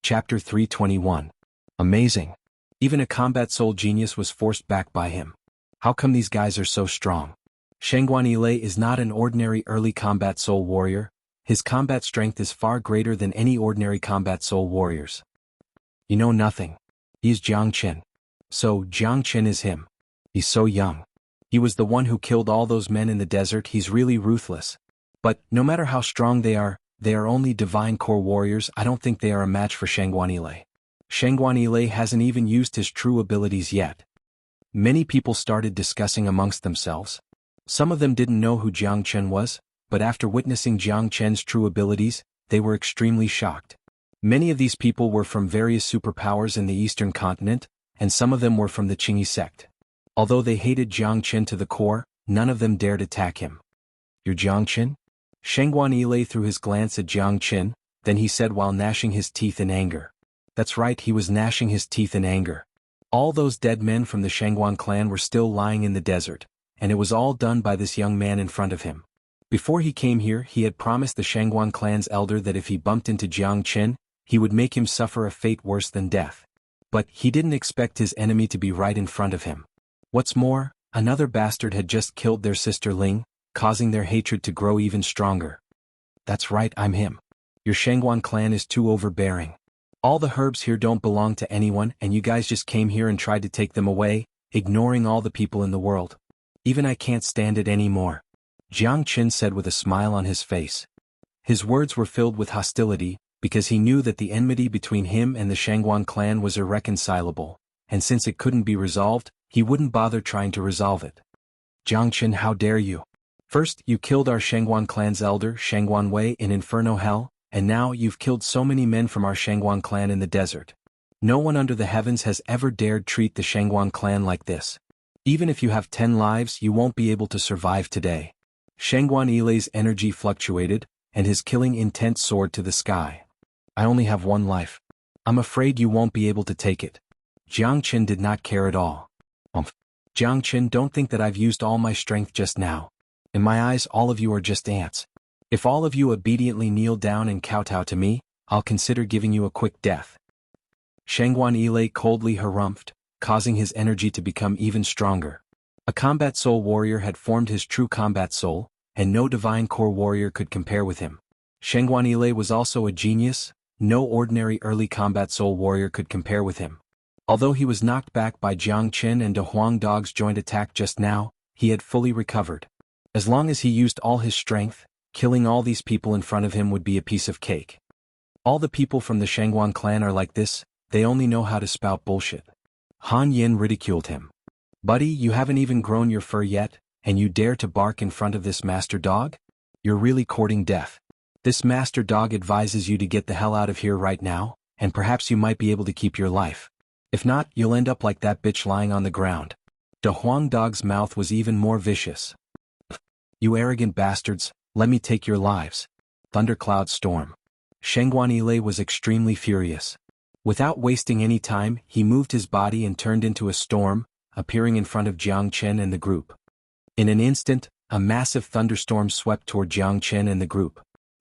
Chapter 321. Amazing. Even a combat soul genius was forced back by him. How come these guys are so strong? Xuanhuan is not an ordinary early combat soul warrior. His combat strength is far greater than any ordinary combat soul warriors. You know nothing. He is Jiang. So, Jiang is him. He's so young. He was the one who killed all those men in the desert. He's really ruthless. But, no matter how strong they are only divine core warriors. I don't think they are a match for Xuanhuan. Xuanhuan hasn't even used his true abilities yet. Many people started discussing amongst themselves. Some of them didn't know who Jiang was, but after witnessing Jiang true abilities, they were extremely shocked. Many of these people were from various superpowers in the eastern continent, and some of them were from the Qingyi sect. Although they hated Jiang to the core, none of them dared attack him. You're Jiang? Xuanhuan threw his glance at Jiang, then he said while gnashing his teeth in anger. That's right, he was gnashing his teeth in anger. All those dead men from the Xuanhuan clan were still lying in the desert, and it was all done by this young man in front of him. Before he came here, he had promised the Xuanhuan clan's elder that if he bumped into Jiang, he would make him suffer a fate worse than death. But he didn't expect his enemy to be right in front of him. What's more, another bastard had just killed their sister Ling, causing their hatred to grow even stronger. That's right, I'm him. Your Xuanhuan clan is too overbearing. All the herbs here don't belong to anyone, and you guys just came here and tried to take them away, ignoring all the people in the world. Even I can't stand it anymore. Jiang said with a smile on his face. His words were filled with hostility, because he knew that the enmity between him and the Xuanhuan clan was irreconcilable, and since it couldn't be resolved, he wouldn't bother trying to resolve it. Jiang, how dare you? First, you killed our Xuanhuan clan's elder, Xuanhuan in Inferno Hell, and now you've killed so many men from our Xuanhuan clan in the desert. No one under the heavens has ever dared treat the Xuanhuan clan like this. Even if you have 10 lives, you won't be able to survive today. Xuanhuan energy fluctuated, and his killing intent soared to the sky. I only have 1 life. I'm afraid you won't be able to take it. Jiang did not care at all. Jiang, don't think that I've used all my strength just now. In my eyes, all of you are just ants. If all of you obediently kneel down and kowtow to me, I'll consider giving you a quick death. Xuanhuan coldly harumphed, causing his energy to become even stronger. A combat soul warrior had formed his true combat soul, and no divine core warrior could compare with him. Xuanhuan was also a genius. No ordinary early combat soul warrior could compare with him. Although he was knocked back by Jiang and De Huang Dog's joint attack just now, he had fully recovered. As long as he used all his strength, killing all these people in front of him would be a piece of cake. All the people from the Xuanhuan clan are like this, they only know how to spout bullshit. Han Yin ridiculed him. Buddy, you haven't even grown your fur yet, and you dare to bark in front of this master dog? You're really courting death. This master dog advises you to get the hell out of here right now, and perhaps you might be able to keep your life. If not, you'll end up like that bitch lying on the ground. De Huang Dog's mouth was even more vicious. You arrogant bastards, let me take your lives. Thundercloud storm. Xuanhuan was extremely furious. Without wasting any time, he moved his body and turned into a storm, appearing in front of Jiang and the group. In an instant, a massive thunderstorm swept toward Jiang and the group.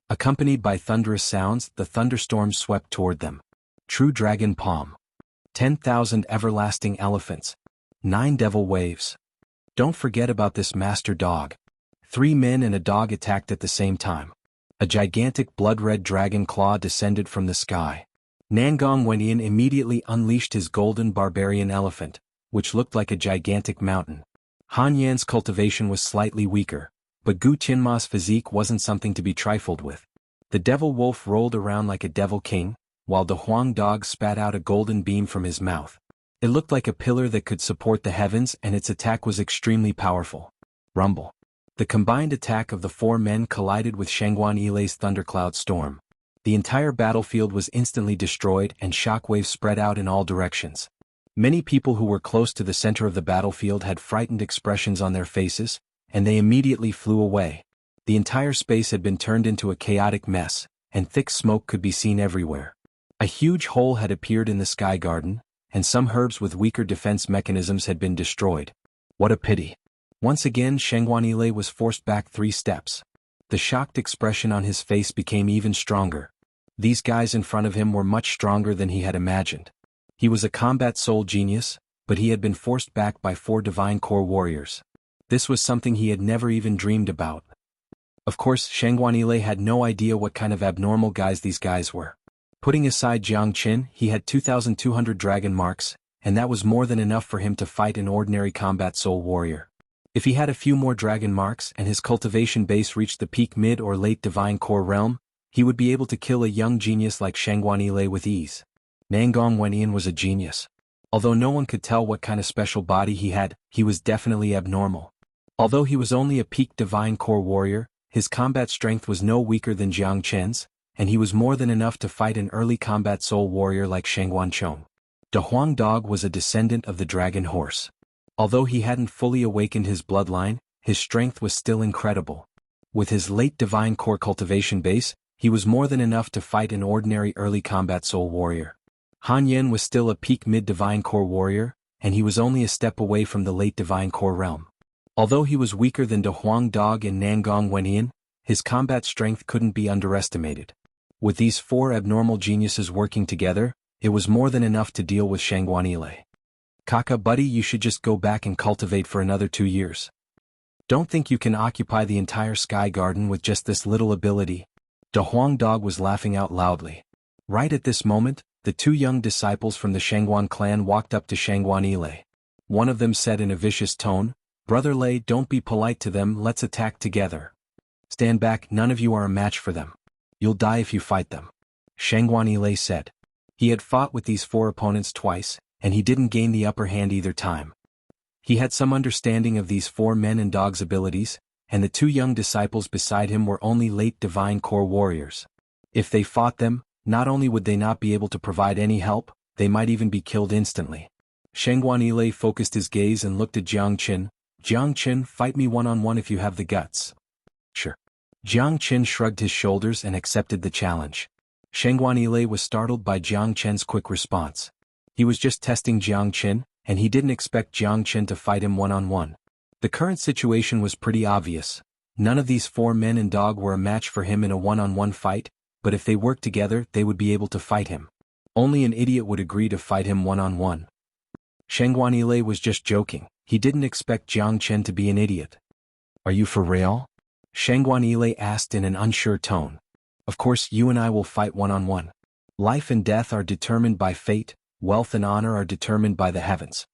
Accompanied by thunderous sounds, the thunderstorm swept toward them. True Dragon Palm. 10,000 everlasting elephants. 9 devil waves. Don't forget about this master dog. 3 men and a dog attacked at the same time. A gigantic blood-red dragon claw descended from the sky. Nangong Wenyan immediately unleashed his golden barbarian elephant, which looked like a gigantic mountain. Han Yan's cultivation was slightly weaker, but Gu Tianma's physique wasn't something to be trifled with. The devil wolf rolled around like a devil king, while the Huang Dog spat out a golden beam from his mouth. It looked like a pillar that could support the heavens, and its attack was extremely powerful. Rumble. The combined attack of the 4 men collided with Xuanhuan's thundercloud storm. The entire battlefield was instantly destroyed and shockwaves spread out in all directions. Many people who were close to the center of the battlefield had frightened expressions on their faces, and they immediately flew away. The entire space had been turned into a chaotic mess, and thick smoke could be seen everywhere. A huge hole had appeared in the sky garden, and some herbs with weaker defense mechanisms had been destroyed. What a pity. Once again Xuanhuan was forced back 3 steps. The shocked expression on his face became even stronger. These guys in front of him were much stronger than he had imagined. He was a combat soul genius, but he had been forced back by 4 divine core warriors. This was something he had never even dreamed about. Of course, Xuanhuan had no idea what kind of abnormal guys these guys were. Putting aside Jiang Qin, he had 2,200 dragon marks, and that was more than enough for him to fight an ordinary combat soul warrior. If he had a few more dragon marks and his cultivation base reached the peak mid or late divine core realm, he would be able to kill a young genius like Xuanhuan with ease. Nangong Wenyan was a genius. Although no one could tell what kind of special body he had, he was definitely abnormal. Although he was only a peak divine core warrior, his combat strength was no weaker than Jiang Chen's, and he was more than enough to fight an early combat soul warrior like Xuanhuan Chong. De Huang Dog was a descendant of the dragon horse. Although he hadn't fully awakened his bloodline, his strength was still incredible. With his late divine core cultivation base, he was more than enough to fight an ordinary early combat soul warrior. Han Yen was still a peak mid-divine core warrior, and he was only a step away from the late divine core realm. Although he was weaker than De Huang Dog and Nangong Wenyan, his combat strength couldn't be underestimated. With these 4 abnormal geniuses working together, it was more than enough to deal with Xuanhuan. Kaka buddy, you should just go back and cultivate for another 2 years. Don't think you can occupy the entire Sky Garden with just this little ability. De Huang Dog was laughing out loudly. Right at this moment, the 2 young disciples from the Xuanhuan clan walked up to Xuanhuan. One of them said in a vicious tone, "Brother Lei, don't be polite to them, let's attack together. Stand back, none of you are a match for them. You'll die if you fight them." Xuanhuan said. He had fought with these 4 opponents twice, and he didn't gain the upper hand either time. He had some understanding of these 4 men and dogs' abilities, and the 2 young disciples beside him were only late divine core warriors. If they fought them, not only would they not be able to provide any help, they might even be killed instantly. Xuanhuan focused his gaze and looked at Jiang Qin. "Jiang Qin, fight me one-on-one if you have the guts." "Sure." Jiang Qin shrugged his shoulders and accepted the challenge. Xuanhuan was startled by Jiang Qin's quick response. He was just testing Jiang Qin, and he didn't expect Jiang Qin to fight him one-on-one. The current situation was pretty obvious. None of these 4 men and dog were a match for him in a one-on-one fight, but if they worked together they would be able to fight him. Only an idiot would agree to fight him one-on-one. Xuanhuan was just joking. He didn't expect Jiang Qin to be an idiot. "Are you for real?" Xuanhuan asked in an unsure tone. "Of course you and I will fight one-on-one. Life and death are determined by fate, wealth and honor are determined by the heavens."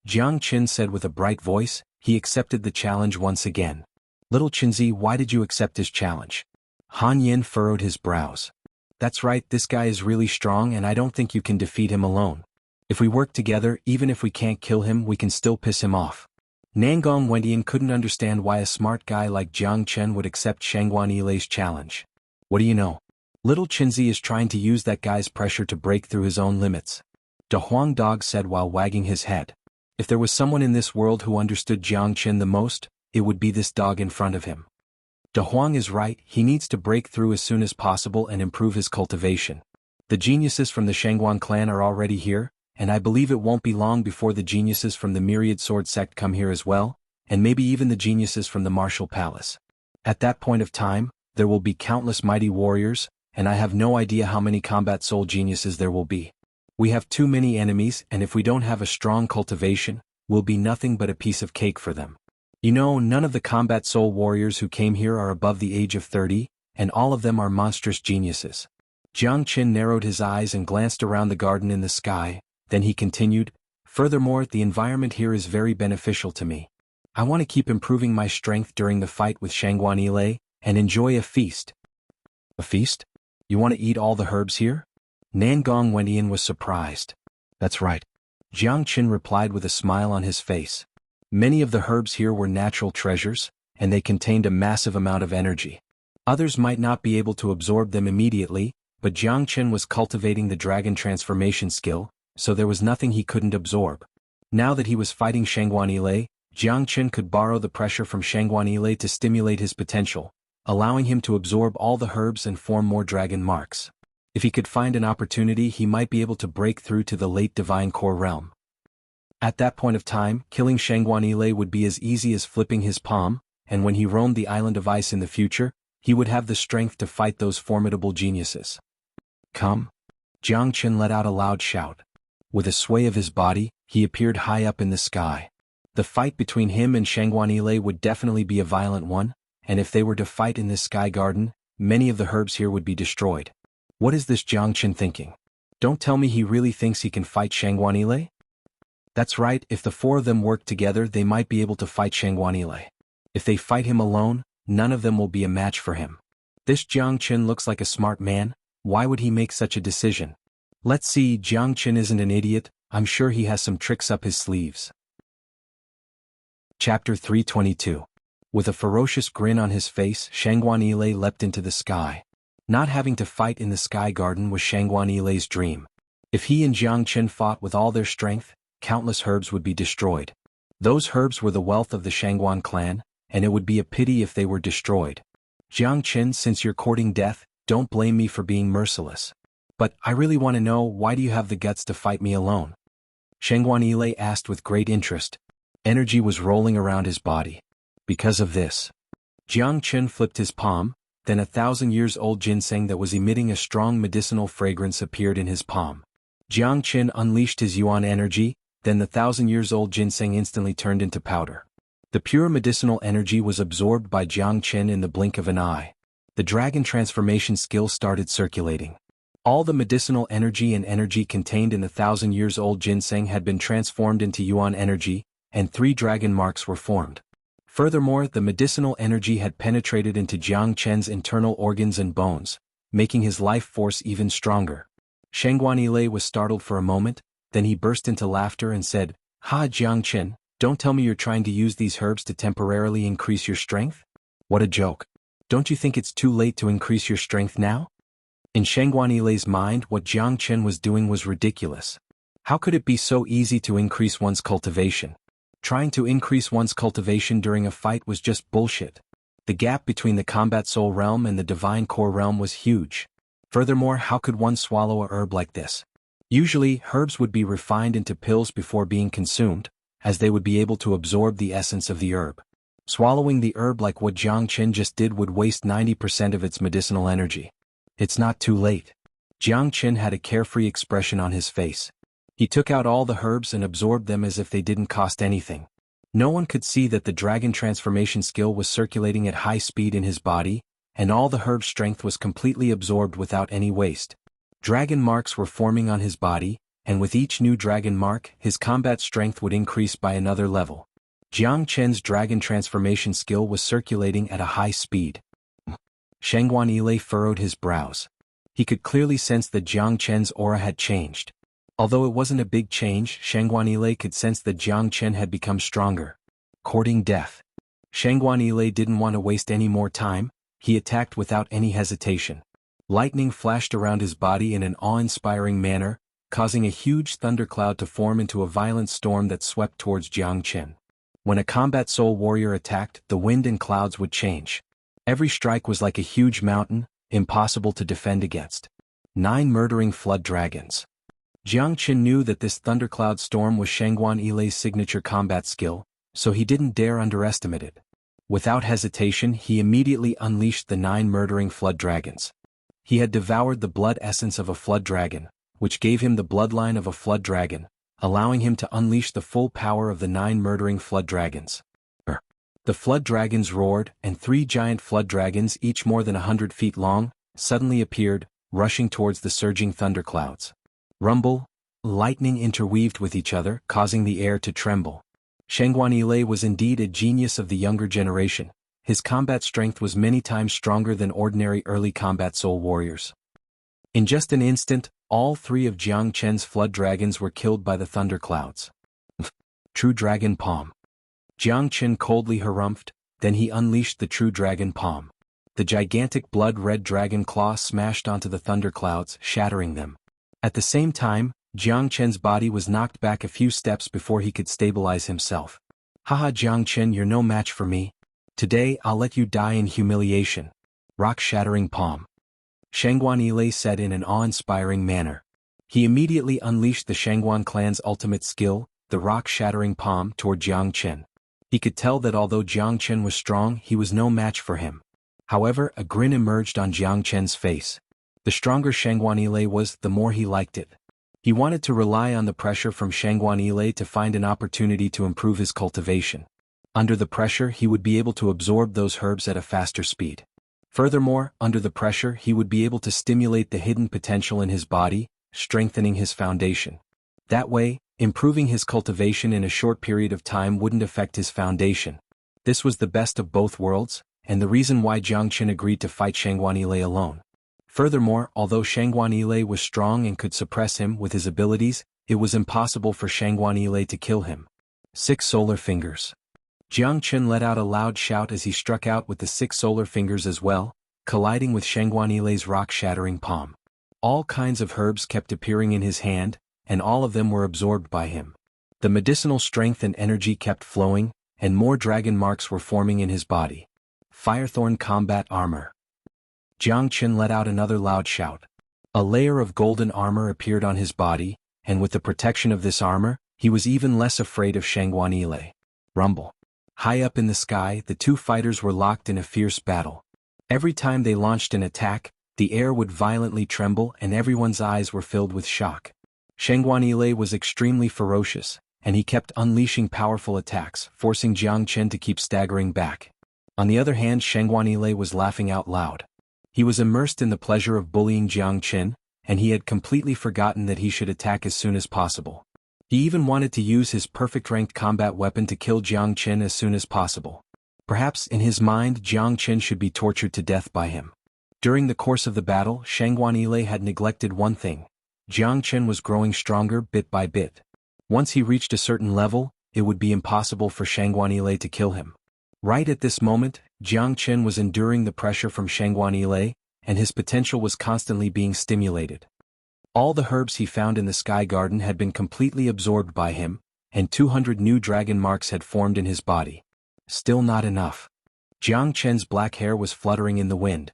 Jiang Qin said with a bright voice. He accepted the challenge once again. "Little Qinzi, why did you accept his challenge?" Han Yin furrowed his brows. "That's right, this guy is really strong and I don't think you can defeat him alone. If we work together, even if we can't kill him, we can still piss him off." Nangong Wendian couldn't understand why a smart guy like Jiang Chen would accept Xuanhuan's challenge. "What do you know? Little Qinzi is trying to use that guy's pressure to break through his own limits," De Huang Dog said while wagging his head. If there was someone in this world who understood Jiang Chen the most, it would be this dog in front of him. De Huang is right, he needs to break through as soon as possible and improve his cultivation. The geniuses from the Xuanhuan clan are already here, and I believe it won't be long before the geniuses from the Myriad Sword sect come here as well, and maybe even the geniuses from the Martial Palace. At that point of time, there will be countless mighty warriors, and I have no idea how many combat soul geniuses there will be. We have too many enemies, and if we don't have a strong cultivation, we'll be nothing but a piece of cake for them. You know, none of the combat soul warriors who came here are above the age of 30, and all of them are monstrous geniuses. Jiang Qin narrowed his eyes and glanced around the garden in the sky, then he continued, "Furthermore, the environment here is very beneficial to me. I want to keep improving my strength during the fight with Xuanhuan and enjoy a feast." "A feast? You want to eat all the herbs here?" Nangong Wendian was surprised. "That's right," Jiang Qin replied with a smile on his face. Many of the herbs here were natural treasures, and they contained a massive amount of energy. Others might not be able to absorb them immediately, but Jiang Qin was cultivating the dragon transformation skill, so there was nothing he couldn't absorb. Now that he was fighting Xuanhuan, Jiang Qin could borrow the pressure from Xuanhuan to stimulate his potential, allowing him to absorb all the herbs and form more dragon marks. If he could find an opportunity, he might be able to break through to the late divine core realm. At that point of time, killing Xuanhuan would be as easy as flipping his palm, and when he roamed the island of ice in the future, he would have the strength to fight those formidable geniuses. Come. Jiang Chen let out a loud shout. With a sway of his body, he appeared high up in the sky. The fight between him and Xianxia would definitely be a violent one, and if they were to fight in this sky garden, many of the herbs here would be destroyed. What is this Jiang Chen thinking? Don't tell me he really thinks he can fight Xianxia? That's right, if the four of them work together they might be able to fight Xianxia. If they fight him alone, none of them will be a match for him. This Jiang Chen looks like a smart man, why would he make such a decision? Let's see, Jiang Chen isn't an idiot, I'm sure he has some tricks up his sleeves. Chapter 322. With a ferocious grin on his face, Xianxia leapt into the sky. Not having to fight in the sky garden was Xianxia's dream. If he and Jiang Chen fought with all their strength, countless herbs would be destroyed. Those herbs were the wealth of the Xuanhuan clan, and it would be a pity if they were destroyed. Jiang Chen, since you're courting death, don't blame me for being merciless. But I really want to know, why do you have the guts to fight me alone? Xianxia asked with great interest. Energy was rolling around his body. Because of this. Jiang Chen flipped his palm, then 1,000-years-old ginseng that was emitting a strong medicinal fragrance appeared in his palm. Jiang Chen unleashed his yuan energy, then the 1,000-years-old ginseng instantly turned into powder. The pure medicinal energy was absorbed by Jiang Chen in the blink of an eye. The dragon transformation skill started circulating. All the medicinal energy and energy contained in the 1,000-years-old ginseng had been transformed into yuan energy, and 3 dragon marks were formed. Furthermore, the medicinal energy had penetrated into Jiang Chen's internal organs and bones, making his life force even stronger. Xianxia was startled for a moment, then he burst into laughter and said, "Ha, Jiang Chen, don't tell me you're trying to use these herbs to temporarily increase your strength? What a joke. Don't you think it's too late to increase your strength now?" In Xianxia's mind, what Jiang Chen was doing was ridiculous. How could it be so easy to increase one's cultivation? Trying to increase one's cultivation during a fight was just bullshit. The gap between the combat soul realm and the divine core realm was huge. Furthermore, how could one swallow a herb like this? Usually, herbs would be refined into pills before being consumed, as they would be able to absorb the essence of the herb. Swallowing the herb like what Jiang Chen just did would waste 90% of its medicinal energy. It's not too late. Jiang Chen had a carefree expression on his face. He took out all the herbs and absorbed them as if they didn't cost anything. No one could see that the dragon transformation skill was circulating at high speed in his body, and all the herb strength was completely absorbed without any waste. Dragon marks were forming on his body, and with each new dragon mark, his combat strength would increase by another level. Jiang Chen's dragon transformation skill was circulating at a high speed. Xianxia furrowed his brows. He could clearly sense that Jiang Chen's aura had changed. Although it wasn't a big change, Xianxia could sense that Jiang Chen had become stronger. Courting death. Xianxia didn't want to waste any more time, he attacked without any hesitation. Lightning flashed around his body in an awe-inspiring manner, causing a huge thundercloud to form into a violent storm that swept towards Jiang Chen. When a combat soul warrior attacked, the wind and clouds would change. Every strike was like a huge mountain, impossible to defend against. 9 murdering flood dragons. Jiang Chen knew that this thundercloud storm was Xianxia's signature combat skill, so he didn't dare underestimate it. Without hesitation, he immediately unleashed the 9 murdering flood dragons. He had devoured the blood essence of a flood dragon, which gave him the bloodline of a flood dragon, allowing him to unleash the full power of the 9 murdering flood dragons. The flood dragons roared, and 3 giant flood dragons, each more than 100 feet long, suddenly appeared, rushing towards the surging thunderclouds. Rumble, lightning interweaved with each other, causing the air to tremble. Xianxia was indeed a genius of the younger generation. His combat strength was many times stronger than ordinary early combat soul warriors. In just an instant, all 3 of Jiang Chen's flood dragons were killed by the thunderclouds. True Dragon Palm. Jiang Chen coldly harumphed, then he unleashed the True Dragon Palm. The gigantic blood-red dragon claw smashed onto the thunderclouds, shattering them. At the same time, Jiang Chen's body was knocked back a few steps before he could stabilize himself. "Haha, Jiang Chen, you're no match for me. Today I'll let you die in humiliation." Rock-shattering palm. Xianxia said in an awe-inspiring manner. He immediately unleashed the Xuanhuan clan's ultimate skill, the rock-shattering palm, toward Jiang Chen. He could tell that although Jiang Chen was strong, he was no match for him. However, a grin emerged on Jiang Chen's face. The stronger Xianxia was, the more he liked it. He wanted to rely on the pressure from Xianxia to find an opportunity to improve his cultivation. Under the pressure he would be able to absorb those herbs at a faster speed. Furthermore, under the pressure he would be able to stimulate the hidden potential in his body, strengthening his foundation. That way, improving his cultivation in a short period of time wouldn't affect his foundation. This was the best of both worlds, and the reason why Jiang Qin agreed to fight Xianxia alone. Furthermore, although Xianxia was strong and could suppress him with his abilities, it was impossible for Xianxia to kill him. 6 solar fingers. Jiang Qin let out a loud shout as he struck out with the 6 solar fingers as well, colliding with Xianxuani's rock-shattering palm. All kinds of herbs kept appearing in his hand, and all of them were absorbed by him. The medicinal strength and energy kept flowing, and more dragon marks were forming in his body. Firethorn combat armor. Jiang Qin let out another loud shout. A layer of golden armor appeared on his body, and with the protection of this armor, he was even less afraid of Xianxuanile. Rumble. High up in the sky, the two fighters were locked in a fierce battle. Every time they launched an attack, the air would violently tremble and everyone's eyes were filled with shock. Xianxuanile was extremely ferocious, and he kept unleashing powerful attacks, forcing Jiang Qin to keep staggering back. On the other hand, Xianxuanile was laughing out loud. He was immersed in the pleasure of bullying Jiang Qin, and he had completely forgotten that he should attack as soon as possible. He even wanted to use his perfect ranked combat weapon to kill Jiang Qin as soon as possible. Perhaps in his mind Jiang Qin should be tortured to death by him. During the course of the battle, Xianxuanile had neglected one thing. Jiang Qin was growing stronger bit by bit. Once he reached a certain level, it would be impossible for Xianxuanile to kill him. Right at this moment, Jiang Qin was enduring the pressure from Xianxuanile, and his potential was constantly being stimulated. All the herbs he found in the Sky Garden had been completely absorbed by him, and 200 new dragon marks had formed in his body. Still not enough. Jiang Qin's black hair was fluttering in the wind.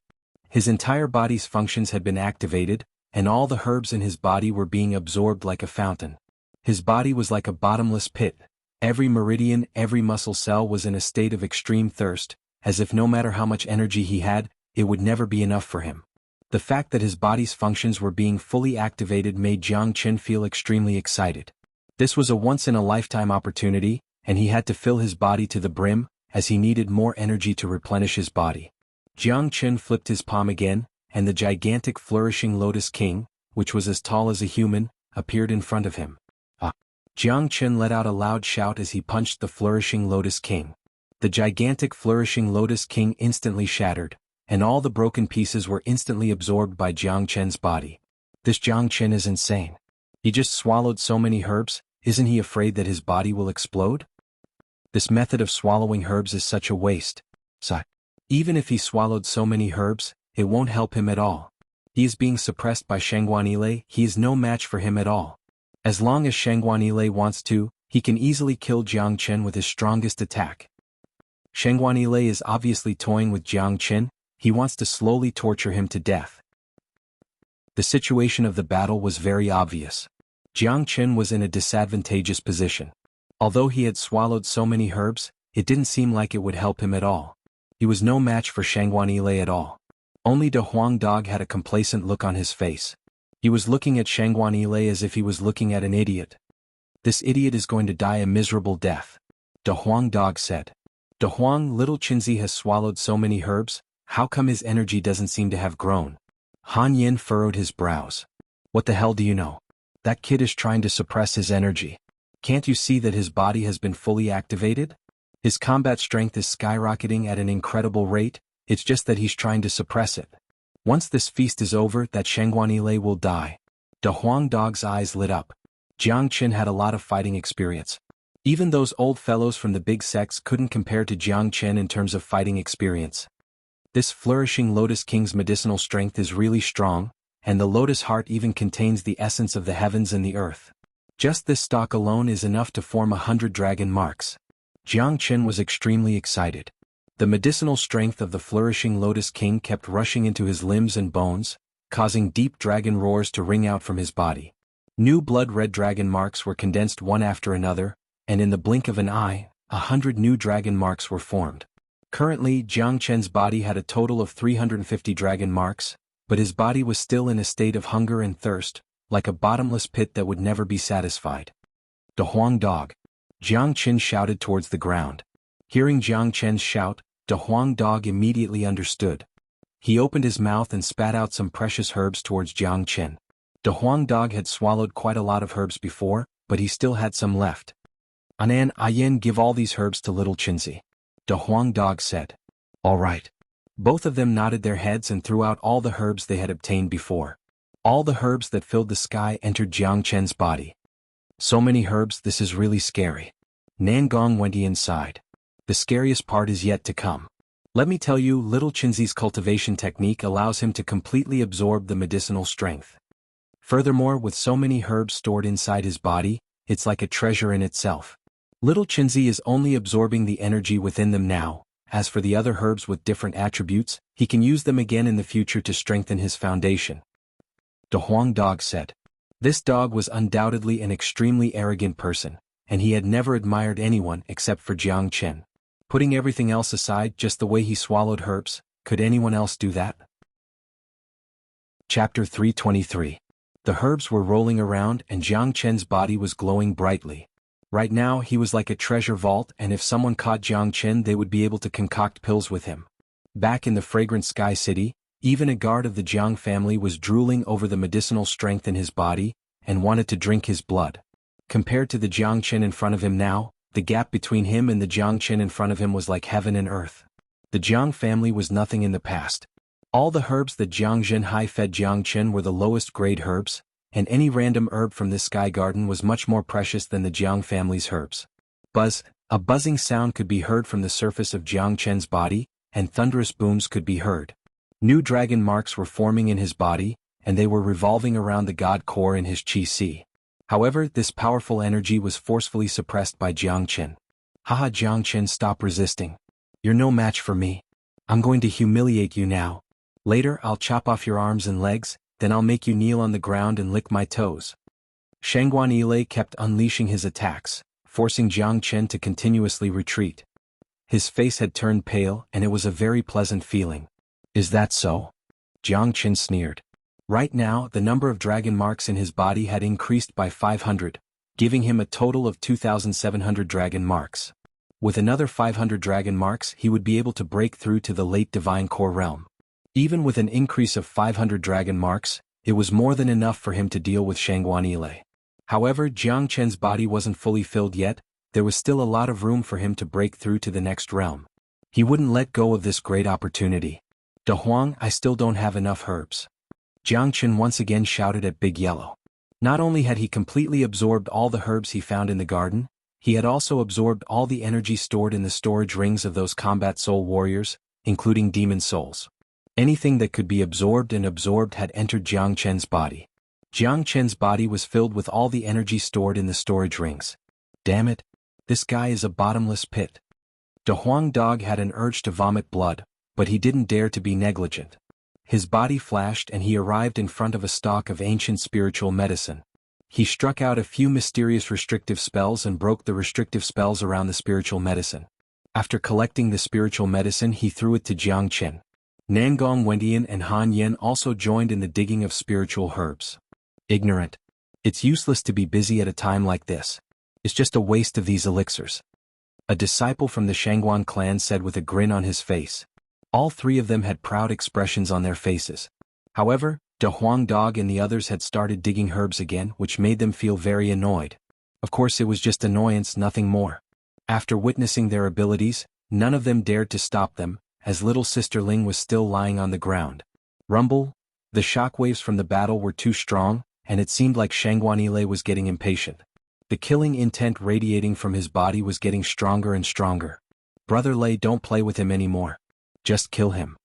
His entire body's functions had been activated, and all the herbs in his body were being absorbed like a fountain. His body was like a bottomless pit. Every meridian, every muscle cell was in a state of extreme thirst, as if no matter how much energy he had, it would never be enough for him. The fact that his body's functions were being fully activated made Jiang Qin feel extremely excited. This was a once-in-a-lifetime opportunity, and he had to fill his body to the brim, as he needed more energy to replenish his body. Jiang Qin flipped his palm again, and the gigantic flourishing Lotus King, which was as tall as a human, appeared in front of him. Jiang Qin let out a loud shout as he punched the flourishing Lotus King. The gigantic flourishing Lotus King instantly shattered, and all the broken pieces were instantly absorbed by Jiang Qin's body. This Jiang Qin is insane. He just swallowed so many herbs, isn't he afraid that his body will explode? This method of swallowing herbs is such a waste. Even if he swallowed so many herbs, it won't help him at all. He is being suppressed by Xianxuanile, he is no match for him at all. As long as Xianxuanile wants to, he can easily kill Jiang Qin with his strongest attack. Xianxuanile is obviously toying with Jiang Qin. He wants to slowly torture him to death. The situation of the battle was very obvious. Jiang Qin was in a disadvantageous position. Although he had swallowed so many herbs, it didn't seem like it would help him at all. He was no match for Xianxuanile at all. Only De Huang Dog had a complacent look on his face. He was looking at Xianxuanile as if he was looking at an idiot. This idiot is going to die a miserable death. De Huang Dog said. De Huang, little Qinzi has swallowed so many herbs, how come his energy doesn't seem to have grown? Han Yin furrowed his brows. What the hell do you know? That kid is trying to suppress his energy. Can't you see that his body has been fully activated? His combat strength is skyrocketing at an incredible rate, it's just that he's trying to suppress it. Once this feast is over, that Xianxuanile will die. De Huang Dog's eyes lit up. Jiang Qin had a lot of fighting experience. Even those old fellows from the big sects couldn't compare to Jiang Qin in terms of fighting experience. This flourishing Lotus King's medicinal strength is really strong, and the Lotus Heart even contains the essence of the heavens and the earth. Just this stalk alone is enough to form 100 dragon marks. Jiang Qin was extremely excited. The medicinal strength of the flourishing Lotus King kept rushing into his limbs and bones, causing deep dragon roars to ring out from his body. New blood-red dragon marks were condensed one after another, and in the blink of an eye, 100 new dragon marks were formed. Currently, Jiang Qin's body had a total of 350 dragon marks, but his body was still in a state of hunger and thirst, like a bottomless pit that would never be satisfied. "The Huang dog!" Jiang Chen shouted towards the ground. Hearing Jiang Chen's shout, the Huang dog immediately understood. He opened his mouth and spat out some precious herbs towards Jiang Chen. The Huang dog had swallowed quite a lot of herbs before, but he still had some left. "Anan Ayen, give all these herbs to little Chinzi," the Huang dog said. "All right." Both of them nodded their heads and threw out all the herbs they had obtained before. All the herbs that filled the sky entered Jiang Chen's body. "So many herbs, this is really scary." Nangong went inside. "The scariest part is yet to come. Let me tell you, little Chinzi's cultivation technique allows him to completely absorb the medicinal strength. Furthermore, with so many herbs stored inside his body, it's like a treasure in itself. Little Chinzi is only absorbing the energy within them now. As for the other herbs with different attributes, he can use them again in the future to strengthen his foundation," the Huang dog said. This dog was undoubtedly an extremely arrogant person, and he had never admired anyone except for Jiang Chen. Putting everything else aside, just the way he swallowed herbs, could anyone else do that? Chapter 323. The herbs were rolling around and Jiang Chen's body was glowing brightly. Right now he was like a treasure vault, and if someone caught Jiang Chen they would be able to concoct pills with him. Back in the fragrant Sky City, even a guard of the Jiang family was drooling over the medicinal strength in his body, and wanted to drink his blood. Compared to the Jiang Chen in front of him now, the gap between him and the Jiang Chen in front of him was like heaven and earth. The Jiang family was nothing in the past. All the herbs that Jiang Zhenhai fed Jiang Chen were the lowest grade herbs, and any random herb from this sky garden was much more precious than the Jiang family's herbs. Buzz, a buzzing sound could be heard from the surface of Jiang Chen's body, and thunderous booms could be heard. New dragon marks were forming in his body, and they were revolving around the god core in his chi si. However, this powerful energy was forcefully suppressed by Jiang Chen. "Haha, Jiang Chen, stop resisting. You're no match for me. I'm going to humiliate you now. Later I'll chop off your arms and legs, then I'll make you kneel on the ground and lick my toes." Xuanhuan kept unleashing his attacks, forcing Jiang Chen to continuously retreat. His face had turned pale and it was a very pleasant feeling. "Is that so?" Jiang Chen sneered. Right now the number of dragon marks in his body had increased by 500, giving him a total of 2,700 dragon marks. With another 500 dragon marks he would be able to break through to the late divine core realm. Even with an increase of 500 dragon marks, it was more than enough for him to deal with Xuanhuan. However, Jiang Chen's body wasn't fully filled yet, there was still a lot of room for him to break through to the next realm. He wouldn't let go of this great opportunity. "De Huang, I still don't have enough herbs." Jiang Chen once again shouted at Big Yellow. Not only had he completely absorbed all the herbs he found in the garden, he had also absorbed all the energy stored in the storage rings of those combat soul warriors, including demon souls. Anything that could be absorbed had entered Jiang Chen's body. Jiang Chen's body was filled with all the energy stored in the storage rings. Damn it! This guy is a bottomless pit. The Huang dog had an urge to vomit blood, but he didn't dare to be negligent. His body flashed and he arrived in front of a stock of ancient spiritual medicine. He struck out a few mysterious restrictive spells and broke the restrictive spells around the spiritual medicine. After collecting the spiritual medicine he threw it to Jiang Chen. Nangong Wendian and Han Yen also joined in the digging of spiritual herbs. "Ignorant. It's useless to be busy at a time like this. It's just a waste of these elixirs," a disciple from the Xuanhuan clan said with a grin on his face. All three of them had proud expressions on their faces. However, the Huang dog and the others had started digging herbs again, which made them feel very annoyed. Of course it was just annoyance, nothing more. After witnessing their abilities, none of them dared to stop them, as little sister Ling was still lying on the ground. Rumble, the shockwaves from the battle were too strong, and it seemed like Xuanhuan was getting impatient. The killing intent radiating from his body was getting stronger and stronger. "Brother Lei, don't play with him anymore. Just kill him."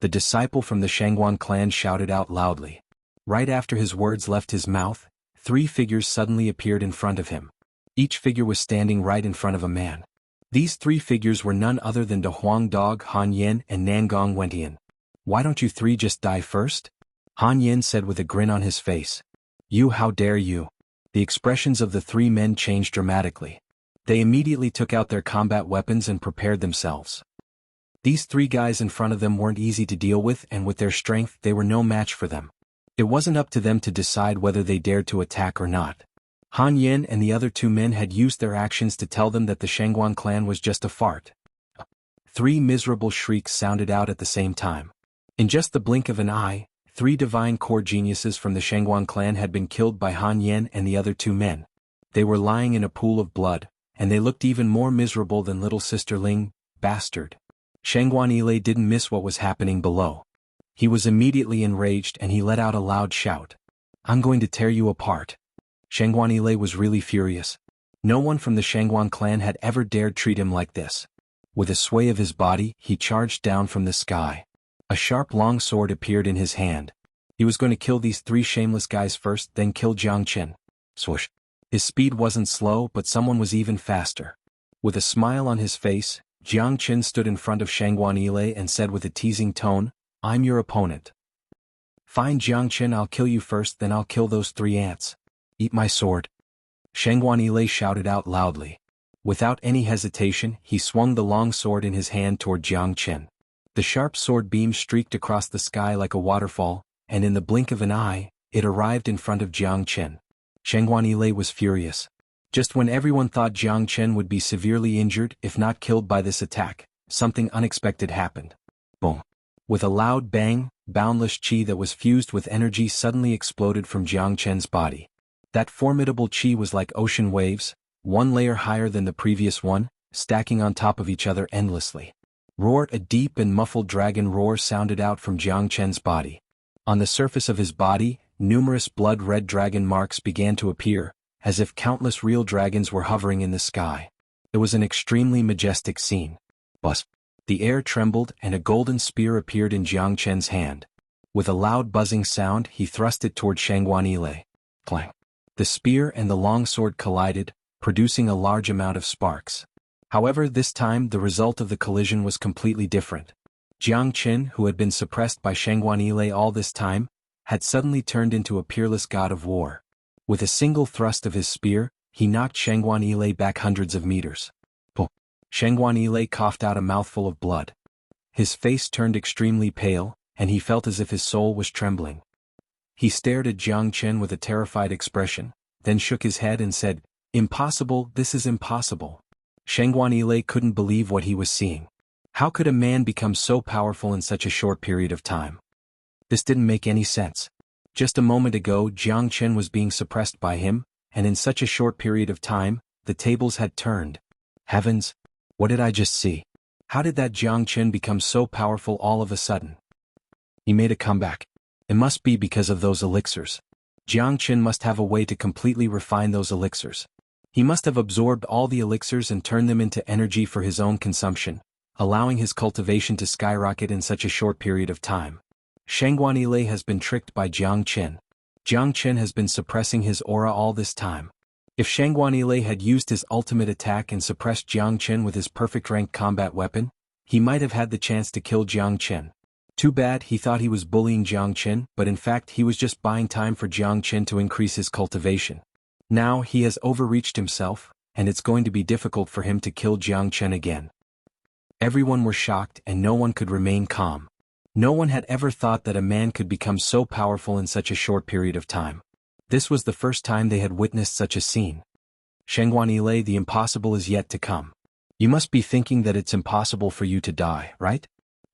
The disciple from the Xuanhuan clan shouted out loudly. Right after his words left his mouth, 3 figures suddenly appeared in front of him. Each figure was standing right in front of a man. These 3 figures were none other than the Huang dog, Han Yen, and Nangong Wendian. "Why don't you 3 just die first?" Han Yen said with a grin on his face. "You, how dare you?" The expressions of the 3 men changed dramatically. They immediately took out their combat weapons and prepared themselves. These three guys in front of them weren't easy to deal with, and with their strength they were no match for them. It wasn't up to them to decide whether they dared to attack or not. Han Yin and the other two men had used their actions to tell them that the Xuanhuan clan was just a fart. 3 miserable shrieks sounded out at the same time. In just the blink of an eye, 3 divine core geniuses from the Xuanhuan clan had been killed by Han Yin and the other two men. They were lying in a pool of blood, and they looked even more miserable than little sister Ling, bastard. Xuanhuan didn't miss what was happening below. He was immediately enraged and he let out a loud shout. "I'm going to tear you apart." Xuanhuan was really furious. No one from the Xuanhuan clan had ever dared treat him like this. With a sway of his body, he charged down from the sky. A sharp long sword appeared in his hand. He was going to kill these 3 shameless guys first, then kill Jiang Qin. Swoosh. His speed wasn't slow, but someone was even faster. With a smile on his face, Jiang Qin stood in front of Xuanhuan and said with a teasing tone, "I'm your opponent." "Fine, Jiang Qin, I'll kill you first, then I'll kill those 3 ants. Eat my sword." Xuanhuan shouted out loudly. Without any hesitation, he swung the long sword in his hand toward Jiang Qin. The sharp sword beam streaked across the sky like a waterfall, and in the blink of an eye, it arrived in front of Jiang Qin. Xuanhuan was furious. Just when everyone thought Jiang Qin would be severely injured, if not killed by this attack, something unexpected happened. Boom. With a loud bang, boundless qi that was fused with energy suddenly exploded from Jiang Qin's body. That formidable qi was like ocean waves, one layer higher than the previous one, stacking on top of each other endlessly. Roar! A deep and muffled dragon roar sounded out from Jiang Qin's body. On the surface of his body, numerous blood-red dragon marks began to appear, as if countless real dragons were hovering in the sky. It was an extremely majestic scene. Buzz! The air trembled and a golden spear appeared in Jiang Qin's hand. With a loud buzzing sound, he thrust it toward Xuanhuan. Clang! The spear and the long sword collided, producing a large amount of sparks. However, this time the result of the collision was completely different. Jiang Qin, who had been suppressed by Xuanhuan all this time, had suddenly turned into a peerless god of war. With a single thrust of his spear, he knocked Xuanhuan back hundreds of meters. Xuanhuan coughed out a mouthful of blood. His face turned extremely pale, and he felt as if his soul was trembling. He stared at Jiang Qin with a terrified expression, then shook his head and said, "Impossible, this is impossible." Xuanhuan couldn't believe what he was seeing. How could a man become so powerful in such a short period of time? This didn't make any sense. Just a moment ago Jiang Qin was being suppressed by him, and in such a short period of time, the tables had turned. Heavens! What did I just see? How did that Jiang Qin become so powerful all of a sudden? He made a comeback. It must be because of those elixirs. Jiang Qin must have a way to completely refine those elixirs. He must have absorbed all the elixirs and turned them into energy for his own consumption, allowing his cultivation to skyrocket in such a short period of time. Xuanhuan has been tricked by Jiang Qin. Jiang Qin has been suppressing his aura all this time. If Xuanhuan had used his ultimate attack and suppressed Jiang Qin with his perfect ranked combat weapon, he might have had the chance to kill Jiang Qin. Too bad he thought he was bullying Jiang Qin, but in fact he was just buying time for Jiang Qin to increase his cultivation. Now he has overreached himself, and it's going to be difficult for him to kill Jiang Qin again. Everyone were shocked and no one could remain calm. No one had ever thought that a man could become so powerful in such a short period of time. This was the first time they had witnessed such a scene. Xuanhuan, the impossible is yet to come. You must be thinking that it's impossible for you to die, right?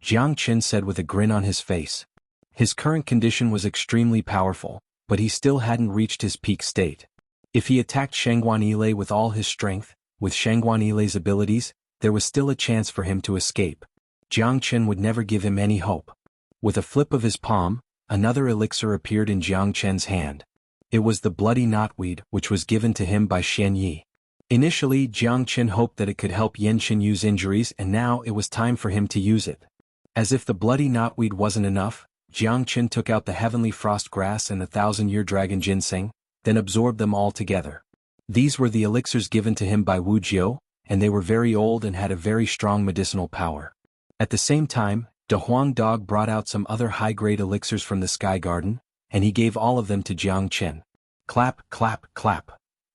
Jiang Qin said with a grin on his face. His current condition was extremely powerful, but he still hadn't reached his peak state. If he attacked Xuanhuan with all his strength, with Xuanhuan's abilities, there was still a chance for him to escape. Jiang Qin would never give him any hope. With a flip of his palm, another elixir appeared in Jiang Qin's hand. It was the bloody knotweed, which was given to him by Xianyi. Initially, Jiang Qin hoped that it could help Yan Qinyu's injuries, and now it was time for him to use it. As if the bloody knotweed wasn't enough, Jiang Qin took out the heavenly frost grass and the 1,000-year dragon ginseng, then absorbed them all together. These were the elixirs given to him by Wu Jiao, and they were very old and had a very strong medicinal power. At the same time, De Huang Dog brought out some other high-grade elixirs from the Sky Garden, and he gave all of them to Jiang Qin. Clap, clap, clap.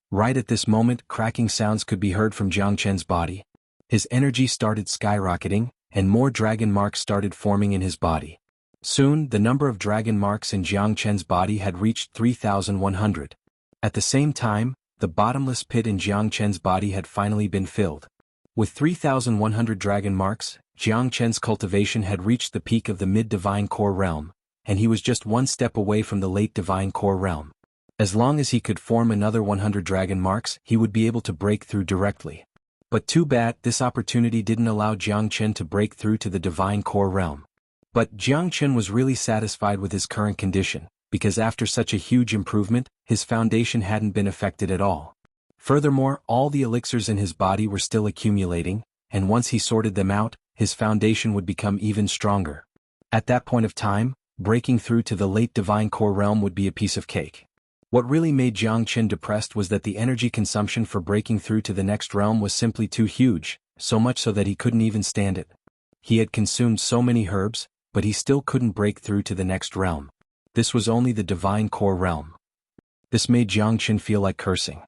Right at this moment, cracking sounds could be heard from Jiang Qin's body. His energy started skyrocketing, and more dragon marks started forming in his body. Soon, the number of dragon marks in Jiang Chen's body had reached 3,100. At the same time, the bottomless pit in Jiang Chen's body had finally been filled. With 3,100 dragon marks, Jiang Chen's cultivation had reached the peak of the mid-divine core realm, and he was just one step away from the late divine core realm. As long as he could form another 100 dragon marks, he would be able to break through directly. But too bad, this opportunity didn't allow Jiang Chen to break through to the divine core realm. But Jiang Chen was really satisfied with his current condition, because after such a huge improvement, his foundation hadn't been affected at all. Furthermore, all the elixirs in his body were still accumulating, and once he sorted them out, his foundation would become even stronger. At that point of time, breaking through to the late divine core realm would be a piece of cake. What really made Jiang Chen depressed was that the energy consumption for breaking through to the next realm was simply too huge, so much so that he couldn't even stand it. He had consumed so many herbs, but he still couldn't break through to the next realm. This was only the divine core realm. This made Jiang Chen feel like cursing.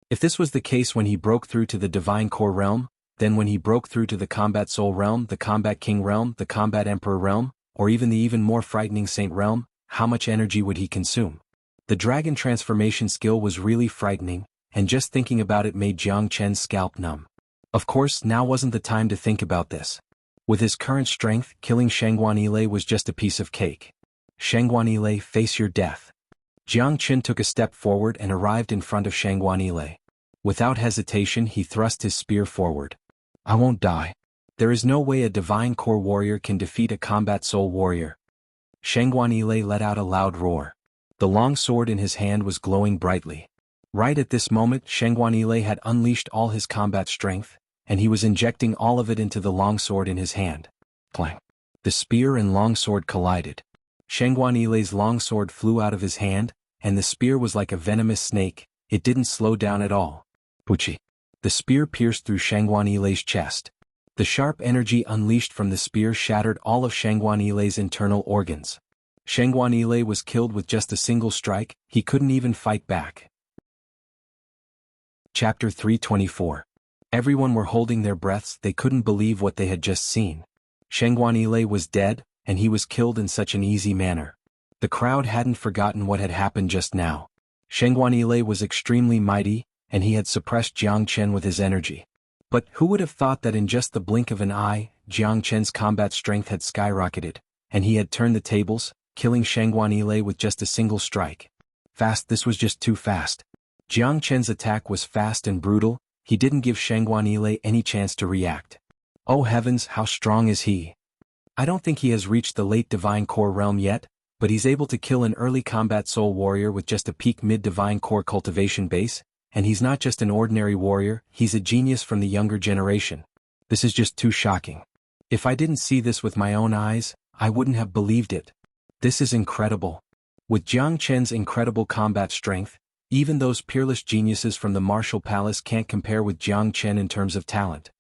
If this was the case when he broke through to the divine core realm, then when he broke through to the combat soul realm, the combat king realm, the combat emperor realm, or even the even more frightening saint realm, how much energy would he consume? The dragon transformation skill was really frightening, and just thinking about it made Jiang Chen's scalp numb. Of course, now wasn't the time to think about this. With his current strength, killing xuanhuan was just a piece of cake. Xuanhuan, face your death. Jiang Chen took a step forward and arrived in front of xuanhuan. Without hesitation, he thrust his spear forward. I won't die. There is no way a divine core warrior can defeat a combat soul warrior. Xuanhuan let out a loud roar. The long sword in his hand was glowing brightly. Right at this moment, Xuanhuan had unleashed all his combat strength, and he was injecting all of it into the longsword in his hand. Clang! The spear and longsword collided. Xuanhuan's longsword flew out of his hand, and the spear was like a venomous snake. It didn't slow down at all. Puchi! The spear pierced through Xuanhuan's chest. The sharp energy unleashed from the spear shattered all of Xuanhuan's internal organs. Xuanhuan was killed with just a single strike. He couldn't even fight back. Chapter 324. Everyone were holding their breaths. They couldn't believe what they had just seen. Xuanhuan was dead, and he was killed in such an easy manner. The crowd hadn't forgotten what had happened just now. Xuanhuan was extremely mighty, and he had suppressed Jiang Chen with his energy. But who would have thought that in just the blink of an eye, Jiang Chen's combat strength had skyrocketed, and he had turned the tables, killing Xuanhuan with just a single strike. Fast, this was just too fast. Jiang Chen's attack was fast and brutal. He didn't give Xuanhuan any chance to react. Oh heavens, how strong is he? I don't think he has reached the late divine core realm yet, but he's able to kill an early combat soul warrior with just a peak mid-divine core cultivation base, and he's not just an ordinary warrior, he's a genius from the younger generation. This is just too shocking. If I didn't see this with my own eyes, I wouldn't have believed it. This is incredible. With Jiang Chen's incredible combat strength, even those peerless geniuses from the martial palace can't compare with Jiang Chen in terms of talent.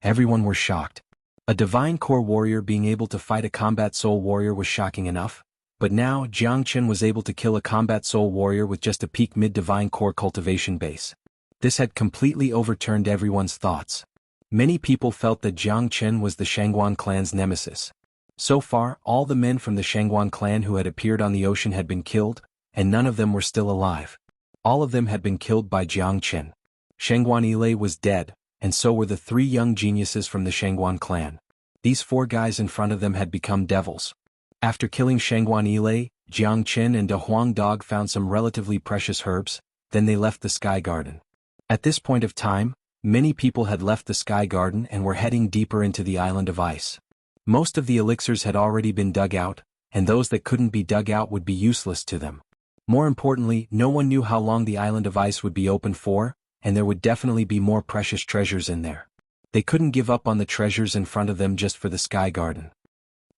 Everyone were shocked. A divine core warrior being able to fight a combat soul warrior was shocking enough, but now Jiang Chen was able to kill a combat soul warrior with just a peak mid-divine core cultivation base. This had completely overturned everyone's thoughts. Many people felt that Jiang Chen was the Xuanhuan clan's nemesis. So far, all the men from the Xuanhuan clan who had appeared on the ocean had been killed, and none of them were still alive. All of them had been killed by Jiang Chen. Xuanhuan was dead, and so were the 3 young geniuses from the Xuanhuan clan. These 4 guys in front of them had become devils. After killing Xuanhuan, Jiang Chen and De Huang Dog found some relatively precious herbs, then they left the Sky Garden. At this point of time, many people had left the Sky Garden and were heading deeper into the island of ice. Most of the elixirs had already been dug out, and those that couldn't be dug out would be useless to them. More importantly, no one knew how long the island of ice would be open for, and there would definitely be more precious treasures in there. They couldn't give up on the treasures in front of them just for the Sky Garden.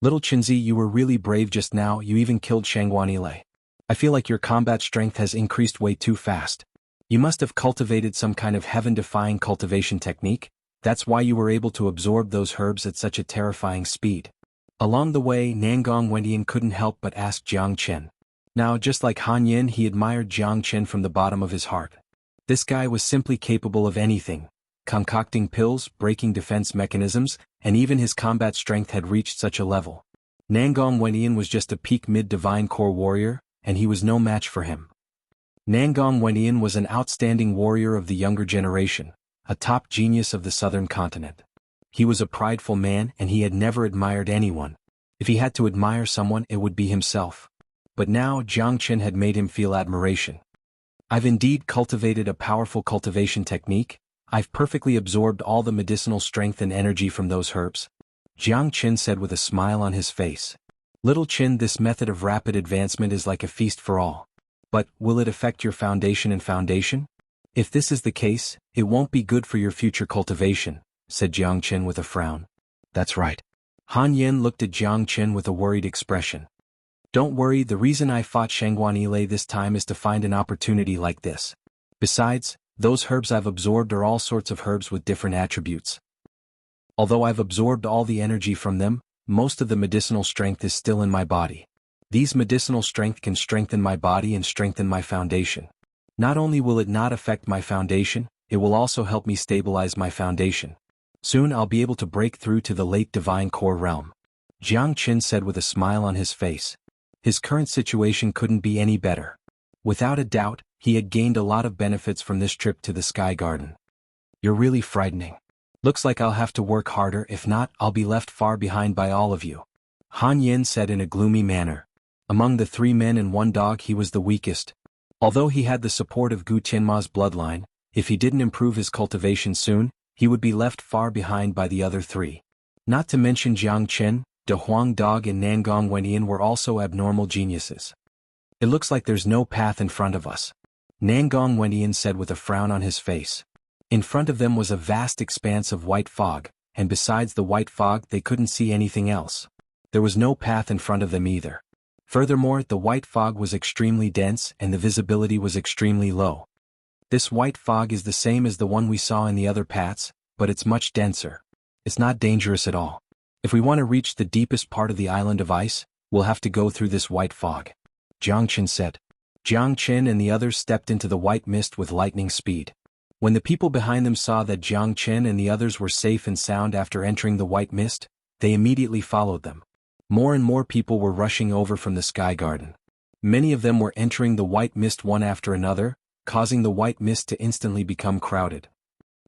Little Qinzi, you were really brave just now. You even killed Xuanhuan. I feel like your combat strength has increased way too fast. You must have cultivated some kind of heaven-defying cultivation technique. That's why you were able to absorb those herbs at such a terrifying speed. Along the way, Nangong Wendian couldn't help but ask Jiang Chen. Now, just like Han Yin, he admired Jiang Chen from the bottom of his heart. This guy was simply capable of anything. concocting pills, breaking defense mechanisms, and even his combat strength had reached such a level. Nangong Wendian was just a peak mid-divine core warrior, and he was no match for him. Nangong Wendian was an outstanding warrior of the younger generation, a top genius of the southern continent. He was a prideful man and he had never admired anyone. If he had to admire someone, it would be himself. But now Jiang Chen had made him feel admiration. I've indeed cultivated a powerful cultivation technique. I've perfectly absorbed all the medicinal strength and energy from those herbs, Jiang Chen said with a smile on his face. Little Chen, this method of rapid advancement is like a feast for all. But, will it affect your foundation and foundation? If this is the case, it won't be good for your future cultivation, said Jiang Chen with a frown. That's right. Han Yen looked at Jiang Chen with a worried expression. Don't worry, the reason I fought Xuanhuan this time is to find an opportunity like this. Besides, those herbs I've absorbed are all sorts of herbs with different attributes. Although I've absorbed all the energy from them, most of the medicinal strength is still in my body. These medicinal strength can strengthen my body and strengthen my foundation. Not only will it not affect my foundation, it will also help me stabilize my foundation. Soon I'll be able to break through to the late divine core realm, Jiang Chen said with a smile on his face. His current situation couldn't be any better. Without a doubt, he had gained a lot of benefits from this trip to the Sky Garden. You're really frightening. Looks like I'll have to work harder, if not, I'll be left far behind by all of you, Han Yen said in a gloomy manner. Among the 3 men and 1 dog he was the weakest. Although he had the support of Gu Tianma's bloodline, if he didn't improve his cultivation soon, he would be left far behind by the other 3. Not to mention Jiang Chen, De Huang Dog and Nangong Wendian were also abnormal geniuses. It looks like there's no path in front of us, Nangong Wendian said with a frown on his face. In front of them was a vast expanse of white fog, and besides the white fog they couldn't see anything else. There was no path in front of them either. Furthermore, the white fog was extremely dense and the visibility was extremely low. This white fog is the same as the one we saw in the other paths, but it's much denser. It's not dangerous at all. If we want to reach the deepest part of the island of ice, we'll have to go through this white fog, Jiang Chen said. Jiang Chen and the others stepped into the white mist with lightning speed. When the people behind them saw that Jiang Chen and the others were safe and sound after entering the white mist, they immediately followed them. More and more people were rushing over from the Sky Garden. Many of them were entering the white mist one after another, causing the white mist to instantly become crowded.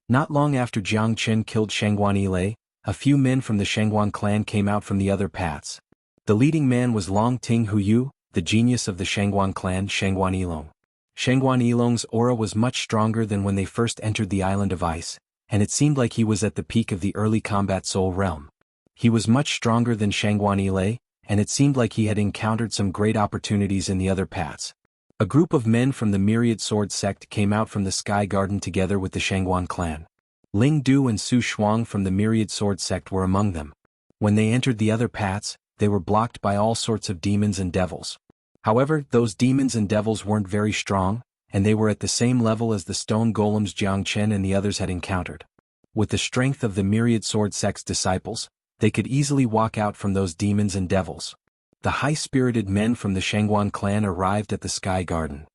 Not long after Jiang Chen killed Xuanhuan, a few men from the Xuanhuan clan came out from the other paths. The leading man was Long Ting Huyu, the genius of the Xuanhuan clan, Xuanhuan. Xuanhuan's aura was much stronger than when they first entered the island of ice, and it seemed like he was at the peak of the early combat soul realm. He was much stronger than Xuanhuan, and it seemed like he had encountered some great opportunities in the other paths. A group of men from the Myriad Sword sect came out from the Sky Garden together with the Xuanhuan clan. Ling Du and Su Shuang from the Myriad Sword sect were among them. When they entered the other paths, they were blocked by all sorts of demons and devils. However, those demons and devils weren't very strong, and they were at the same level as the stone golems Jiang Chen and the others had encountered. With the strength of the Myriad Sword sect's disciples, they could easily walk out from those demons and devils. The high-spirited men from the Xuanhuan clan arrived at the Sky Garden.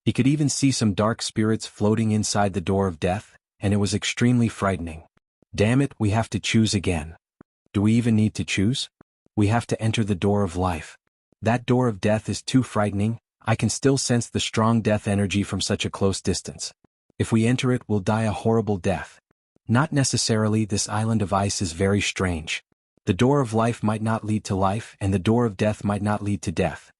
He could even see some dark spirits floating inside the door of death, and it was extremely frightening. Damn it, we have to choose again. Do we even need to choose? We have to enter the door of life. That door of death is too frightening. I can still sense the strong death energy from such a close distance. If we enter it, we'll die a horrible death. Not necessarily, this island of ice is very strange. The door of life might not lead to life, and the door of death might not lead to death.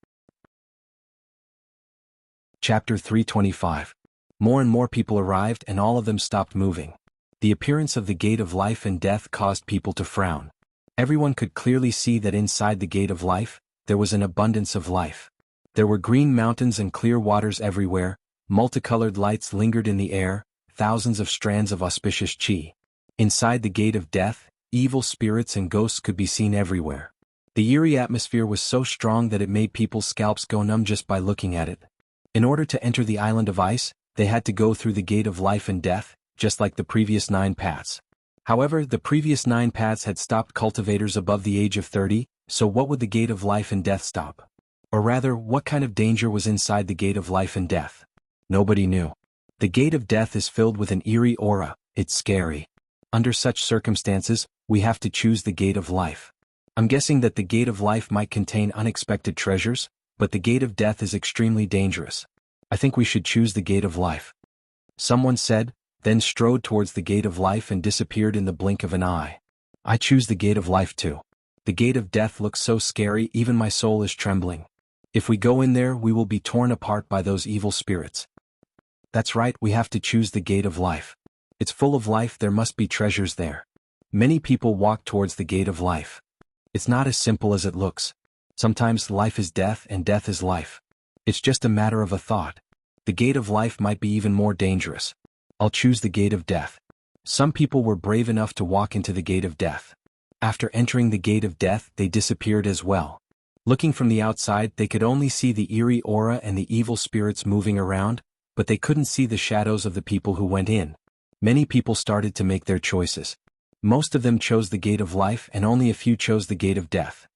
Chapter 325. More and more people arrived and all of them stopped moving. The appearance of the gate of life and death caused people to frown. Everyone could clearly see that inside the gate of life, there was an abundance of life. There were green mountains and clear waters everywhere, multicolored lights lingered in the air, thousands of strands of auspicious qi. Inside the gate of death, evil spirits and ghosts could be seen everywhere. The eerie atmosphere was so strong that it made people's scalps go numb just by looking at it. In order to enter the island of ice, they had to go through the gate of life and death, just like the previous 9 paths. However, the previous 9 paths had stopped cultivators above the age of 30, so what would the gate of life and death stop? Or rather, what kind of danger was inside the gate of life and death? Nobody knew. The gate of death is filled with an eerie aura, It's scary. Under such circumstances, we have to choose the gate of life. I'm guessing that the gate of life might contain unexpected treasures, but the gate of death is extremely dangerous. I think we should choose the gate of life. Someone said, then strode towards the gate of life and disappeared in the blink of an eye. I choose the gate of life too. The gate of death looks so scary, even my soul is trembling. If we go in there, we will be torn apart by those evil spirits. That's right, we have to choose the gate of life. It's full of life, there must be treasures there. Many people walk towards the gate of life. It's not as simple as it looks. Sometimes life is death and death is life. It's just a matter of a thought. The gate of life might be even more dangerous. I'll choose the gate of death. Some people were brave enough to walk into the gate of death. After entering the gate of death, they disappeared as well. Looking from the outside, they could only see the eerie aura and the evil spirits moving around, but they couldn't see the shadows of the people who went in. Many people started to make their choices. Most of them chose the gate of life and only a few chose the gate of death.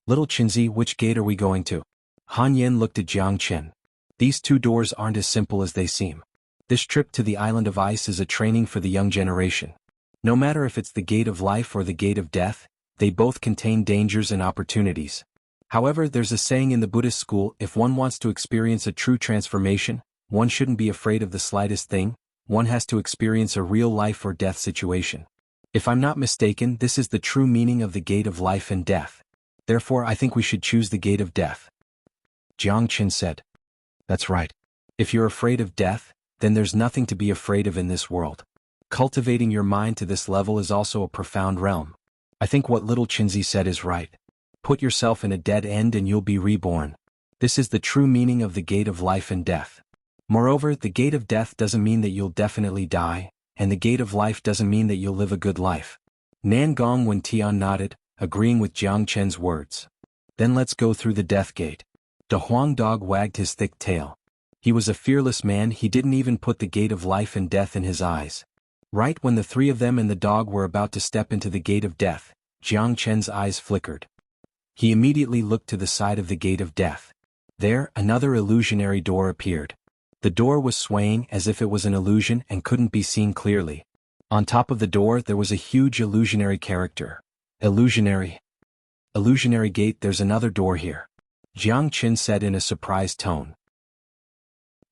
Little Qinzi, which gate are we going to? Han Yen looked at Jiang Chen. These two doors aren't as simple as they seem. This trip to the Island of Ice is a training for the young generation. No matter if it's the gate of life or the gate of death, they both contain dangers and opportunities. However, there's a saying in the Buddhist school, if one wants to experience a true transformation, one shouldn't be afraid of the slightest thing, one has to experience a real life or death situation. If I'm not mistaken, this is the true meaning of the gate of life and death. Therefore, I think we should choose the gate of death. Jiang Chen said. That's right. If you're afraid of death, then there's nothing to be afraid of in this world. Cultivating your mind to this level is also a profound realm. I think what little Qinzi said is right. Put yourself in a dead end and you'll be reborn. This is the true meaning of the gate of life and death. Moreover, the gate of death doesn't mean that you'll definitely die, and the gate of life doesn't mean that you'll live a good life. Nan Gong Wen Tian nodded, agreeing with Jiang Chen's words. Then let's go through the death gate. The Huang dog wagged his thick tail. He was a fearless man, he didn't even put the gate of life and death in his eyes. Right when the three of them and the dog were about to step into the gate of death, Jiang Chen's eyes flickered. He immediately looked to the side of the gate of death. There, another illusionary door appeared. The door was swaying as if it was an illusion and couldn't be seen clearly. On top of the door there was a huge illusionary character. Illusionary gate, there's another door here. Jiang Chen said in a surprised tone.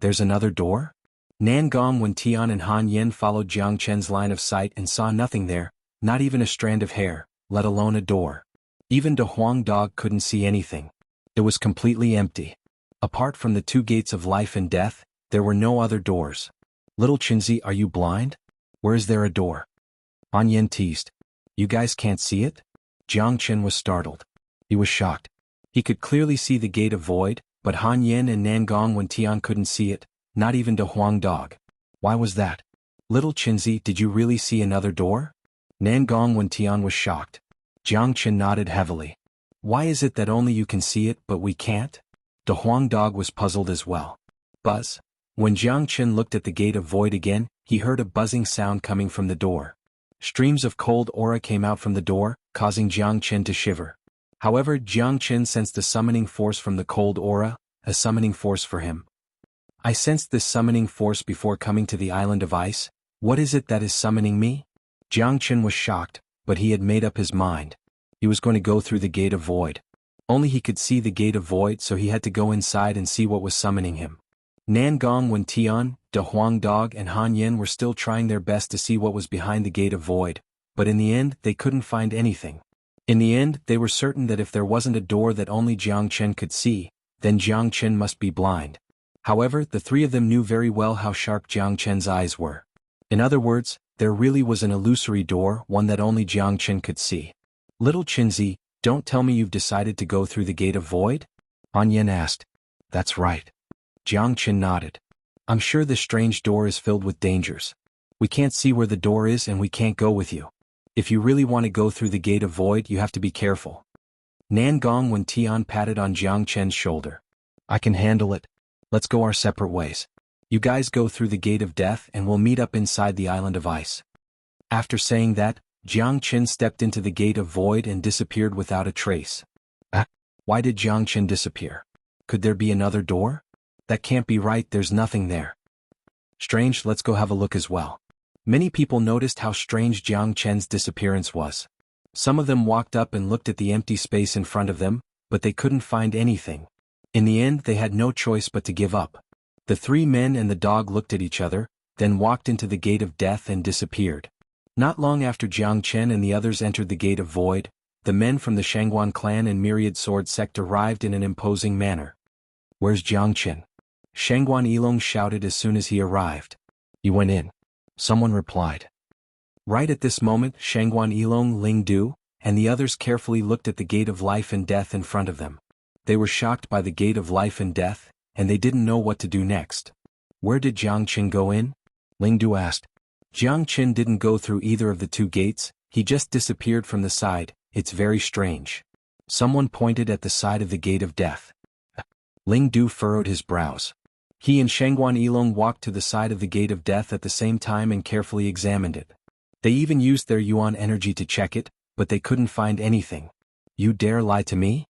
There's another door? Nan Gong Wen Tian and Han Yen followed Jiang Chen's line of sight and saw nothing there, not even a strand of hair, let alone a door. Even the Huang dog couldn't see anything. It was completely empty. Apart from the two gates of life and death, there were no other doors. Little Qinzi, are you blind? Where is there a door? Han Yen teased. You guys can't see it? Jiang Chen was startled. He was shocked. He could clearly see the gate of void, but Han Yen and Nan Gong Wen Tian couldn't see it, not even the Huang dog. Why was that? Little Qinzi, did you really see another door? Nan Gong Wen Tian was shocked. Jiang Chen nodded heavily. Why is it that only you can see it but we can't? The Huang dog was puzzled as well. Buzz. When Jiang Chen looked at the gate of void again, he heard a buzzing sound coming from the door. Streams of cold aura came out from the door, causing Jiang Chen to shiver. However, Jiang Chen sensed a summoning force from the cold aura, a summoning force for him. I sensed this summoning force before coming to the Island of Ice. What is it that is summoning me? Jiang Chen was shocked, but he had made up his mind. He was going to go through the gate of void. Only he could see the gate of void, so he had to go inside and see what was summoning him. Nan Gong Wen Tian, De Huang dog and Han Yen were still trying their best to see what was behind the gate of void, but in the end they couldn't find anything. In the end, they were certain that if there wasn't a door that only Jiang Chen could see, then Jiang Chen must be blind. However, the three of them knew very well how sharp Jiang Chen's eyes were. In other words, there really was an illusory door, one that only Jiang Chen could see. Little Qinzi, don't tell me you've decided to go through the gate of void? Han Yen asked. That's right. Jiang Chen nodded. I'm sure this strange door is filled with dangers. We can't see where the door is and we can't go with you. If you really want to go through the gate of void, you have to be careful. Nan Gong Wen Tian patted on Jiang Chen's shoulder. I can handle it. Let's go our separate ways. You guys go through the gate of death and we'll meet up inside the Island of Ice. After saying that, Jiang Chen stepped into the gate of void and disappeared without a trace. Why did Jiang Chen disappear? Could there be another door? That can't be right, there's nothing there. Strange, let's go have a look as well. Many people noticed how strange Jiang Chen's disappearance was. Some of them walked up and looked at the empty space in front of them, but they couldn't find anything. In the end, they had no choice but to give up. The three men and the dog looked at each other, then walked into the gate of death and disappeared. Not long after Jiang Chen and the others entered the gate of void, the men from the Xuanhuan clan and myriad sword sect arrived in an imposing manner. "Where's Jiang Chen?" Xuanhuan Yilong shouted as soon as he arrived. "He went in," someone replied. Right at this moment, Xuanhuan Yilong, Ling Du, and the others carefully looked at the gate of life and death in front of them. They were shocked by the gate of life and death, and they didn't know what to do next. "Where did Jiang Chen go in?" Ling Du asked. "Jiang Chen didn't go through either of the two gates, he just disappeared from the side. It's very strange." Someone pointed at the side of the gate of death. Ling Du furrowed his brows. He and Xuanhuan Yilong walked to the side of the gate of death at the same time and carefully examined it. They even used their yuan energy to check it, but they couldn't find anything. "You dare lie to me?"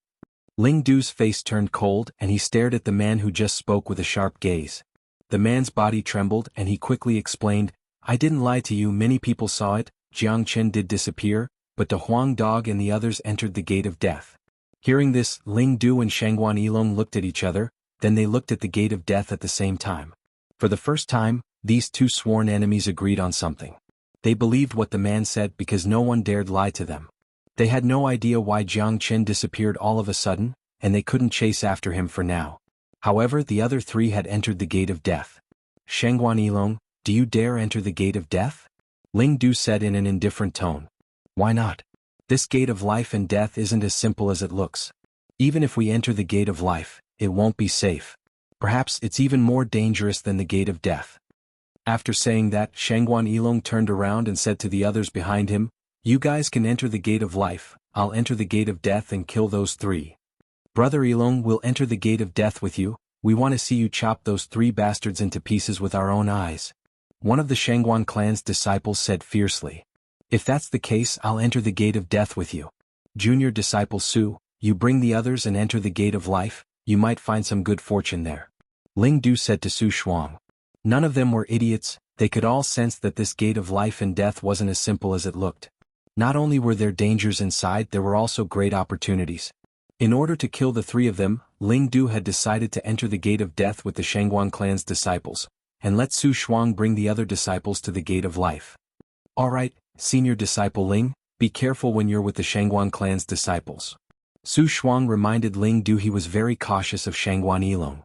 Ling Du's face turned cold and he stared at the man who just spoke with a sharp gaze. The man's body trembled and he quickly explained, "I didn't lie to you, many people saw it, Jiang Chen did disappear, but the Huang dog and the others entered the gate of death." Hearing this, Ling Du and Xuanhuan Yilong looked at each other, then they looked at the gate of death at the same time. For the first time, these two sworn enemies agreed on something. They believed what the man said because no one dared lie to them. They had no idea why Jiang Chen disappeared all of a sudden, and they couldn't chase after him for now. However, the other three had entered the gate of death. "Xuanhuan Yilong, do you dare enter the gate of death?" Ling Du said in an indifferent tone. "Why not? This gate of life and death isn't as simple as it looks. Even if we enter the gate of life, it won't be safe. Perhaps it's even more dangerous than the gate of death." After saying that, Xuanhuan Yilong turned around and said to the others behind him, "You guys can enter the gate of life, I'll enter the gate of death and kill those three. Brother Yilong will enter the gate of death with you, we want to see you chop those three bastards into pieces with our own eyes." One of the Xuanhuan clan's disciples said fiercely. "If that's the case, I'll enter the gate of death with you. Junior disciple Su, you bring the others and enter the gate of life, you might find some good fortune there." Ling Du said to Su Shuang. None of them were idiots, they could all sense that this gate of life and death wasn't as simple as it looked. Not only were there dangers inside, there were also great opportunities. In order to kill the three of them, Ling Du had decided to enter the gate of death with the Xuanhuan clan's disciples, and let Su Shuang bring the other disciples to the gate of life. "Alright, senior disciple Ling, be careful when you're with the Xuanhuan clan's disciples." Su Shuang reminded Ling Du he was very cautious of Xuanhuan Yilong.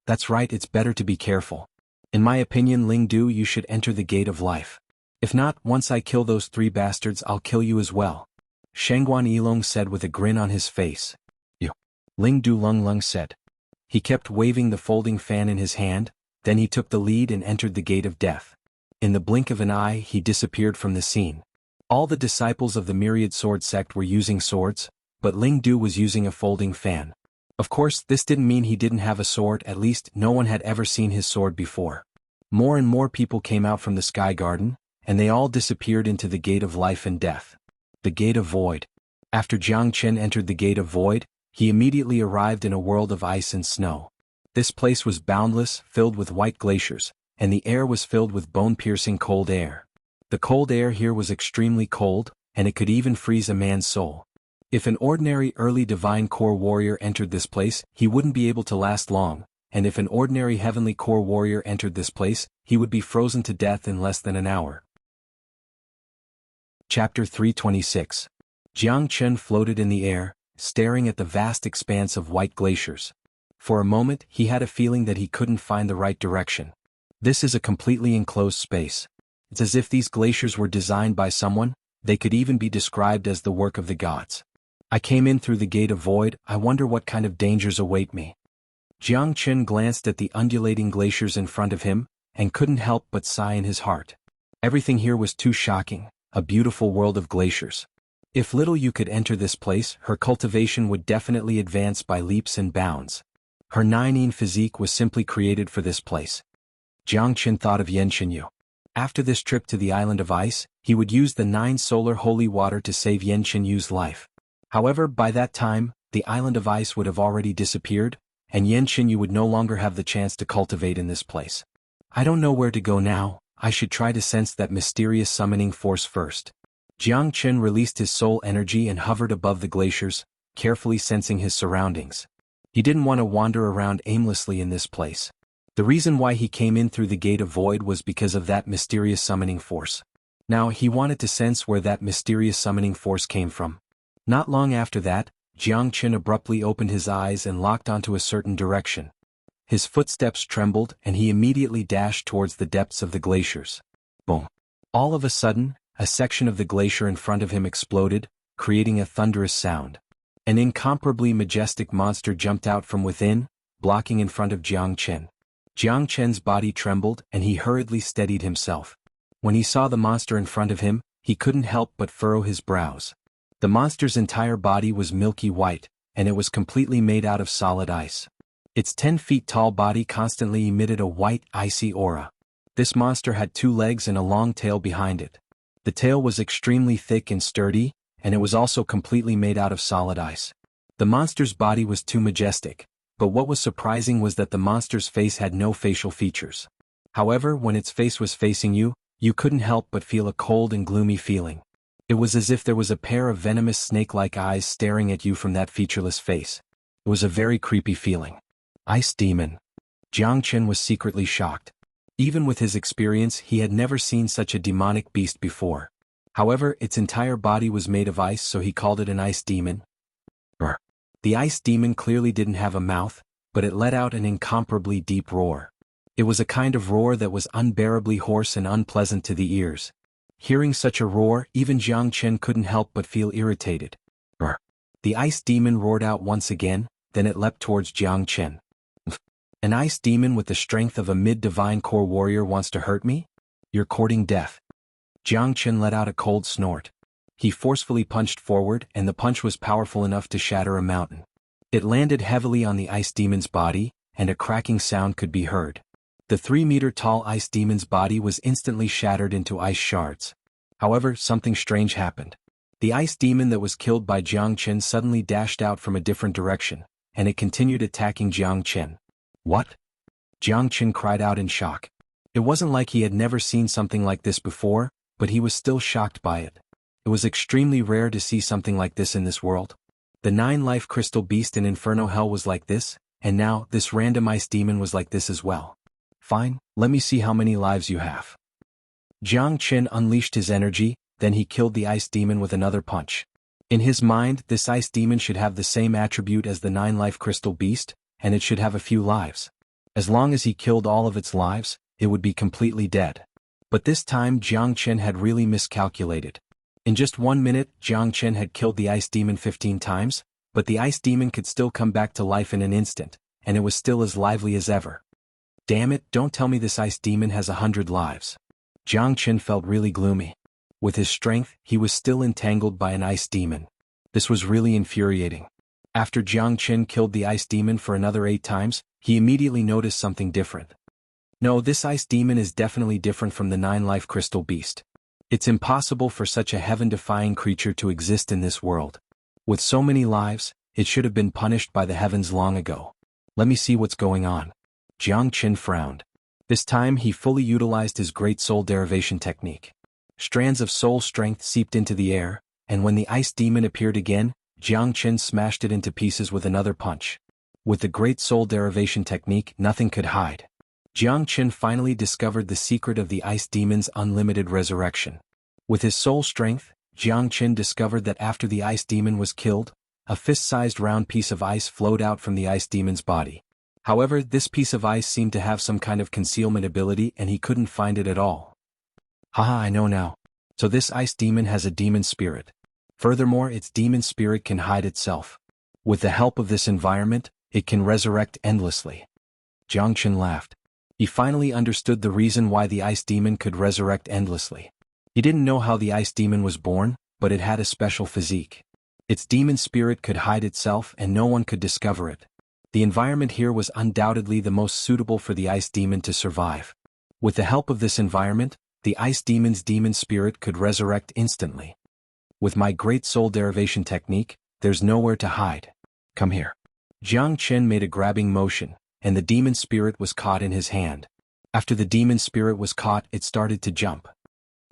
"That's right, it's better to be careful. In my opinion, Ling Du, you should enter the gate of life. If not, once I kill those three bastards, I'll kill you as well," Xuanhuan Yilong said with a grin on his face. "You," Ling Du Lung said. He kept waving the folding fan in his hand, then he took the lead and entered the gate of death. In the blink of an eye, he disappeared from the scene. All the disciples of the myriad sword sect were using swords, but Ling Du was using a folding fan. Of course, this didn't mean he didn't have a sword, at least no one had ever seen his sword before. More and more people came out from the sky garden, and they all disappeared into the gate of life and death. The gate of void. After Jiang Chen entered the gate of void, he immediately arrived in a world of ice and snow. This place was boundless, filled with white glaciers, and the air was filled with bone-piercing cold air. The cold air here was extremely cold, and it could even freeze a man's soul. If an ordinary early divine core warrior entered this place, he wouldn't be able to last long, and if an ordinary heavenly core warrior entered this place, he would be frozen to death in less than an hour. Chapter 326. Jiang Chen floated in the air, staring at the vast expanse of white glaciers. For a moment, he had a feeling that he couldn't find the right direction. This is a completely enclosed space. It's as if these glaciers were designed by someone, they could even be described as the work of the gods. I came in through the gate of void, I wonder what kind of dangers await me. Jiang Chen glanced at the undulating glaciers in front of him, and couldn't help but sigh in his heart. Everything here was too shocking, a beautiful world of glaciers. If little Yu could enter this place, her cultivation would definitely advance by leaps and bounds. Her nine physique was simply created for this place. Jiang Chen thought of Yu. After this trip to the island of ice, he would use the 9 solar holy water to save Yu's life. However, by that time, the island of ice would have already disappeared, and Yu would no longer have the chance to cultivate in this place. "I don't know where to go now, I should try to sense that mysterious summoning force first. Jiang Chen released his soul energy and hovered above the glaciers, carefully sensing his surroundings. He didn't want to wander around aimlessly in this place. The reason why he came in through the Gate of Void was because of that mysterious summoning force. Now he wanted to sense where that mysterious summoning force came from. Not long after that, Jiang Chen abruptly opened his eyes and locked onto a certain direction. His footsteps trembled and he immediately dashed towards the depths of the glaciers. Boom! All of a sudden, a section of the glacier in front of him exploded, creating a thunderous sound. An incomparably majestic monster jumped out from within, blocking in front of Jiang Chen. Jiang Chen's body trembled and he hurriedly steadied himself. When he saw the monster in front of him, he couldn't help but furrow his brows. The monster's entire body was milky white, and it was completely made out of solid ice. Its 10 feet tall body constantly emitted a white, icy aura. This monster had 2 legs and a long tail behind it. The tail was extremely thick and sturdy, and it was also completely made out of solid ice. The monster's body was too majestic, but what was surprising was that the monster's face had no facial features. However, when its face was facing you, you couldn't help but feel a cold and gloomy feeling. It was as if there was a pair of venomous snake-like eyes staring at you from that featureless face. It was a very creepy feeling. Ice demon. Jiang Chen was secretly shocked. Even with his experience, he had never seen such a demonic beast before. However, its entire body was made of ice, so he called it an ice demon. The ice demon clearly didn't have a mouth, but it let out an incomparably deep roar. It was a kind of roar that was unbearably hoarse and unpleasant to the ears. Hearing such a roar, even Jiang Chen couldn't help but feel irritated. The ice demon roared out once again, then it leapt towards Jiang Chen. An ice demon with the strength of a mid-divine core warrior wants to hurt me? You're courting death. Jiang Chen let out a cold snort. He forcefully punched forward, and the punch was powerful enough to shatter a mountain. It landed heavily on the ice demon's body, and a cracking sound could be heard. The 3-meter-tall ice demon's body was instantly shattered into ice shards. However, something strange happened. The ice demon that was killed by Jiang Chen suddenly dashed out from a different direction, and it continued attacking Jiang Chen. What? Jiang Chen cried out in shock. It wasn't like he had never seen something like this before, but he was still shocked by it. It was extremely rare to see something like this in this world. The 9-life crystal beast in Inferno Hell was like this, and now this random ice demon was like this as well. Fine, let me see how many lives you have. Jiang Chen unleashed his energy, then he killed the ice demon with another punch. In his mind, this ice demon should have the same attribute as the 9-life crystal beast, and it should have a few lives. As long as he killed all of its lives, it would be completely dead. But this time Jiang Chen had really miscalculated. In just 1 minute, Jiang Chen had killed the ice demon 15 times, but the ice demon could still come back to life in an instant, and it was still as lively as ever. Damn it, don't tell me this ice demon has 100 lives. Jiang Chen felt really gloomy. With his strength, he was still entangled by an ice demon. This was really infuriating. After Jiang Chen killed the ice demon for another 8 times, he immediately noticed something different. No, this ice demon is definitely different from the 9-life crystal beast. It's impossible for such a heaven-defying creature to exist in this world. With so many lives, it should have been punished by the heavens long ago. Let me see what's going on. Jiang Chen frowned. This time he fully utilized his great soul derivation technique. Strands of soul strength seeped into the air, and when the ice demon appeared again, Jiang Chen smashed it into pieces with another punch. With the great soul derivation technique, nothing could hide. Jiang Chen finally discovered the secret of the ice demon's unlimited resurrection. With his soul strength, Jiang Chen discovered that after the ice demon was killed, a fist-sized round piece of ice flowed out from the ice demon's body. However, this piece of ice seemed to have some kind of concealment ability and he couldn't find it at all. Haha, I know now. So this ice demon has a demon spirit. Furthermore, its demon spirit can hide itself. With the help of this environment, it can resurrect endlessly. Jiang Chen laughed. He finally understood the reason why the ice demon could resurrect endlessly. He didn't know how the ice demon was born, but it had a special physique. Its demon spirit could hide itself and no one could discover it. The environment here was undoubtedly the most suitable for the ice demon to survive. With the help of this environment, the ice demon's demon spirit could resurrect instantly. With my great soul derivation technique, there's nowhere to hide. Come here. Jiang Chen made a grabbing motion, and the demon spirit was caught in his hand. After the demon spirit was caught, it started to jump.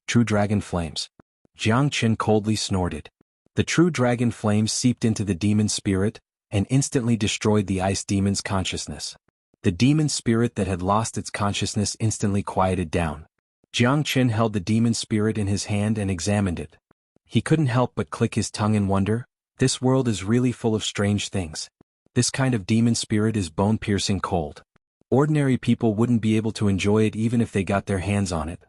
True dragon flames. Jiang Qin coldly snorted. The true dragon flames seeped into the demon spirit and instantly destroyed the ice demon's consciousness. The demon spirit that had lost its consciousness instantly quieted down. Jiang Qin held the demon spirit in his hand and examined it. He couldn't help but click his tongue in wonder. This world is really full of strange things. This kind of demon spirit is bone-piercing cold. Ordinary people wouldn't be able to enjoy it even if they got their hands on it.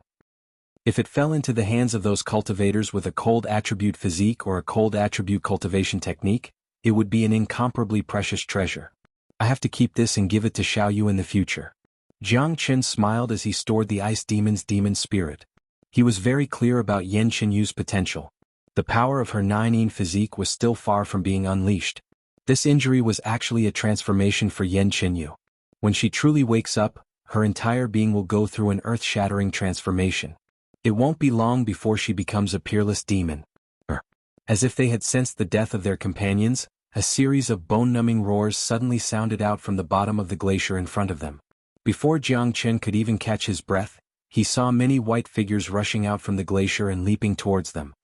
If it fell into the hands of those cultivators with a cold attribute physique or a cold attribute cultivation technique, it would be an incomparably precious treasure. I have to keep this and give it to Xiaoyu in the future. Jiang Qin smiled as he stored the ice demon's demon spirit. He was very clear about Yan Qinyu's potential. The power of her 9-yin physique was still far from being unleashed. This injury was actually a transformation for Yan Qinyu. When she truly wakes up, her entire being will go through an earth-shattering transformation. It won't be long before she becomes a peerless demon. As if they had sensed the death of their companions, a series of bone-numbing roars suddenly sounded out from the bottom of the glacier in front of them. Before Jiang Qin could even catch his breath, he saw many white figures rushing out from the glacier and leaping towards them.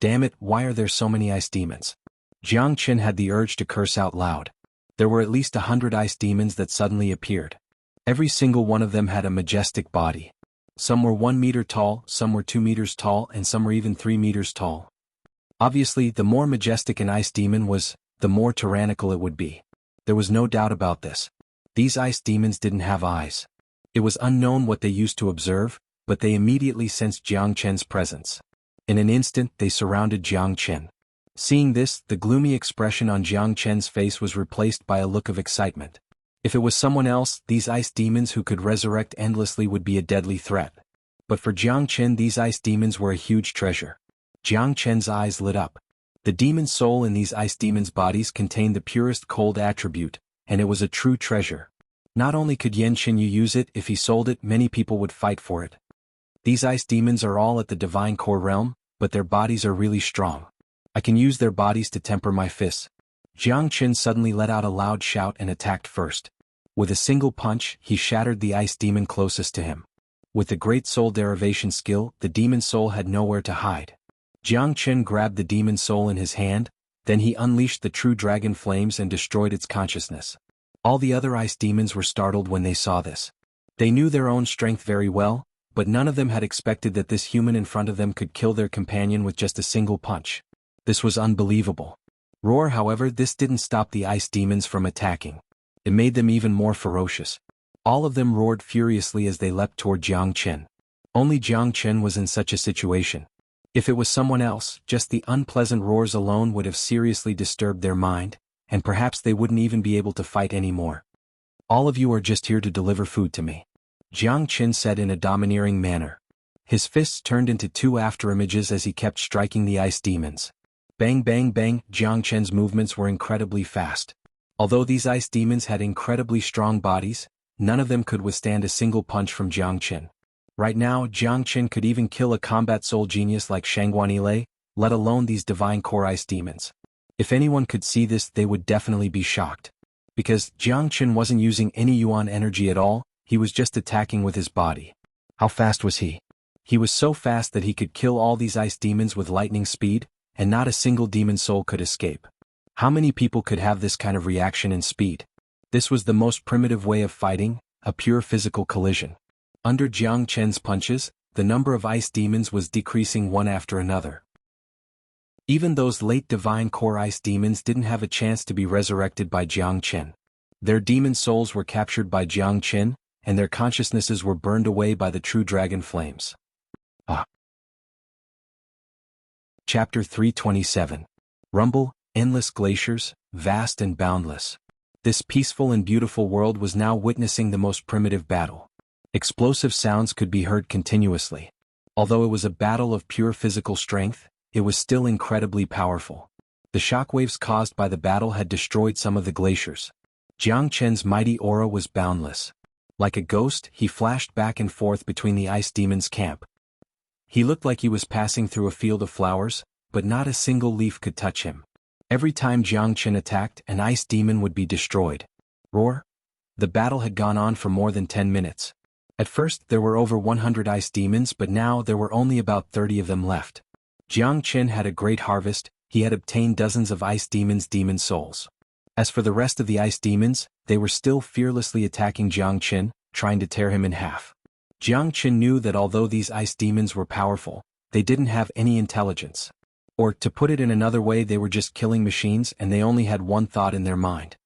Damn it, why are there so many ice demons? Jiang Qin had the urge to curse out loud. There were at least 100 ice demons that suddenly appeared. Every single one of them had a majestic body. Some were 1 meter tall, some were 2 meters tall, and some were even 3 meters tall. Obviously, the more majestic an ice demon was, the more tyrannical it would be. There was no doubt about this. These ice demons didn't have eyes. It was unknown what they used to observe, but they immediately sensed Jiang Qin's presence. In an instant, they surrounded Jiang Qin. Seeing this, the gloomy expression on Jiang Qin's face was replaced by a look of excitement. If it was someone else, these ice demons who could resurrect endlessly would be a deadly threat. But for Jiang Qin, these ice demons were a huge treasure. Jiang Qin's eyes lit up. The demon soul in these ice demons' bodies contained the purest cold attribute, and it was a true treasure. Not only could Yan Qinyu use it, if he sold it, many people would fight for it. These ice demons are all at the divine core realm, but their bodies are really strong. I can use their bodies to temper my fists. Jiang Qin suddenly let out a loud shout and attacked first. With a single punch, he shattered the ice demon closest to him. With the great soul derivation skill, the demon soul had nowhere to hide. Jiang Qin grabbed the demon soul in his hand, then he unleashed the true dragon flames and destroyed its consciousness. All the other ice demons were startled when they saw this. They knew their own strength very well, but none of them had expected that this human in front of them could kill their companion with just a single punch. This was unbelievable. Roar, however, this didn't stop the ice demons from attacking. It made them even more ferocious. All of them roared furiously as they leapt toward Jiang Qin. Only Jiang Qin was in such a situation. If it was someone else, just the unpleasant roars alone would have seriously disturbed their mind, and perhaps they wouldn't even be able to fight anymore. All of you are just here to deliver food to me, Jiang Qin said in a domineering manner. His fists turned into 2 afterimages as he kept striking the ice demons. Bang bang bang, Jiang Qin's movements were incredibly fast. Although these ice demons had incredibly strong bodies, none of them could withstand a single punch from Jiang Qin. Right now, Jiang Qin could even kill a combat soul genius like xuanhuan, let alone these divine core ice demons. If anyone could see this, they would definitely be shocked. Because Jiang Qin wasn't using any yuan energy at all, he was just attacking with his body. How fast was he? He was so fast that he could kill all these ice demons with lightning speed, and not a single demon soul could escape. How many people could have this kind of reaction and speed? This was the most primitive way of fighting, a pure physical collision. Under Jiang Qin's punches, the number of ice demons was decreasing one after another. Even those late divine core ice demons didn't have a chance to be resurrected by Jiang Qin. Their demon souls were captured by Jiang Qin, and their consciousnesses were burned away by the true dragon flames. Chapter 327. Rumble, Endless Glaciers, Vast and Boundless. This peaceful and beautiful world was now witnessing the most primitive battle. Explosive sounds could be heard continuously. Although it was a battle of pure physical strength, it was still incredibly powerful. The shockwaves caused by the battle had destroyed some of the glaciers. Jiang Qin's mighty aura was boundless. Like a ghost, he flashed back and forth between the ice demon's camp. He looked like he was passing through a field of flowers, but not a single leaf could touch him. Every time Jiang Qin attacked, an ice demon would be destroyed. Roar! The battle had gone on for more than 10 minutes. At first there were over 100 ice demons, but now there were only about 30 of them left. Jiang Qin had a great harvest. He had obtained dozens of ice demons' demon souls. As for the rest of the ice demons, they were still fearlessly attacking Jiang Qin, trying to tear him in half. Jiang Qin knew that although these ice demons were powerful, they didn't have any intelligence. Or, to put it in another way, they were just killing machines and they only had one thought in their mind.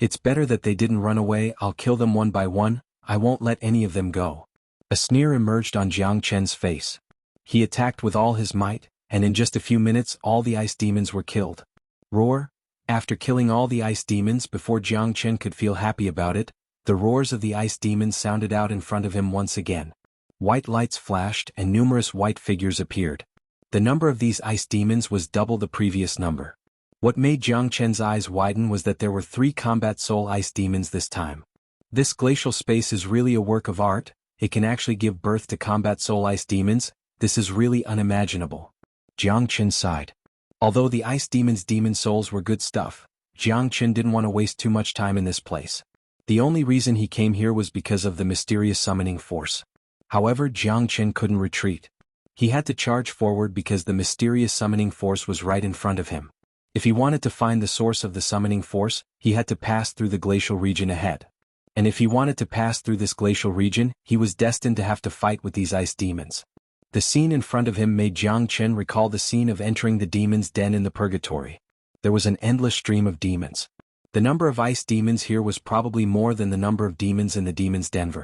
It's better that they didn't run away. I'll kill them one by one. I won't let any of them go. A sneer emerged on Jiang Qin's face. He attacked with all his might, and in just a few minutes all the ice demons were killed. Roar! After killing all the ice demons before Jiang Qin could feel happy about it, the roars of the ice demons sounded out in front of him once again. White lights flashed and numerous white figures appeared. The number of these ice demons was double the previous number. What made Jiang Qin's eyes widen was that there were 3 combat soul ice demons this time. This glacial space is really a work of art. It can actually give birth to combat soul ice demons. This is really unimaginable. Jiang Qin sighed. Although the ice demons' demon souls were good stuff, Jiang Qin didn't want to waste too much time in this place. The only reason he came here was because of the mysterious summoning force. However, Jiang Qin couldn't retreat. He had to charge forward because the mysterious summoning force was right in front of him. If he wanted to find the source of the summoning force, he had to pass through the glacial region ahead. And if he wanted to pass through this glacial region, he was destined to have to fight with these ice demons. The scene in front of him made Jiang Qin recall the scene of entering the demon's den in the purgatory. There was an endless stream of demons. The number of ice demons here was probably more than the number of demons in the demon's den.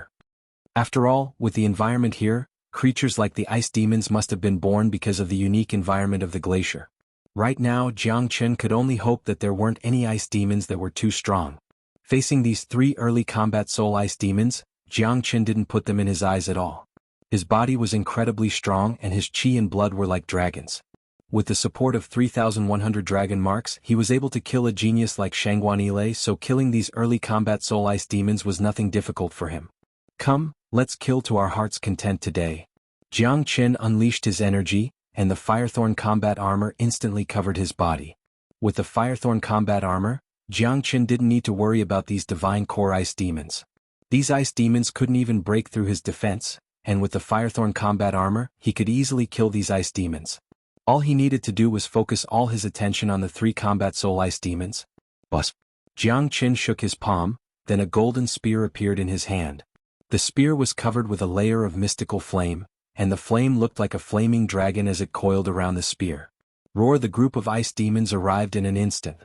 After all, with the environment here, creatures like the ice demons must have been born because of the unique environment of the glacier. Right now, Jiang Qin could only hope that there weren't any ice demons that were too strong. Facing these 3 early combat soul ice demons, Jiang Qin didn't put them in his eyes at all. His body was incredibly strong and his chi and blood were like dragons. With the support of 3,100 dragon marks, he was able to kill a genius like xuanhuan, so killing these early combat soul ice demons was nothing difficult for him. Come, let's kill to our heart's content today. Jiang Qin unleashed his energy, and the Firethorn combat armor instantly covered his body. With the Firethorn combat armor, Jiang Qin didn't need to worry about these divine core ice demons. These ice demons couldn't even break through his defense, and with the Firethorn combat armor, he could easily kill these ice demons. All he needed to do was focus all his attention on the 3 combat soul ice demons. Bus. Jiang Qin shook his palm, then a golden spear appeared in his hand. The spear was covered with a layer of mystical flame, and the flame looked like a flaming dragon as it coiled around the spear. Roar! The group of ice demons arrived in an instant.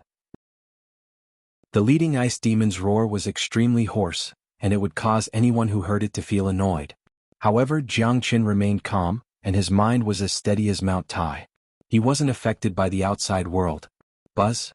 The leading ice demon's roar was extremely hoarse, and it would cause anyone who heard it to feel annoyed. However, Jiang Qin remained calm, and his mind was as steady as Mount Tai. He wasn't affected by the outside world. Buzz!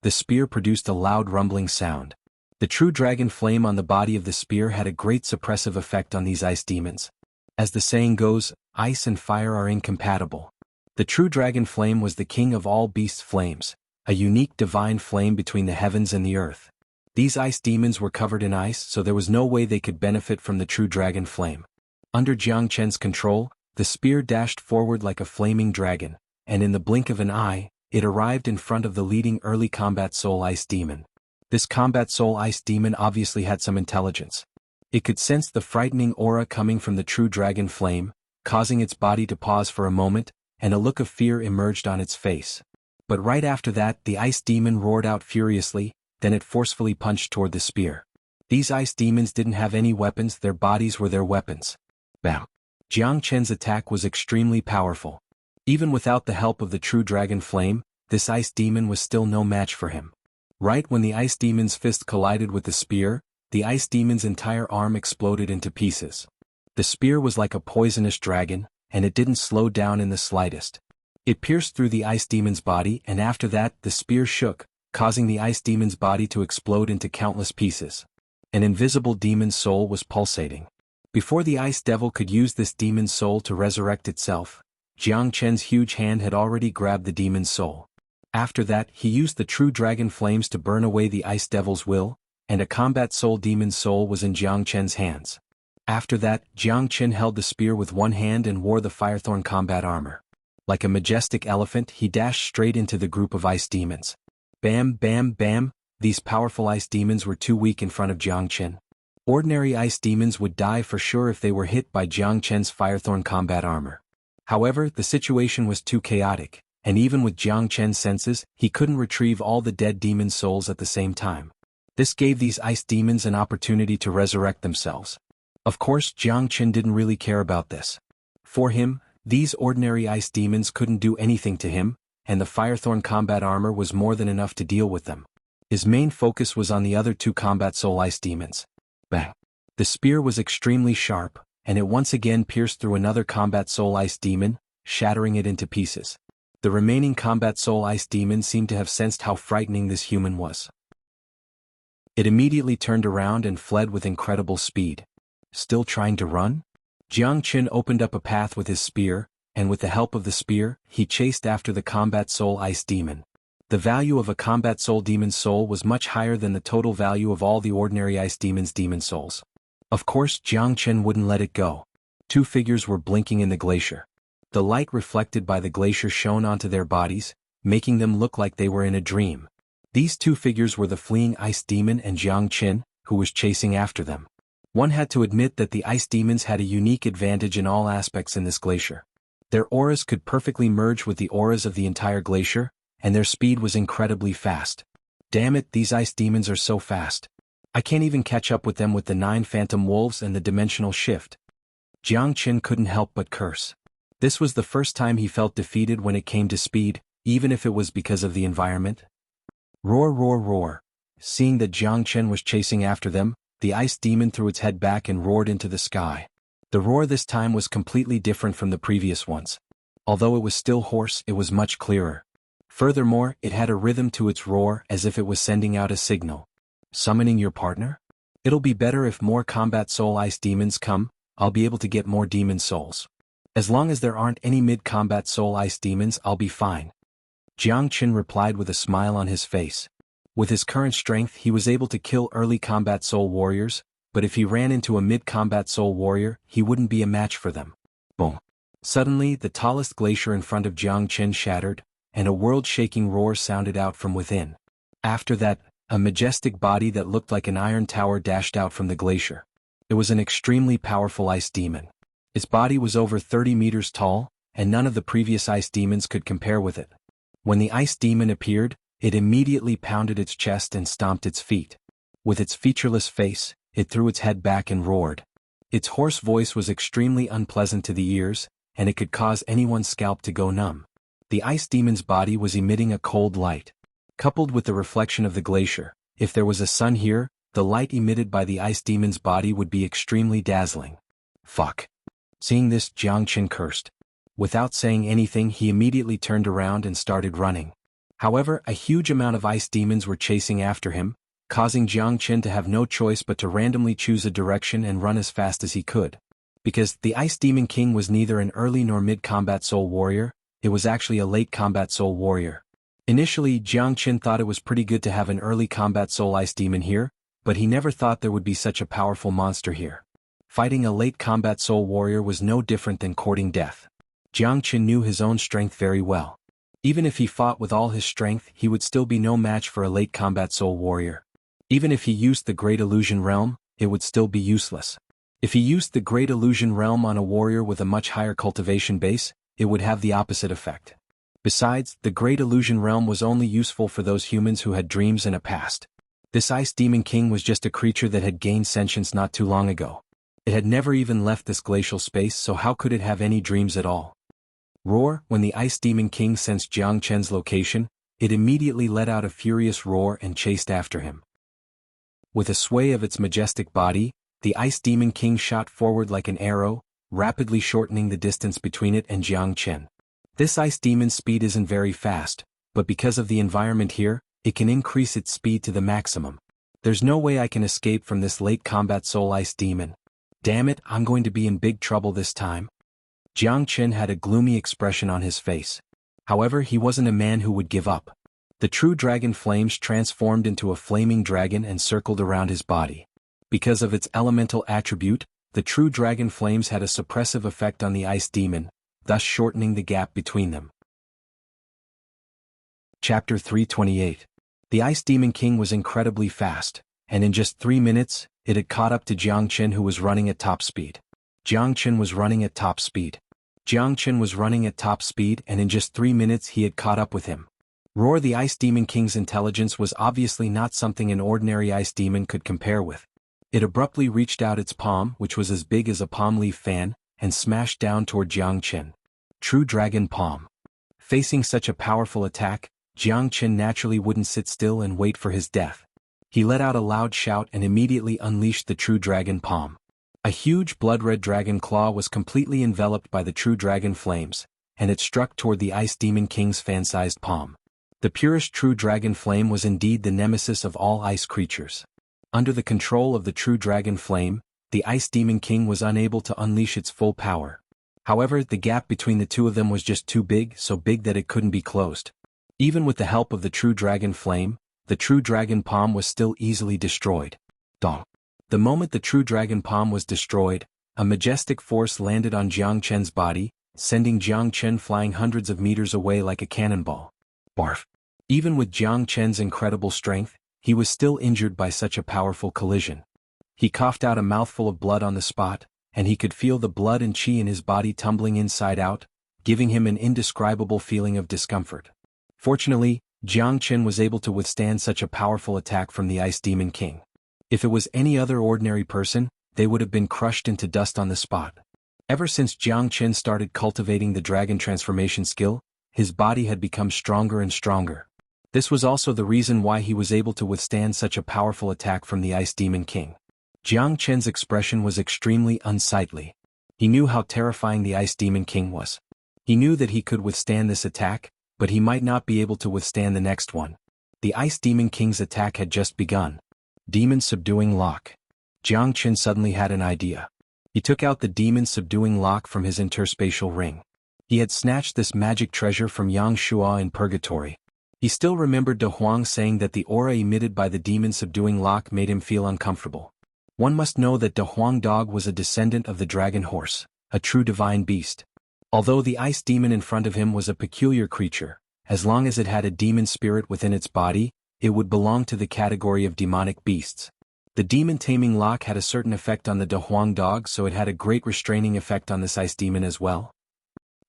The spear produced a loud rumbling sound. The true dragon flame on the body of the spear had a great suppressive effect on these ice demons. As the saying goes, ice and fire are incompatible. The true dragon flame was the king of all beasts' flames, a unique divine flame between the heavens and the earth. These ice demons were covered in ice, so there was no way they could benefit from the true dragon flame. Under Jiang Qin's control, the spear dashed forward like a flaming dragon, and in the blink of an eye, it arrived in front of the leading early combat soul ice demon. This combat soul ice demon obviously had some intelligence. It could sense the frightening aura coming from the true dragon flame, causing its body to pause for a moment, and a look of fear emerged on its face. But right after that, the ice demon roared out furiously, then it forcefully punched toward the spear. These ice demons didn't have any weapons, their bodies were their weapons. Bam! Jiang Qin's attack was extremely powerful. Even without the help of the true dragon flame, this ice demon was still no match for him. Right when the ice demon's fist collided with the spear, the ice demon's entire arm exploded into pieces. The spear was like a poisonous dragon, and it didn't slow down in the slightest. It pierced through the ice demon's body, and after that, the spear shook, causing the ice demon's body to explode into countless pieces. An invisible demon's soul was pulsating. Before the ice devil could use this demon's soul to resurrect itself, Jiang Qin's huge hand had already grabbed the demon's soul. After that, he used the true dragon flames to burn away the ice devil's will, and a combat soul demon's soul was in Jiang Qin's hands. After that, Jiang Qin held the spear with one hand and wore the Firethorn combat armor. Like a majestic elephant, he dashed straight into the group of ice demons. Bam, bam, bam! These powerful ice demons were too weak in front of Jiang Qin. Ordinary ice demons would die for sure if they were hit by Jiang Chen's Firethorn combat armor. However, the situation was too chaotic, and even with Jiang Chen's senses, he couldn't retrieve all the dead demons' souls at the same time. This gave these ice demons an opportunity to resurrect themselves. Of course, Jiang Chen didn't really care about this. For him, these ordinary ice demons couldn't do anything to him, and the Firethorn combat armor was more than enough to deal with them. His main focus was on the other two combat soul ice demons. Bang! The spear was extremely sharp, and it once again pierced through another combat soul ice demon, shattering it into pieces. The remaining combat soul ice demon seemed to have sensed how frightening this human was. It immediately turned around and fled with incredible speed. Still trying to run? Jiang Chen opened up a path with his spear, and with the help of the spear, he chased after the combat soul ice demon. The value of a combat soul demon's soul was much higher than the total value of all the ordinary ice demons' demon souls. Of course, Jiang Chen wouldn't let it go. Two figures were blinking in the glacier. The light reflected by the glacier shone onto their bodies, making them look like they were in a dream. These two figures were the fleeing ice demon and Jiang Chen, who was chasing after them. One had to admit that the ice demons had a unique advantage in all aspects in this glacier. Their auras could perfectly merge with the auras of the entire glacier, and their speed was incredibly fast. Damn it, these ice demons are so fast. I can't even catch up with them with the 9 phantom wolves and the dimensional shift. Jiang Chen couldn't help but curse. This was the first time he felt defeated when it came to speed, even if it was because of the environment. Roar, roar, roar. Seeing that Jiang Chen was chasing after them, the ice demon threw its head back and roared into the sky. The roar this time was completely different from the previous ones. Although it was still hoarse, it was much clearer. Furthermore, it had a rhythm to its roar as if it was sending out a signal. Summoning your partner? It'll be better if more combat soul ice demons come, I'll be able to get more demon souls. As long as there aren't any mid-combat soul ice demons, I'll be fine. Jiang Chen replied with a smile on his face. With his current strength, he was able to kill early combat soul warriors, but if he ran into a mid-combat soul warrior, he wouldn't be a match for them. Boom! Suddenly, the tallest glacier in front of Jiang Chen shattered, and a world-shaking roar sounded out from within. After that, a majestic body that looked like an iron tower dashed out from the glacier. It was an extremely powerful ice demon. Its body was over 30 meters tall, and none of the previous ice demons could compare with it. When the ice demon appeared, it immediately pounded its chest and stomped its feet. With its featureless face, it threw its head back and roared. Its hoarse voice was extremely unpleasant to the ears, and it could cause anyone's scalp to go numb. The ice demon's body was emitting a cold light. Coupled with the reflection of the glacier, if there was a sun here, the light emitted by the ice demon's body would be extremely dazzling. Fuck. Seeing this, Jiang Chen cursed. Without saying anything, he immediately turned around and started running. However, a huge amount of ice demons were chasing after him, causing Jiang Chen to have no choice but to randomly choose a direction and run as fast as he could. Because the Ice Demon King was neither an early nor mid-combat soul warrior, it was actually a late combat soul warrior. Initially, Jiang Chen thought it was pretty good to have an early combat soul ice demon here, but he never thought there would be such a powerful monster here. Fighting a late combat soul warrior was no different than courting death. Jiang Chen knew his own strength very well. Even if he fought with all his strength, he would still be no match for a late combat soul warrior. Even if he used the Great Illusion Realm, it would still be useless. If he used the Great Illusion Realm on a warrior with a much higher cultivation base, it would have the opposite effect. Besides, the Great Illusion Realm was only useful for those humans who had dreams and a past. This Ice Demon King was just a creature that had gained sentience not too long ago. It had never even left this glacial space, so how could it have any dreams at all? Roar. When the Ice Demon King sensed Jiang Chen's location, it immediately let out a furious roar and chased after him. With a sway of its majestic body, the Ice Demon King shot forward like an arrow, rapidly shortening the distance between it and Jiang Chen. This Ice Demon's speed isn't very fast, but because of the environment here, it can increase its speed to the maximum. There's no way I can escape from this late combat soul Ice Demon. Damn it, I'm going to be in big trouble this time. Jiang Chen had a gloomy expression on his face. However, he wasn't a man who would give up. The true dragon flames transformed into a flaming dragon and circled around his body. Because of its elemental attribute, the true dragon flames had a suppressive effect on the Ice Demon, thus shortening the gap between them. Chapter 328. The Ice Demon King was incredibly fast, and in just 3 minutes, It had caught up to Jiang Chen, who was running at top speed. Jiang Chen was running at top speed. Jiang Chen was running at top speed, and in just 3 minutes he had caught up with him. Roar, the Ice Demon King's intelligence was obviously not something an ordinary ice demon could compare with. It abruptly reached out its palm, which was as big as a palm leaf fan, and smashed down toward Jiang Chen. True Dragon Palm. Facing such a powerful attack, Jiang Chen naturally wouldn't sit still and wait for his death. He let out a loud shout and immediately unleashed the True Dragon Palm. A huge blood-red dragon claw was completely enveloped by the True Dragon flames, and it struck toward the Ice Demon King's fan-sized palm. The purest True Dragon Flame was indeed the nemesis of all ice creatures. Under the control of the True Dragon Flame, the Ice Demon King was unable to unleash its full power. However, the gap between the two of them was just too big, so big that it couldn't be closed. Even with the help of the True Dragon Flame, the True Dragon Palm was still easily destroyed. Dong. The moment the True Dragon Palm was destroyed, a majestic force landed on Jiang Chen's body, sending Jiang Chen flying hundreds of meters away like a cannonball. Barf. Even with Jiang Chen's incredible strength, he was still injured by such a powerful collision. He coughed out a mouthful of blood on the spot, and he could feel the blood and qi in his body tumbling inside out, giving him an indescribable feeling of discomfort. Fortunately, Jiang Chen was able to withstand such a powerful attack from the Ice Demon King. If it was any other ordinary person, they would have been crushed into dust on the spot. Ever since Jiang Chen started cultivating the dragon transformation skill, his body had become stronger and stronger. This was also the reason why he was able to withstand such a powerful attack from the Ice Demon King. Jiang Chen's expression was extremely unsightly. He knew how terrifying the Ice Demon King was. He knew that he could withstand this attack, but he might not be able to withstand the next one. The Ice Demon King's attack had just begun. Demon Subduing Lock. Jiang Chen suddenly had an idea. He took out the Demon Subduing Lock from his interspatial ring. He had snatched this magic treasure from Xianxia in Purgatory. He still remembered De Huang saying that the aura emitted by the Demon Subduing Lock made him feel uncomfortable. One must know that De Huang Dog was a descendant of the dragon horse, a true divine beast. Although the ice demon in front of him was a peculiar creature, as long as it had a demon spirit within its body, it would belong to the category of demonic beasts. The demon taming lock had a certain effect on the De Huang Dog, so it had a great restraining effect on this ice demon as well.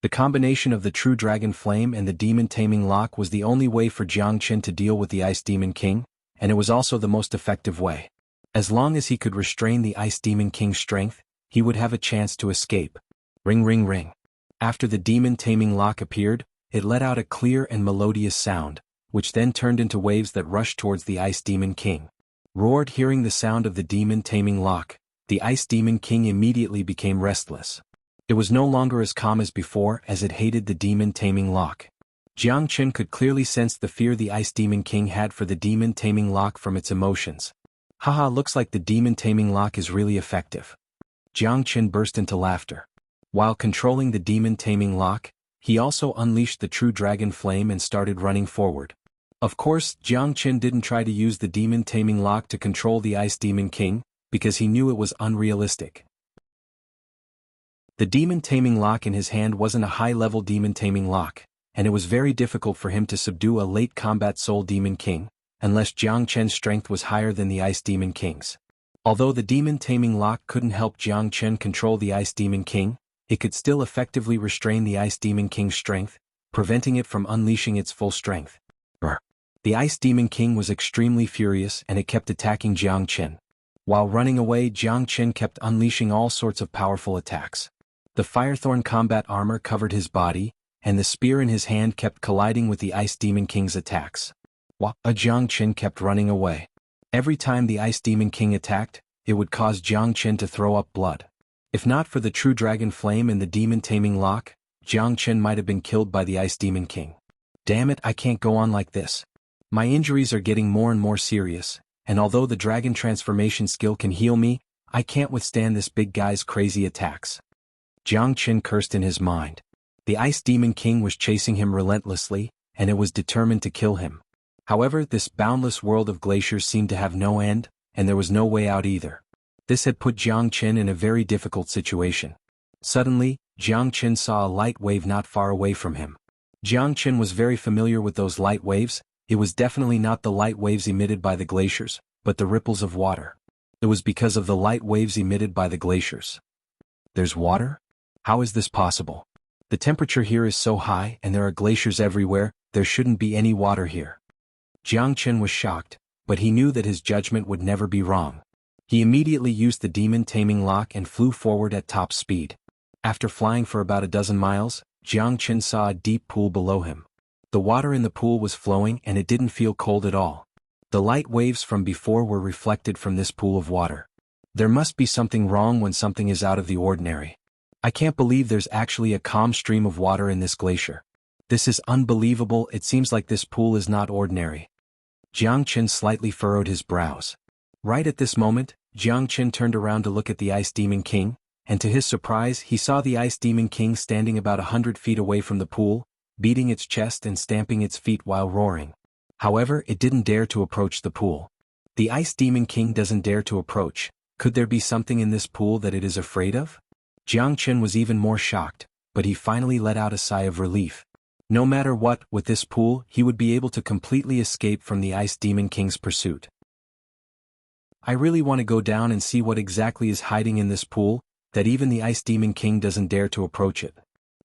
The combination of the True Dragon Flame and the Demon Taming Lock was the only way for Jiang Chen to deal with the Ice Demon King, and it was also the most effective way. As long as he could restrain the Ice Demon King's strength, he would have a chance to escape. Ring ring ring. After the Demon Taming Lock appeared, it let out a clear and melodious sound, which then turned into waves that rushed towards the Ice Demon King. Roared. Hearing the sound of the Demon Taming Lock, the Ice Demon King immediately became restless. It was no longer as calm as before, as it hated the Demon Taming Lock. Jiang Chen could clearly sense the fear the Ice Demon King had for the Demon Taming Lock from its emotions. Haha, looks like the Demon Taming Lock is really effective. Jiang Chen burst into laughter. While controlling the Demon Taming Lock, he also unleashed the True Dragon Flame and started running forward. Of course, Jiang Chen didn't try to use the Demon Taming Lock to control the Ice Demon King, because he knew it was unrealistic. The Demon Taming Lock in his hand wasn't a high-level Demon Taming Lock, and it was very difficult for him to subdue a late combat Soul Demon King, unless Jiang Chen's strength was higher than the Ice Demon King's. Although the Demon Taming Lock couldn't help Jiang Chen control the Ice Demon King, it could still effectively restrain the Ice Demon King's strength, preventing it from unleashing its full strength. The Ice Demon King was extremely furious, and it kept attacking Jiang Chen. While running away, Jiang Chen kept unleashing all sorts of powerful attacks. The Firethorn combat armor covered his body, and the spear in his hand kept colliding with the Ice Demon King's attacks. Jiang Chen kept running away. Every time the Ice Demon King attacked, it would cause Jiang Chen to throw up blood. If not for the True Dragon Flame and the Demon Taming Lock, Jiang Chen might have been killed by the Ice Demon King. Damn it, I can't go on like this. My injuries are getting more and more serious, and although the dragon transformation skill can heal me, I can't withstand this big guy's crazy attacks. Jiang Chen cursed in his mind. The Ice Demon King was chasing him relentlessly, and it was determined to kill him. However, this boundless world of glaciers seemed to have no end, and there was no way out either. This had put Jiang Chen in a very difficult situation. Suddenly, Jiang Chen saw a light wave not far away from him. Jiang Chen was very familiar with those light waves. It was definitely not the light waves emitted by the glaciers, but the ripples of water. It was because of the light waves emitted by the glaciers. There's water? How is this possible? The temperature here is so high and there are glaciers everywhere, there shouldn't be any water here. Jiangchen was shocked, but he knew that his judgment would never be wrong. He immediately used the demon taming lock and flew forward at top speed. After flying for about a dozen miles, Jiangchen saw a deep pool below him. The water in the pool was flowing and it didn't feel cold at all. The light waves from before were reflected from this pool of water. There must be something wrong when something is out of the ordinary. I can't believe there's actually a calm stream of water in this glacier. This is unbelievable, it seems like this pool is not ordinary. Jiangchen slightly furrowed his brows. Right at this moment, Jiangchen turned around to look at the Ice Demon King, and to his surprise he saw the Ice Demon King standing about 100 feet away from the pool, beating its chest and stamping its feet while roaring. However, it didn't dare to approach the pool. The Ice Demon King doesn't dare to approach. Could there be something in this pool that it is afraid of? Jiangchen was even more shocked, but he finally let out a sigh of relief. No matter what, with this pool, he would be able to completely escape from the Ice Demon King's pursuit. I really want to go down and see what exactly is hiding in this pool, that even the Ice Demon King doesn't dare to approach it.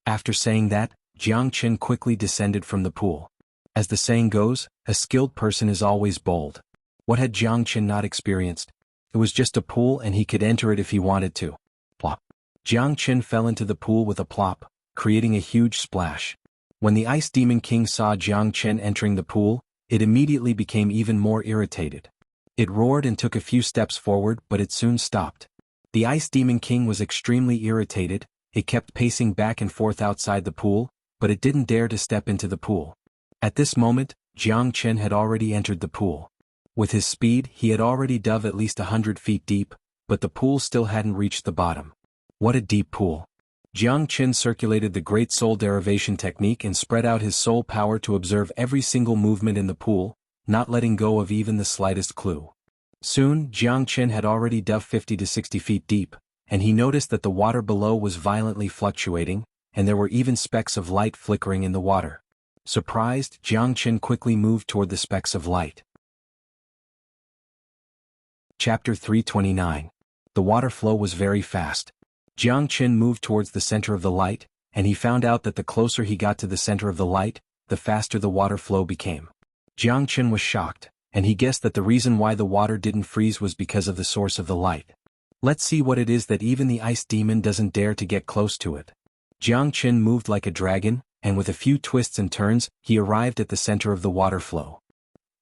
After saying that, Jiangchen quickly descended from the pool. As the saying goes, a skilled person is always bold. What had Jiangchen not experienced? It was just a pool and he could enter it if he wanted to. Plop. Jiangchen fell into the pool with a plop, creating a huge splash. When the Ice Demon King saw Jiangchen entering the pool, it immediately became even more irritated. It roared and took a few steps forward, but it soon stopped. The Ice Demon King was extremely irritated. It kept pacing back and forth outside the pool, but it didn't dare to step into the pool. At this moment, Jiangchen had already entered the pool. With his speed, he had already dove at least 100 feet deep, but the pool still hadn't reached the bottom. What a deep pool. Jiangchen circulated the Great Soul Derivation technique and spread out his soul power to observe every single movement in the pool, not letting go of even the slightest clue. Soon, Jiangchen had already dove 50 to 60 feet deep, and he noticed that the water below was violently fluctuating, and there were even specks of light flickering in the water. Surprised, Jiangchen quickly moved toward the specks of light. Chapter 329. The water flow was very fast. Jiangchen moved towards the center of the light, and he found out that the closer he got to the center of the light, the faster the water flow became. Jiangchen was shocked, and he guessed that the reason why the water didn't freeze was because of the source of the light. Let's see what it is that even the Ice Demon doesn't dare to get close to it. Jiangchen moved like a dragon, and with a few twists and turns, he arrived at the center of the water flow.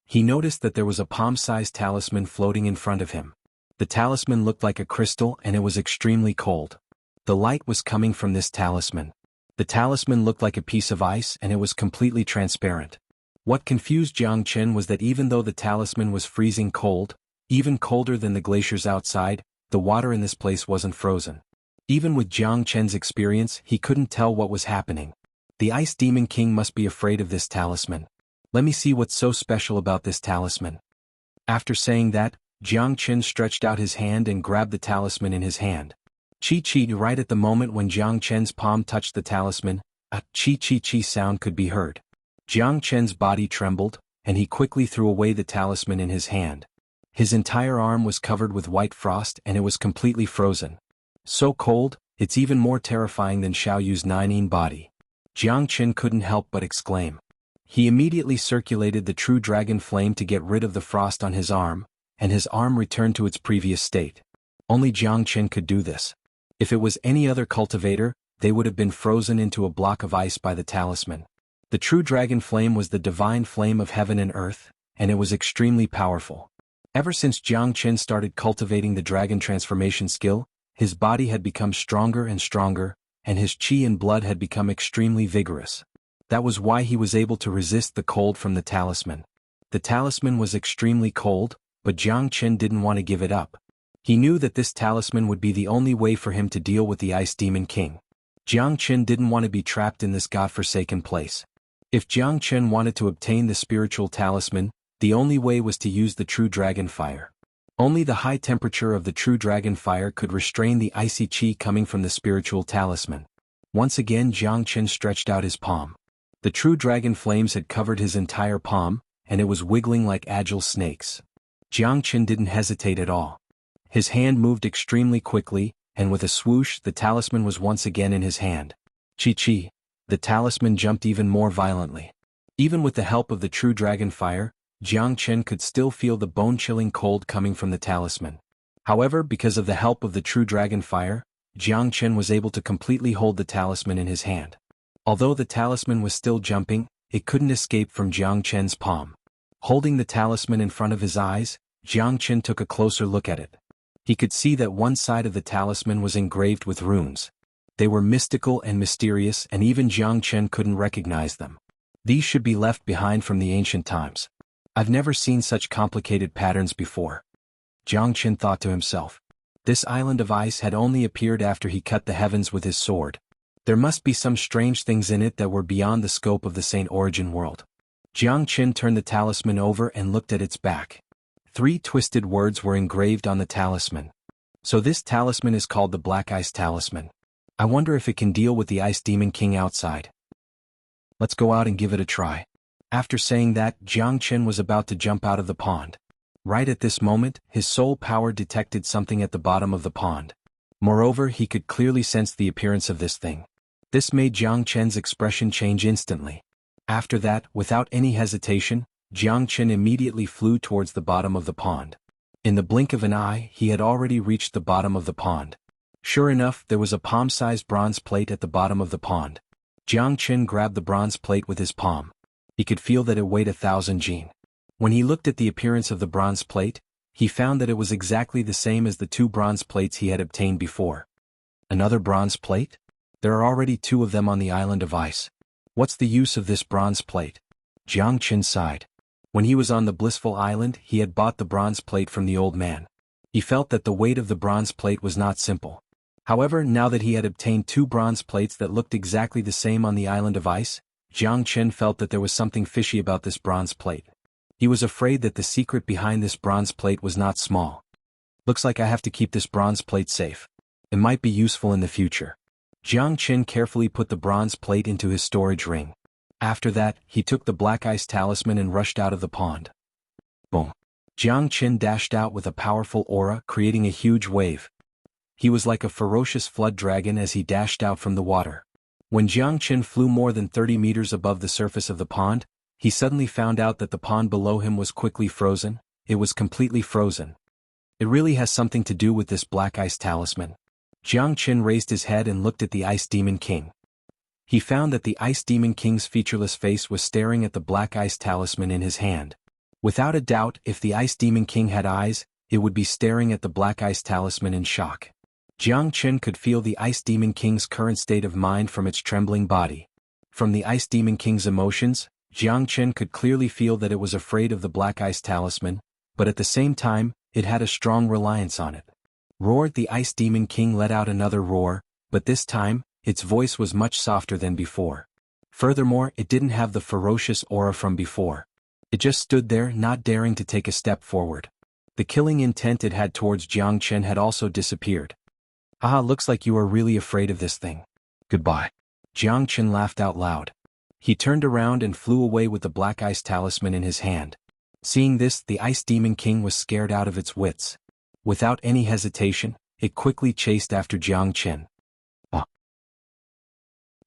He noticed that there was a palm-sized talisman floating in front of him. The talisman looked like a crystal and it was extremely cold. The light was coming from this talisman. The talisman looked like a piece of ice and it was completely transparent. What confused Jiangchen was that even though the talisman was freezing cold, even colder than the glaciers outside, the water in this place wasn't frozen. Even with Jiangchen's experience, he couldn't tell what was happening. The Ice Demon King must be afraid of this talisman. Let me see what's so special about this talisman. After saying that, Jiangchen stretched out his hand and grabbed the talisman in his hand. Chi-chi. Right at the moment when Jiangchen's palm touched the talisman, a chi-chi-chi sound could be heard. Jiangchen's body trembled, and he quickly threw away the talisman in his hand. His entire arm was covered with white frost and it was completely frozen. So cold, it's even more terrifying than Xiao Yu's 9-in body. Jiangchen couldn't help but exclaim. He immediately circulated the true dragon flame to get rid of the frost on his arm, and his arm returned to its previous state. Only Jiangchen could do this. If it was any other cultivator, they would have been frozen into a block of ice by the talisman. The true dragon flame was the divine flame of heaven and earth, and it was extremely powerful. Ever since Jiangchen started cultivating the dragon transformation skill, his body had become stronger and stronger, and his chi and blood had become extremely vigorous. That was why he was able to resist the cold from the talisman. The talisman was extremely cold, but Jiangchen didn't want to give it up. He knew that this talisman would be the only way for him to deal with the Ice Demon King. Jiangchen didn't want to be trapped in this godforsaken place. If Jiangchen wanted to obtain the spiritual talisman, the only way was to use the true dragon fire. Only the high temperature of the true dragon fire could restrain the icy chi coming from the spiritual talisman. Once again Jiangchen stretched out his palm. The true dragon flames had covered his entire palm, and it was wiggling like agile snakes. Jiangchen didn't hesitate at all. His hand moved extremely quickly, and with a swoosh the talisman was once again in his hand. Chi-chi. The talisman jumped even more violently. Even with the help of the true dragon fire, Jiang Chen could still feel the bone-chilling cold coming from the talisman. However, because of the help of the true dragon fire, Jiang Chen was able to completely hold the talisman in his hand. Although the talisman was still jumping, it couldn't escape from Jiang Chen's palm. Holding the talisman in front of his eyes, Jiang Chen took a closer look at it. He could see that one side of the talisman was engraved with runes. They were mystical and mysterious, and even Jiang Chen couldn't recognize them. These should be left behind from the ancient times. I've never seen such complicated patterns before. Jiang Chen thought to himself. This island of ice had only appeared after he cut the heavens with his sword. There must be some strange things in it that were beyond the scope of the Saint Origin world. Jiang Chen turned the talisman over and looked at its back. 3 twisted words were engraved on the talisman. So this talisman is called the Black Ice Talisman. I wonder if it can deal with the Ice Demon King outside. Let's go out and give it a try. After saying that, Jiang Chen was about to jump out of the pond. Right at this moment, his soul power detected something at the bottom of the pond. Moreover, he could clearly sense the appearance of this thing. This made Jiang Chen's expression change instantly. After that, without any hesitation, Jiang Chen immediately flew towards the bottom of the pond. In the blink of an eye, he had already reached the bottom of the pond. Sure enough, there was a palm-sized bronze plate at the bottom of the pond. Jiang Chen grabbed the bronze plate with his palm. He could feel that it weighed 1,000 jin. When he looked at the appearance of the bronze plate, he found that it was exactly the same as the 2 bronze plates he had obtained before. Another bronze plate? There are already 2 of them on the island of ice. What's the use of this bronze plate? Jiang Chen sighed. When he was on the blissful island, he had bought the bronze plate from the old man. He felt that the weight of the bronze plate was not simple. However, now that he had obtained 2 bronze plates that looked exactly the same on the island of ice, Jiang Chen felt that there was something fishy about this bronze plate. He was afraid that the secret behind this bronze plate was not small. Looks like I have to keep this bronze plate safe. It might be useful in the future. Jiang Chen carefully put the bronze plate into his storage ring. After that, he took the Black Ice Talisman and rushed out of the pond. Boom! Jiang Chen dashed out with a powerful aura, creating a huge wave. He was like a ferocious flood dragon as he dashed out from the water. When Jiang Chen flew more than 30 meters above the surface of the pond, he suddenly found out that the pond below him was quickly frozen. It was completely frozen. It really has something to do with this Black Ice Talisman. Jiang Chen raised his head and looked at the Ice Demon King. He found that the Ice Demon King's featureless face was staring at the Black Ice Talisman in his hand. Without a doubt, if the Ice Demon King had eyes, it would be staring at the Black Ice Talisman in shock. Jiang Chen could feel the Ice Demon King's current state of mind from its trembling body. From the Ice Demon King's emotions, Jiang Chen could clearly feel that it was afraid of the Black Ice Talisman, but at the same time, it had a strong reliance on it. Roared the Ice Demon King let out another roar, but this time, its voice was much softer than before. Furthermore, it didn't have the ferocious aura from before. It just stood there, not daring to take a step forward. The killing intent it had towards Jiang Chen had also disappeared. Haha, looks like you are really afraid of this thing. Goodbye. Jiang Chen laughed out loud. He turned around and flew away with the Black Ice Talisman in his hand. Seeing this, the Ice Demon King was scared out of its wits. Without any hesitation, it quickly chased after Jiang Chen. Oh.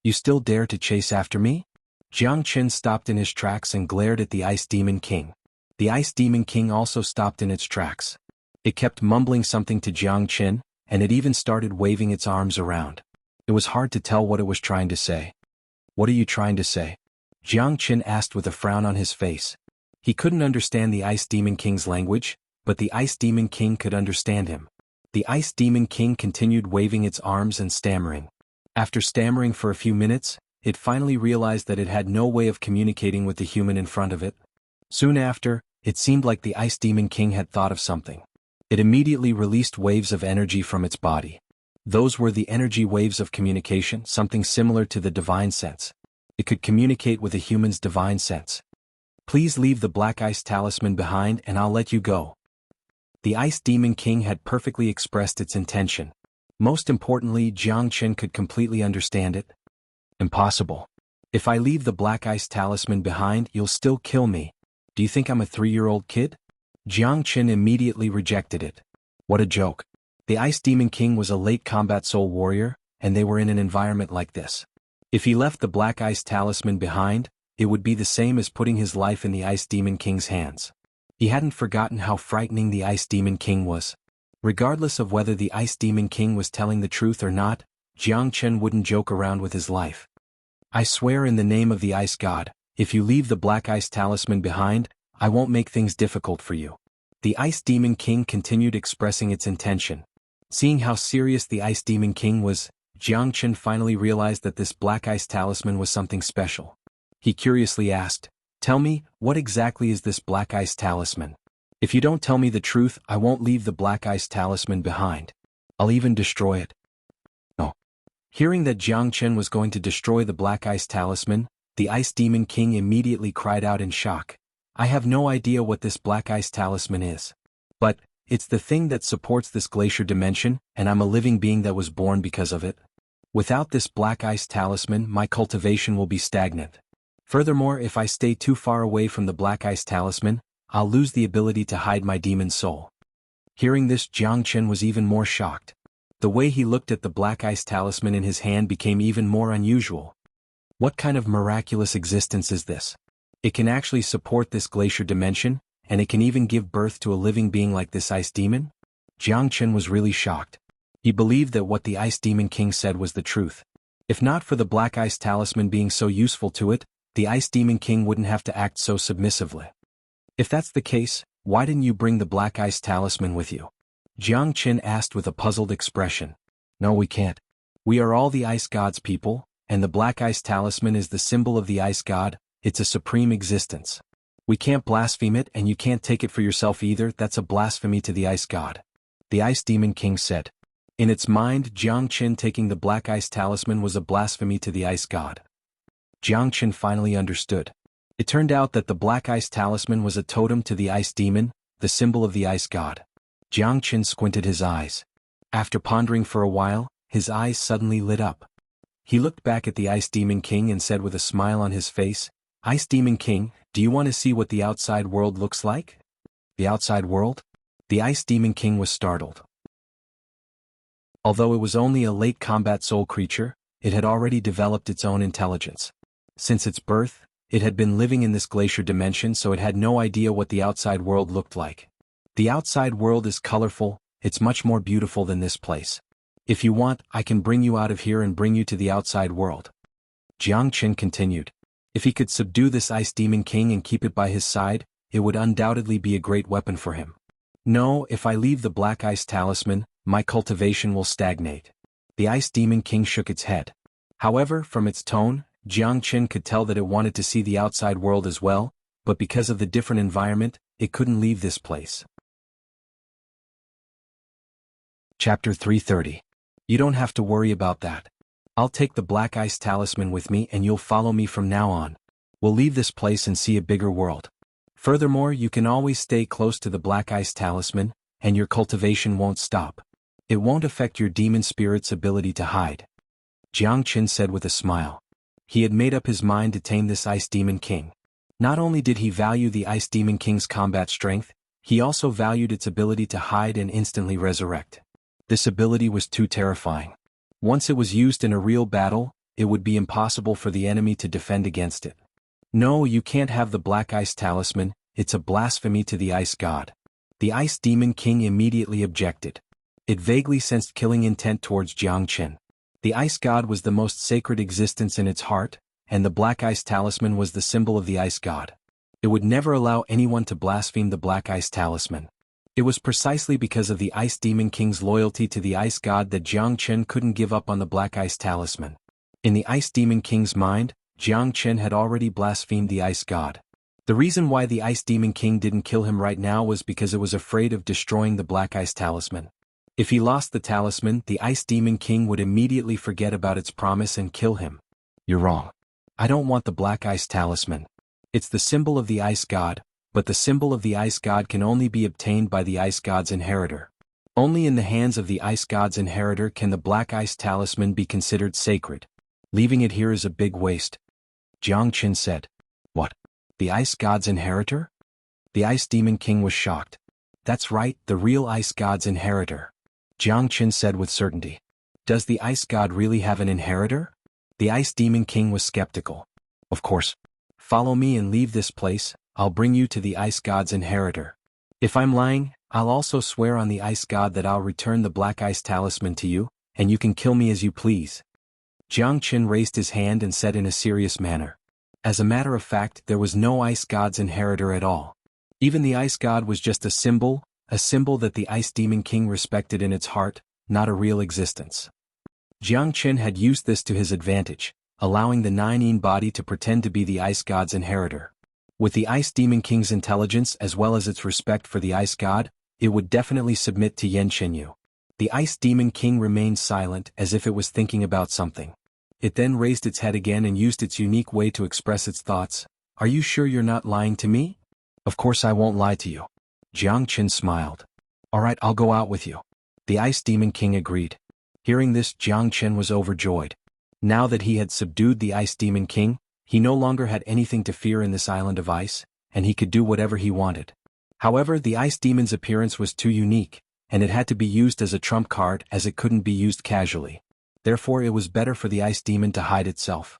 You still dare to chase after me? Jiang Chen stopped in his tracks and glared at the Ice Demon King. The Ice Demon King also stopped in its tracks. It kept mumbling something to Jiang Chen, and it even started waving its arms around. It was hard to tell what it was trying to say. What are you trying to say? Jiang Chen asked with a frown on his face. He couldn't understand the Ice Demon King's language, but the Ice Demon King could understand him. The Ice Demon King continued waving its arms and stammering. After stammering for a few minutes, it finally realized that it had no way of communicating with the human in front of it. Soon after, it seemed like the Ice Demon King had thought of something. It immediately released waves of energy from its body. Those were the energy waves of communication, something similar to the divine sense. It could communicate with a human's divine sense. Please leave the Black Ice Talisman behind and I'll let you go. The Ice Demon King had perfectly expressed its intention. Most importantly, Jiang Chen could completely understand it. Impossible. If I leave the Black Ice Talisman behind, you'll still kill me. Do you think I'm a 3-year-old kid? Jiang Chen immediately rejected it. What a joke. The Ice Demon King was a late combat soul warrior, and they were in an environment like this. If he left the Black Ice Talisman behind, it would be the same as putting his life in the Ice Demon King's hands. He hadn't forgotten how frightening the Ice Demon King was. Regardless of whether the Ice Demon King was telling the truth or not, Xianxia wouldn't joke around with his life. I swear in the name of the Ice God, if you leave the Black Ice Talisman behind, I won't make things difficult for you. The Ice Demon King continued expressing its intention. Seeing how serious the Ice Demon King was, Xianxia finally realized that this Black Ice Talisman was something special. He curiously asked, "Tell me, what exactly is this Black Ice Talisman? If you don't tell me the truth, I won't leave the Black Ice Talisman behind. I'll even destroy it." No. Hearing that Xianxia was going to destroy the Black Ice Talisman, the Ice Demon King immediately cried out in shock. "I have no idea what this Black Ice Talisman is. But, it's the thing that supports this glacier dimension, and I'm a living being that was born because of it. Without this Black Ice Talisman, my cultivation will be stagnant. Furthermore, if I stay too far away from the Black Ice Talisman, I'll lose the ability to hide my demon soul." Hearing this, Xianxia was even more shocked. The way he looked at the Black Ice Talisman in his hand became even more unusual. What kind of miraculous existence is this? It can actually support this glacier dimension, and it can even give birth to a living being like this Ice Demon? Xianxia was really shocked. He believed that what the Ice Demon King said was the truth. If not for the Black Ice Talisman being so useful to it, the Ice Demon King wouldn't have to act so submissively. "If that's the case, why didn't you bring the Black Ice Talisman with you?" Xianxia asked with a puzzled expression. "No, we can't. We are all the Ice God's people, and the Black Ice Talisman is the symbol of the Ice God. It's a supreme existence. We can't blaspheme it, and you can't take it for yourself either. That's a blasphemy to the Ice God," the Ice Demon King said. In its mind, Xianxia taking the Black Ice Talisman was a blasphemy to the Ice God. Xianxia finally understood. It turned out that the Black Ice Talisman was a totem to the Ice Demon, the symbol of the Ice God. Xianxia squinted his eyes. After pondering for a while, his eyes suddenly lit up. He looked back at the Ice Demon King and said with a smile on his face, "Ice Demon King, do you want to see what the outside world looks like?" "The outside world?" The Ice Demon King was startled. Although it was only a late combat soul creature, it had already developed its own intelligence. Since its birth, it had been living in this glacier dimension, so it had no idea what the outside world looked like. "The outside world is colorful, it's much more beautiful than this place. If you want, I can bring you out of here and bring you to the outside world." Xianxia continued. If he could subdue this Ice Demon King and keep it by his side, it would undoubtedly be a great weapon for him. "No, if I leave the Black Ice Talisman, my cultivation will stagnate." The Ice Demon King shook its head. However, from its tone, Xianxia could tell that it wanted to see the outside world as well, but because of the different environment, it couldn't leave this place. Chapter 330. You don't have to worry about that. I'll take the Black Ice Talisman with me and you'll follow me from now on. We'll leave this place and see a bigger world. Furthermore, you can always stay close to the Black Ice Talisman, and your cultivation won't stop. It won't affect your demon spirit's ability to hide. Xianxia said with a smile. He had made up his mind to tame this Ice Demon King. Not only did he value the Ice Demon King's combat strength, he also valued its ability to hide and instantly resurrect. This ability was too terrifying. Once it was used in a real battle, it would be impossible for the enemy to defend against it. "No, you can't have the Black Ice Talisman, it's a blasphemy to the Ice God." The Ice Demon King immediately objected. It vaguely sensed killing intent towards Xianxia. The Ice God was the most sacred existence in its heart, and the Black Ice Talisman was the symbol of the Ice God. It would never allow anyone to blaspheme the Black Ice Talisman. It was precisely because of the Ice Demon King's loyalty to the Ice God that Xianxia couldn't give up on the Black Ice Talisman. In the Ice Demon King's mind, Xianxia had already blasphemed the Ice God. The reason why the Ice Demon King didn't kill him right now was because it was afraid of destroying the Black Ice Talisman. If he lost the talisman, the Ice Demon King would immediately forget about its promise and kill him. "You're wrong. I don't want the Black Ice Talisman. It's the symbol of the Ice God, but the symbol of the Ice God can only be obtained by the Ice God's inheritor. Only in the hands of the Ice God's inheritor can the Black Ice Talisman be considered sacred. Leaving it here is a big waste." Xianxia said. "What? The Ice God's inheritor?" The Ice Demon King was shocked. That's right, the real ice god's inheritor. Jiang Qin said with certainty. Does the ice god really have an inheritor? The ice demon king was skeptical. Of course. Follow me and leave this place, I'll bring you to the ice god's inheritor. If I'm lying, I'll also swear on the ice god that I'll return the black ice talisman to you, and you can kill me as you please. Jiang Qin raised his hand and said in a serious manner. As a matter of fact, there was no ice god's inheritor at all. Even the ice god was just a symbol that the ice demon king respected in its heart, not a real existence. Jiang Qin had used this to his advantage, allowing the nine-yin body to pretend to be the ice god's inheritor. With the ice demon king's intelligence as well as its respect for the ice god, it would definitely submit to Yan Qinyu. The ice demon king remained silent as if it was thinking about something. It then raised its head again and used its unique way to express its thoughts. Are you sure you're not lying to me? Of course I won't lie to you. Jiang Qin smiled. Alright, I'll go out with you. The ice demon king agreed. Hearing this, Jiang Qin was overjoyed. Now that he had subdued the ice demon king, he no longer had anything to fear in this island of ice, and he could do whatever he wanted. However, the ice demon's appearance was too unique, and it had to be used as a trump card as it couldn't be used casually. Therefore it was better for the ice demon to hide itself.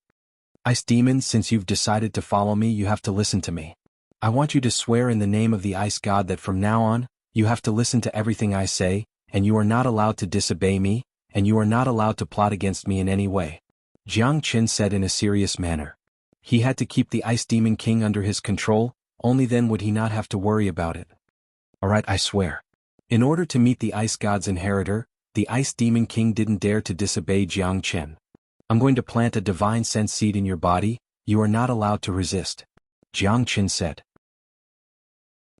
Ice demon, since you've decided to follow me, you have to listen to me. I want you to swear in the name of the ice god that from now on, you have to listen to everything I say, and you are not allowed to disobey me, and you are not allowed to plot against me in any way. Jiang Qin said in a serious manner. He had to keep the ice demon king under his control, only then would he not have to worry about it. Alright, I swear. In order to meet the ice god's inheritor, the ice demon king didn't dare to disobey Jiang Qin. I'm going to plant a divine sense seed in your body, you are not allowed to resist. Jiang Qin said.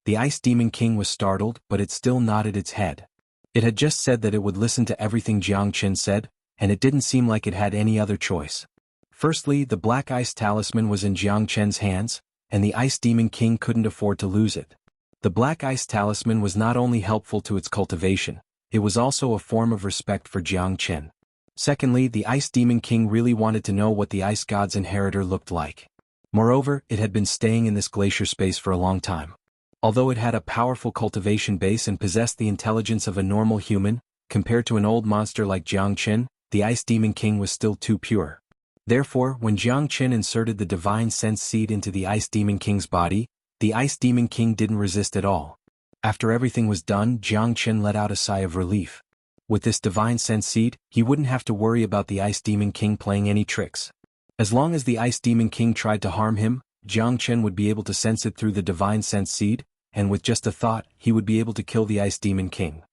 The ice demon king was startled, but it still nodded its head. It had just said that it would listen to everything Jiang Qin said, and it didn't seem like it had any other choice. Firstly, the black ice talisman was in Jiang Qin's hands, and the ice demon king couldn't afford to lose it. The black ice talisman was not only helpful to its cultivation, it was also a form of respect for Jiang Qin. Secondly, the ice demon king really wanted to know what the ice god's inheritor looked like. Moreover, it had been staying in this glacier space for a long time. Although it had a powerful cultivation base and possessed the intelligence of a normal human, compared to an old monster like Jiang Qin, the ice demon king was still too pure. Therefore, when Jiang Qin inserted the divine sense seed into the ice demon king's body, the ice demon king didn't resist at all. After everything was done, Jiang Qin let out a sigh of relief. With this divine sense seed, he wouldn't have to worry about the ice demon king playing any tricks. As long as the ice demon king tried to harm him, Jiang Qin would be able to sense it through the divine sense seed, and with just a thought, he would be able to kill the ice demon king.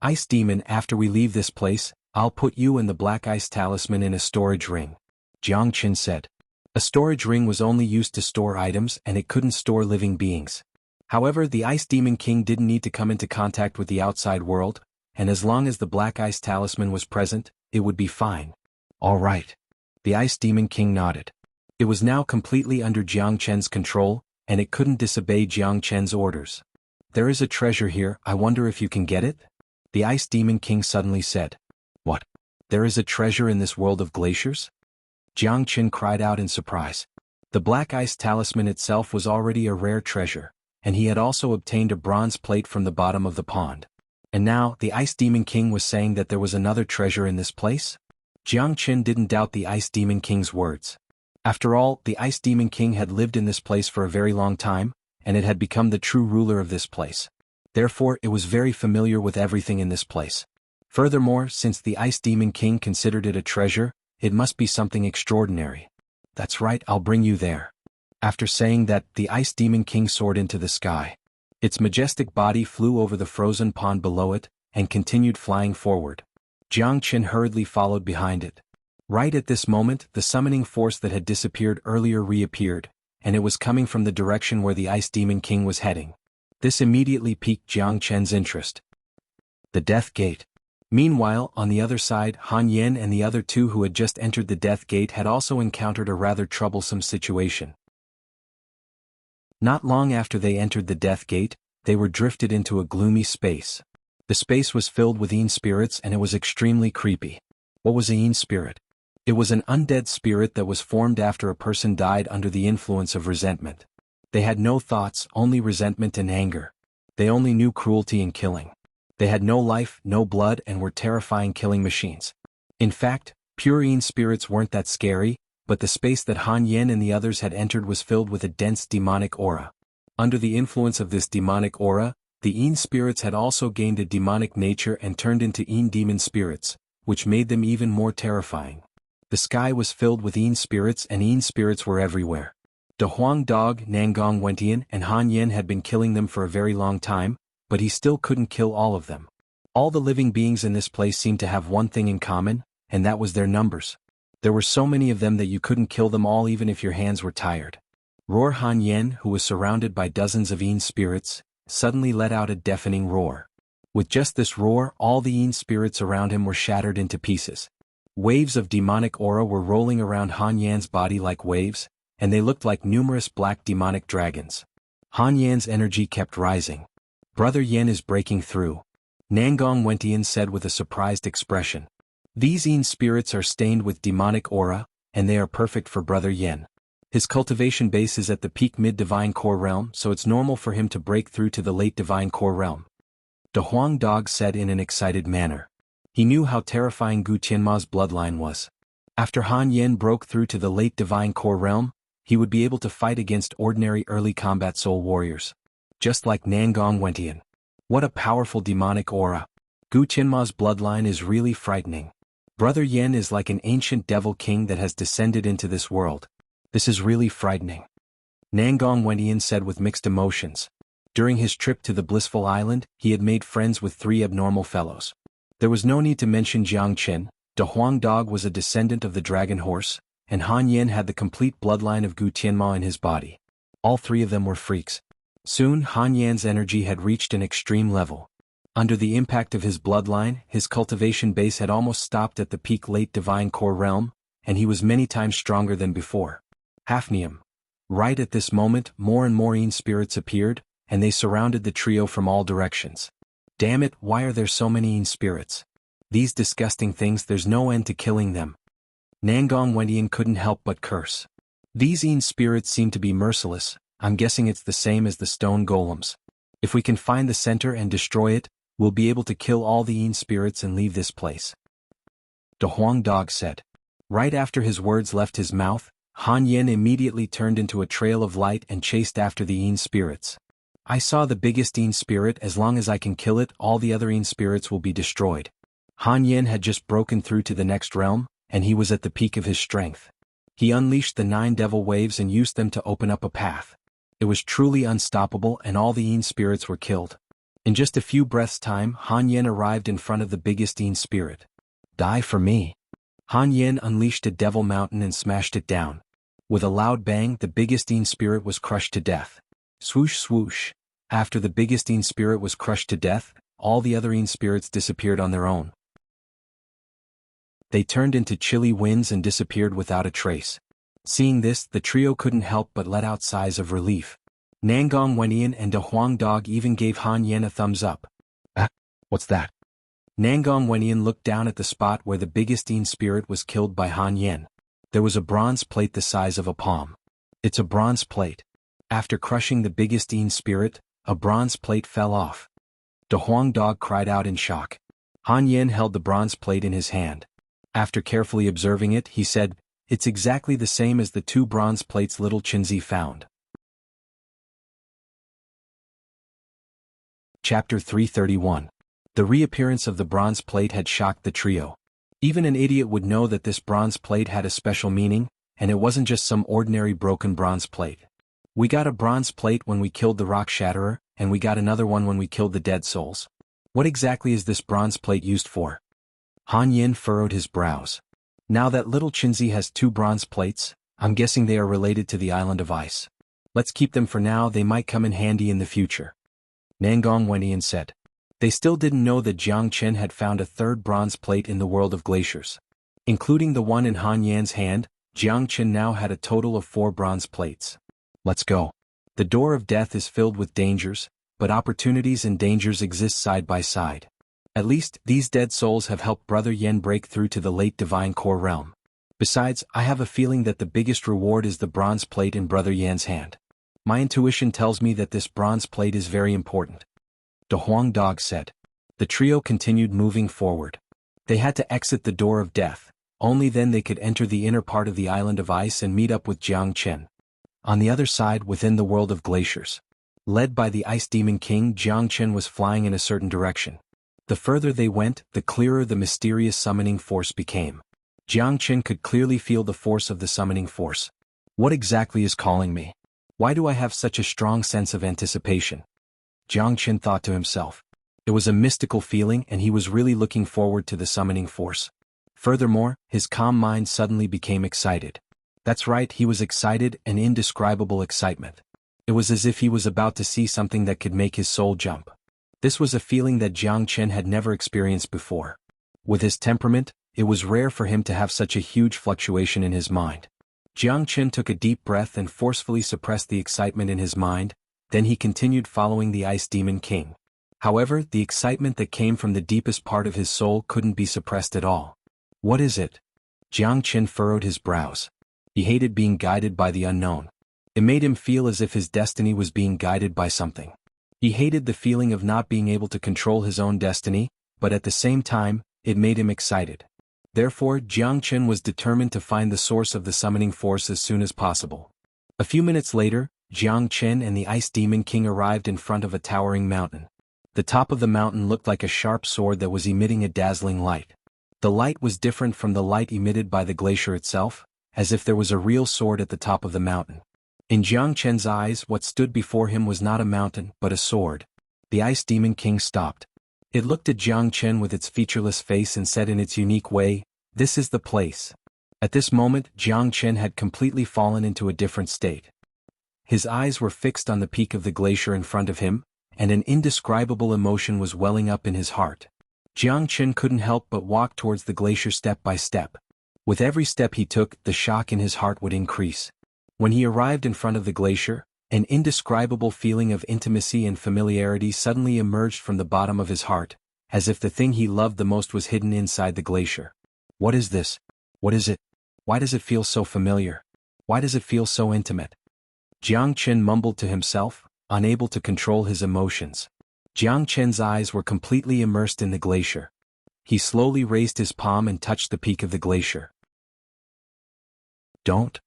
Ice demon, after we leave this place, I'll put you and the black ice talisman in a storage ring. Jiang Qin said. A storage ring was only used to store items and it couldn't store living beings. However, the ice demon king didn't need to come into contact with the outside world, and as long as the black ice talisman was present, it would be fine. All right. The ice demon king nodded. It was now completely under Jiang Qin's control, and it couldn't disobey Jiang Qin's orders. There is a treasure here, I wonder if you can get it? The ice demon king suddenly said. What? There is a treasure in this world of glaciers? Jiang Qin cried out in surprise. The black ice talisman itself was already a rare treasure, and he had also obtained a bronze plate from the bottom of the pond. And now, the ice demon king was saying that there was another treasure in this place? Jiang Qin didn't doubt the ice demon king's words. After all, the ice demon king had lived in this place for a very long time, and it had become the true ruler of this place. Therefore, it was very familiar with everything in this place. Furthermore, since the ice demon king considered it a treasure, it must be something extraordinary. That's right, I'll bring you there. After saying that, the ice demon king soared into the sky. Its majestic body flew over the frozen pond below it, and continued flying forward. Jiang Qin hurriedly followed behind it. Right at this moment, the summoning force that had disappeared earlier reappeared, and it was coming from the direction where the ice demon king was heading. This immediately piqued Jiang Qin's interest. The Death Gate. Meanwhile, on the other side, Han Yen and the other two who had just entered the Death Gate had also encountered a rather troublesome situation. Not long after they entered the Death Gate, they were drifted into a gloomy space. The space was filled with Yin spirits and it was extremely creepy. What was a Yin spirit? It was an undead spirit that was formed after a person died under the influence of resentment. They had no thoughts, only resentment and anger. They only knew cruelty and killing. They had no life, no blood, and were terrifying killing machines. In fact, pure Yin spirits weren't that scary, but the space that Han Yen and the others had entered was filled with a dense demonic aura. Under the influence of this demonic aura, the Yin spirits had also gained a demonic nature and turned into Yin demon spirits, which made them even more terrifying. The sky was filled with Yin spirits and Yin spirits were everywhere. De Huang Dog, Nangong Wentian, and Han Yen had been killing them for a very long time, but he still couldn't kill all of them. All the living beings in this place seemed to have one thing in common, and that was their numbers. There were so many of them that you couldn't kill them all even if your hands were tired. Roar Han Yen, who was surrounded by dozens of Yin spirits, suddenly let out a deafening roar. With just this roar, all the Yin spirits around him were shattered into pieces. Waves of demonic aura were rolling around Han Yan's body like waves, and they looked like numerous black demonic dragons. Han Yan's energy kept rising. Brother Yen is breaking through, Nangong Wentian said with a surprised expression. These Yin spirits are stained with demonic aura, and they are perfect for Brother Yen. His cultivation base is at the peak mid-divine core realm, so it's normal for him to break through to the late divine core realm. De Huang Dog said in an excited manner. He knew how terrifying Gu Tianma's bloodline was. After Han Yen broke through to the late divine core realm, he would be able to fight against ordinary early combat soul warriors. Just like Nangong Wentian. What a powerful demonic aura. Gu Tianma's bloodline is really frightening. Brother Yen is like an ancient devil king that has descended into this world. This is really frightening. Nangong Wentian said with mixed emotions. During his trip to the Blissful Island, he had made friends with 3 abnormal fellows. There was no need to mention Jiang Qin. De Huang Dog was a descendant of the dragon horse, and Han Yen had the complete bloodline of Gu Tianma in his body. All 3 of them were freaks. Soon Han Yan's energy had reached an extreme level. Under the impact of his bloodline, his cultivation base had almost stopped at the peak late divine core realm, and he was many times stronger than before. Hafnium. Right at this moment, more and more Yin spirits appeared, and they surrounded the trio from all directions. Damn it, why are there so many Yin spirits? These disgusting things, there's no end to killing them. Nangong Wentian couldn't help but curse. These Yin spirits seem to be merciless. I'm guessing it's the same as the stone golems. If we can find the center and destroy it, we'll be able to kill all the Yin spirits and leave this place. De Huang Dog said. Right after his words left his mouth, Han Yen immediately turned into a trail of light and chased after the Yin spirits. I saw the biggest Yin spirit. As long as I can kill it, all the other Yin spirits will be destroyed. Han Yen had just broken through to the next realm, and he was at the peak of his strength. He unleashed the 9 devil waves and used them to open up a path. It was truly unstoppable, and all the Yin spirits were killed. In just a few breaths' time, Han Yen arrived in front of the biggest Yin spirit. Die for me. Han Yen unleashed a devil mountain and smashed it down. With a loud bang, the biggest Yin spirit was crushed to death. Swoosh swoosh. After the biggest Yin spirit was crushed to death, all the other Yin spirits disappeared on their own. They turned into chilly winds and disappeared without a trace. Seeing this, the trio couldn't help but let out sighs of relief. Nangong Wentian and De Huang Dog even gave Han Yen a thumbs up. What's that? Nangong Wentian looked down at the spot where the biggest Yin spirit was killed by Han Yen. There was a bronze plate the size of a palm. It's a bronze plate. After crushing the biggest Yin spirit, a bronze plate fell off. De Huang Dog cried out in shock. Han Yen held the bronze plate in his hand. After carefully observing it, he said, It's exactly the same as the 2 bronze plates little Qinzi found. Chapter 331. The reappearance of the bronze plate had shocked the trio. Even an idiot would know that this bronze plate had a special meaning, and it wasn't just some ordinary broken bronze plate. We got a bronze plate when we killed the rock shatterer, and we got another one when we killed the dead souls. What exactly is this bronze plate used for? Han Yen furrowed his brows. Now that little Qinzi has 2 bronze plates, I'm guessing they are related to the Island of Ice. Let's keep them for now, they might come in handy in the future. Nangong Wentian said. They still didn't know that Jiang Chen had found a 3rd bronze plate in the world of glaciers. Including the one in Han Yan's hand, Jiang Chen now had a total of 4 bronze plates. Let's go. The door of death is filled with dangers, but opportunities and dangers exist side by side. At least, these dead souls have helped Brother Yen break through to the late divine core realm. Besides, I have a feeling that the biggest reward is the bronze plate in Brother Yan's hand. My intuition tells me that this bronze plate is very important. the Huang dog said. The trio continued moving forward. They had to exit the door of death, only then they could enter the inner part of the island of ice and meet up with Jiang Chen. On the other side, within the world of glaciers. Led by the Ice Demon King, Jiang Chen was flying in a certain direction. The further they went, the clearer the mysterious summoning force became. Jiang Chen could clearly feel the force of the summoning force. What exactly is calling me? Why do I have such a strong sense of anticipation? Jiang Chen thought to himself. It was a mystical feeling and he was really looking forward to the summoning force. Furthermore, his calm mind suddenly became excited. That's right, he was excited, an indescribable excitement. It was as if he was about to see something that could make his soul jump. This was a feeling that Jiang Chen had never experienced before. With his temperament, it was rare for him to have such a huge fluctuation in his mind. Jiang Chen took a deep breath and forcefully suppressed the excitement in his mind, then he continued following the Ice Demon King. However, the excitement that came from the deepest part of his soul couldn't be suppressed at all. What is it? Jiang Chen furrowed his brows. He hated being guided by the unknown. It made him feel as if his destiny was being guided by something. He hated the feeling of not being able to control his own destiny, but at the same time, it made him excited. Therefore, Jiang Chen was determined to find the source of the summoning force as soon as possible. A few minutes later, Jiang Chen and the Ice Demon King arrived in front of a towering mountain. The top of the mountain looked like a sharp sword that was emitting a dazzling light. The light was different from the light emitted by the glacier itself, as if there was a real sword at the top of the mountain. In Jiang Chen's eyes, what stood before him was not a mountain, but a sword. The Ice Demon King stopped. It looked at Jiang Chen with its featureless face and said in its unique way, "This is the place." At this moment, Jiang Chen had completely fallen into a different state. His eyes were fixed on the peak of the glacier in front of him, and an indescribable emotion was welling up in his heart. Jiang Chen couldn't help but walk towards the glacier step by step. With every step he took, the shock in his heart would increase. When he arrived in front of the glacier, an indescribable feeling of intimacy and familiarity suddenly emerged from the bottom of his heart, as if the thing he loved the most was hidden inside the glacier. What is this? What is it? Why does it feel so familiar? Why does it feel so intimate? Jiang Chen mumbled to himself, unable to control his emotions. Jiang Chen's eyes were completely immersed in the glacier. He slowly raised his palm and touched the peak of the glacier. Don't.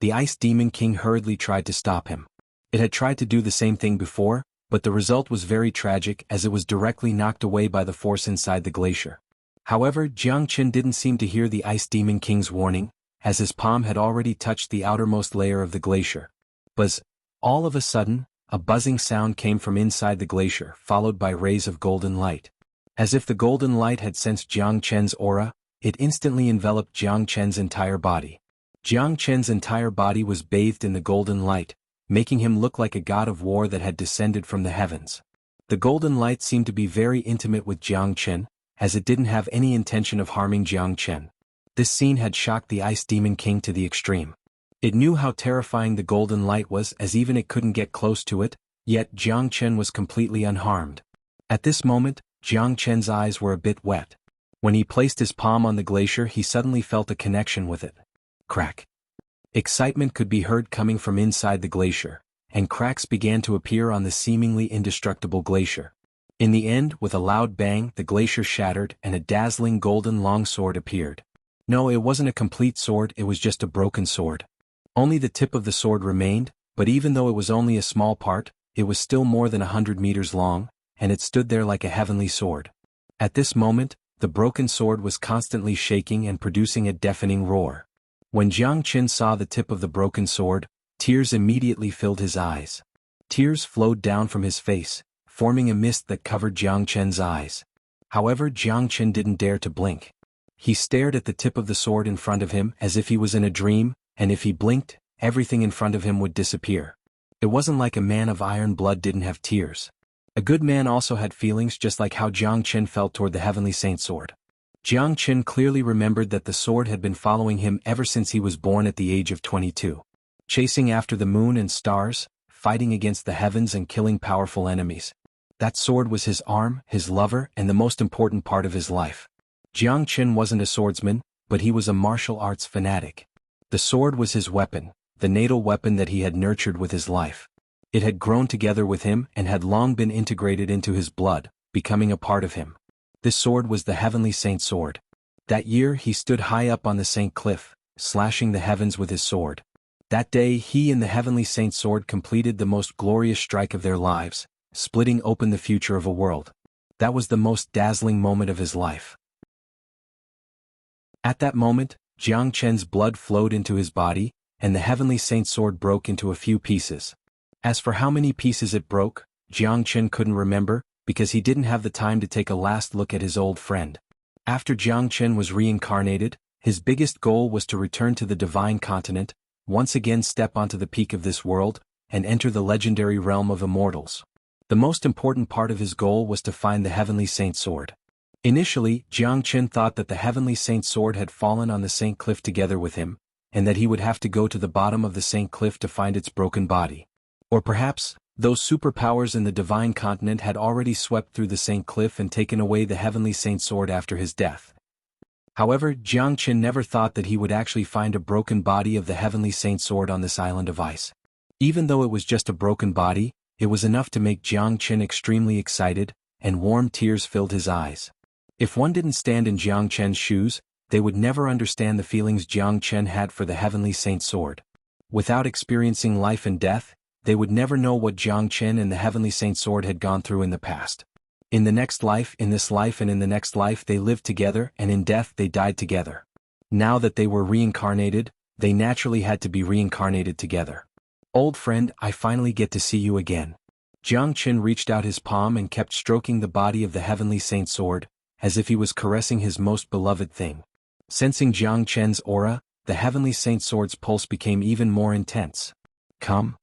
The Ice Demon King hurriedly tried to stop him. It had tried to do the same thing before, but the result was very tragic as it was directly knocked away by the force inside the glacier. However, Jiang Chen didn't seem to hear the Ice Demon King's warning, as his palm had already touched the outermost layer of the glacier. Buzz! All of a sudden, a buzzing sound came from inside the glacier, followed by rays of golden light. As if the golden light had sensed Jiang Chen's aura, it instantly enveloped Jiang Chen's entire body. Jiang Chen's entire body was bathed in the golden light, making him look like a god of war that had descended from the heavens. The golden light seemed to be very intimate with Jiang Chen, as it didn't have any intention of harming Jiang Chen. This scene had shocked the Ice Demon King to the extreme. It knew how terrifying the golden light was, as even it couldn't get close to it, yet Jiang Chen was completely unharmed. At this moment, Jiang Chen's eyes were a bit wet. When he placed his palm on the glacier, he suddenly felt a connection with it. Crack. Excitement could be heard coming from inside the glacier, and cracks began to appear on the seemingly indestructible glacier. In the end, with a loud bang, the glacier shattered and a dazzling golden longsword appeared. No, it wasn't a complete sword, it was just a broken sword. Only the tip of the sword remained, but even though it was only a small part, it was still more than 100 meters long, and it stood there like a heavenly sword. At this moment, the broken sword was constantly shaking and producing a deafening roar. When Jiang Chen saw the tip of the broken sword, tears immediately filled his eyes. Tears flowed down from his face, forming a mist that covered Jiang Chen's eyes. However, Jiang Chen didn't dare to blink. He stared at the tip of the sword in front of him as if he was in a dream, and if he blinked, everything in front of him would disappear. It wasn't like a man of iron blood didn't have tears. A good man also had feelings, just like how Jiang Chen felt toward the heavenly saint sword. Jiang Chen clearly remembered that the sword had been following him ever since he was born at the age of 22. Chasing after the moon and stars, fighting against the heavens and killing powerful enemies. That sword was his arm, his lover, and the most important part of his life. Jiang Chen wasn't a swordsman, but he was a martial arts fanatic. The sword was his weapon, the natal weapon that he had nurtured with his life. It had grown together with him and had long been integrated into his blood, becoming a part of him. This sword was the Heavenly Saint Sword. That year he stood high up on the Saint Cliff, slashing the heavens with his sword. That day he and the Heavenly Saint Sword completed the most glorious strike of their lives, splitting open the future of a world. That was the most dazzling moment of his life. At that moment, Jiang Chen's blood flowed into his body, and the Heavenly Saint Sword broke into a few pieces. As for how many pieces it broke, Jiang Chen couldn't remember, because he didn't have the time to take a last look at his old friend. After Jiang Chen was reincarnated, his biggest goal was to return to the divine continent, once again step onto the peak of this world, and enter the legendary realm of immortals. The most important part of his goal was to find the Heavenly Saint Sword. Initially, Jiang Chen thought that the Heavenly Saint Sword had fallen on the Saint Cliff together with him, and that he would have to go to the bottom of the Saint Cliff to find its broken body. Or perhaps, those superpowers in the divine continent had already swept through the Saint Cliff and taken away the Heavenly Saint Sword after his death. However, Jiang Chen never thought that he would actually find a broken body of the Heavenly Saint Sword on this island of ice. Even though it was just a broken body, it was enough to make Jiang Chen extremely excited, and warm tears filled his eyes. If one didn't stand in Jiang Chen's shoes, they would never understand the feelings Jiang Chen had for the Heavenly Saint Sword. Without experiencing life and death, they would never know what Jiang Chen and the Heavenly Saint Sword had gone through in the past. In the next life, in this life and in the next life they lived together, and in death they died together. Now that they were reincarnated, they naturally had to be reincarnated together. Old friend, I finally get to see you again. Jiang Chen reached out his palm and kept stroking the body of the Heavenly Saint Sword, as if he was caressing his most beloved thing. Sensing Jiang Chen's aura, the Heavenly Saint Sword's pulse became even more intense. Come.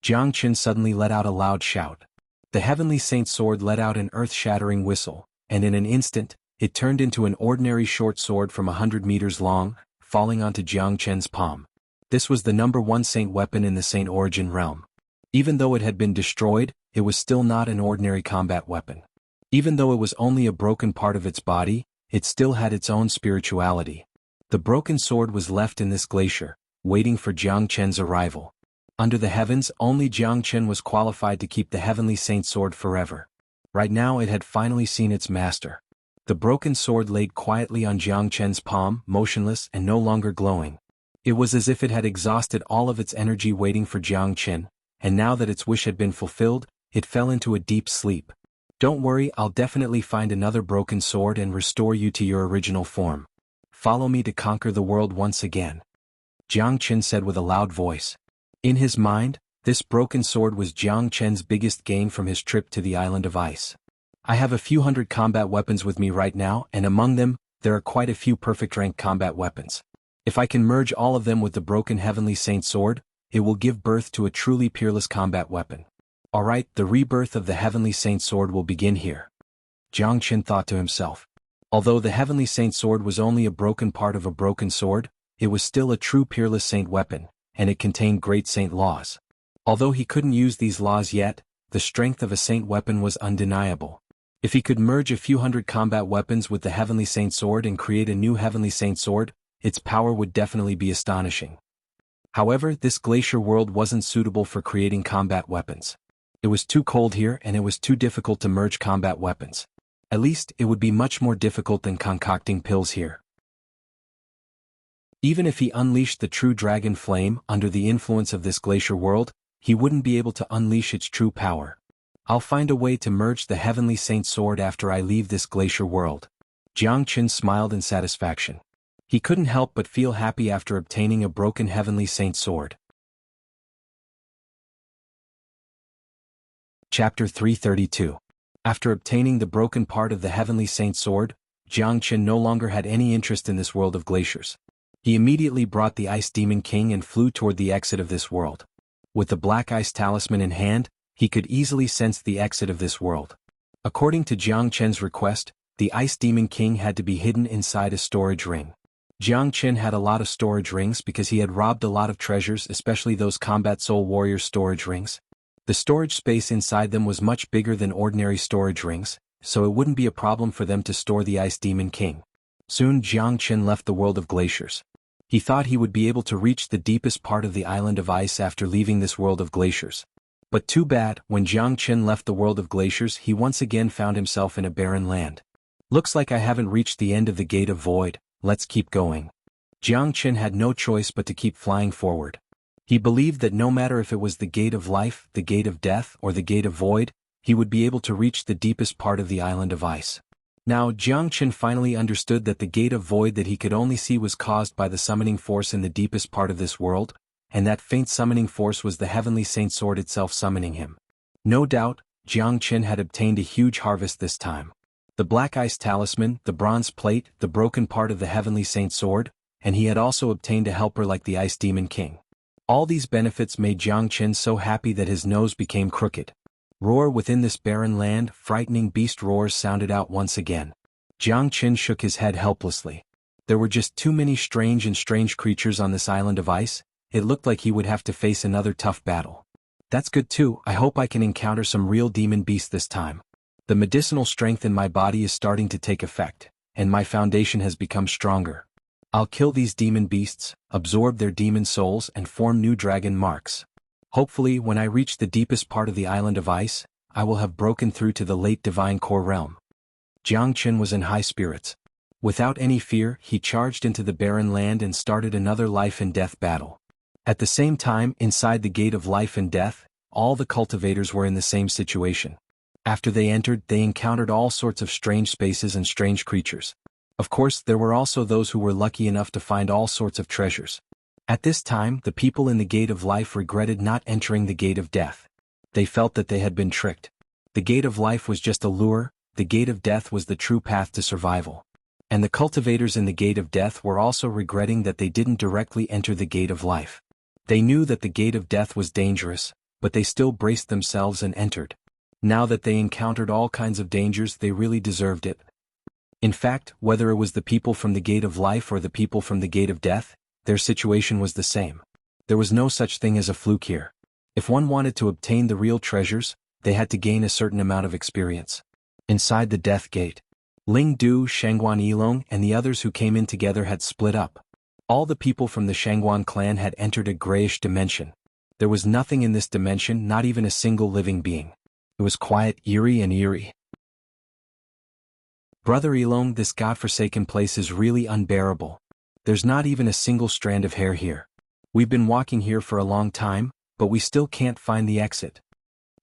Jiang Chen suddenly let out a loud shout. The Heavenly Saint Sword let out an earth-shattering whistle, and in an instant, it turned into an ordinary short sword from 100 meters long, falling onto Jiang Chen's palm. This was the #1 saint weapon in the Saint Origin realm. Even though it had been destroyed, it was still not an ordinary combat weapon. Even though it was only a broken part of its body, it still had its own spirituality. The broken sword was left in this glacier, waiting for Jiang Chen's arrival. Under the heavens, only Jiang Chen was qualified to keep the Heavenly Saint Sword forever. Right now it had finally seen its master. The broken sword laid quietly on Jiang Chen's palm, motionless and no longer glowing. It was as if it had exhausted all of its energy waiting for Jiang Chen, and now that its wish had been fulfilled, it fell into a deep sleep. Don't worry, I'll definitely find another broken sword and restore you to your original form. Follow me to conquer the world once again. Jiang Chen said with a loud voice. In his mind, this broken sword was Jiang Chen's biggest gain from his trip to the island of ice. I have a few hundred combat weapons with me right now, and among them, there are quite a few perfect rank combat weapons. If I can merge all of them with the broken Heavenly Saint Sword, it will give birth to a truly peerless combat weapon. Alright, the rebirth of the Heavenly Saint Sword will begin here. Jiang Chen thought to himself. Although the Heavenly Saint Sword was only a broken part of a broken sword, it was still a true peerless saint weapon, and it contained great saint laws. Although he couldn't use these laws yet, the strength of a saint weapon was undeniable. If he could merge a few hundred combat weapons with the Heavenly Saint Sword and create a new Heavenly Saint Sword, its power would definitely be astonishing. However, this glacier world wasn't suitable for creating combat weapons. It was too cold here and it was too difficult to merge combat weapons. At least, it would be much more difficult than concocting pills here. Even if he unleashed the true dragon flame under the influence of this glacier world, he wouldn't be able to unleash its true power. I'll find a way to merge the Heavenly Saint Sword after I leave this glacier world. Jiang Chen smiled in satisfaction. He couldn't help but feel happy after obtaining a broken Heavenly Saint Sword. Chapter 332. After obtaining the broken part of the Heavenly Saint Sword, Jiang Chen no longer had any interest in this world of glaciers. He immediately brought the Ice Demon King and flew toward the exit of this world. With the Black Ice Talisman in hand, he could easily sense the exit of this world. According to Jiang Chen's request, the Ice Demon King had to be hidden inside a storage ring. Jiang Chen had a lot of storage rings because he had robbed a lot of treasures, especially those Combat Soul Warrior storage rings. The storage space inside them was much bigger than ordinary storage rings, so it wouldn't be a problem for them to store the Ice Demon King. Soon Jiang Chen left the world of glaciers. He thought he would be able to reach the deepest part of the island of ice after leaving this world of glaciers. But too bad, when Jiang Qin left the world of glaciers he once again found himself in a barren land. Looks like I haven't reached the end of the Gate of Void, let's keep going. Jiang Qin had no choice but to keep flying forward. He believed that no matter if it was the Gate of Life, the Gate of Death, or the Gate of Void, he would be able to reach the deepest part of the island of ice. Now Jiang Qin finally understood that the Gate of Void that he could only see was caused by the summoning force in the deepest part of this world, and that faint summoning force was the heavenly saint sword itself summoning him. No doubt, Jiang Qin had obtained a huge harvest this time. The black ice talisman, the bronze plate, the broken part of the heavenly saint sword, and he had also obtained a helper like the Ice Demon King. All these benefits made Jiang Qin so happy that his nose became crooked. Roar within this barren land, frightening beast roars sounded out once again. Jiang Qin shook his head helplessly. There were just too many strange creatures on this island of ice. It looked like he would have to face another tough battle. That's good too, I hope I can encounter some real demon beasts this time. The medicinal strength in my body is starting to take effect, and my foundation has become stronger. I'll kill these demon beasts, absorb their demon souls and form new dragon marks. Hopefully when I reach the deepest part of the island of ice, I will have broken through to the late divine core realm. Jiang Qin was in high spirits. Without any fear, he charged into the barren land and started another life and death battle. At the same time, inside the Gate of Life and Death, all the cultivators were in the same situation. After they entered, they encountered all sorts of strange spaces and strange creatures. Of course, there were also those who were lucky enough to find all sorts of treasures. At this time, the people in the Gate of Life regretted not entering the Gate of Death. They felt that they had been tricked. The Gate of Life was just a lure, the Gate of Death was the true path to survival. And the cultivators in the Gate of Death were also regretting that they didn't directly enter the Gate of Life. They knew that the Gate of Death was dangerous, but they still braced themselves and entered. Now that they encountered all kinds of dangers, they really deserved it. In fact, whether it was the people from the Gate of Life or the people from the Gate of Death, their situation was the same. There was no such thing as a fluke here. If one wanted to obtain the real treasures, they had to gain a certain amount of experience. Inside the Death Gate, Ling Du, Shangguan Yilong, and the others who came in together had split up. All the people from the Shangguan clan had entered a grayish dimension. There was nothing in this dimension, not even a single living being. It was quiet, eerie. Brother Yilong, this godforsaken place is really unbearable. There's not even a single strand of hair here. We've been walking here for a long time, but we still can't find the exit.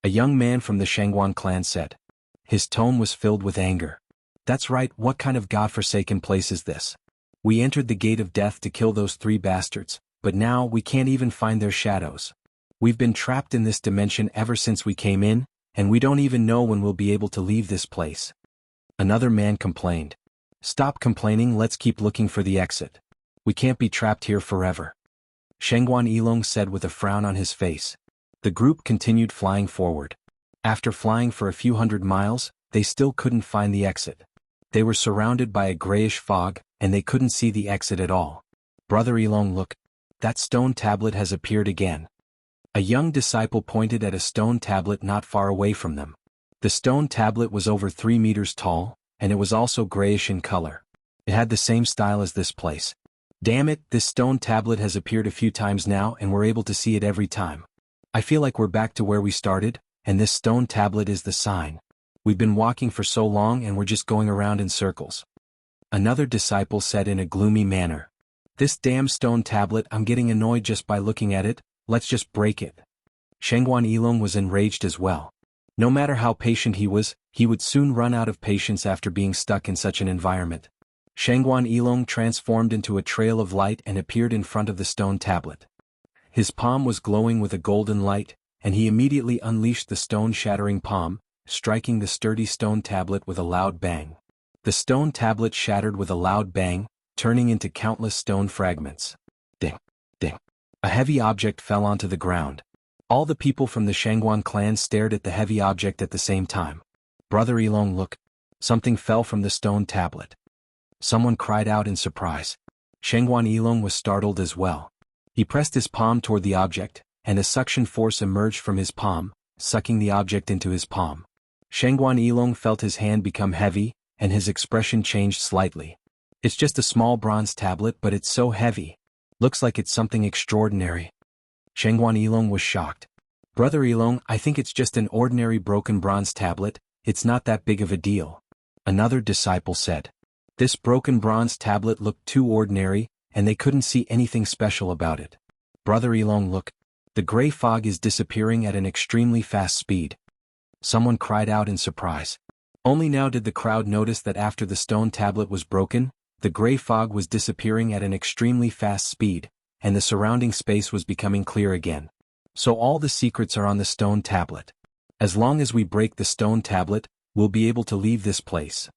A young man from the Shangguan clan said. His tone was filled with anger. That's right, what kind of godforsaken place is this? We entered the Gate of Death to kill those 3 bastards, but now we can't even find their shadows. We've been trapped in this dimension ever since we came in, and we don't even know when we'll be able to leave this place. Another man complained. Stop complaining, let's keep looking for the exit. We can't be trapped here forever. Shangguan Yilong said with a frown on his face. The group continued flying forward. After flying for a few hundred miles, they still couldn't find the exit. They were surrounded by a grayish fog, and they couldn't see the exit at all. Brother Yilong, look. That stone tablet has appeared again. A young disciple pointed at a stone tablet not far away from them. The stone tablet was over 3 meters tall, and it was also grayish in color. It had the same style as this place. Damn it, this stone tablet has appeared a few times now and we're able to see it every time. I feel like we're back to where we started, and this stone tablet is the sign. We've been walking for so long and we're just going around in circles. Another disciple said in a gloomy manner. This damn stone tablet, I'm getting annoyed just by looking at it, let's just break it. Shangguan Yilong was enraged as well. No matter how patient he would soon run out of patience after being stuck in such an environment. Shangguan Yilong transformed into a trail of light and appeared in front of the stone tablet. His palm was glowing with a golden light, and he immediately unleashed the stone-shattering palm, striking the sturdy stone tablet with a loud bang. The stone tablet shattered with a loud bang, turning into countless stone fragments. Ding, ding. A heavy object fell onto the ground. All the people from the Shangguan clan stared at the heavy object at the same time. Brother Yilong, look. Something fell from the stone tablet. Someone cried out in surprise. Shangguan Yilong was startled as well. He pressed his palm toward the object, and a suction force emerged from his palm, sucking the object into his palm. Shangguan Yilong felt his hand become heavy, and his expression changed slightly. It's just a small bronze tablet, but it's so heavy. Looks like it's something extraordinary. Shangguan Yilong was shocked. Brother Elong, I think it's just an ordinary broken bronze tablet, it's not that big of a deal. Another disciple said. This broken bronze tablet looked too ordinary, and they couldn't see anything special about it. Brother Elong, look. The gray fog is disappearing at an extremely fast speed. Someone cried out in surprise. Only now did the crowd notice that after the stone tablet was broken, the gray fog was disappearing at an extremely fast speed, and the surrounding space was becoming clear again. So all the secrets are on the stone tablet. As long as we break the stone tablet, we'll be able to leave this place.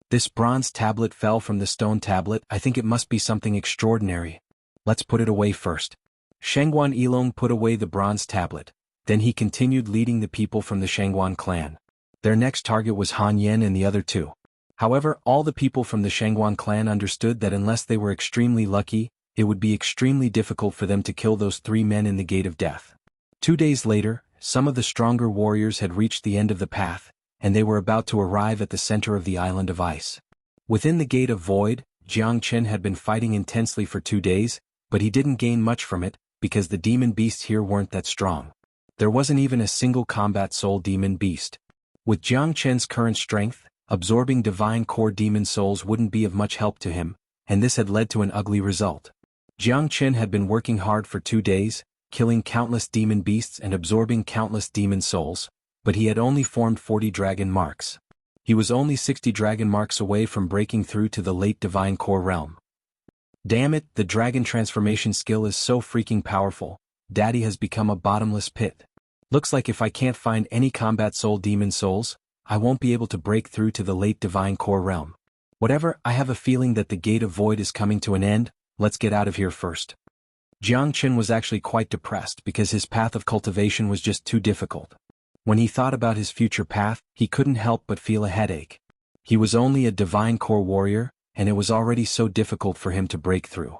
This bronze tablet fell from the stone tablet. I think it must be something extraordinary. Let's put it away first. Xuanhuan Elong put away the bronze tablet. Then he continued leading the people from the Xuanhuan clan. Their next target was Han Yen and the other two. However, all the people from the Xuanhuan clan understood that unless they were extremely lucky, it would be extremely difficult for them to kill those 3 men in the Gate of Death. 2 days later, some of the stronger warriors had reached the end of the path, and they were about to arrive at the center of the island of ice. Within the Gate of Void, Jiang Chen had been fighting intensely for 2 days, but he didn't gain much from it, because the demon beasts here weren't that strong. There wasn't even a single combat soul demon beast. With Jiang Chen's current strength, absorbing divine core demon souls wouldn't be of much help to him, and this had led to an ugly result. Jiang Chen had been working hard for 2 days, killing countless demon beasts and absorbing countless demon souls, but he had only formed 40 dragon marks. He was only 60 dragon marks away from breaking through to the late divine core realm. Damn it, the dragon transformation skill is so freaking powerful. Daddy has become a bottomless pit. Looks like if I can't find any combat soul demon souls, I won't be able to break through to the late divine core realm. Whatever, I have a feeling that the Gate of Void is coming to an end. Let's get out of here first. Jiang Chen was actually quite depressed because his path of cultivation was just too difficult. When he thought about his future path, he couldn't help but feel a headache. He was only a divine core warrior, and it was already so difficult for him to break through.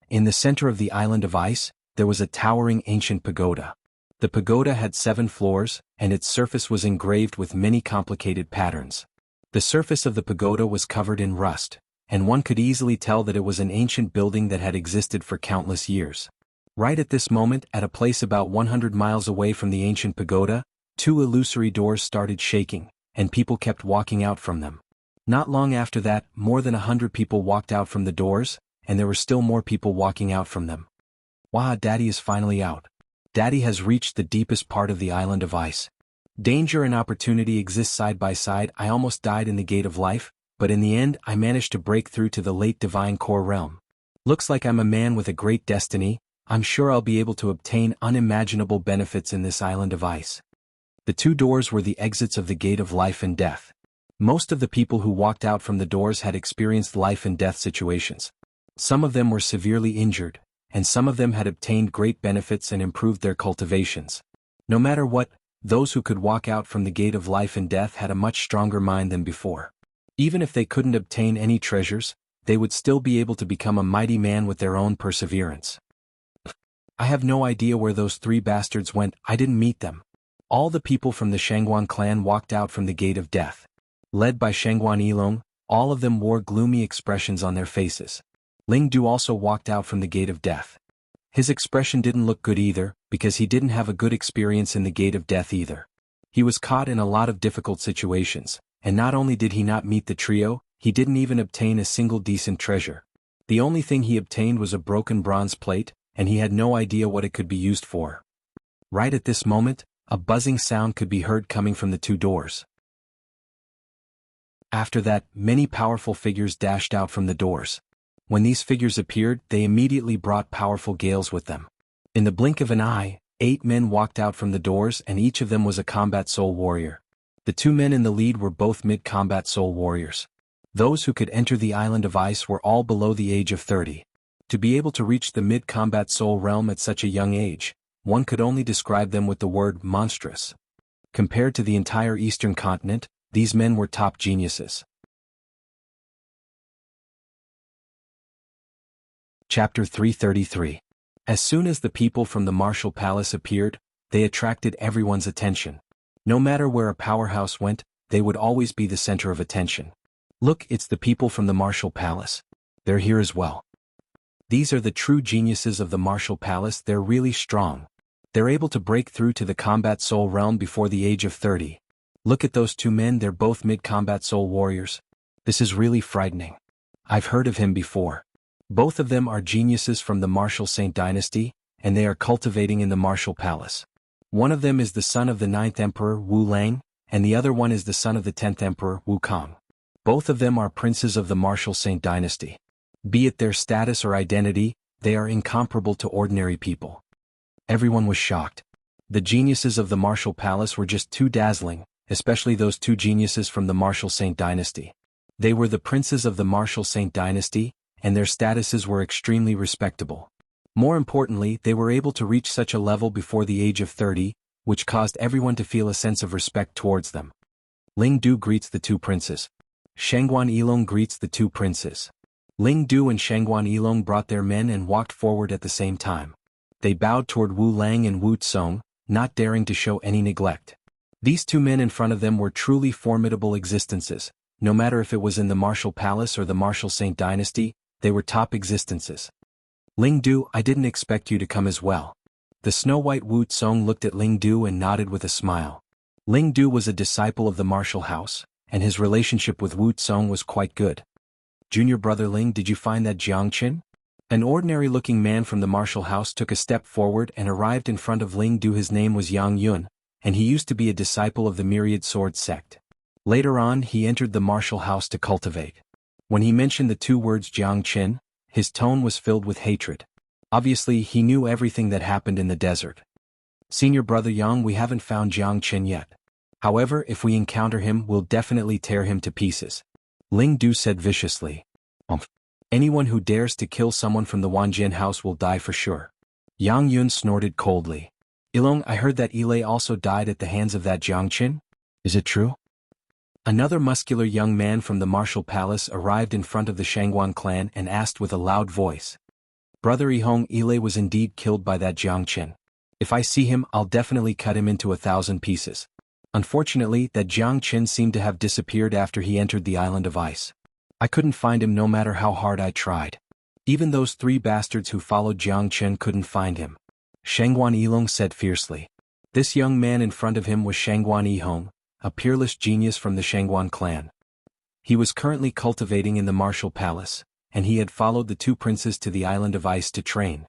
In the center of the island of ice, there was a towering ancient pagoda. The pagoda had 7 floors, and its surface was engraved with many complicated patterns. The surface of the pagoda was covered in rust, and one could easily tell that it was an ancient building that had existed for countless years. Right at this moment, at a place about 100 miles away from the ancient pagoda, 2 illusory doors started shaking, and people kept walking out from them. Not long after that, more than 100 people walked out from the doors, and there were still more people walking out from them. Wow, Daddy is finally out. Daddy has reached the deepest part of the island of ice. Danger and opportunity exist side by side. I almost died in the Gate of Life, but in the end I managed to break through to the late divine core realm. Looks like I'm a man with a great destiny. I'm sure I'll be able to obtain unimaginable benefits in this island of ice. The 2 doors were the exits of the Gate of Life and Death. Most of the people who walked out from the doors had experienced life and death situations. Some of them were severely injured, and some of them had obtained great benefits and improved their cultivations. No matter what, those who could walk out from the Gate of Life and Death had a much stronger mind than before. Even if they couldn't obtain any treasures, they would still be able to become a mighty man with their own perseverance. I have no idea where those 3 bastards went. I didn't meet them. All the people from the Xuanhuan clan walked out from the Gate of Death. Led by Xuanhuan Elong, all of them wore gloomy expressions on their faces. Ling Du also walked out from the Gate of Death. His expression didn't look good either, because he didn't have a good experience in the Gate of Death either. He was caught in a lot of difficult situations, and not only did he not meet the trio, he didn't even obtain a single decent treasure. The only thing he obtained was a broken bronze plate, and he had no idea what it could be used for. Right at this moment, a buzzing sound could be heard coming from the 2 doors. After that, many powerful figures dashed out from the doors. When these figures appeared, they immediately brought powerful gales with them. In the blink of an eye, 8 men walked out from the doors, and each of them was a combat soul warrior. The 2 men in the lead were both mid-combat soul warriors. Those who could enter the island of ice were all below the age of 30. To be able to reach the mid-combat soul realm at such a young age, one could only describe them with the word monstrous. Compared to the entire Eastern continent, these men were top geniuses. Chapter 333. As soon as the people from the martial palace appeared, they attracted everyone's attention. No matter where a powerhouse went, they would always be the center of attention. Look, it's the people from the martial palace. They're here as well. These are the true geniuses of the martial palace. They're really strong. They're able to break through to the combat soul realm before the age of 30. Look at those two men, they're both mid-combat soul warriors. This is really frightening. I've heard of him before. Both of them are geniuses from the Martial Saint dynasty, and they are cultivating in the Martial Palace. One of them is the son of the 9th Emperor Wu Lang, and the other one is the son of the 10th Emperor Wu Kong. Both of them are princes of the Martial Saint dynasty. Be it their status or identity, they are incomparable to ordinary people. Everyone was shocked. The geniuses of the Martial Palace were just too dazzling, especially those two geniuses from the Martial Saint dynasty. They were the princes of the Martial Saint dynasty, and their statuses were extremely respectable. More importantly, they were able to reach such a level before the age of 30, which caused everyone to feel a sense of respect towards them. Ling Du greets the two princes. Xianhuan Yilong greets the two princes. Ling Du and Xianhuan Yilong brought their men and walked forward at the same time. They bowed toward Wu Lang and Wu Tsong, not daring to show any neglect. These two men in front of them were truly formidable existences. No matter if it was in the Martial Palace or the Martial Saint dynasty, they were top existences. Ling Du, I didn't expect you to come as well. The snow-white Wu Tsong looked at Ling Du and nodded with a smile. Ling Du was a disciple of the martial house, and his relationship with Wu Tsong was quite good. Junior brother Ling, did you find that Jiangqin? An ordinary-looking man from the martial house took a step forward and arrived in front of Ling Du. His name was Yang Yun, and he used to be a disciple of the Myriad Sword sect. Later on, he entered the martial house to cultivate. When he mentioned the two words Jiangqin, his tone was filled with hatred. Obviously, he knew everything that happened in the desert. Senior brother Yang, we haven't found Jiangqin yet. However, if we encounter him, we'll definitely tear him to pieces. Ling Du said viciously. Anyone who dares to kill someone from the Wanjian house will die for sure. Yang Yun snorted coldly. Ilong, I heard that Ilay also died at the hands of that Jiangqin. Is it true? Another muscular young man from the martial palace arrived in front of the Xuanhuan clan and asked with a loud voice. Brother Ihong, Ilay was indeed killed by that Jiangqin. If I see him, I'll definitely cut him into 1,000 pieces. Unfortunately, that Jiangqin seemed to have disappeared after he entered the island of ice. I couldn't find him no matter how hard I tried. Even those 3 bastards who followed Jiangqin couldn't find him. Xianhuan Yilong said fiercely. This young man in front of him was Xianhuan Yihong, a peerless genius from the Xuanhuan clan. He was currently cultivating in the martial palace, and he had followed the 2 princes to the island of ice to train.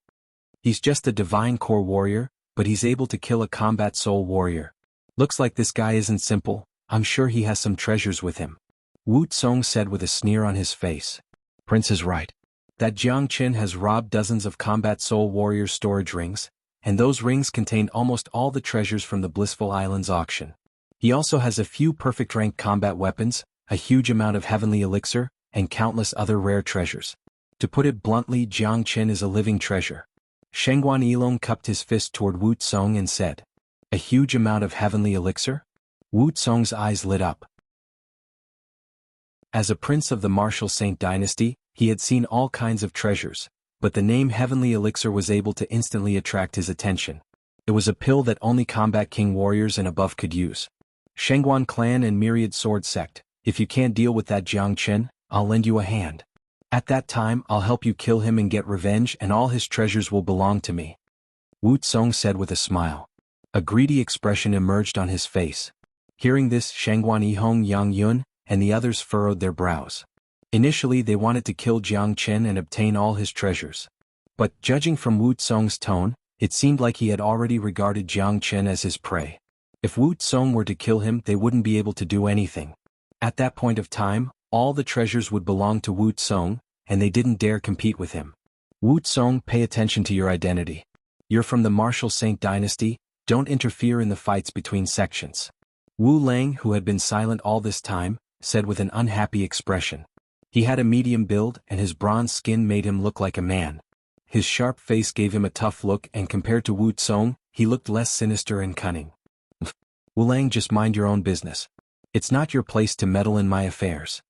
He's just a divine core warrior, but he's able to kill a combat soul warrior. Looks like this guy isn't simple. I'm sure he has some treasures with him. Wu Tsong said with a sneer on his face. Prince is right. That Jiangqin has robbed dozens of combat soul warrior storage rings, and those rings contain almost all the treasures from the Blissful Islands auction. He also has a few perfect rank combat weapons, a huge amount of heavenly elixir, and countless other rare treasures. To put it bluntly, Jiangqin is a living treasure. Xianhuan Yilong cupped his fist toward Wu Tsong and said. A huge amount of heavenly elixir? Wu Tsong's eyes lit up. As a prince of the Martial Saint dynasty, he had seen all kinds of treasures, but the name heavenly elixir was able to instantly attract his attention. It was a pill that only combat king warriors and above could use. Xuanhuan clan and Myriad Sword sect, if you can't deal with that Jiangqin, I'll lend you a hand. At that time, I'll help you kill him and get revenge, and all his treasures will belong to me. Wu Tsong said with a smile. A greedy expression emerged on his face. Hearing this, Xianhuan Yihong, Yang Yun, and the others furrowed their brows. Initially they wanted to kill Jiangqin and obtain all his treasures. But, judging from Wu Tsong's tone, it seemed like he had already regarded Jiangqin as his prey. If Wu Tsong were to kill him, they wouldn't be able to do anything. At that point of time, all the treasures would belong to Wu Tsong, and they didn't dare compete with him. Wu Tsong, pay attention to your identity. You're from the Martial Saint dynasty, don't interfere in the fights between sections. Wu Lang, who had been silent all this time, said with an unhappy expression. He had a medium build, and his bronze skin made him look like a man. His sharp face gave him a tough look, and compared to Wu Tsong, he looked less sinister and cunning. Wu Lang, just mind your own business. It's not your place to meddle in my affairs.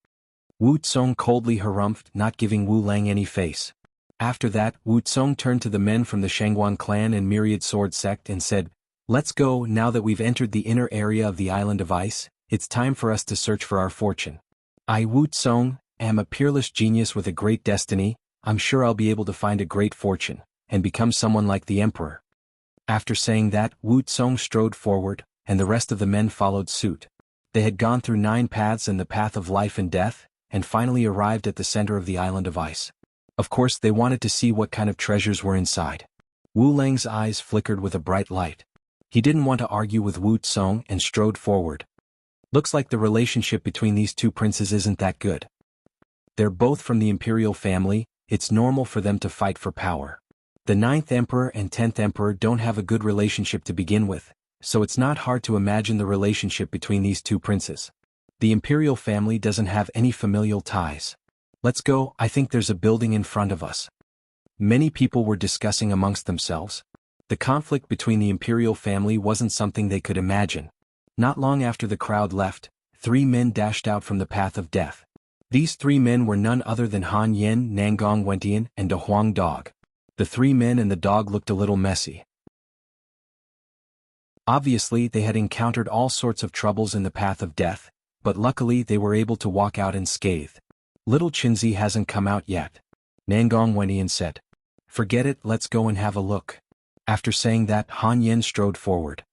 Wu Tsong coldly harumphed, not giving Wu Lang any face. After that, Wu Tsong turned to the men from the Xuanhuan clan and Myriad Sword sect and said, Let's go, now that we've entered the inner area of the island of ice, it's time for us to search for our fortune. I, Wu Tsong, am a peerless genius with a great destiny. I'm sure I'll be able to find a great fortune, and become someone like the emperor. After saying that, Wu Tsong strode forward, and the rest of the men followed suit. They had gone through 9 paths in the path of life and death, and finally arrived at the center of the island of ice. Of course they wanted to see what kind of treasures were inside. Wu Lang's eyes flickered with a bright light. He didn't want to argue with Wu Tsong and strode forward. Looks like the relationship between these two princes isn't that good. They're both from the imperial family, it's normal for them to fight for power. The 9th emperor and 10th emperor don't have a good relationship to begin with, so it's not hard to imagine the relationship between these two princes. The imperial family doesn't have any familial ties. Let's go, I think there's a building in front of us. Many people were discussing amongst themselves. The conflict between the imperial family wasn't something they could imagine. Not long after the crowd left, 3 men dashed out from the path of death. These 3 men were none other than Han Yen, Nangong Wentian, and a Huang dog. The 3 men and the dog looked a little messy. Obviously they had encountered all sorts of troubles in the path of death, but luckily they were able to walk out unscathed. Little Chinzi hasn't come out yet. Nangong Wentian said. Forget it, let's go and have a look. After saying that, Han Yen strode forward.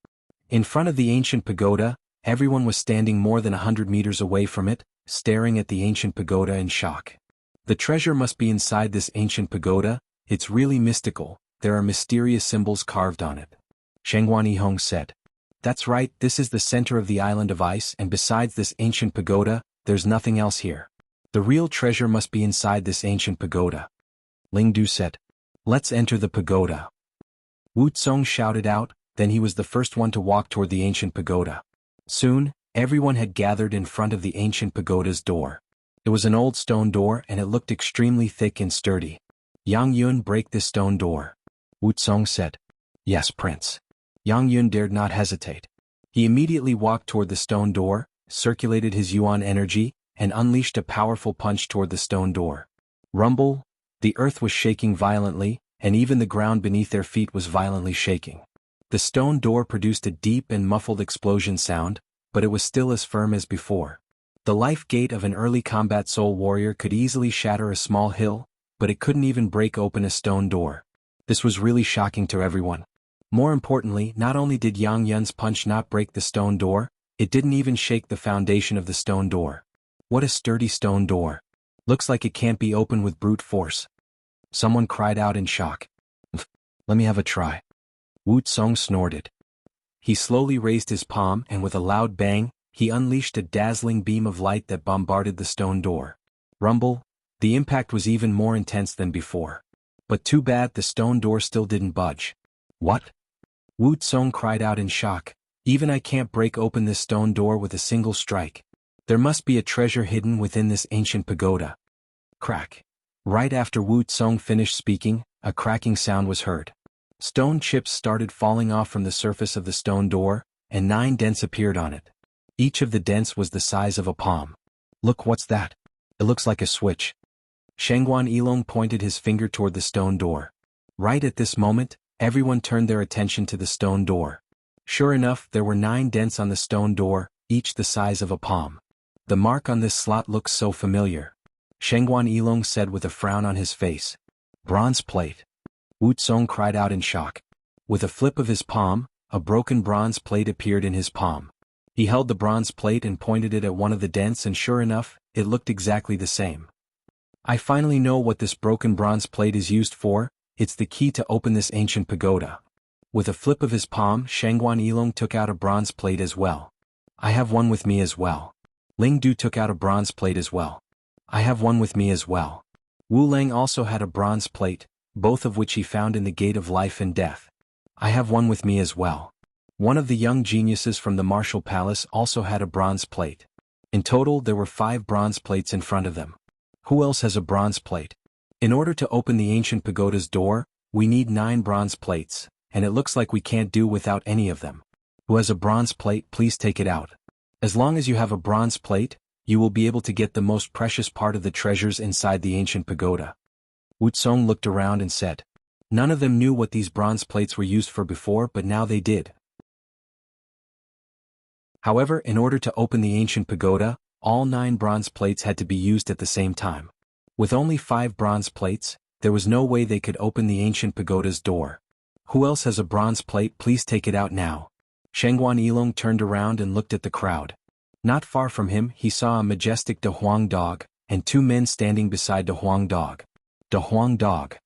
In front of the ancient pagoda, everyone was standing more than 100 meters away from it, staring at the ancient pagoda in shock. The treasure must be inside this ancient pagoda, it's really mystical, there are mysterious symbols carved on it. Xuanhuan said. That's right, this is the center of the island of ice, and besides this ancient pagoda, there's nothing else here. The real treasure must be inside this ancient pagoda. Ling Du said. Let's enter the pagoda. Wu Tsong shouted out, then he was the first one to walk toward the ancient pagoda. Soon, everyone had gathered in front of the ancient pagoda's door. It was an old stone door and it looked extremely thick and sturdy. Yang Yun, break this stone door. Wu Tsong said. Yes, Prince. Yang Yun dared not hesitate. He immediately walked toward the stone door, circulated his yuan energy, and unleashed a powerful punch toward the stone door. Rumble! The earth was shaking violently, and even the ground beneath their feet was violently shaking. The stone door produced a deep and muffled explosion sound, but it was still as firm as before. The life gate of an early combat soul warrior could easily shatter a small hill, but it couldn't even break open a stone door. This was really shocking to everyone. More importantly, not only did Yang Yun's punch not break the stone door, it didn't even shake the foundation of the stone door. What a sturdy stone door. Looks like it can't be opened with brute force. Someone cried out in shock. Let me have a try. Wu Tsong snorted. He slowly raised his palm and with a loud bang, he unleashed a dazzling beam of light that bombarded the stone door. Rumble! The impact was even more intense than before. But too bad the stone door still didn't budge. What? Wu Tsong cried out in shock. Even I can't break open this stone door with a single strike. There must be a treasure hidden within this ancient pagoda. Crack. Right after Wu Tsong finished speaking, a cracking sound was heard. Stone chips started falling off from the surface of the stone door, and 9 dents appeared on it. Each of the dents was the size of a palm. Look, what's that? It looks like a switch. Shengguan Yilong pointed his finger toward the stone door. Right at this moment, everyone turned their attention to the stone door. Sure enough, there were 9 dents on the stone door, each the size of a palm. The mark on this slot looks so familiar. Shengguan Yilong said with a frown on his face. Bronze plate. Wu Tsong cried out in shock. With a flip of his palm, a broken bronze plate appeared in his palm. He held the bronze plate and pointed it at one of the dents, and sure enough, it looked exactly the same. I finally know what this broken bronze plate is used for, it's the key to open this ancient pagoda. With a flip of his palm, Shengguan Yilong took out a bronze plate as well. I have one with me as well. Ling Du took out a bronze plate as well. I have one with me as well. Wu Lang also had a bronze plate, both of which he found in the Gate of Life and Death. I have one with me as well. One of the young geniuses from the Martial Palace also had a bronze plate. In total, there were 5 bronze plates in front of them. Who else has a bronze plate? In order to open the ancient pagoda's door, we need 9 bronze plates, and it looks like we can't do without any of them. Who has a bronze plate, please take it out. As long as you have a bronze plate, you will be able to get the most precious part of the treasures inside the ancient pagoda. Wu Tsong looked around and said. None of them knew what these bronze plates were used for before, but now they did. However, in order to open the ancient pagoda, all 9 bronze plates had to be used at the same time. With only 5 bronze plates, there was no way they could open the ancient pagoda's door. Who else has a bronze plate? Please take it out now. Xuanhuan Yilong turned around and looked at the crowd. Not far from him he saw a majestic De Huang dog, and two men standing beside De Huang dog. De Huang dog.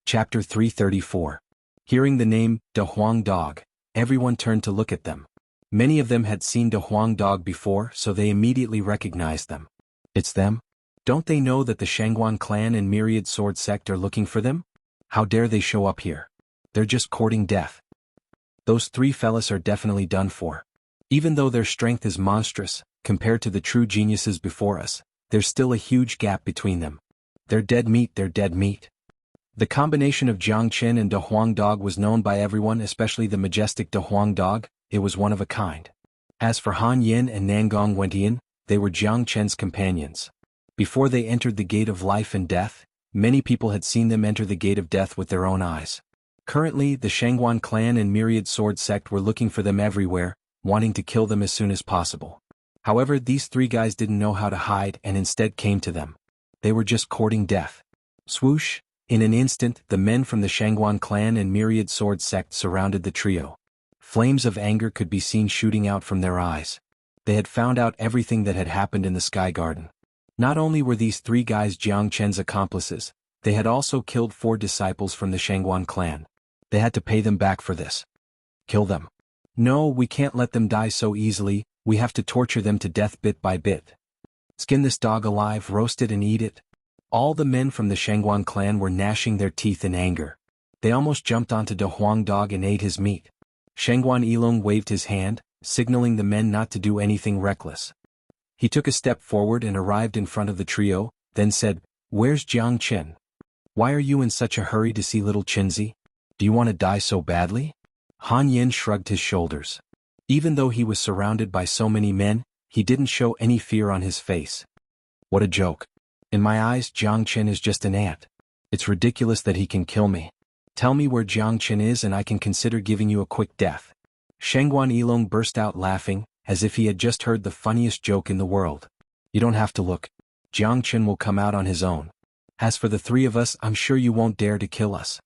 Chapter 334. Hearing the name, De Huang dog, everyone turned to look at them. Many of them had seen De Huang dog before, so they immediately recognized them. It's them? Don't they know that the Xianxia clan and myriad sword sect are looking for them? How dare they show up here? They're just courting death. Those three fellas are definitely done for. Even though their strength is monstrous, compared to the true geniuses before us, there's still a huge gap between them. They're dead meat, they're dead meat. The combination of Jiang Qin and De Huang dog was known by everyone, especially the majestic De Huang dog. It was one of a kind. As for Han Yin and Nangong Wentian, they were Jiang Chen's companions. Before they entered the gate of life and death, many people had seen them enter the gate of death with their own eyes. Currently, the Xianxia clan and myriad sword sect were looking for them everywhere, wanting to kill them as soon as possible. However, these three guys didn't know how to hide and instead came to them. They were just courting death. Swoosh! In an instant, the men from the Xianxia clan and myriad sword sect surrounded the trio. Flames of anger could be seen shooting out from their eyes. They had found out everything that had happened in the Sky Garden. Not only were these three guys Jiang Chen's accomplices, they had also killed 4 disciples from the Xianxia clan. They had to pay them back for this. Kill them. No, we can't let them die so easily, we have to torture them to death bit by bit. Skin this dog alive, roast it and eat it. All the men from the Xianxia clan were gnashing their teeth in anger. They almost jumped onto De Huang dog and ate his meat. Xuanhuan Yilong waved his hand, signaling the men not to do anything reckless. He took a step forward and arrived in front of the trio, then said, "Where's Jiang Chen? Why are you in such a hurry to see little Chinzi? Do you want to die so badly?" Han Yin shrugged his shoulders. Even though he was surrounded by so many men, he didn't show any fear on his face. What a joke. In my eyes, Jiang Chen is just an ant. It's ridiculous that he can kill me. Tell me where Jiang Chen is and I can consider giving you a quick death. Xuanhuan Yilong burst out laughing, as if he had just heard the funniest joke in the world. You don't have to look. Jiang Chen will come out on his own. As for the 3 of us, I'm sure you won't dare to kill us.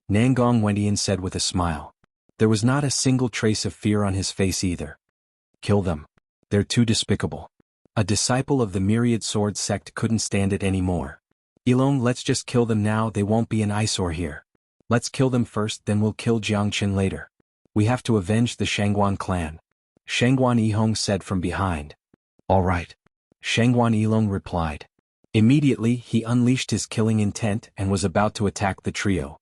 Nangong Wentian said with a smile. There was not a single trace of fear on his face either. Kill them. They're too despicable. A disciple of the myriad sword sect couldn't stand it anymore. Yilong, let's just kill them now, they won't be an eyesore here. Let's kill them first, then we'll kill Jiang Chen later. We have to avenge the Xianxia clan. Xuanhuan Yihong said from behind. All right. Xuanhuan Yilong replied. Immediately, he unleashed his killing intent and was about to attack the trio.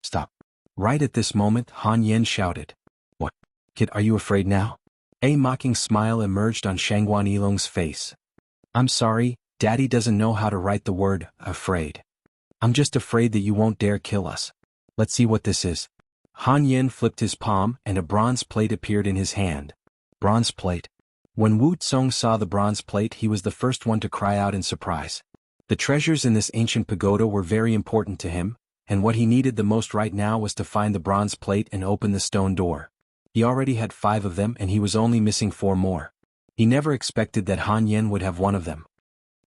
Stop. Right at this moment, Han Yen shouted. What? Kid, are you afraid now? A mocking smile emerged on Xuanhuan Yilong's face. I'm sorry, Daddy doesn't know how to write the word, afraid. I'm just afraid that you won't dare kill us. Let's see what this is. Han Yen flipped his palm and a bronze plate appeared in his hand. Bronze plate. When Wu Tsong saw the bronze plate, he was the first one to cry out in surprise. The treasures in this ancient pagoda were very important to him, and what he needed the most right now was to find the bronze plate and open the stone door. He already had 5 of them and he was only missing 4 more. He never expected that Han Yen would have one of them.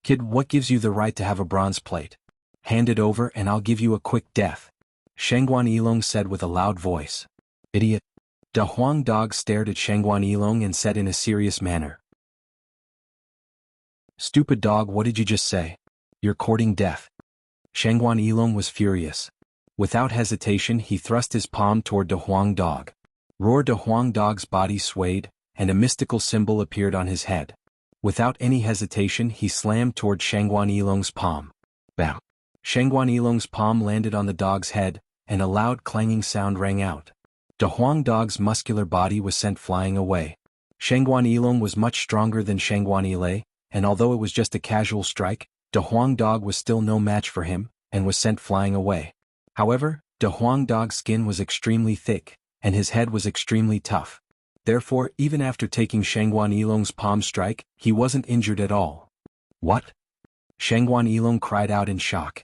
Kid, what gives you the right to have a bronze plate? Hand it over and I'll give you a quick death. Xuanhuan Yilong said with a loud voice. Idiot. De Huang dog stared at Xuanhuan Yilong and said in a serious manner. Stupid dog, what did you just say? You're courting death. Xuanhuan Yilong was furious. Without hesitation he thrust his palm toward De Huang dog. Roar! De Huang dog's body swayed, and a mystical symbol appeared on his head. Without any hesitation he slammed toward Xuanhuan Yilong's palm. Bam! Xuanhuan Yilong's palm landed on the dog's head, and a loud clanging sound rang out. De Huang dog's muscular body was sent flying away. Xuanhuan Yilong was much stronger than Xuanhuan Yilay, and although it was just a casual strike, De Huang dog was still no match for him, and was sent flying away. However, De Huang dog's skin was extremely thick, and his head was extremely tough. Therefore, even after taking Xuanhuan Yilong's palm strike, he wasn't injured at all. What? Xuanhuan Yilong cried out in shock.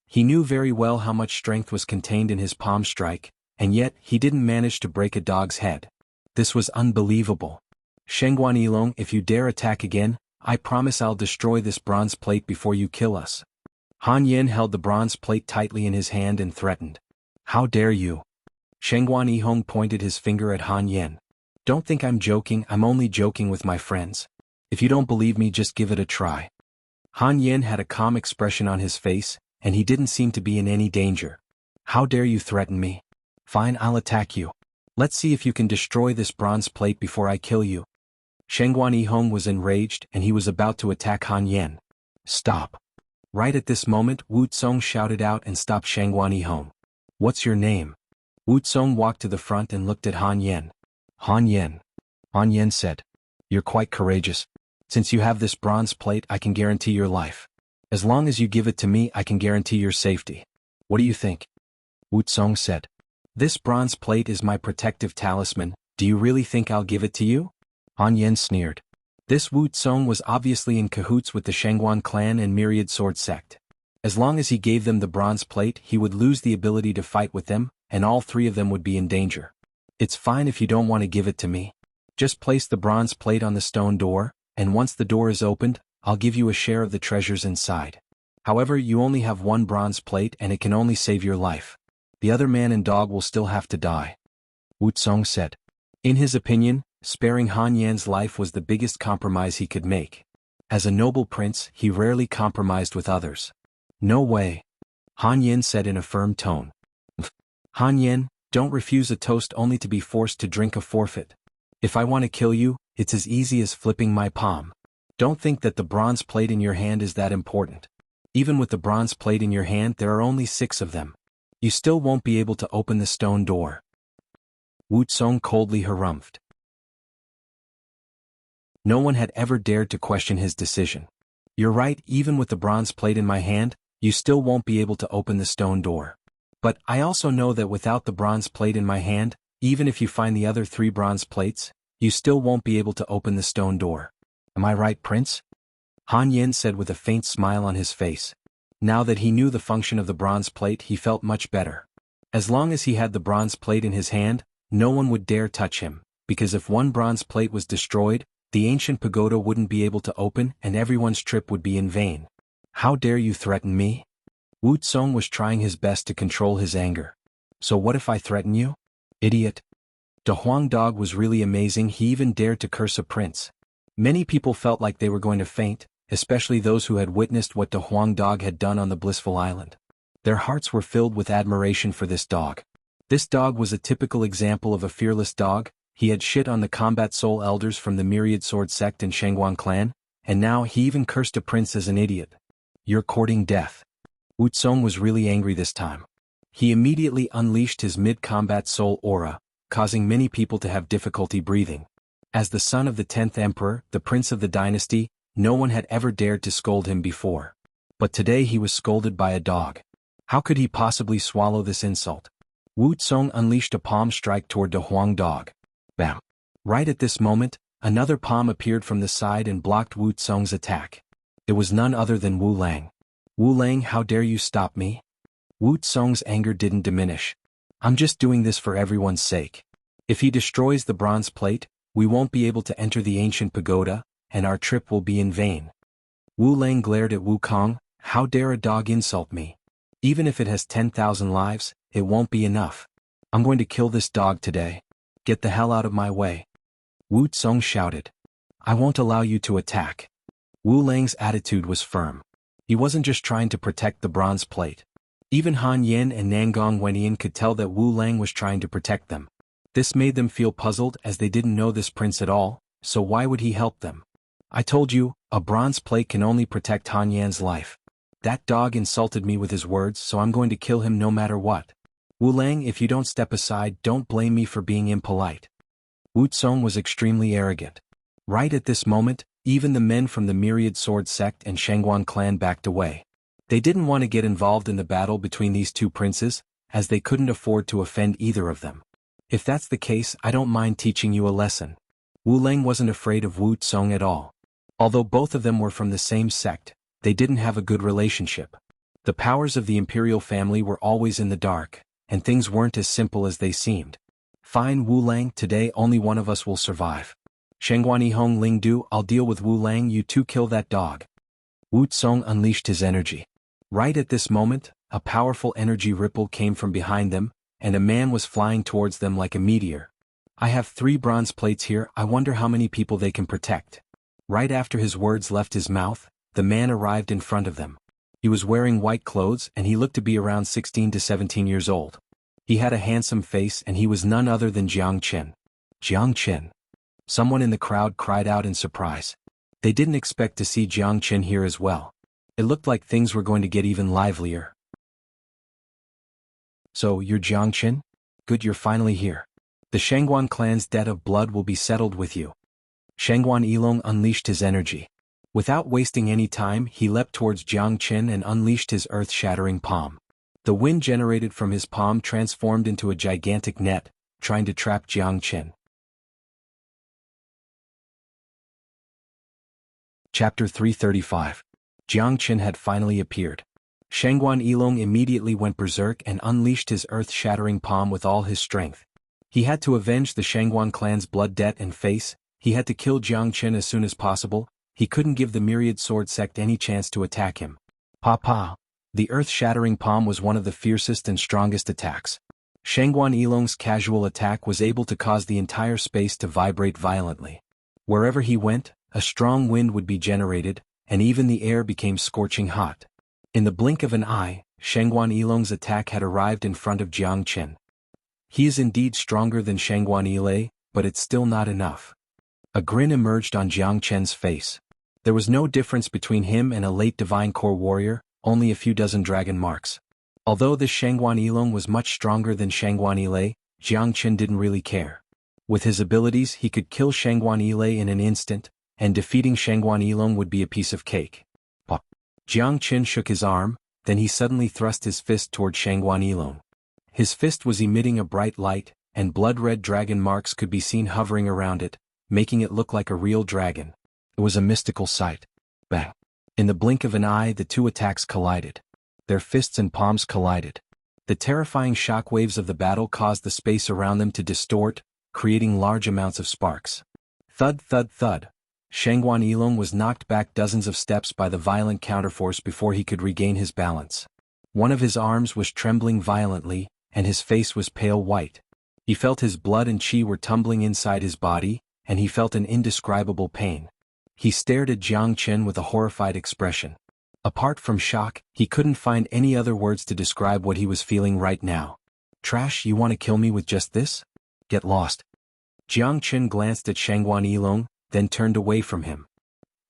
He knew very well how much strength was contained in his palm strike, and yet he didn't manage to break a dog's head. This was unbelievable. Xuanhuan Yilong, if you dare attack again, I promise I'll destroy this bronze plate before you kill us. Han Yin held the bronze plate tightly in his hand and threatened. How dare you? Xuanhuan pointed his finger at Han Yin. Don't think I'm joking, I'm only joking with my friends. If you don't believe me, just give it a try. Han Yin had a calm expression on his face, and he didn't seem to be in any danger. How dare you threaten me? Fine, I'll attack you. Let's see if you can destroy this bronze plate before I kill you. Xuanhuan was enraged and he was about to attack Han Yin. Stop. Right at this moment, Wu Tsong shouted out and stopped Xuanhuan. What's your name? Wu Tsong walked to the front and looked at Han Yin. Han Yin. Han Yin said. You're quite courageous. Since you have this bronze plate, I can guarantee your life. As long as you give it to me, I can guarantee your safety. What do you think? Wu Tsong said. This bronze plate is my protective talisman, do you really think I'll give it to you? Han Yin sneered. This Wu Tsong was obviously in cahoots with the Xuanhuan clan and Myriad Sword sect. As long as he gave them the bronze plate, he would lose the ability to fight with them, and all three of them would be in danger. It's fine if you don't want to give it to me. Just place the bronze plate on the stone door, and once the door is opened, I'll give you a share of the treasures inside. However, you only have one bronze plate and it can only save your life. The other man and dog will still have to die. Wu Tsong said. In his opinion, sparing Han Yin's life was the biggest compromise he could make. As a noble prince, he rarely compromised with others. No way. Han Yin said in a firm tone. Han Yin, don't refuse a toast only to be forced to drink a forfeit. If I want to kill you, it's as easy as flipping my palm. Don't think that the bronze plate in your hand is that important. Even with the bronze plate in your hand, there are only 6 of them. You still won't be able to open the stone door. Wu Tsong coldly harumphed. No one had ever dared to question his decision. You're right, even with the bronze plate in my hand, you still won't be able to open the stone door. But I also know that without the bronze plate in my hand, even if you find the other 3 bronze plates, you still won't be able to open the stone door. Am I right, Prince? Han Yin said with a faint smile on his face. Now that he knew the function of the bronze plate, he felt much better. As long as he had the bronze plate in his hand, no one would dare touch him, because if one bronze plate was destroyed, the ancient pagoda wouldn't be able to open and everyone's trip would be in vain. How dare you threaten me? Wu Tsong was trying his best to control his anger. So what if I threaten you? Idiot. The Huang dog was really amazing, he even dared to curse a prince. Many people felt like they were going to faint, especially those who had witnessed what the Huang dog had done on the blissful island. Their hearts were filled with admiration for this dog. This dog was a typical example of a fearless dog. He had shit on the combat soul elders from the Myriad Sword sect and Xuanhuan clan, and now he even cursed a prince as an idiot. You're courting death. Wu Tsong was really angry this time. He immediately unleashed his mid-combat soul aura, causing many people to have difficulty breathing. As the son of the 10th emperor, the prince of the dynasty, no one had ever dared to scold him before. But today he was scolded by a dog. How could he possibly swallow this insult? Wu Tsong unleashed a palm strike toward the Huang dog. Bam! Right at this moment, another palm appeared from the side and blocked Wu Tsong's attack. It was none other than Wu Lang. Wu Lang, how dare you stop me? Wu Tsong's anger didn't diminish. I'm just doing this for everyone's sake. If he destroys the bronze plate, we won't be able to enter the ancient pagoda, and our trip will be in vain. Wu Lang glared at Wu Kong. How dare a dog insult me? Even if it has 10,000 lives, it won't be enough. I'm going to kill this dog today. Get the hell out of my way. Wu Tsong shouted. I won't allow you to attack. Wu Lang's attitude was firm. He wasn't just trying to protect the bronze plate. Even Han Yin and Nangong Wenyan could tell that Wu Lang was trying to protect them. This made them feel puzzled as they didn't know this prince at all, so why would he help them? I told you, a bronze plate can only protect Han Yan's life. That dog insulted me with his words, so I'm going to kill him no matter what. Wu Lang, if you don't step aside, don't blame me for being impolite. Wu Tsong was extremely arrogant. Right at this moment, even the men from the Myriad Sword sect and Xuanhuan clan backed away. They didn't want to get involved in the battle between these two princes, as they couldn't afford to offend either of them. If that's the case, I don't mind teaching you a lesson. Wu Lang wasn't afraid of Wu Tsong at all. Although both of them were from the same sect, they didn't have a good relationship. The powers of the imperial family were always in the dark, and things weren't as simple as they seemed. Fine, Wu Lang, today only one of us will survive. Shengguani Hong Ling Du, I'll deal with Wu Lang, you two kill that dog. Wu Tsong unleashed his energy. Right at this moment, a powerful energy ripple came from behind them, and a man was flying towards them like a meteor. I have 3 bronze plates here, I wonder how many people they can protect. Right after his words left his mouth, the man arrived in front of them. He was wearing white clothes and he looked to be around 16 to 17 years old. He had a handsome face and he was none other than Jiang Chen. Jiang Chen. Someone in the crowd cried out in surprise. They didn't expect to see Jiang Chen here as well. It looked like things were going to get even livelier. So, you're Jiang Chen? Good, you're finally here. The Xuanhuan clan's debt of blood will be settled with you. Xuanhuan Yilong unleashed his energy. Without wasting any time, he leapt towards Jiang Chen and unleashed his earth-shattering palm. The wind generated from his palm transformed into a gigantic net, trying to trap Jiang Chen. Chapter 335. Jiang Chen had finally appeared. Xuanhuan Yilong immediately went berserk and unleashed his earth-shattering palm with all his strength. He had to avenge the Xuanhuan clan's blood debt and face. He had to kill Jiang Chen as soon as possible. He couldn't give the myriad sword sect any chance to attack him. Pa. The earth-shattering palm was one of the fiercest and strongest attacks. Xuanhuan Yilong's casual attack was able to cause the entire space to vibrate violently. Wherever he went, a strong wind would be generated, and even the air became scorching hot. In the blink of an eye, Xuanhuan Yilong's attack had arrived in front of Jiang Chen. He is indeed stronger than Xuanhuan Yilay, but it's still not enough. A grin emerged on Jiang Chen's face. There was no difference between him and a late divine core warrior, only a few dozen dragon marks. Although this Xuanhuan Yilong was much stronger than Xuanhuan Yilay, Jiang Chen didn't really care. With his abilities he could kill Xuanhuan Yilay in an instant, and defeating Xuanhuan Yilong would be a piece of cake. Pop. Jiang Chen shook his arm, then he suddenly thrust his fist toward Xuanhuan Yilong. His fist was emitting a bright light, and blood-red dragon marks could be seen hovering around it, making it look like a real dragon. It was a mystical sight. Bang! In the blink of an eye the two attacks collided. Their fists and palms collided. The terrifying shockwaves of the battle caused the space around them to distort, creating large amounts of sparks. Thud thud thud. Xuanhuan Yilong was knocked back dozens of steps by the violent counterforce before he could regain his balance. One of his arms was trembling violently, and his face was pale white. He felt his blood and qi were tumbling inside his body, and he felt an indescribable pain. He stared at Jiang Chen with a horrified expression. Apart from shock, he couldn't find any other words to describe what he was feeling right now. Trash, you want to kill me with just this? Get lost. Jiang Chen glanced at Xuanhuan Yilong, then turned away from him.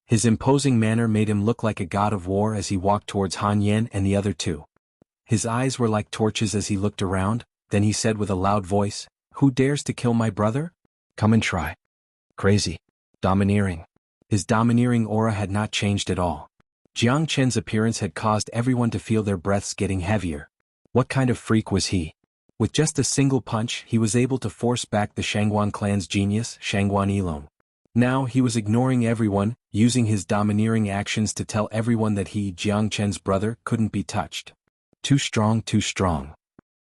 His imposing manner made him look like a god of war as he walked towards Han Yan and the other two. His eyes were like torches as he looked around, then he said with a loud voice, "Who dares to kill my brother? Come and try." Crazy. Domineering. His domineering aura had not changed at all. Jiang Chen's appearance had caused everyone to feel their breaths getting heavier. What kind of freak was he? With just a single punch, he was able to force back the Xuanhuan clan's genius, Xuanhuan Yilong. Now he was ignoring everyone, using his domineering actions to tell everyone that he, Jiang Chen's brother, couldn't be touched. Too strong, too strong.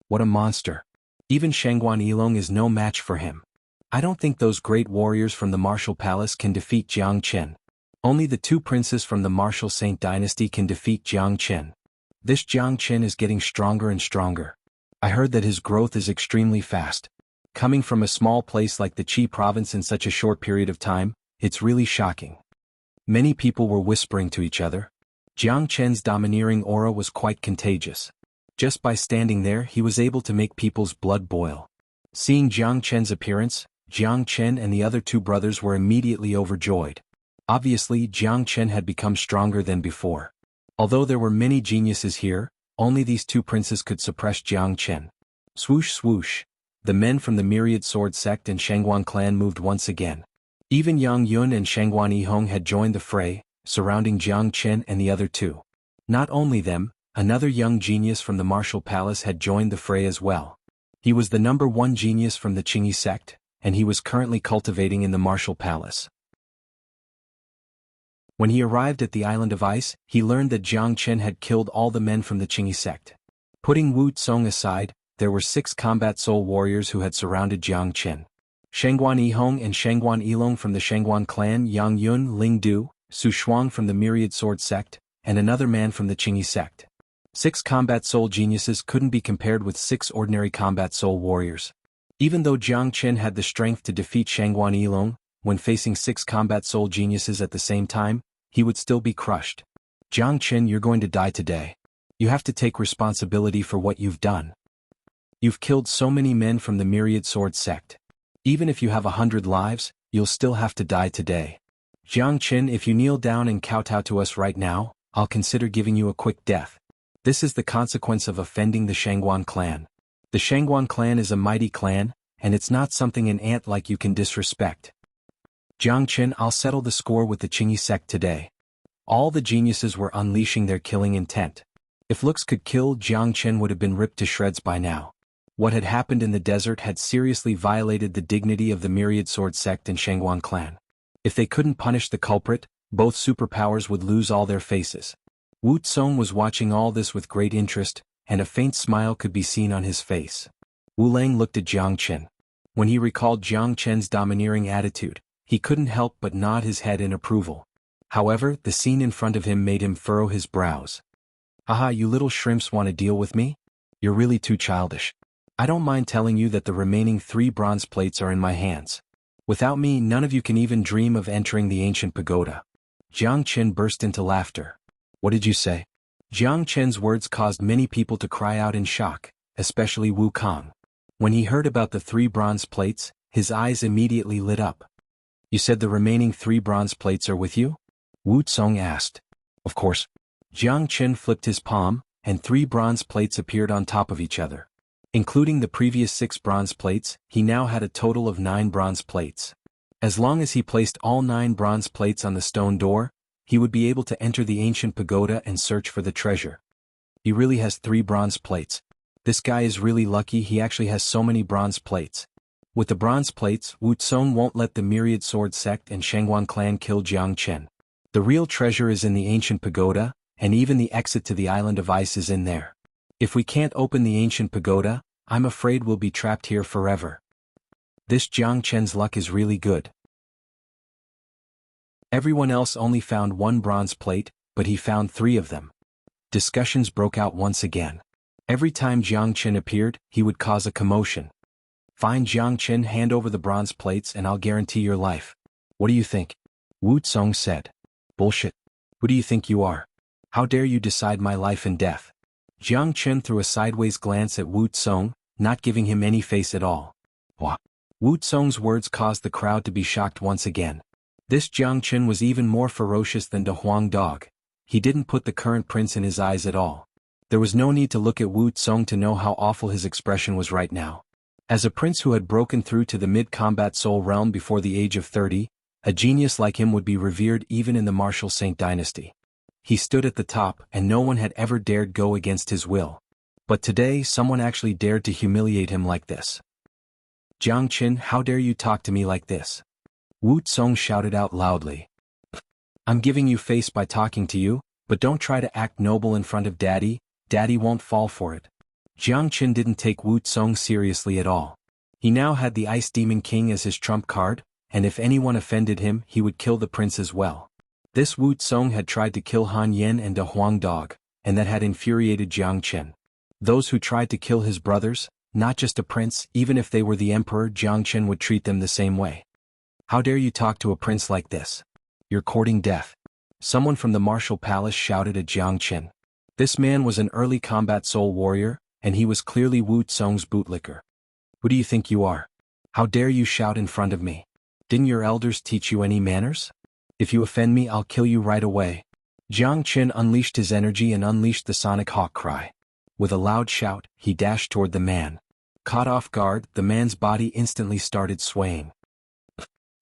What a monster. Even Xuanhuan Yilong is no match for him. I don't think those great warriors from the martial palace can defeat Jiang Chen. Only the two princes from the martial Saint dynasty can defeat Jiang Chen. This Jiang Chen is getting stronger and stronger. I heard that his growth is extremely fast. Coming from a small place like the Qi province in such a short period of time, it's really shocking. Many people were whispering to each other. Jiang Chen's domineering aura was quite contagious. Just by standing there he was able to make people's blood boil. Seeing Jiang Chen's appearance, Jiang Chen and the other two brothers were immediately overjoyed. Obviously Jiang Chen had become stronger than before. Although there were many geniuses here, only these two princes could suppress Jiang Chen. Swoosh swoosh. The men from the Myriad Sword sect and Xuanhuan clan moved once again. Even Yang Yun and Xuanhuan Yihong had joined the fray, surrounding Jiang Chen and the other two. Not only them, another young genius from the martial palace had joined the fray as well. He was the #1 genius from the Qingyi sect, and he was currently cultivating in the martial palace. When he arrived at the Island of Ice, he learned that Jiang Chen had killed all the men from the Qingyi sect. Putting Wu Tsong aside, there were 6 combat soul warriors who had surrounded Jiang Chen. Xuanhuan Yihong and Xuanhuan Yilong from the Xuanhuan clan, Yang Yun, Ling Du, Su Shuang from the Myriad Sword sect, and another man from the Qingyi sect. 6 combat soul geniuses couldn't be compared with 6 ordinary combat soul warriors. Even though Jiang Chen had the strength to defeat Xuanhuan alone, when facing 6 combat soul geniuses at the same time, he would still be crushed. Jiang Chen, you're going to die today. You have to take responsibility for what you've done. You've killed so many men from the myriad sword sect. Even if you have 100 lives, you'll still have to die today. Jiang Chen, if you kneel down and kowtow to us right now, I'll consider giving you a quick death. This is the consequence of offending the Xuanhuan clan. The Xuanhuan clan is a mighty clan, and it's not something an ant like you can disrespect. Jiang Chen, I'll settle the score with the Qingyi sect today. All the geniuses were unleashing their killing intent. If looks could kill, Jiang Chen would have been ripped to shreds by now. What had happened in the desert had seriously violated the dignity of the myriad sword sect and Xuanhuan clan. If they couldn't punish the culprit, both superpowers would lose all their faces. Wu Tsong was watching all this with great interest, and a faint smile could be seen on his face. Wu Lang looked at Jiang Chen. When he recalled Jiang Chen's domineering attitude, he couldn't help but nod his head in approval. However, the scene in front of him made him furrow his brows. Haha, you little shrimps want to deal with me? You're really too childish. I don't mind telling you that the remaining 3 bronze plates are in my hands. Without me, none of you can even dream of entering the ancient pagoda. Jiang Chen burst into laughter. What did you say? Jiang Chen's words caused many people to cry out in shock, especially Wu Kong. When he heard about the 3 bronze plates, his eyes immediately lit up. You said the remaining 3 bronze plates are with you? Wu Tsong asked. Of course. Jiang Chen flipped his palm, and 3 bronze plates appeared on top of each other. Including the previous 6 bronze plates, he now had a total of 9 bronze plates. As long as he placed all 9 bronze plates on the stone door, he would be able to enter the ancient pagoda and search for the treasure. He really has 3 bronze plates. This guy is really lucky he actually has so many bronze plates. With the bronze plates, Wu Tsong won't let the myriad sword sect and Xuanhuan clan kill Jiang Chen. The real treasure is in the ancient pagoda, and even the exit to the island of ice is in there. If we can't open the ancient pagoda, I'm afraid we'll be trapped here forever. This Jiang Chen's luck is really good. Everyone else only found 1 bronze plate, but he found 3 of them. Discussions broke out once again. Every time Jiang Chen appeared, he would cause a commotion. Fine, Jiang Chen, hand over the bronze plates and I'll guarantee your life. What do you think? Wu Tsong said. Bullshit. Who do you think you are? How dare you decide my life and death? Jiang Chen threw a sideways glance at Wu Tsong, not giving him any face at all. What? Wu Tsong's words caused the crowd to be shocked once again. This Jiang Chen was even more ferocious than the Huang dog. He didn't put the current prince in his eyes at all. There was no need to look at Wu Tsong to know how awful his expression was right now. As a prince who had broken through to the mid-combat soul realm before the age of 30, a genius like him would be revered even in the martial Saint dynasty. He stood at the top and no one had ever dared go against his will. But today someone actually dared to humiliate him like this. Jiang Chen, how dare you talk to me like this? Wu Tsong shouted out loudly. I'm giving you face by talking to you, but don't try to act noble in front of Daddy, Daddy won't fall for it. Jiang Chen didn't take Wu Tsong seriously at all. He now had the Ice Demon King as his trump card, and if anyone offended him he would kill the prince as well. This Wu Tsong had tried to kill Han Yen and the Huang dog, and that had infuriated Jiang Chen. Those who tried to kill his brothers, not just a prince, even if they were the emperor, Jiang Chen would treat them the same way. How dare you talk to a prince like this? You're courting death. Someone from the martial palace shouted at Jiang Chen. This man was an early combat soul warrior, and he was clearly Wu Tsong's bootlicker. Who do you think you are? How dare you shout in front of me? Didn't your elders teach you any manners? If you offend me, I'll kill you right away. Jiang Chen unleashed his energy and unleashed the sonic hawk cry. With a loud shout, he dashed toward the man. Caught off guard, the man's body instantly started swaying.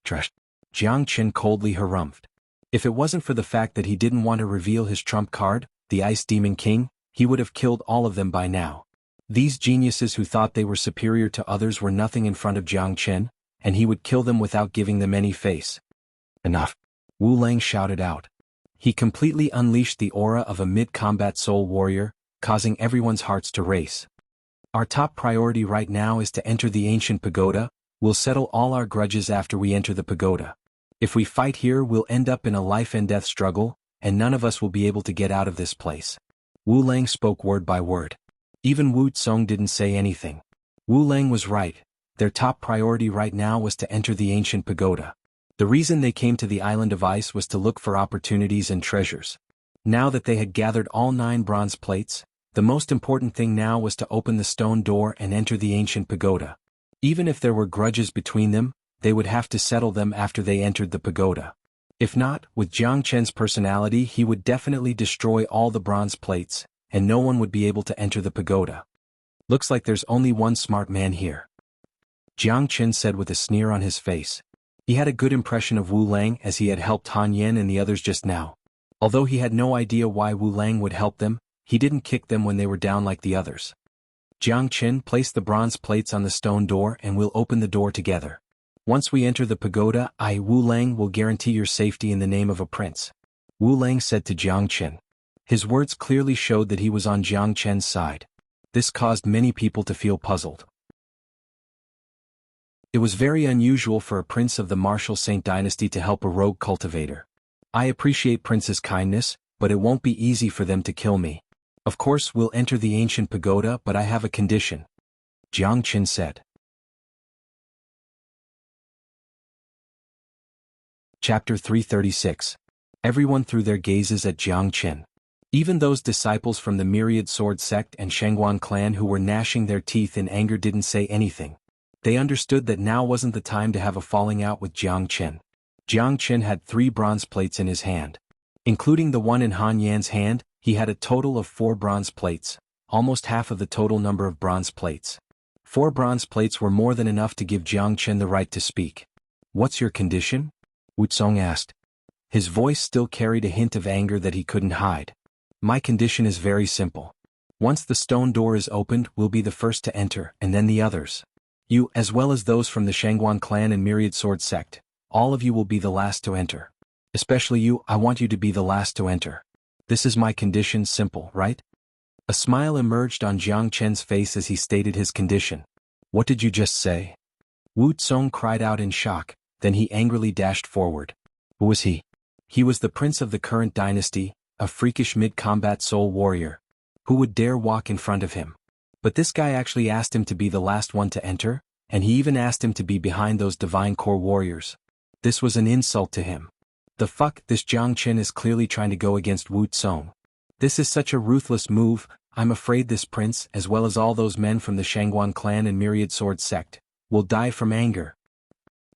Trash. Jiang Chen coldly harumphed. If it wasn't for the fact that he didn't want to reveal his trump card, the Ice Demon King, he would have killed all of them by now. These geniuses who thought they were superior to others were nothing in front of Jiang Chen, and he would kill them without giving them any face. Enough. Wu Lang shouted out. He completely unleashed the aura of a mid-combat soul warrior, causing everyone's hearts to race. Our top priority right now is to enter the ancient pagoda. We'll settle all our grudges after we enter the pagoda. If we fight here, we'll end up in a life and death struggle, and none of us will be able to get out of this place. Wu Lang spoke word by word. Even Wu Tsong didn't say anything. Wu Lang was right. Their top priority right now was to enter the ancient pagoda. The reason they came to the island of ice was to look for opportunities and treasures. Now that they had gathered all 9 bronze plates, the most important thing now was to open the stone door and enter the ancient pagoda. Even if there were grudges between them, they would have to settle them after they entered the pagoda. If not, with Jiang Chen's personality he would definitely destroy all the bronze plates, and no one would be able to enter the pagoda. Looks like there's only one smart man here, Jiang Chen said with a sneer on his face. He had a good impression of Wu Lang as he had helped Han Yan and the others just now. Although he had no idea why Wu Lang would help them, he didn't kick them when they were down like the others. Jiang Chen, place the bronze plates on the stone door and we'll open the door together. Once we enter the pagoda, I, Wu Lang, will guarantee your safety in the name of a prince, Wu Lang said to Jiang Chen. His words clearly showed that he was on Jiang Chen's side. This caused many people to feel puzzled. It was very unusual for a prince of the martial Saint dynasty to help a rogue cultivator. I appreciate Prince's kindness, but it won't be easy for them to kill me. Of course we'll enter the ancient pagoda, but I have a condition, Jiang Chen said. Chapter 336. Everyone threw their gazes at Jiang Chen. Even those disciples from the Myriad Sword sect and Xuanhuan clan who were gnashing their teeth in anger didn't say anything. They understood that now wasn't the time to have a falling out with Jiang Chen. Jiang Chen had 3 bronze plates in his hand. Including the one in Han Yan's hand, he had a total of 4 bronze plates, almost half of the total number of bronze plates. 4 bronze plates were more than enough to give Jiang Chen the right to speak. What's your condition? Wu Tsong asked. His voice still carried a hint of anger that he couldn't hide. My condition is very simple. Once the stone door is opened, we'll be the first to enter, and then the others. You, as well as those from the Xuanhuan clan and Myriad Sword sect, all of you will be the last to enter. Especially you, I want you to be the last to enter. This is my condition, simple, right? A smile emerged on Jiang Chen's face as he stated his condition. What did you just say? Wu Tsong cried out in shock, then he angrily dashed forward. Who was he? He was the prince of the current dynasty, a freakish mid-combat soul warrior. Who would dare walk in front of him? But this guy actually asked him to be the last one to enter, and he even asked him to be behind those divine core warriors. This was an insult to him. The fuck, this Jiang Chen is clearly trying to go against Wu Tsong. This is such a ruthless move. I'm afraid this prince, as well as all those men from the Xuanhuan clan and Myriad Sword sect, will die from anger.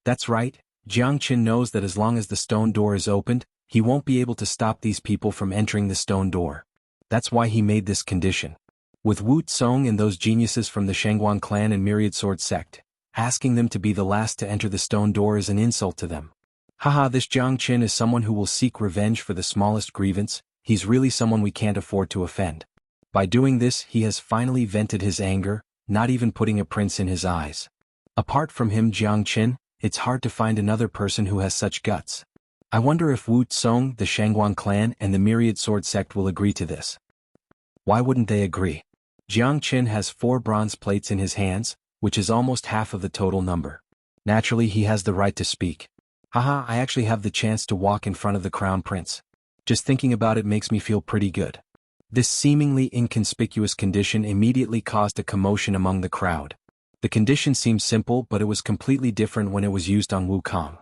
That's right, Jiang Chen knows that as long as the stone door is opened, he won't be able to stop these people from entering the stone door. That's why he made this condition. With Wu Tsong and those geniuses from the Xuanhuan clan and Myriad Sword sect, asking them to be the last to enter the stone door is an insult to them. Haha, this Jiang Chen is someone who will seek revenge for the smallest grievance. He's really someone we can't afford to offend. By doing this, he has finally vented his anger, not even putting a prince in his eyes. Apart from him, Jiang Chen, it's hard to find another person who has such guts. I wonder if Wu Tsong, the Xuanhuan clan and the Myriad Sword sect will agree to this. Why wouldn't they agree? Jiang Chen has 4 bronze plates in his hands, which is almost half of the total number. Naturally he has the right to speak. Haha, I actually have the chance to walk in front of the crown prince. Just thinking about it makes me feel pretty good. This seemingly inconspicuous condition immediately caused a commotion among the crowd. The condition seemed simple, but it was completely different when it was used on Wukong.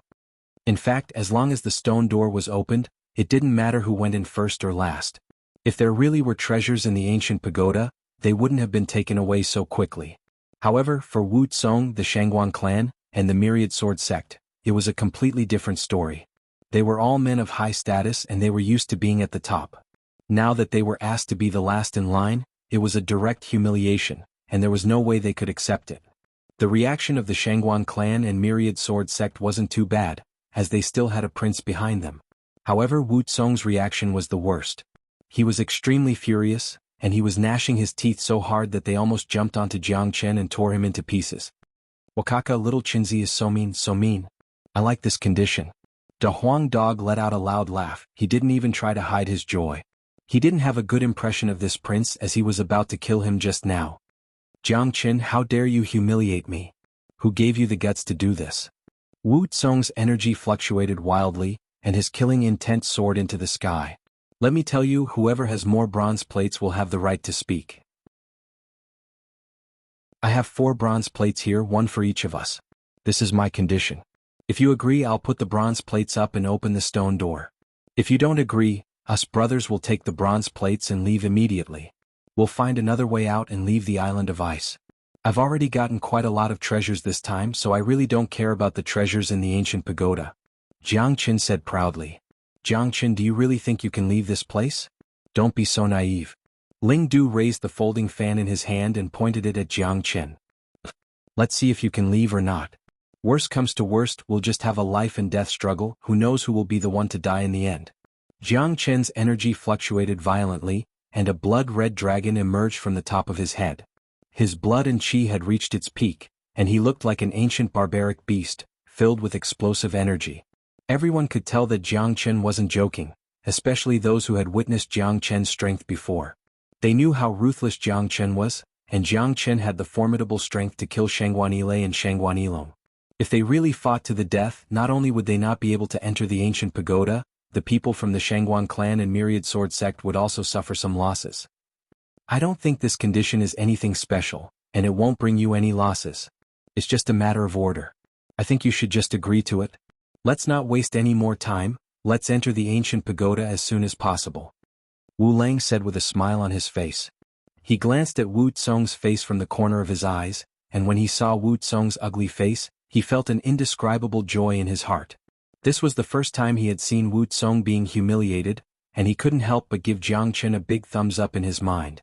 In fact, as long as the stone door was opened, it didn't matter who went in first or last. If there really were treasures in the ancient pagoda, they wouldn't have been taken away so quickly. However, for Wu Tsong, the Xuanhuan clan, and the Myriad Sword sect, it was a completely different story. They were all men of high status and they were used to being at the top. Now that they were asked to be the last in line, it was a direct humiliation, and there was no way they could accept it. The reaction of the Xuanhuan clan and Myriad Sword sect wasn't too bad, as they still had a prince behind them. However, Wu Tsong's reaction was the worst. He was extremely furious, and he was gnashing his teeth so hard that they almost jumped onto Jiang Chen and tore him into pieces. Wakaka, little Chinzi is so mean, so mean. I like this condition. Da Huang Dog let out a loud laugh. He didn't even try to hide his joy. He didn't have a good impression of this prince as he was about to kill him just now. Jiang Chen, how dare you humiliate me? Who gave you the guts to do this? Wu Tsong's energy fluctuated wildly, and his killing intent soared into the sky. Let me tell you, whoever has more bronze plates will have the right to speak. I have 4 bronze plates here, one for each of us. This is my condition. If you agree, I'll put the bronze plates up and open the stone door. If you don't agree, us brothers will take the bronze plates and leave immediately. We'll find another way out and leave the island of ice. I've already gotten quite a lot of treasures this time, so I really don't care about the treasures in the ancient pagoda. Jiang Qin said proudly. Jiang Qin, do you really think you can leave this place? Don't be so naive. Ling Du raised the folding fan in his hand and pointed it at Jiang Qin. Let's see if you can leave or not. Worst comes to worst, we'll just have a life and death struggle, who knows who will be the one to die in the end. Jiang Qin's energy fluctuated violently, and a blood-red dragon emerged from the top of his head. His blood and chi had reached its peak, and he looked like an ancient barbaric beast, filled with explosive energy. Everyone could tell that Jiang Qin wasn't joking, especially those who had witnessed Jiang Qin's strength before. They knew how ruthless Jiang Qin was, and Jiang Qin had the formidable strength to kill Xianxia and Xuanhuan. If they really fought to the death, not only would they not be able to enter the ancient pagoda, the people from the Xuanhuan clan and myriad sword sect would also suffer some losses. I don't think this condition is anything special, and it won't bring you any losses. It's just a matter of order. I think you should just agree to it. Let's not waste any more time, let's enter the ancient pagoda as soon as possible. Wu Lang said with a smile on his face. He glanced at Wu Tsong's face from the corner of his eyes, and when he saw Wu Tsong's ugly face, he felt an indescribable joy in his heart. This was the first time he had seen Wu Tsong being humiliated, and he couldn't help but give Jiang Qin a big thumbs up in his mind.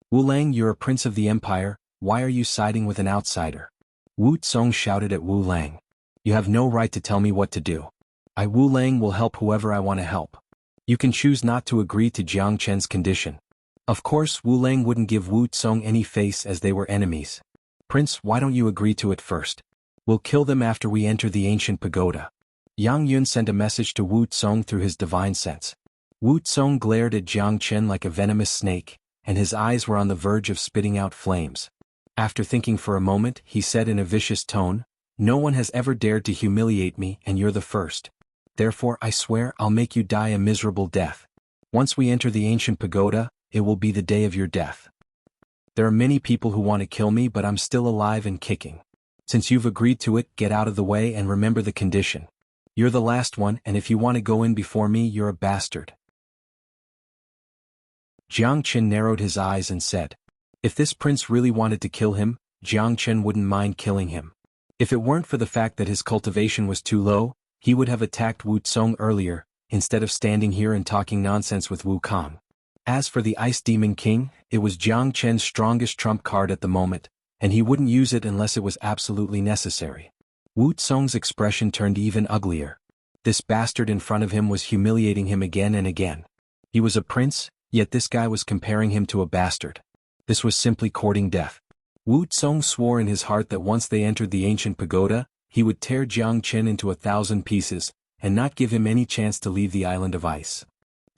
Wu Lang, you're a prince of the empire, why are you siding with an outsider? Wu Tsong shouted at Wu Lang. You have no right to tell me what to do. I, Wu Lang, will help whoever I want to help. You can choose not to agree to Jiang Qin's condition. Of course, Wu Lang wouldn't give Wu Tsong any face as they were enemies. Prince, why don't you agree to it first? We'll kill them after we enter the ancient pagoda. Yang Yun sent a message to Wu Tsong through his divine sense. Wu Tsong glared at Jiang Qin like a venomous snake, and his eyes were on the verge of spitting out flames. After thinking for a moment, he said in a vicious tone, No one has ever dared to humiliate me, and you're the first. Therefore I swear I'll make you die a miserable death. Once we enter the ancient pagoda, it will be the day of your death. There are many people who want to kill me, but I'm still alive and kicking. Since you've agreed to it, get out of the way and remember the condition. You're the last one, and if you want to go in before me, you're a bastard. Jiang Qin narrowed his eyes and said, If this prince really wanted to kill him, Jiang Qin wouldn't mind killing him. If it weren't for the fact that his cultivation was too low, he would have attacked Wu Tsong earlier, instead of standing here and talking nonsense with Wu Kong. As for the Ice Demon King, it was Jiang Qin's strongest trump card at the moment, and he wouldn't use it unless it was absolutely necessary. Wu Tsong's expression turned even uglier. This bastard in front of him was humiliating him again and again. He was a prince, yet this guy was comparing him to a bastard. This was simply courting death. Wu Tsong swore in his heart that once they entered the ancient pagoda, he would tear Jiang Qin into 1,000 pieces, and not give him any chance to leave the island of ice.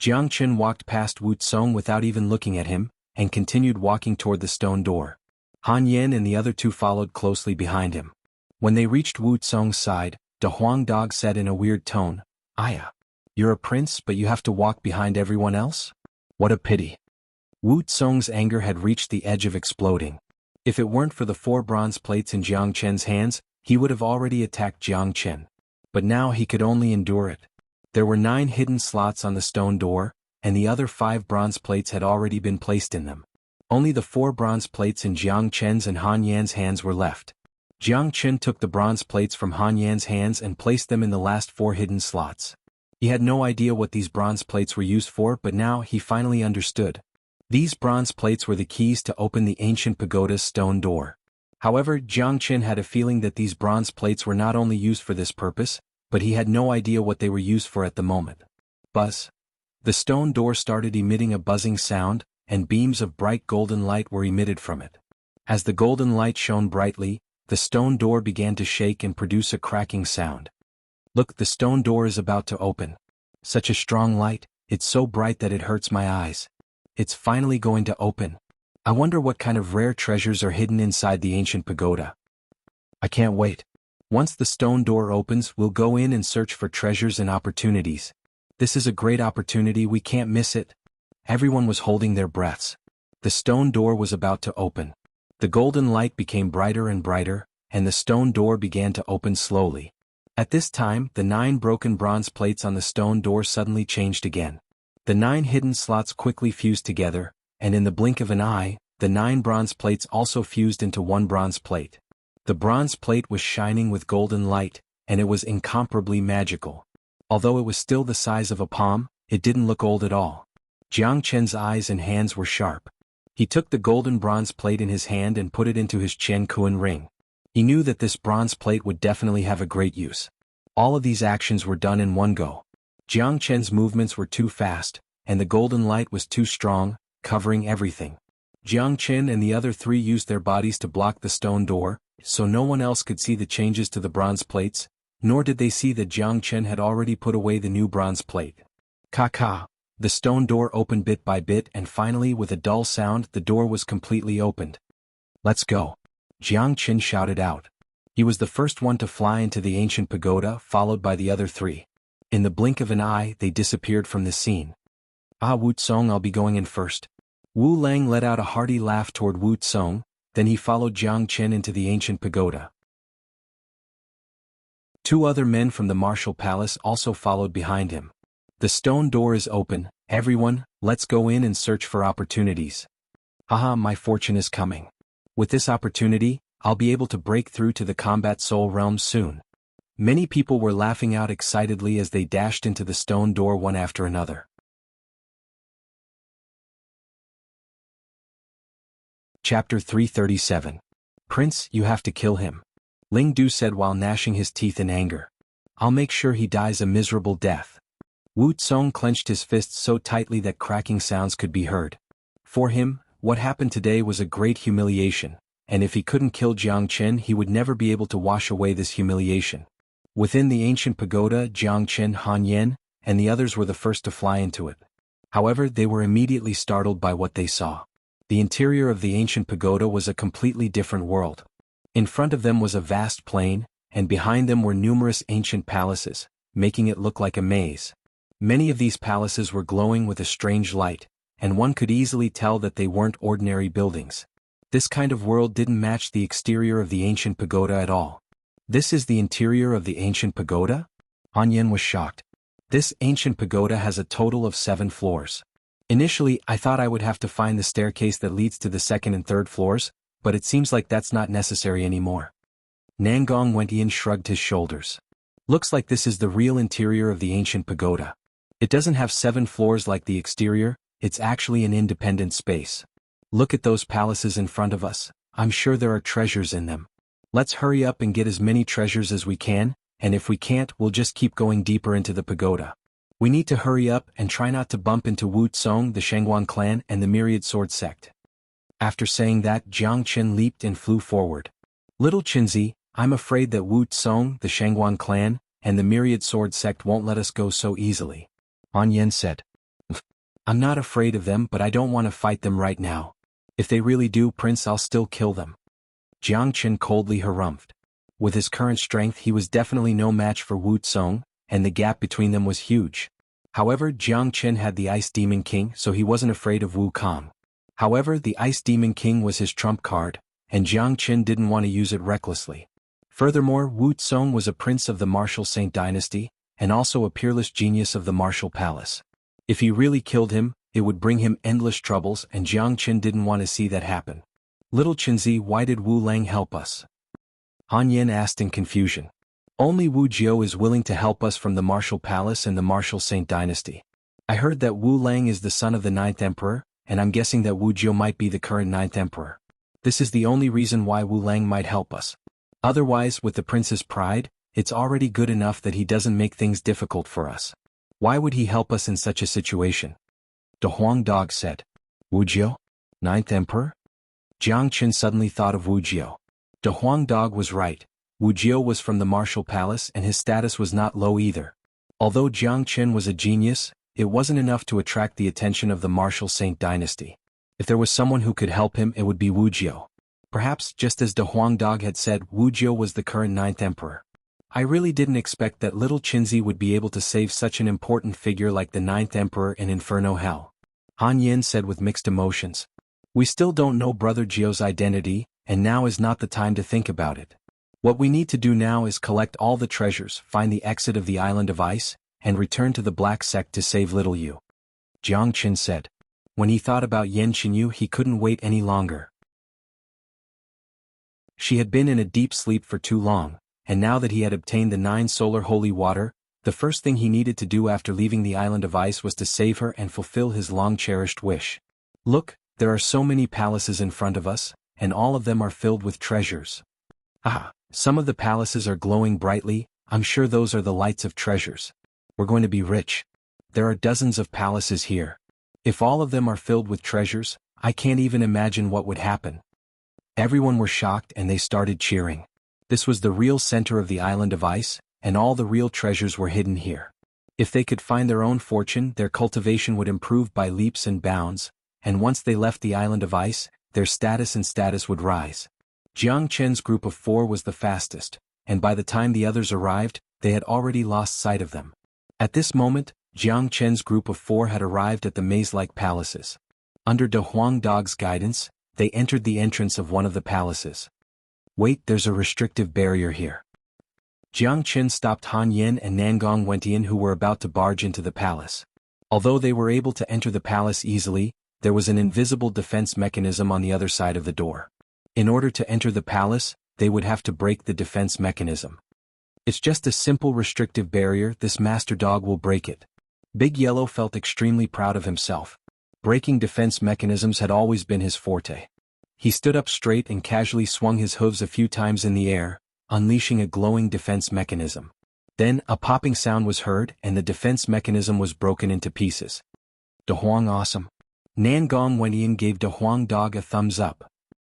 Jiang Qin walked past Wu Tsong without even looking at him, and continued walking toward the stone door. Han Yan and the other 2 followed closely behind him. When they reached Wu Tsong's side, De Huang Dog said in a weird tone, Aya, you're a prince but you have to walk behind everyone else? What a pity. Wu Tsong's anger had reached the edge of exploding. If it weren't for the 4 bronze plates in Jiang Qin's hands, he would have already attacked Jiang Qin. But now he could only endure it. There were 9 hidden slots on the stone door, and the other 5 bronze plates had already been placed in them. Only the 4 bronze plates in Jiang Qin's and Han Yan's hands were left. Jiang Qin took the bronze plates from Han Yan's hands and placed them in the last 4 hidden slots. He had no idea what these bronze plates were used for, but now he finally understood. These bronze plates were the keys to open the ancient pagoda's stone door. However, Jiang Qin had a feeling that these bronze plates were not only used for this purpose, but he had no idea what they were used for at the moment. Buzz. The stone door started emitting a buzzing sound, and beams of bright golden light were emitted from it. As the golden light shone brightly, the stone door began to shake and produce a cracking sound. Look, the stone door is about to open. Such a strong light, it's so bright that it hurts my eyes. It's finally going to open. I wonder what kind of rare treasures are hidden inside the ancient pagoda. I can't wait. Once the stone door opens, we'll go in and search for treasures and opportunities. This is a great opportunity, we can't miss it. Everyone was holding their breaths. The stone door was about to open. The golden light became brighter and brighter, and the stone door began to open slowly. At this time, the 9 broken bronze plates on the stone door suddenly changed again. The 9 hidden slots quickly fused together, and in the blink of an eye, the 9 bronze plates also fused into one bronze plate. The bronze plate was shining with golden light, and it was incomparably magical. Although it was still the size of a palm, it didn't look old at all. Jiang Chen's eyes and hands were sharp. He took the golden bronze plate in his hand and put it into his xianhuan ring. He knew that this bronze plate would definitely have a great use. All of these actions were done in one go. Jiang Chen's movements were too fast, and the golden light was too strong, covering everything. Jiang Chen and the other 3 used their bodies to block the stone door, so no one else could see the changes to the bronze plates, nor did they see that Jiang Chen had already put away the new bronze plate. Ka-ka! The stone door opened bit by bit, and finally, with a dull sound, the door was completely opened. "Let's go!" Jiang Chen shouted out. He was the first one to fly into the ancient pagoda, followed by the other 3. In the blink of an eye, they disappeared from the scene. "Ah, Wu Tsong, I'll be going in first." Wu Lang let out a hearty laugh toward Wu Tsong, then he followed Jiang Chen into the ancient pagoda. 2 other men from the martial palace also followed behind him. "The stone door is open, everyone, let's go in and search for opportunities. Haha, my fortune is coming. With this opportunity, I'll be able to break through to the combat soul realm soon." Many people were laughing out excitedly as they dashed into the stone door one after another. Chapter 337. "Prince, you have to kill him," Ling Du said while gnashing his teeth in anger. "I'll make sure he dies a miserable death." Wu Tsong clenched his fists so tightly that cracking sounds could be heard. For him, what happened today was a great humiliation, and if he couldn't kill Jiang Chen, he would never be able to wash away this humiliation. Within the ancient pagoda, Jiang Chen, Han Yen, and the others were the first to fly into it. However, they were immediately startled by what they saw. The interior of the ancient pagoda was a completely different world. In front of them was a vast plain, and behind them were numerous ancient palaces, making it look like a maze. Many of these palaces were glowing with a strange light, and one could easily tell that they weren't ordinary buildings. This kind of world didn't match the exterior of the ancient pagoda at all. "This is the interior of the ancient pagoda?" Han Yen was shocked. "This ancient pagoda has a total of 7 floors. Initially, I thought I would have to find the staircase that leads to the 2nd and 3rd floors, but it seems like that's not necessary anymore." Nangong Wentian shrugged his shoulders. "Looks like this is the real interior of the ancient pagoda. It doesn't have 7 floors like the exterior, it's actually an independent space. Look at those palaces in front of us, I'm sure there are treasures in them. Let's hurry up and get as many treasures as we can, and if we can't, we'll just keep going deeper into the pagoda. We need to hurry up and try not to bump into Wu Tsong, the Xuanhuan clan, and the Myriad Sword sect." After saying that, Jiang Chen leaped and flew forward. "Little Qinzi, I'm afraid that Wu Tsong, the Xuanhuan clan, and the Myriad Sword sect won't let us go so easily," Han Yen said. "I'm not afraid of them, but I don't want to fight them right now. If they really do, Prince, I'll still kill them." Jiang Chen coldly harumphed. With his current strength, he was definitely no match for Wu Tsong, and the gap between them was huge. However, Jiang Chen had the Ice Demon King, so he wasn't afraid of Wu Kong. However, the Ice Demon King was his trump card, and Jiang Chen didn't want to use it recklessly. Furthermore, Wu Tsong was a prince of the Martial Saint dynasty, and also a peerless genius of the Martial Palace. If he really killed him, it would bring him endless troubles, and Jiang Chen didn't want to see that happen. "Little Qinzi, why did Wu Lang help us?" Han Yen asked in confusion. "Only Wu Jiao is willing to help us from the Martial Palace and the Martial Saint dynasty. I heard that Wu Lang is the son of the 9th Emperor, and I'm guessing that Wu Jiao might be the current 9th Emperor. This is the only reason why Wu Lang might help us. Otherwise, with the prince's pride, it's already good enough that he doesn't make things difficult for us. Why would he help us in such a situation?" De Huang Dog said. "Wu Jiao? 9th Emperor?" Jiang Chen suddenly thought of Wu Jiao. De Huang Dog was right. Wu Jiao was from the Martial Palace and his status was not low either. Although Jiang Chen was a genius, it wasn't enough to attract the attention of the Martial Saint dynasty. If there was someone who could help him, it would be Wu Jiao. Perhaps, just as De Huang Dog had said, Wu Jiao was the current 9th Emperor. I really didn't expect that little Chinzi would be able to save such an important figure like the Ninth Emperor in Inferno Hell. Han Yin said with mixed emotions. We still don't know Brother Gio's identity, and now is not the time to think about it. What we need to do now is collect all the treasures, find the exit of the Island of Ice, and return to the Black Sect to save little Yu. Jiang Qin said. When he thought about Yan Qinyu, he couldn't wait any longer. She had been in a deep sleep for too long, and now that he had obtained the 9 solar holy water, the first thing he needed to do after leaving the Island of Ice was to save her and fulfill his long-cherished wish. Look, there are so many palaces in front of us, and all of them are filled with treasures. Ah, some of the palaces are glowing brightly, I'm sure those are the lights of treasures. We're going to be rich. There are dozens of palaces here. If all of them are filled with treasures, I can't even imagine what would happen. Everyone were shocked and they started cheering. This was the real center of the Island of Ice, and all the real treasures were hidden here. If they could find their own fortune, their cultivation would improve by leaps and bounds, and once they left the Island of Ice, their status would rise. Jiang Chen's group of 4 was the fastest, and by the time the others arrived, they had already lost sight of them. At this moment, Jiang Chen's group of 4 had arrived at the maze-like palaces. Under De Huang Dog's guidance, they entered the entrance of one of the palaces. Wait, there's a restrictive barrier here. Jiang Chen stopped Han Yin and Nangong Wentian, who were about to barge into the palace. Although they were able to enter the palace easily, there was an invisible defense mechanism on the other side of the door. In order to enter the palace, they would have to break the defense mechanism. It's just a simple restrictive barrier, this master dog will break it. Big Yellow felt extremely proud of himself. Breaking defense mechanisms had always been his forte. He stood up straight and casually swung his hooves a few times in the air, unleashing a glowing defense mechanism. Then, a popping sound was heard and the defense mechanism was broken into pieces. De Huang awesome. Nangong Wentian gave De Huang Dog a thumbs up.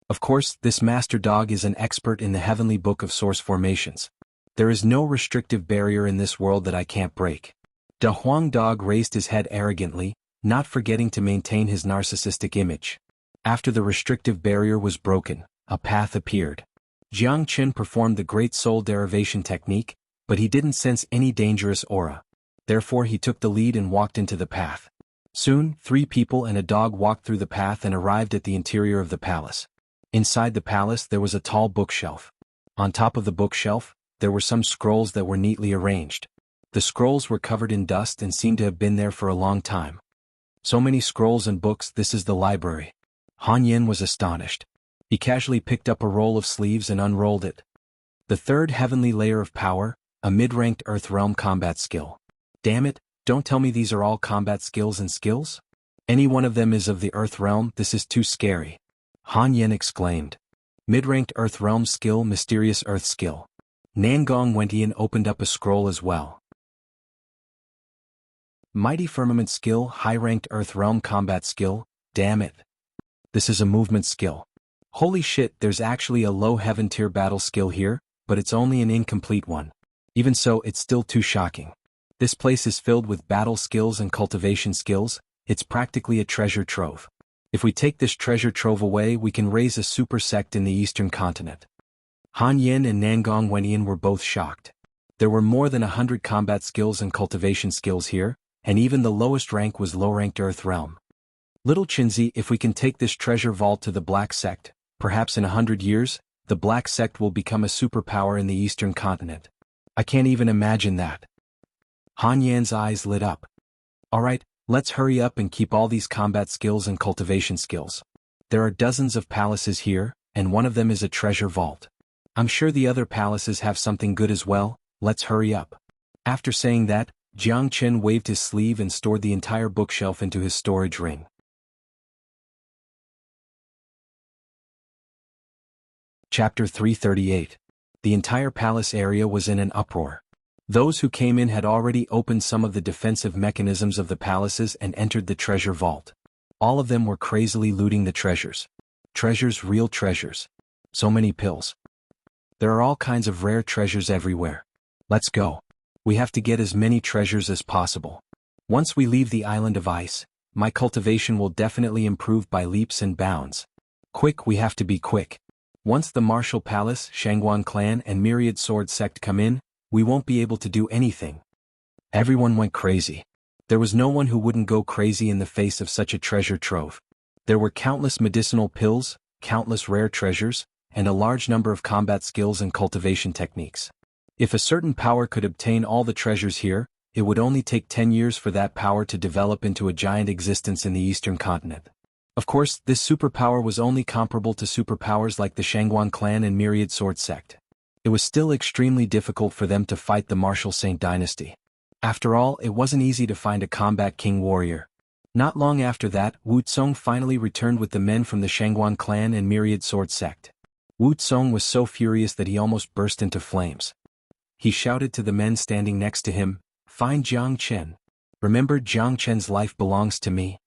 Of course, this master dog is an expert in the heavenly book of source formations. There is no restrictive barrier in this world that I can't break. De Huang Dog raised his head arrogantly, not forgetting to maintain his narcissistic image. After the restrictive barrier was broken, a path appeared. Jiang Qin performed the Great Soul Derivation technique, but he didn't sense any dangerous aura. Therefore he took the lead and walked into the path. Soon, 3 people and a dog walked through the path and arrived at the interior of the palace. Inside the palace there was a tall bookshelf. On top of the bookshelf, there were some scrolls that were neatly arranged. The scrolls were covered in dust and seemed to have been there for a long time. So many scrolls and books, this is the library. Han Yin was astonished. He casually picked up a roll of sleeves and unrolled it. The 3rd heavenly layer of power, a mid-ranked Earth Realm combat skill. Damn it, don't tell me these are all combat skills and skills? Any one of them is of the Earth Realm, this is too scary. Han Yin exclaimed. Mid-ranked Earth Realm skill, mysterious Earth skill. Nangong Wentian opened up a scroll as well. Mighty Firmament skill, high-ranked Earth Realm combat skill, damn it. This is a movement skill. Holy shit, there's actually a low heaven tier battle skill here, but it's only an incomplete one. Even so, it's still too shocking. This place is filled with battle skills and cultivation skills, it's practically a treasure trove. If we take this treasure trove away, we can raise a super sect in the eastern continent. Han Yin and Nangong Wentian were both shocked. There were more than 100 combat skills and cultivation skills here, and even the lowest rank was low-ranked Earth Realm. Little Chinzi, if we can take this treasure vault to the Black Sect, perhaps in 100 years, the Black Sect will become a superpower in the eastern continent. I can't even imagine that. Han Yan's eyes lit up. Alright, let's hurry up and keep all these combat skills and cultivation skills. There are dozens of palaces here, and one of them is a treasure vault. I'm sure the other palaces have something good as well, let's hurry up. After saying that, Jiang Chen waved his sleeve and stored the entire bookshelf into his storage ring. Chapter 338. The entire palace area was in an uproar. Those who came in had already opened some of the defensive mechanisms of the palaces and entered the treasure vault. All of them were crazily looting the treasures. Treasures, real treasures. So many pills. There are all kinds of rare treasures everywhere. Let's go. We have to get as many treasures as possible. Once we leave the Island of Ice, my cultivation will definitely improve by leaps and bounds. Quick, we have to be quick. Once the Martial Palace, Xuanhuan clan and Myriad Sword sect come in, we won't be able to do anything. Everyone went crazy. There was no one who wouldn't go crazy in the face of such a treasure trove. There were countless medicinal pills, countless rare treasures, and a large number of combat skills and cultivation techniques. If a certain power could obtain all the treasures here, it would only take 10 years for that power to develop into a giant existence in the eastern continent. Of course, this superpower was only comparable to superpowers like the Xuanhuan clan and myriad sword sect. It was still extremely difficult for them to fight the martial Saint dynasty. After all, it wasn't easy to find a combat king warrior. Not long after that, Wu Tsong finally returned with the men from the Xuanhuan clan and myriad sword sect. Wu Tsong was so furious that he almost burst into flames. He shouted to the men standing next to him, "Find Jiang Chen. Remember, Jiang Chen's life belongs to me."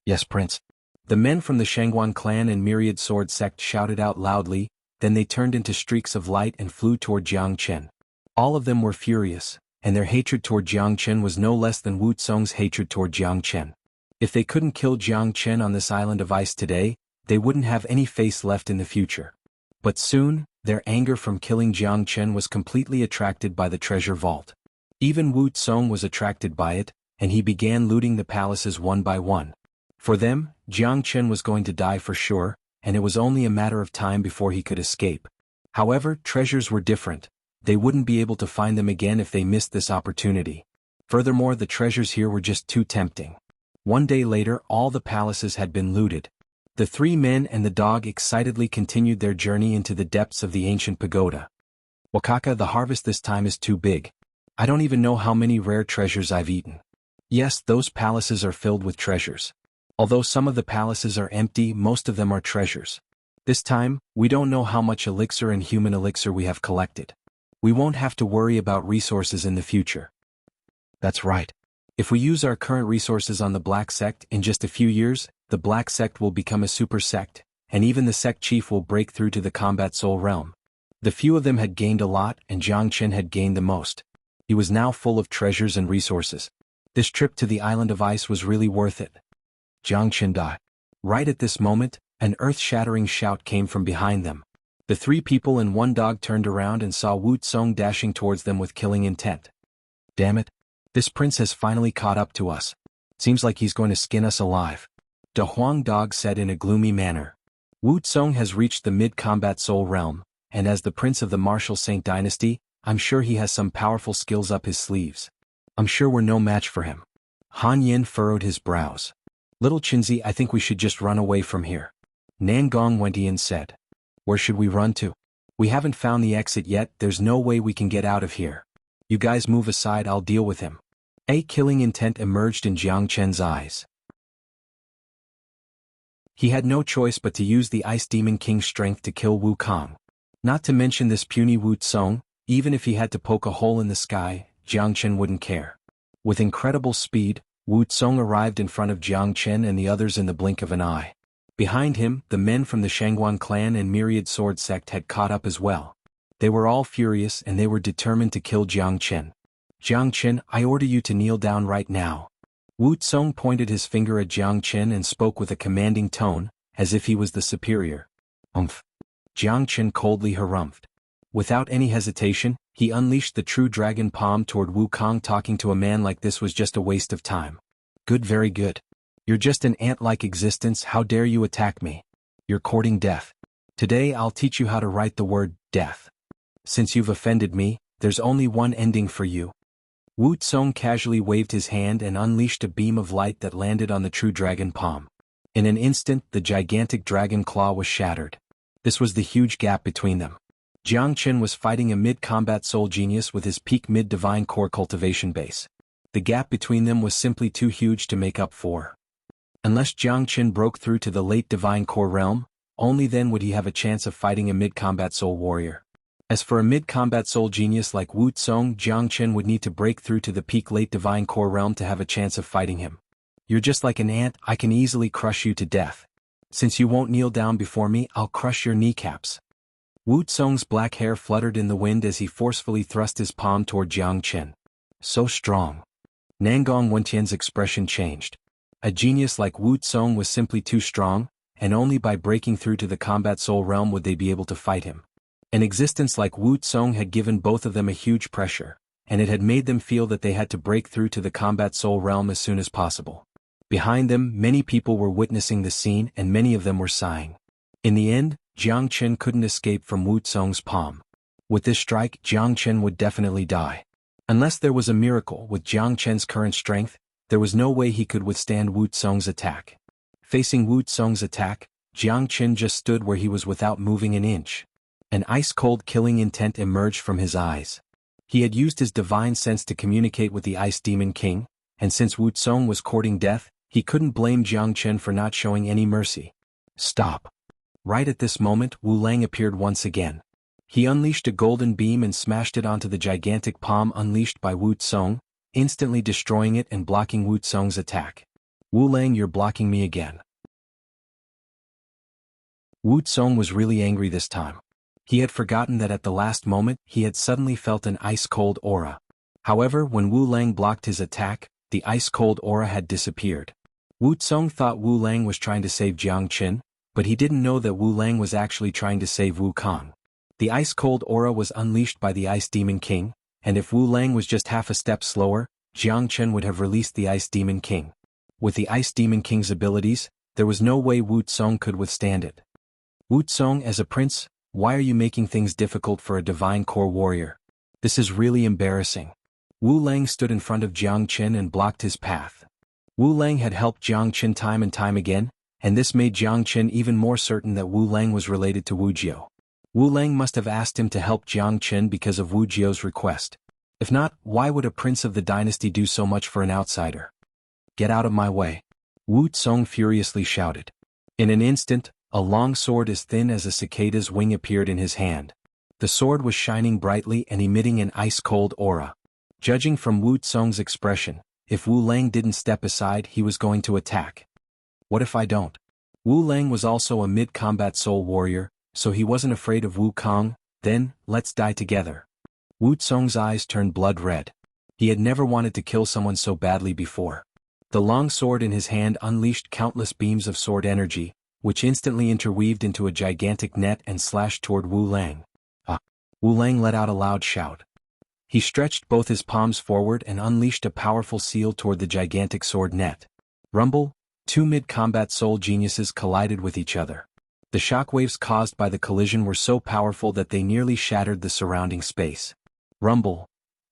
"Yes, Prince." The men from the Xuanhuan clan and myriad sword sect shouted out loudly, then they turned into streaks of light and flew toward Jiang Chen. All of them were furious, and their hatred toward Jiang Chen was no less than Wu Tsong's hatred toward Jiang Chen. If they couldn't kill Jiang Chen on this island of ice today, they wouldn't have any face left in the future. But soon, their anger from killing Jiang Chen was completely attracted by the treasure vault. Even Wu Tsong was attracted by it, and he began looting the palaces one by one. For them, Jiang Chen was going to die for sure, and it was only a matter of time before he could escape. However, treasures were different. They wouldn't be able to find them again if they missed this opportunity. Furthermore, the treasures here were just too tempting. One day later, all the palaces had been looted. The three men and the dog excitedly continued their journey into the depths of the ancient pagoda. "Wakaka, the harvest this time is too big. I don't even know how many rare treasures I've eaten." Yes, those palaces are filled with treasures. Although some of the palaces are empty, most of them are treasures. This time, we don't know how much elixir and human elixir we have collected. We won't have to worry about resources in the future. That's right. If we use our current resources on the Black Sect, in just a few years, the Black Sect will become a super sect, and even the sect chief will break through to the combat soul realm. The few of them had gained a lot, and Jiang Chen had gained the most. He was now full of treasures and resources. This trip to the island of ice was really worth it. Jiang Chen died. Right at this moment, an earth-shattering shout came from behind them. The three people and one dog turned around and saw Wu Tsong dashing towards them with killing intent. "Damn it. This prince has finally caught up to us. Seems like he's going to skin us alive," De Huang dog said in a gloomy manner. "Wu Tsong has reached the mid-combat soul realm, and as the prince of the martial Saint dynasty, I'm sure he has some powerful skills up his sleeves. I'm sure we're no match for him." Han Yin furrowed his brows. "Little Qinzi, I think we should just run away from here." Nangong Wentian said. "Where should we run to? We haven't found the exit yet, there's no way we can get out of here. You guys move aside, I'll deal with him." A killing intent emerged in Jiang Chen's eyes. He had no choice but to use the Ice Demon King's strength to kill Wu Kong. Not to mention this puny Wu Tsong, even if he had to poke a hole in the sky, Jiang Chen wouldn't care. With incredible speed, Wu Tsong arrived in front of Jiang Chen and the others in the blink of an eye. Behind him, the men from the Xuanhuan clan and myriad sword sect had caught up as well. They were all furious and they were determined to kill Jiang Chen. "Jiang Chen, I order you to kneel down right now." Wu Tsong pointed his finger at Jiang Chen and spoke with a commanding tone, as if he was the superior. "Umph." Jiang Chen coldly harumphed. Without any hesitation, he unleashed the true dragon palm toward Wu Kong. Talking to a man like this was just a waste of time. "Good, very good. You're just an ant-like existence, how dare you attack me? You're courting death. Today I'll teach you how to write the word, death. Since you've offended me, there's only one ending for you." Wu Tsong casually waved his hand and unleashed a beam of light that landed on the true dragon palm. In an instant, the gigantic dragon claw was shattered. This was the huge gap between them. Jiang Chen was fighting a mid-combat soul genius with his peak mid-divine core cultivation base. The gap between them was simply too huge to make up for. Unless Jiang Chen broke through to the late divine core realm, only then would he have a chance of fighting a mid-combat soul warrior. As for a mid-combat soul genius like Wu Tsong, Jiang Chen would need to break through to the peak late divine core realm to have a chance of fighting him. "You're just like an ant, I can easily crush you to death. Since you won't kneel down before me, I'll crush your kneecaps." Wu Tsong's black hair fluttered in the wind as he forcefully thrust his palm toward Jiang Chen. So strong. Nangong Wentian's expression changed. A genius like Wu Tsong was simply too strong, and only by breaking through to the combat soul realm would they be able to fight him. An existence like Wu Tsong had given both of them a huge pressure, and it had made them feel that they had to break through to the combat soul realm as soon as possible. Behind them, many people were witnessing the scene and many of them were sighing. In the end, Jiang Chen couldn't escape from Wu Tsong's palm. With this strike, Jiang Chen would definitely die. Unless there was a miracle, with Jiang Chen's current strength, there was no way he could withstand Wu Tsong's attack. Facing Wu Tsong's attack, Jiang Chen just stood where he was without moving an inch. An ice-cold killing intent emerged from his eyes. He had used his divine sense to communicate with the Ice Demon King, and since Wu Tsong was courting death, he couldn't blame Jiang Chen for not showing any mercy. Stop. Right at this moment, Wu Lang appeared once again. He unleashed a golden beam and smashed it onto the gigantic palm unleashed by Wu Tsong, instantly destroying it and blocking Wu Tsong's attack. Wu Lang, you're blocking me again. Wu Tsong was really angry this time. He had forgotten that at the last moment he had suddenly felt an ice-cold aura. However, when Wu Lang blocked his attack, the ice-cold aura had disappeared. Wu Tsong thought Wu Lang was trying to save Jiang Chen, but he didn't know that Wu Lang was actually trying to save Wu Kong. The ice-cold aura was unleashed by the Ice Demon King, and if Wu Lang was just half a step slower, Jiang Chen would have released the Ice Demon King. With the Ice Demon King's abilities, there was no way Wu Tsong could withstand it. Wu Tsong, as a prince, why are you making things difficult for a divine core warrior? This is really embarrassing. Wu Lang stood in front of Jiang Chen and blocked his path. Wu Lang had helped Jiang Chen time and time again, and this made Jiang Chen even more certain that Wu Lang was related to Wu Jiao. Wu Lang must have asked him to help Jiang Chen because of Wu Jiao's request. If not, why would a prince of the dynasty do so much for an outsider? Get out of my way. Wu Tsong furiously shouted. In an instant, a long sword as thin as a cicada's wing appeared in his hand. The sword was shining brightly and emitting an ice-cold aura. Judging from Wu Tsong's expression, if Wu Lang didn't step aside, he was going to attack. What if I don't? Wu Lang was also a mid-combat soul warrior, so he wasn't afraid of Wu Kong. Then, let's die together. Wu Tsong's eyes turned blood red. He had never wanted to kill someone so badly before. The long sword in his hand unleashed countless beams of sword energy, which instantly interweaved into a gigantic net and slashed toward Wu Lang. Wu Lang let out a loud shout. He stretched both his palms forward and unleashed a powerful seal toward the gigantic sword net. Rumble, two mid-combat soul geniuses collided with each other. The shockwaves caused by the collision were so powerful that they nearly shattered the surrounding space. Rumble.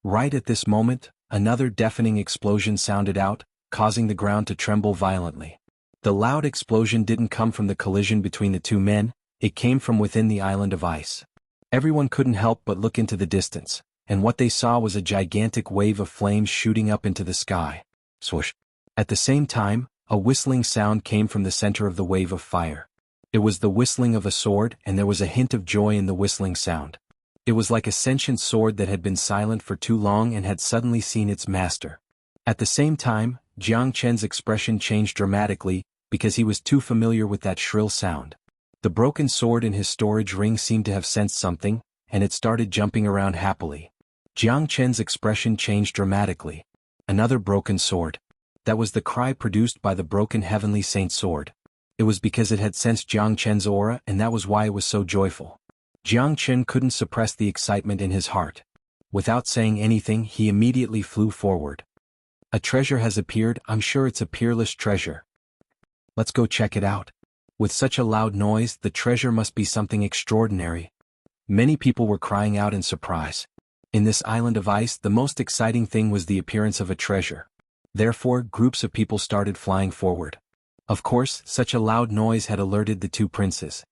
Right at this moment, another deafening explosion sounded out, causing the ground to tremble violently. The loud explosion didn't come from the collision between the two men, it came from within the island of ice. Everyone couldn't help but look into the distance, and what they saw was a gigantic wave of flames shooting up into the sky. Swoosh. At the same time, a whistling sound came from the center of the wave of fire. It was the whistling of a sword, and there was a hint of joy in the whistling sound. It was like a sentient sword that had been silent for too long and had suddenly seen its master. At the same time, Jiang Chen's expression changed dramatically, because he was too familiar with that shrill sound. The broken sword in his storage ring seemed to have sensed something, and it started jumping around happily. Jiang Chen's expression changed dramatically. Another broken sword. That was the cry produced by the broken heavenly saint sword. It was because it had sensed Jiang Chen's aura, and that was why it was so joyful. Jiang Chen couldn't suppress the excitement in his heart. Without saying anything, he immediately flew forward. A treasure has appeared, I'm sure it's a peerless treasure. Let's go check it out. With such a loud noise, the treasure must be something extraordinary. Many people were crying out in surprise. In this island of ice, the most exciting thing was the appearance of a treasure. Therefore, groups of people started flying forward. Of course, such a loud noise had alerted the two princes.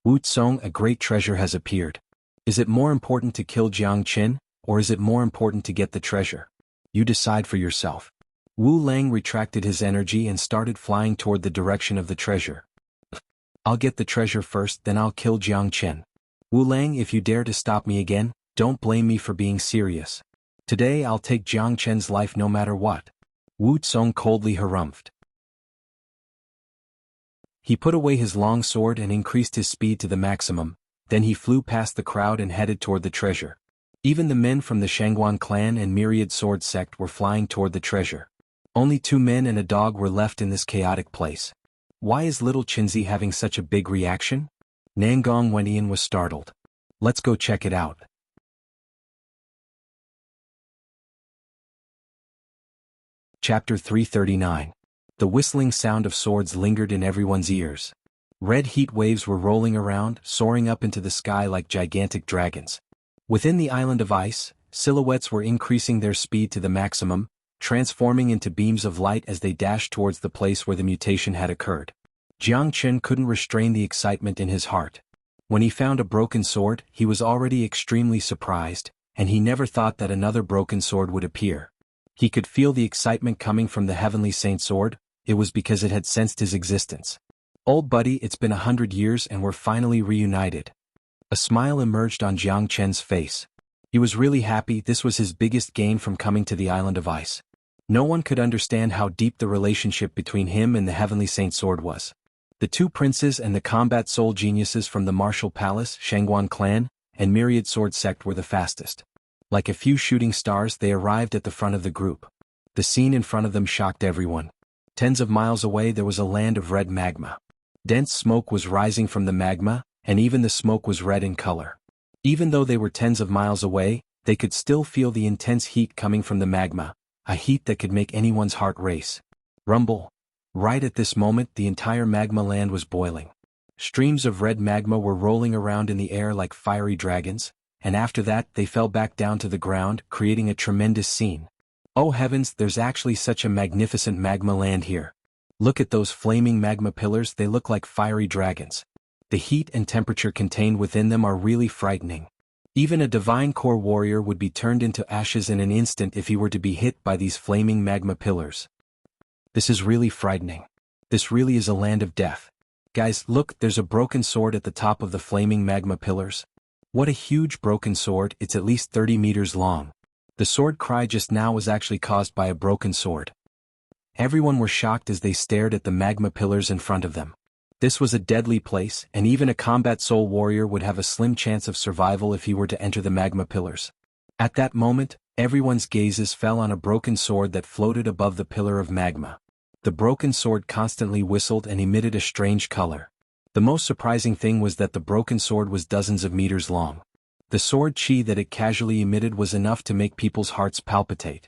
Wu Tsong, a great treasure has appeared. Is it more important to kill Jiang Chen, or is it more important to get the treasure? You decide for yourself. Wu Lang retracted his energy and started flying toward the direction of the treasure. I'll get the treasure first, then I'll kill Jiang Chen. Wu Lang, if you dare to stop me again, don't blame me for being serious. Today I'll take Jiang Chen's life no matter what. Wu Tsong coldly harumphed. He put away his long sword and increased his speed to the maximum, then he flew past the crowd and headed toward the treasure. Even the men from the Xuanhuan clan and myriad sword sect were flying toward the treasure. Only 2 men and a dog were left in this chaotic place. Why is little Qinzi having such a big reaction? Nangong Wentian was startled. Let's go check it out. Chapter 339. The whistling sound of swords lingered in everyone's ears. Red heat waves were rolling around, soaring up into the sky like gigantic dragons. Within the island of ice, silhouettes were increasing their speed to the maximum, transforming into beams of light as they dashed towards the place where the mutation had occurred. Jianghu couldn't restrain the excitement in his heart. When he found a broken sword, he was already extremely surprised, and he never thought that another broken sword would appear. He could feel the excitement coming from the heavenly saint sword. It was because it had sensed his existence. "Old buddy, it's been 100 years and we're finally reunited." A smile emerged on Jianghu's face. He was really happy. This was his biggest gain from coming to the island of ice. No one could understand how deep the relationship between him and the heavenly saint sword was. The two princes and the combat soul geniuses from the martial palace, Xuanhuan clan, and myriad sword sect were the fastest. Like a few shooting stars, they arrived at the front of the group. The scene in front of them shocked everyone. Tens of miles away there was a land of red magma. Dense smoke was rising from the magma, and even the smoke was red in color. Even though they were tens of miles away, they could still feel the intense heat coming from the magma, a heat that could make anyone's heart race. Rumble. Right at this moment, the entire magma land was boiling. Streams of red magma were rolling around in the air like fiery dragons, and after that they fell back down to the ground, creating a tremendous scene. Oh heavens, there's actually such a magnificent magma land here. Look at those flaming magma pillars, they look like fiery dragons. The heat and temperature contained within them are really frightening. Even a divine core warrior would be turned into ashes in an instant if he were to be hit by these flaming magma pillars. This is really frightening. This really is a land of death. Guys, look, there's a broken sword at the top of the flaming magma pillars. What a huge broken sword, it's at least 30 meters long. The sword cry just now was actually caused by a broken sword. Everyone were shocked as they stared at the magma pillars in front of them. This was a deadly place, and even a combat soul warrior would have a slim chance of survival if he were to enter the magma pillars. At that moment, everyone's gazes fell on a broken sword that floated above the pillar of magma. The broken sword constantly whistled and emitted a strange color. The most surprising thing was that the broken sword was dozens of meters long. The sword chi that it casually emitted was enough to make people's hearts palpitate.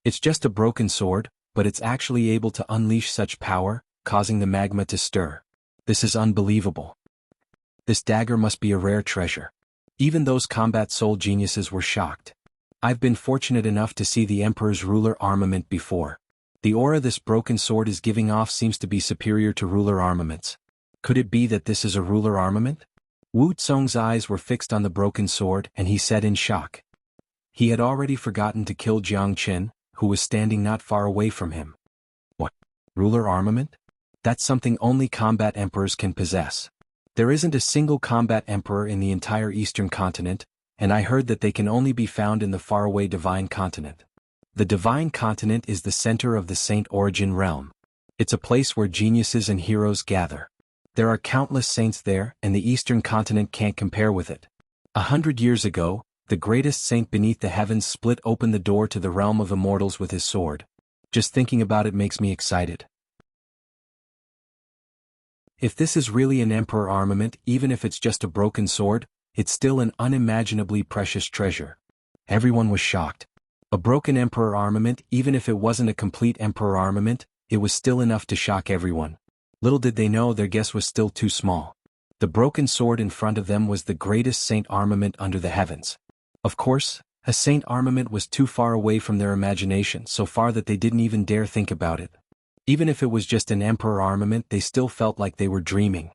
It's just a broken sword, but it's actually able to unleash such power, causing the magma to stir. This is unbelievable. This dagger must be a rare treasure. Even those combat soul geniuses were shocked. I've been fortunate enough to see the Emperor's ruler armament before. The aura this broken sword is giving off seems to be superior to ruler armaments. Could it be that this is a ruler armament? Wu Tsong's eyes were fixed on the broken sword and he said in shock. He had already forgotten to kill Jianghu, who was standing not far away from him. What? Ruler armament? That's something only combat emperors can possess. There isn't a single combat emperor in the entire eastern continent, and I heard that they can only be found in the faraway divine continent. The divine continent is the center of the Saint Origin realm. It's a place where geniuses and heroes gather. There are countless saints there, and the eastern continent can't compare with it. 100 years ago, the greatest saint beneath the heavens split open the door to the realm of immortals with his sword. Just thinking about it makes me excited. If this is really an emperor armament, even if it's just a broken sword, it's still an unimaginably precious treasure. Everyone was shocked. A broken emperor armament, even if it wasn't a complete emperor armament, it was still enough to shock everyone. Little did they know their guess was still too small. The broken sword in front of them was the greatest saint armament under the heavens. Of course, a saint armament was too far away from their imagination, so far that they didn't even dare think about it. Even if it was just an emperor armament, they still felt like they were dreaming.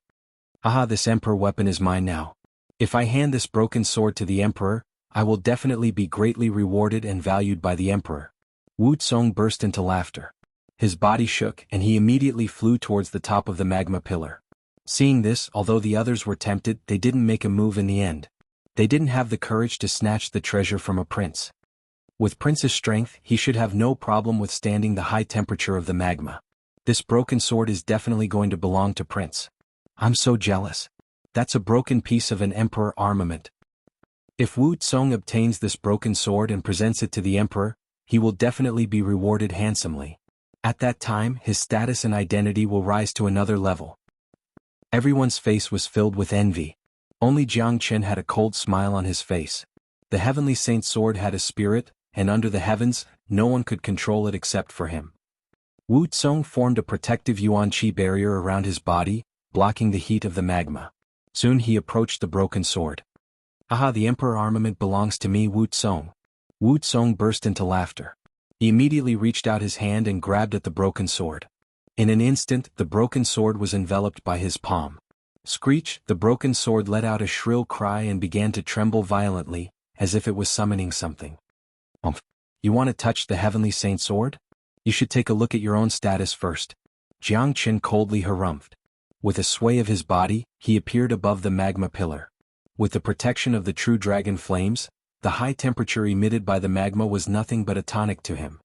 Haha, this emperor weapon is mine now. If I hand this broken sword to the emperor, I will definitely be greatly rewarded and valued by the emperor. Wu Tsong burst into laughter. His body shook and he immediately flew towards the top of the magma pillar. Seeing this, although the others were tempted, they didn't make a move in the end. They didn't have the courage to snatch the treasure from a prince. With Prince's strength, he should have no problem withstanding the high temperature of the magma. This broken sword is definitely going to belong to Prince. I'm so jealous. That's a broken piece of an emperor armament. If Wu Tsong obtains this broken sword and presents it to the emperor, he will definitely be rewarded handsomely. At that time, his status and identity will rise to another level. Everyone's face was filled with envy. Only Jiang Chen had a cold smile on his face. The heavenly saint sword had a spirit, and under the heavens, no one could control it except for him. Wu Tsong formed a protective yuan qi barrier around his body, blocking the heat of the magma. Soon he approached the broken sword. "Aha, the emperor armament belongs to me, Wu Tsong." Wu Tsong burst into laughter. He immediately reached out his hand and grabbed at the broken sword. In an instant, the broken sword was enveloped by his palm. Screech, the broken sword let out a shrill cry and began to tremble violently, as if it was summoning something. You want to touch the heavenly saint sword? You should take a look at your own status first. Jiang Chen coldly harumphed. With a sway of his body, he appeared above the magma pillar. With the protection of the true dragon flames, the high temperature emitted by the magma was nothing but a tonic to him.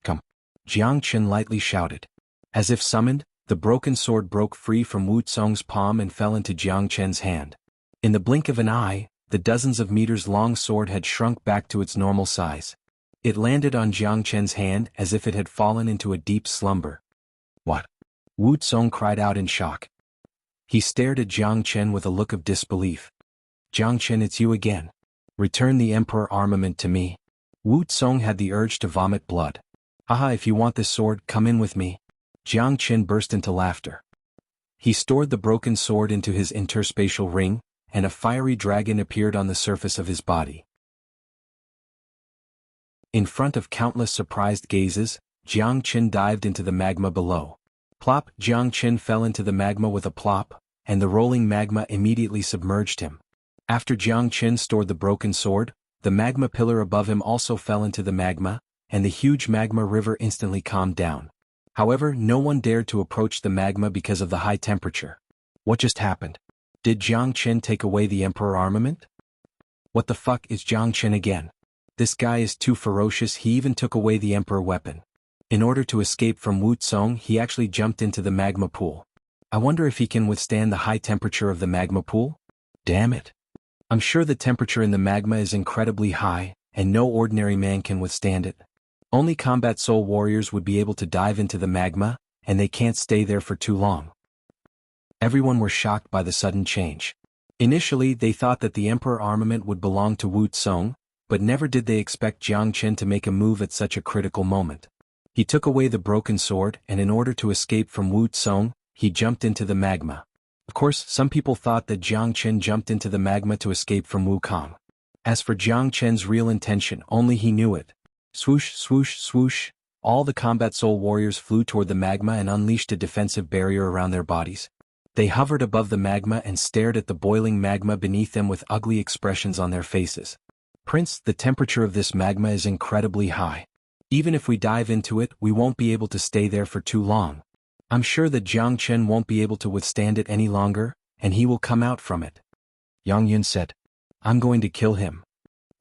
"Come!" Jiang Chen lightly shouted. As if summoned, the broken sword broke free from Wu Tsong's palm and fell into Jiang Chen's hand. In the blink of an eye, the dozens of meters long sword had shrunk back to its normal size. It landed on Jiang Chen's hand as if it had fallen into a deep slumber. "What?" Wu Tsong cried out in shock. He stared at Jiang Chen with a look of disbelief. "Jiang Chen, it's you again. Return the emperor armament to me." Wu Tsong had the urge to vomit blood. "Haha, if you want this sword, come in with me." Jiang Chen burst into laughter. He stored the broken sword into his interspatial ring, and a fiery dragon appeared on the surface of his body. In front of countless surprised gazes, Jiang Chen dived into the magma below. Plop! Jiang Chen fell into the magma with a plop, and the rolling magma immediately submerged him. After Jiang Chen stored the broken sword, the magma pillar above him also fell into the magma, and the huge magma river instantly calmed down. However, no one dared to approach the magma because of the high temperature. What just happened? Did Jiang Chen take away the emperor armament? What the fuck is Jiang Chen again? This guy is too ferocious, he even took away the emperor weapon. In order to escape from Wu Tsong, he actually jumped into the magma pool. I wonder if he can withstand the high temperature of the magma pool? Damn it. I'm sure the temperature in the magma is incredibly high, and no ordinary man can withstand it. Only combat soul warriors would be able to dive into the magma, and they can't stay there for too long. Everyone were shocked by the sudden change. Initially, they thought that the emperor armament would belong to Wu Tsong, but never did they expect Jiang Chen to make a move at such a critical moment. He took away the broken sword, and in order to escape from Wu Tsong, he jumped into the magma. Of course, some people thought that Jiang Chen jumped into the magma to escape from Wu Kong. As for Jiang Chen's real intention, only he knew it. Swoosh, swoosh, swoosh, all the combat soul warriors flew toward the magma and unleashed a defensive barrier around their bodies. They hovered above the magma and stared at the boiling magma beneath them with ugly expressions on their faces. "Prince, the temperature of this magma is incredibly high. Even if we dive into it, we won't be able to stay there for too long. I'm sure that Jiang Chen won't be able to withstand it any longer, and he will come out from it." Yang Yun said. "I'm going to kill him."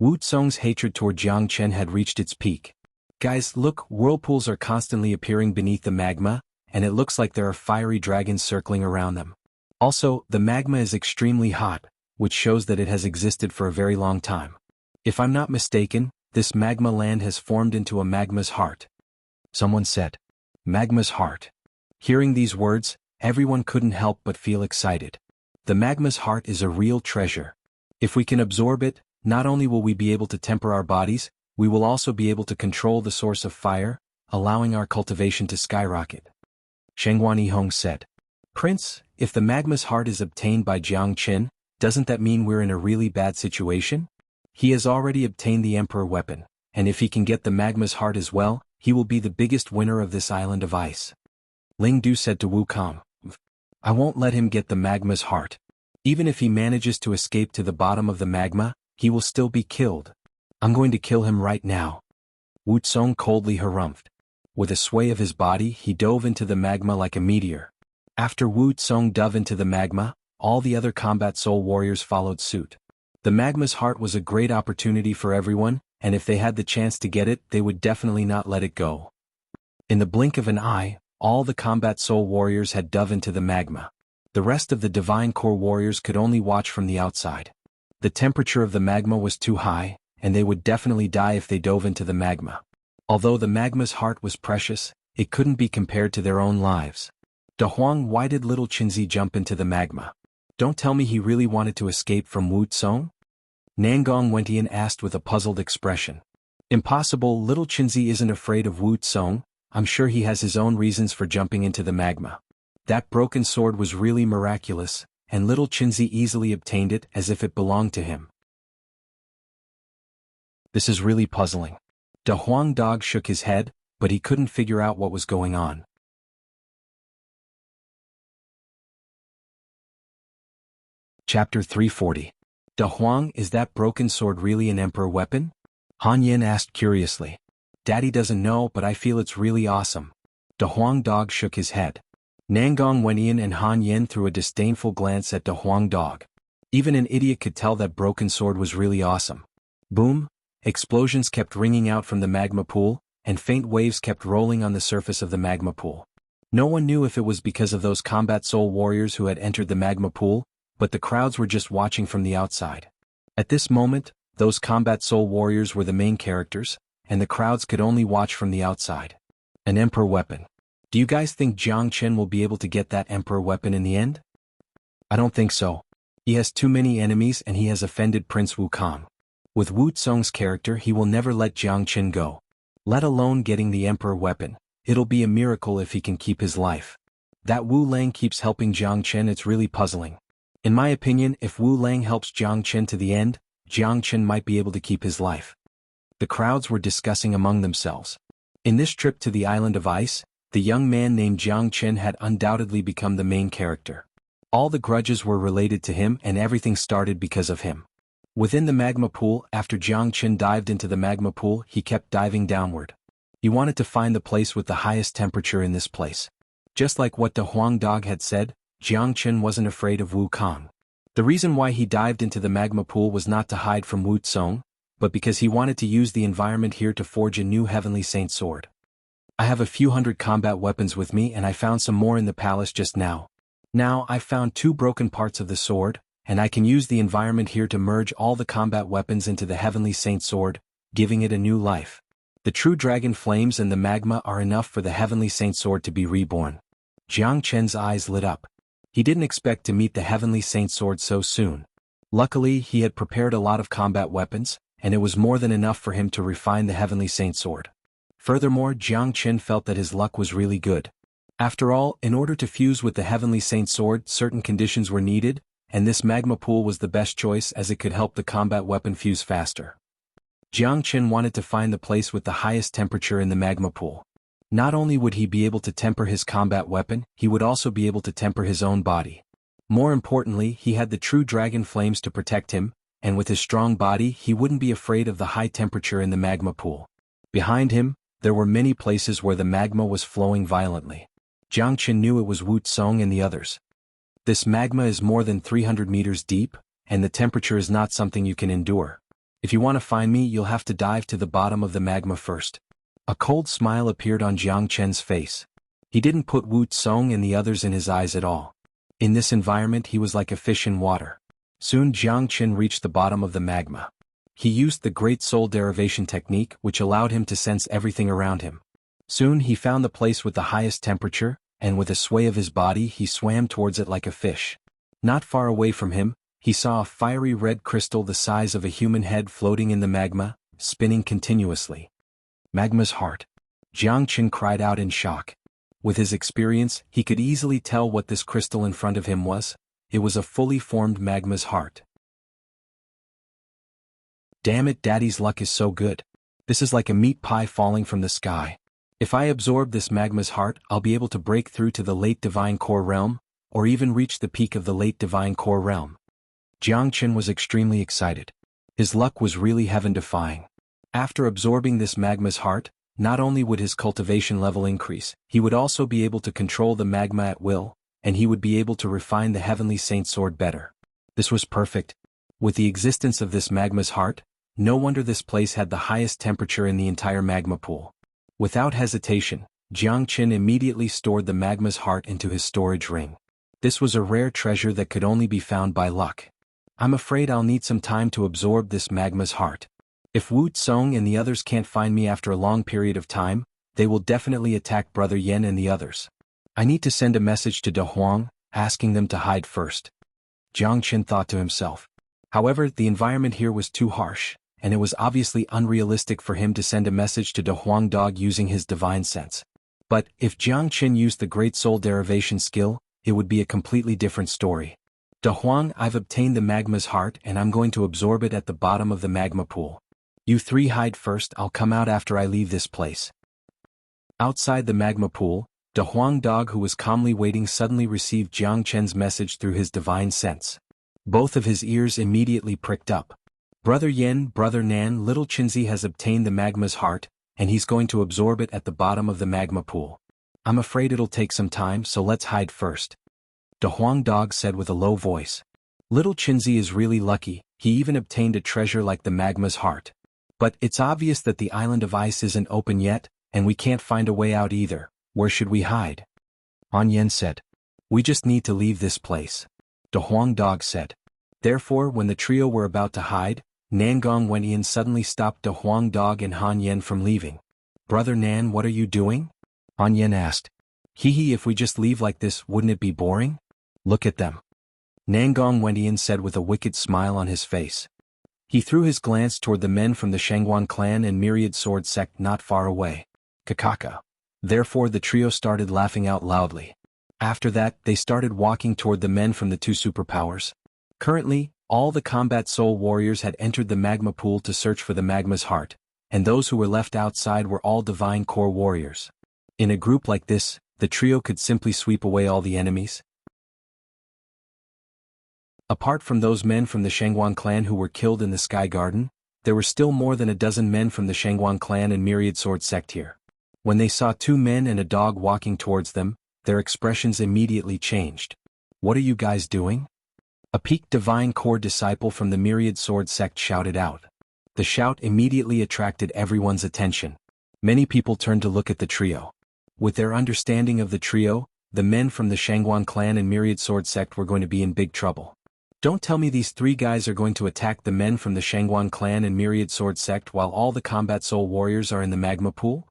Wu Tsong's hatred toward Jiang Chen had reached its peak. "Guys, look, whirlpools are constantly appearing beneath the magma, and it looks like there are fiery dragons circling around them. Also, the magma is extremely hot, which shows that it has existed for a very long time. If I'm not mistaken, this magma land has formed into a magma's heart." Someone said. "Magma's heart." Hearing these words, everyone couldn't help but feel excited. The magma's heart is a real treasure. If we can absorb it, not only will we be able to temper our bodies, we will also be able to control the source of fire, allowing our cultivation to skyrocket. Shenghuan Yihong said. "Prince, if the magma's heart is obtained by Jiang Chen, doesn't that mean we're in a really bad situation? He has already obtained the emperor weapon, and if he can get the magma's heart as well, he will be the biggest winner of this island of ice." Ling Du said to Wu Kong. "I won't let him get the magma's heart. Even if he manages to escape to the bottom of the magma, he will still be killed. I'm going to kill him right now." Wu Tsong coldly harumphed. With a sway of his body, he dove into the magma like a meteor. After Wu Tsong dove into the magma, all the other combat soul warriors followed suit. The magma's heart was a great opportunity for everyone, and if they had the chance to get it, they would definitely not let it go. In the blink of an eye, all the combat soul warriors had dove into the magma. The rest of the divine core warriors could only watch from the outside. The temperature of the magma was too high, and they would definitely die if they dove into the magma. Although the magma's heart was precious, it couldn't be compared to their own lives. "Da Huang, why did little Qinzi jump into the magma?" Don't tell me he really wanted to escape from Wu Tsong? Nangong Wentian asked with a puzzled expression. Impossible, little Qinzi isn't afraid of Wu Tsong. I'm sure he has his own reasons for jumping into the magma. That broken sword was really miraculous, and little Qinzi easily obtained it as if it belonged to him. This is really puzzling. Da Huang Dog shook his head, but he couldn't figure out what was going on. Chapter 340. Da Huang, is that broken sword really an emperor weapon? Han Yin asked curiously. Daddy doesn't know, but I feel it's really awesome. Da Huang Dog shook his head. Nangong Wentian and Han Yin threw a disdainful glance at Da Huang Dog. Even an idiot could tell that broken sword was really awesome. Boom! Explosions kept ringing out from the magma pool, and faint waves kept rolling on the surface of the magma pool. No one knew if it was because of those combat soul warriors who had entered the magma pool, but the crowds were just watching from the outside. At this moment, those combat soul warriors were the main characters, and the crowds could only watch from the outside. An emperor weapon. Do you guys think Jiang Chen will be able to get that emperor weapon in the end? I don't think so. He has too many enemies and he has offended Prince Wukong. With Wu Tsong's character, he will never let Jiang Chen go. Let alone getting the emperor weapon. It'll be a miracle if he can keep his life. That Wu Lang keeps helping Jiang Chen, it's really puzzling. In my opinion, if Wu Lang helps Jiang Chen to the end, Jiang Chen might be able to keep his life. The crowds were discussing among themselves. In this trip to the island of ice, the young man named Jiang Chen had undoubtedly become the main character. All the grudges were related to him and everything started because of him. Within the magma pool, after Jiang Chen dived into the magma pool, he kept diving downward. He wanted to find the place with the highest temperature in this place. Just like what Da Huang Dog had said, Jiang Chen wasn't afraid of Wukong. The reason why he dived into the magma pool was not to hide from Wu Tsong, but because he wanted to use the environment here to forge a new heavenly saint sword. I have a few hundred combat weapons with me and I found some more in the palace just now. Now I've found 2 broken parts of the sword, and I can use the environment here to merge all the combat weapons into the heavenly saint sword, giving it a new life. The true dragon flames and the magma are enough for the heavenly saint sword to be reborn. Jiang Chen's eyes lit up. He didn't expect to meet the heavenly saint sword so soon. Luckily, he had prepared a lot of combat weapons, and it was more than enough for him to refine the heavenly saint sword. Furthermore, Jiang Chen felt that his luck was really good. After all, in order to fuse with the heavenly saint sword, certain conditions were needed, and this magma pool was the best choice as it could help the combat weapon fuse faster. Jiang Chen wanted to find the place with the highest temperature in the magma pool. Not only would he be able to temper his combat weapon, he would also be able to temper his own body. More importantly, he had the true dragon flames to protect him, and with his strong body he wouldn't be afraid of the high temperature in the magma pool. Behind him, there were many places where the magma was flowing violently. Jiang Chen knew it was Wu Tsong and the others. This magma is more than 300 meters deep, and the temperature is not something you can endure. If you want to find me, you'll have to dive to the bottom of the magma first. A cold smile appeared on Jiang Chen's face. He didn't put Wu Tsong and the others in his eyes at all. In this environment he was like a fish in water. Soon Jiang Chen reached the bottom of the magma. He used the Great Soul Derivation technique, which allowed him to sense everything around him. Soon he found the place with the highest temperature, and with a sway of his body he swam towards it like a fish. Not far away from him, he saw a fiery red crystal the size of a human head floating in the magma, spinning continuously. Magma's heart. Jiang Chen cried out in shock. With his experience, he could easily tell what this crystal in front of him was. It was a fully formed magma's heart. Damn it, Daddy's luck is so good. This is like a meat pie falling from the sky. If I absorb this magma's heart, I'll be able to break through to the late divine core realm, or even reach the peak of the late divine core realm. Jiang Chen was extremely excited. His luck was really heaven-defying. After absorbing this magma's heart, not only would his cultivation level increase, he would also be able to control the magma at will, and he would be able to refine the heavenly saint sword better. This was perfect. With the existence of this magma's heart, no wonder this place had the highest temperature in the entire magma pool. Without hesitation, Jiang Chen immediately stored the magma's heart into his storage ring. This was a rare treasure that could only be found by luck. I'm afraid I'll need some time to absorb this magma's heart. If Wu Tsong and the others can't find me after a long period of time, they will definitely attack Brother Yen and the others. I need to send a message to Da Huang, asking them to hide first. Jiang Chen thought to himself. However, the environment here was too harsh, and it was obviously unrealistic for him to send a message to De Huang Dog using his divine sense. But, if Jiang Chen used the Great Soul Derivation skill, it would be a completely different story. De Huang, I've obtained the magma's heart and I'm going to absorb it at the bottom of the magma pool. You three hide first, I'll come out after I leave this place. Outside the magma pool, De Huang Dog, who was calmly waiting, suddenly received Jiang Chen's message through his divine sense. Both of his ears immediately pricked up. Brother Yen, Brother Nan, little Chinzi has obtained the magma's heart, and he's going to absorb it at the bottom of the magma pool. I'm afraid it'll take some time, so let's hide first. De Huang Dog said with a low voice. Little Chinzi is really lucky, he even obtained a treasure like the magma's heart. But it's obvious that the island of ice isn't open yet, and we can't find a way out either. Where should we hide? Han Yen said. We just need to leave this place. De Huang Dog said. Therefore, when the trio were about to hide, Nangong Wenyan suddenly stopped De Huang Dog and Han Yen from leaving. Brother Nan, what are you doing? Han Yen asked. Hee, if we just leave like this, wouldn't it be boring? Look at them. Nangong Wenyan said with a wicked smile on his face. He threw his glance toward the men from the Xuanhuan clan and myriad sword sect not far away. Kakaka. Therefore the trio started laughing out loudly. After that, they started walking toward the men from the two superpowers. Currently, all the combat soul warriors had entered the magma pool to search for the magma's heart, and those who were left outside were all divine core warriors. In a group like this, the trio could simply sweep away all the enemies. Apart from those men from the Xuanhuan clan who were killed in the Sky Garden, there were still more than a dozen men from the Xuanhuan clan and myriad sword sect here. When they saw two men and a dog walking towards them, their expressions immediately changed. What are you guys doing? A peaked divine core disciple from the myriad sword sect shouted out. The shout immediately attracted everyone's attention. Many people turned to look at the trio. With their understanding of the trio, the men from the Xuanhuan clan and myriad sword sect were going to be in big trouble. Don't tell me these three guys are going to attack the men from the Xuanhuan clan and myriad sword sect while all the combat soul warriors are in the magma pool?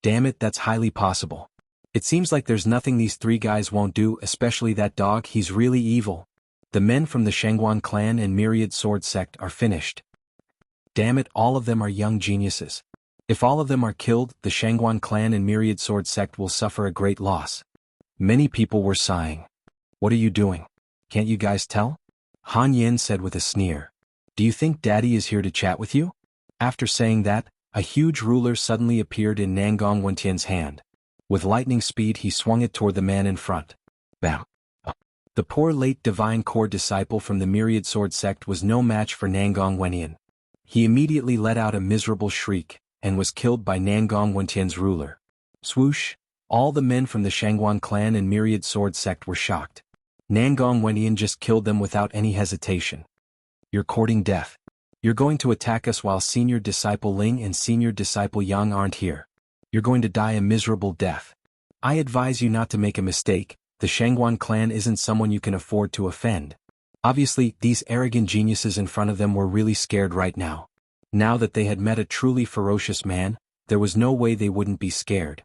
Damn it, that's highly possible. It seems like there's nothing these three guys won't do, especially that dog, he's really evil. The men from the Xuanhuan clan and myriad sword sect are finished. Damn it, all of them are young geniuses. If all of them are killed, the Xuanhuan clan and myriad sword sect will suffer a great loss. Many people were sighing. What are you doing? Can't you guys tell? Han Yen said with a sneer. Do you think Daddy is here to chat with you? After saying that, a huge ruler suddenly appeared in Nangong Wentian's hand. With lightning speed he swung it toward the man in front. Bam! The poor late divine core disciple from the myriad sword sect was no match for Nangong Wentian. He immediately let out a miserable shriek, and was killed by Nangong Wentian's ruler. Swoosh! All the men from the Xuanhuan clan and myriad sword sect were shocked. Nangong Wentian just killed them without any hesitation. You're courting death. You're going to attack us while senior disciple Ling and senior disciple Yang aren't here. You're going to die a miserable death. I advise you not to make a mistake, the Xuanhuan clan isn't someone you can afford to offend. Obviously, these arrogant geniuses in front of them were really scared right now. Now that they had met a truly ferocious man, there was no way they wouldn't be scared.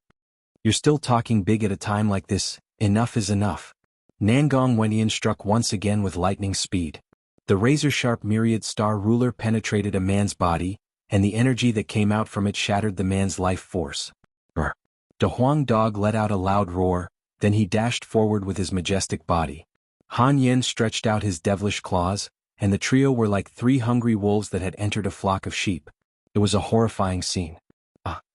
You're still talking big at a time like this, enough is enough. Nangong Wentian struck once again with lightning speed. The razor-sharp myriad star ruler penetrated a man's body, and the energy that came out from it shattered the man's life force. Brr. De Huang Dog let out a loud roar, then he dashed forward with his majestic body. Han Yen stretched out his devilish claws, and the trio were like three hungry wolves that had entered a flock of sheep. It was a horrifying scene.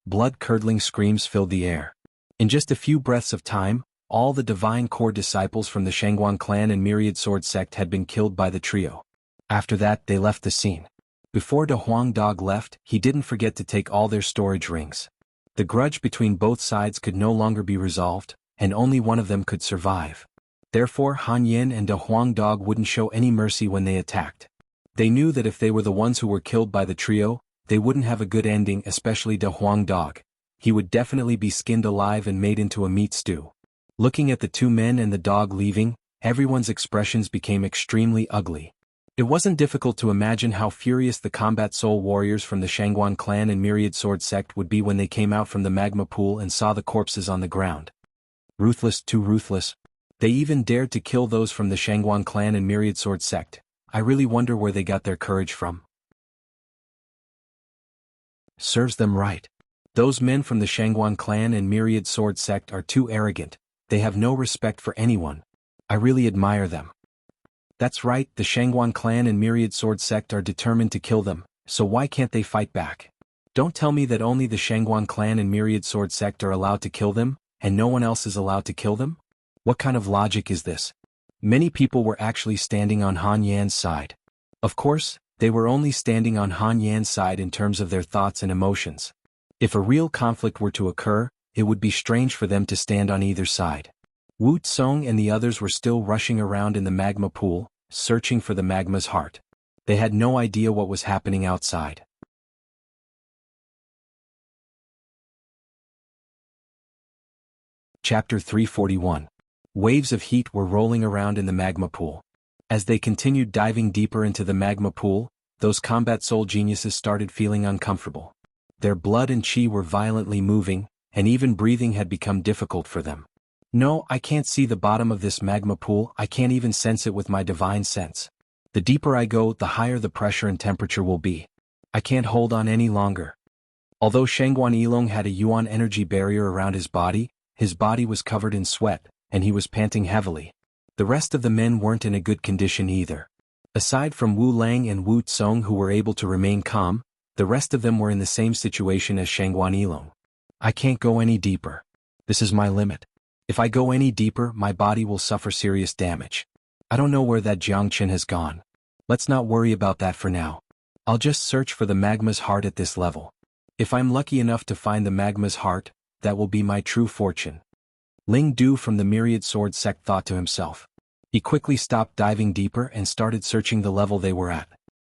Blood-curdling screams filled the air. In just a few breaths of time, all the divine core disciples from the Xuanhuan clan and myriad sword sect had been killed by the trio. After that, they left the scene. Before De Huang Dog left, he didn't forget to take all their storage rings. The grudge between both sides could no longer be resolved, and only one of them could survive. Therefore Han Yen and De Huang Dog wouldn't show any mercy when they attacked. They knew that if they were the ones who were killed by the trio, they wouldn't have a good ending, especially De Huang Dog. He would definitely be skinned alive and made into a meat stew. Looking at the two men and the dog leaving, everyone's expressions became extremely ugly. It wasn't difficult to imagine how furious the combat soul warriors from the Xuanhuan clan and myriad sword sect would be when they came out from the magma pool and saw the corpses on the ground. Ruthless, too ruthless. They even dared to kill those from the Xuanhuan clan and Myriad Sword sect. I really wonder where they got their courage from. Serves them right. Those men from the Xuanhuan clan and Myriad Sword sect are too arrogant. They have no respect for anyone. I really admire them. That's right, the Xuanhuan clan and Myriad Sword sect are determined to kill them, so why can't they fight back? Don't tell me that only the Xuanhuan clan and Myriad Sword sect are allowed to kill them, and no one else is allowed to kill them? What kind of logic is this? Many people were actually standing on Han Yan's side. Of course, they were only standing on Han Yan's side in terms of their thoughts and emotions. If a real conflict were to occur, it would be strange for them to stand on either side. Wu Tsong and the others were still rushing around in the magma pool, searching for the magma's heart. They had no idea what was happening outside. Chapter 341. Waves of heat were rolling around in the magma pool. As they continued diving deeper into the magma pool, those combat soul geniuses started feeling uncomfortable. Their blood and chi were violently moving, and even breathing had become difficult for them. No, I can't see the bottom of this magma pool, I can't even sense it with my divine sense. The deeper I go, the higher the pressure and temperature will be. I can't hold on any longer. Although Shangguan Yilong had a yuan energy barrier around his body was covered in sweat, and he was panting heavily. The rest of the men weren't in a good condition either. Aside from Wu Lang and Wu Tsong who were able to remain calm, the rest of them were in the same situation as Shangguan Yilong. I can't go any deeper. This is my limit. If I go any deeper, my body will suffer serious damage. I don't know where that Jiangchen has gone. Let's not worry about that for now. I'll just search for the magma's heart at this level. If I'm lucky enough to find the magma's heart, that will be my true fortune. Ling Du from the Myriad Sword sect thought to himself. He quickly stopped diving deeper and started searching the level they were at.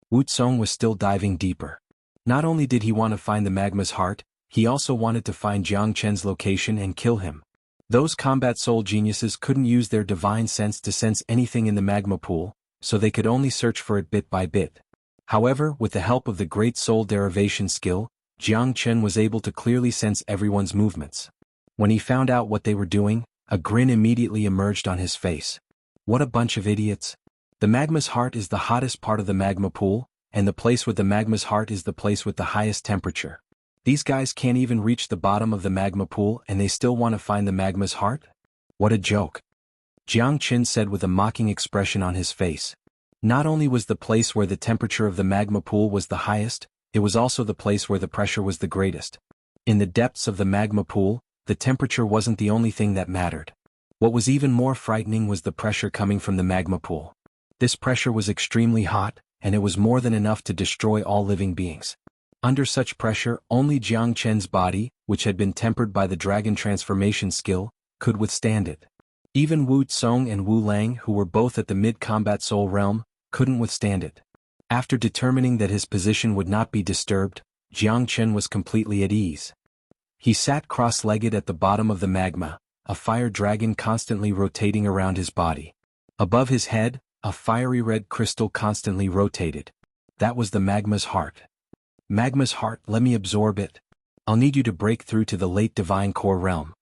Wu Tsong was still diving deeper. Not only did he want to find the magma's heart, he also wanted to find Jiang Chen's location and kill him. Those combat soul geniuses couldn't use their divine sense to sense anything in the magma pool, so they could only search for it bit by bit. However, with the help of the great soul derivation skill, Jiang Chen was able to clearly sense everyone's movements. When he found out what they were doing, a grin immediately emerged on his face. What a bunch of idiots. The magma's heart is the hottest part of the magma pool, and the place with the magma's heart is the place with the highest temperature. These guys can't even reach the bottom of the magma pool and they still want to find the magma's heart? What a joke. Jiang Chen said with a mocking expression on his face. Not only was the place where the temperature of the magma pool was the highest, it was also the place where the pressure was the greatest. In the depths of the magma pool, the temperature wasn't the only thing that mattered. What was even more frightening was the pressure coming from the magma pool. This pressure was extremely hot, and it was more than enough to destroy all living beings. Under such pressure, only Jiang Chen's body, which had been tempered by the dragon transformation skill, could withstand it. Even Wu Tsong and Wu Lang, who were both at the mid-combat soul realm, couldn't withstand it. After determining that his position would not be disturbed, Jiang Chen was completely at ease. He sat cross-legged at the bottom of the magma, a fire dragon constantly rotating around his body. Above his head, a fiery red crystal constantly rotated. That was the magma's heart. Magma's heart, let me absorb it. I'll need you to break through to the late divine core realm.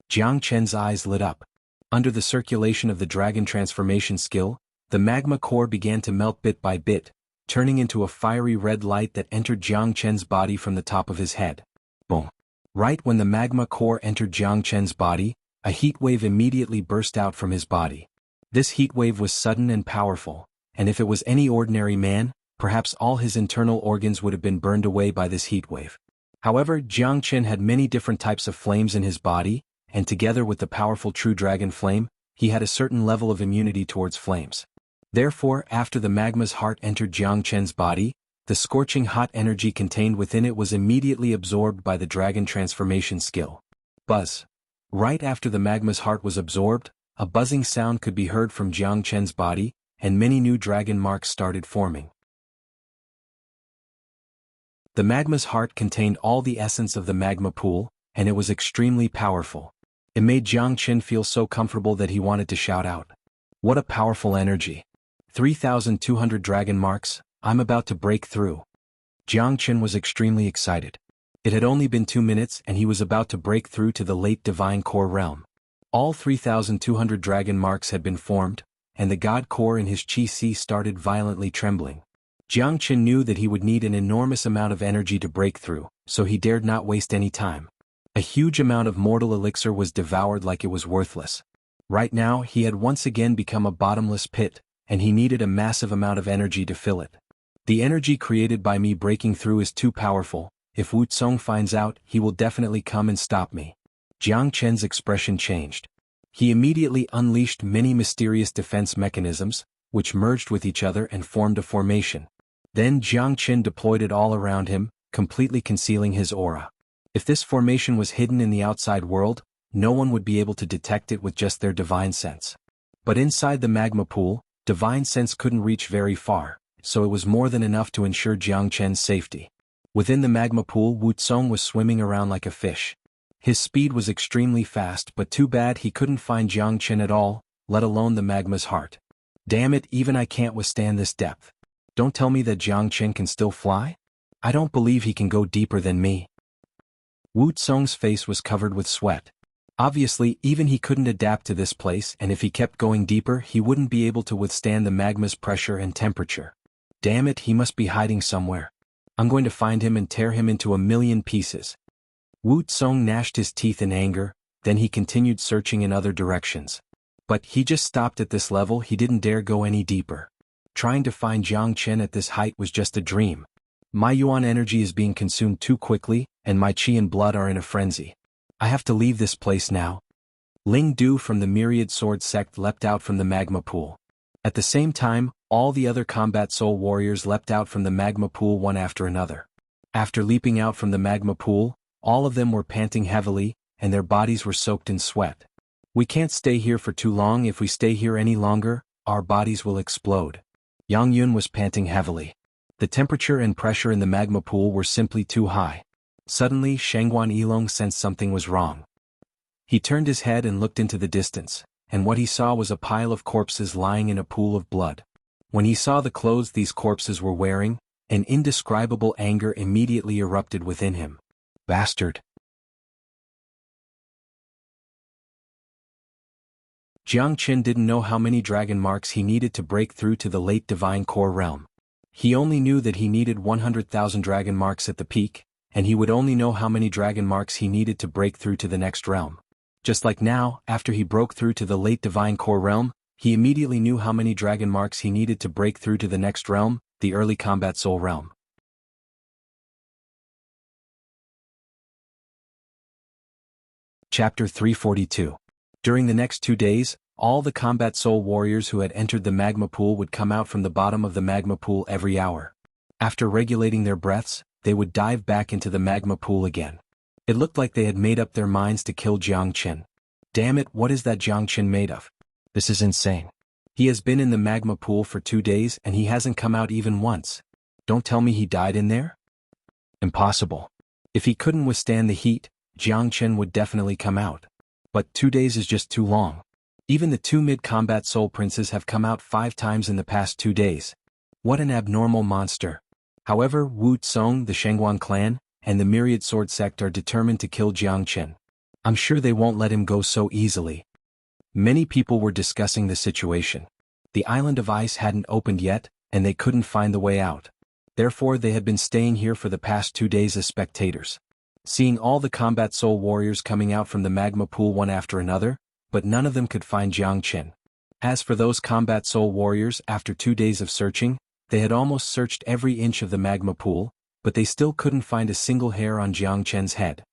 Jiang Chen's eyes lit up. Under the circulation of the dragon transformation skill, the magma core began to melt bit by bit, turning into a fiery red light that entered Jiang Chen's body from the top of his head. Boom. Right when the magma core entered Jiang Chen's body, a heat wave immediately burst out from his body. This heat wave was sudden and powerful, and if it was any ordinary man, perhaps all his internal organs would have been burned away by this heat wave. However, Jiang Chen had many different types of flames in his body, and together with the powerful true dragon flame, he had a certain level of immunity towards flames. Therefore, after the magma's heart entered Jiang Chen's body, the scorching hot energy contained within it was immediately absorbed by the dragon transformation skill. Buzz. Right after the magma's heart was absorbed, a buzzing sound could be heard from Jiang Chen's body, and many new dragon marks started forming. The magma's heart contained all the essence of the magma pool, and it was extremely powerful. It made Jiang Chen feel so comfortable that he wanted to shout out. What a powerful energy. 3,200 dragon marks, I'm about to break through. Jiang Chen was extremely excited. It had only been 2 minutes and he was about to break through to the late divine core realm. All 3,200 dragon marks had been formed, and the god core in his chi started violently trembling. Jianghu knew that he would need an enormous amount of energy to break through, so he dared not waste any time. A huge amount of mortal elixir was devoured like it was worthless. Right now he had once again become a bottomless pit, and he needed a massive amount of energy to fill it. The energy created by me breaking through is too powerful. If Wuxia finds out, he will definitely come and stop me. Jianghu's expression changed. He immediately unleashed many mysterious defense mechanisms, which merged with each other and formed a formation. Then Jianghu deployed it all around him, completely concealing his aura. If this formation was hidden in the outside world, no one would be able to detect it with just their divine sense. But inside the magma pool, divine sense couldn't reach very far, so it was more than enough to ensure Jianghu's safety. Within the magma pool, Wuxia was swimming around like a fish. His speed was extremely fast, but too bad he couldn't find Jianghu at all, let alone the magma's heart. Damn it, even I can't withstand this depth. Don't tell me that Jianghu can still fly? I don't believe he can go deeper than me. Wuxia's face was covered with sweat. Obviously, even he couldn't adapt to this place, and if he kept going deeper, he wouldn't be able to withstand the magma's pressure and temperature. Damn it, he must be hiding somewhere. I'm going to find him and tear him into a million pieces. Wuxia gnashed his teeth in anger, then he continued searching in other directions. But he just stopped at this level, he didn't dare go any deeper. Trying to find Jianghu at this height was just a dream. My yuan energy is being consumed too quickly, and my qi and blood are in a frenzy. I have to leave this place now. Ling Du from the Myriad Sword sect leapt out from the magma pool. At the same time, all the other combat soul warriors leapt out from the magma pool one after another. After leaping out from the magma pool, all of them were panting heavily, and their bodies were soaked in sweat. We can't stay here for too long. If we stay here any longer, our bodies will explode. Xuanhuan was panting heavily. The temperature and pressure in the magma pool were simply too high. Suddenly, Xuanhuan sensed something was wrong. He turned his head and looked into the distance, and what he saw was a pile of corpses lying in a pool of blood. When he saw the clothes these corpses were wearing, an indescribable anger immediately erupted within him. Bastard! Jianghu didn't know how many dragon marks he needed to break through to the late divine core realm. He only knew that he needed 100,000 dragon marks at the peak, and he would only know how many dragon marks he needed to break through to the next realm. Just like now, after he broke through to the late divine core realm, he immediately knew how many dragon marks he needed to break through to the next realm, the early combat soul realm. Chapter 342. During the next 2 days, all the combat soul warriors who had entered the magma pool would come out from the bottom of the magma pool every hour. After regulating their breaths, they would dive back into the magma pool again. It looked like they had made up their minds to kill Jianghu. Damn it, what is that Jianghu made of? This is insane. He has been in the magma pool for 2 days and he hasn't come out even once. Don't tell me he died in there? Impossible. If he couldn't withstand the heat, Jianghu would definitely come out. But 2 days is just too long. Even the 2 mid-combat soul princes have come out 5 times in the past 2 days. What an abnormal monster. However, Wuxia, the Xuanhuan clan, and the Myriad Sword sect are determined to kill Jianghu. I'm sure they won't let him go so easily. Many people were discussing the situation. The island of ice hadn't opened yet, and they couldn't find the way out. Therefore they had been staying here for the past 2 days as spectators. Seeing all the combat soul warriors coming out from the magma pool one after another, but none of them could find Jianghu. As for those combat soul warriors, after 2 days of searching, they had almost searched every inch of the magma pool, but they still couldn't find a single hair on Jianghu's head.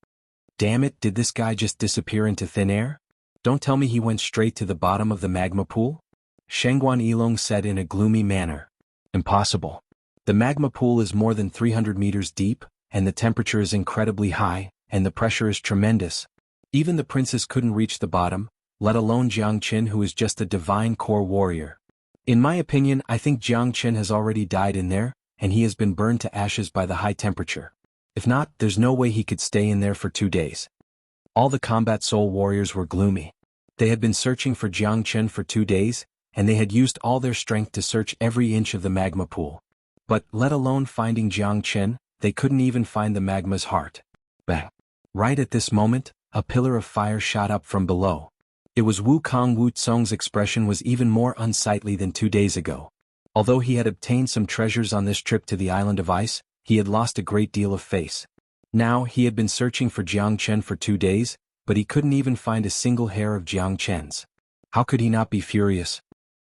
Damn it, did this guy just disappear into thin air? Don't tell me he went straight to the bottom of the magma pool? Xuanhuan said in a gloomy manner. Impossible. The magma pool is more than 300 meters deep, and the temperature is incredibly high, and the pressure is tremendous. Even the princes couldn't reach the bottom, let alone Jianghu, who is just a divine core warrior. In my opinion, I think Jianghu has already died in there, and he has been burned to ashes by the high temperature. If not, there's no way he could stay in there for 2 days. All the combat soul warriors were gloomy. They had been searching for Jianghu for 2 days, and they had used all their strength to search every inch of the magma pool. But, let alone finding Jianghu, they couldn't even find the magma's heart. Bang! Right at this moment, a pillar of fire shot up from below. It was Wukong Wutsong's expression was even more unsightly than 2 days ago. Although he had obtained some treasures on this trip to the Island of Ice, he had lost a great deal of face. Now he had been searching for Jiangchen for 2 days, but he couldn't even find a single hair of Jiangchen's. How could he not be furious?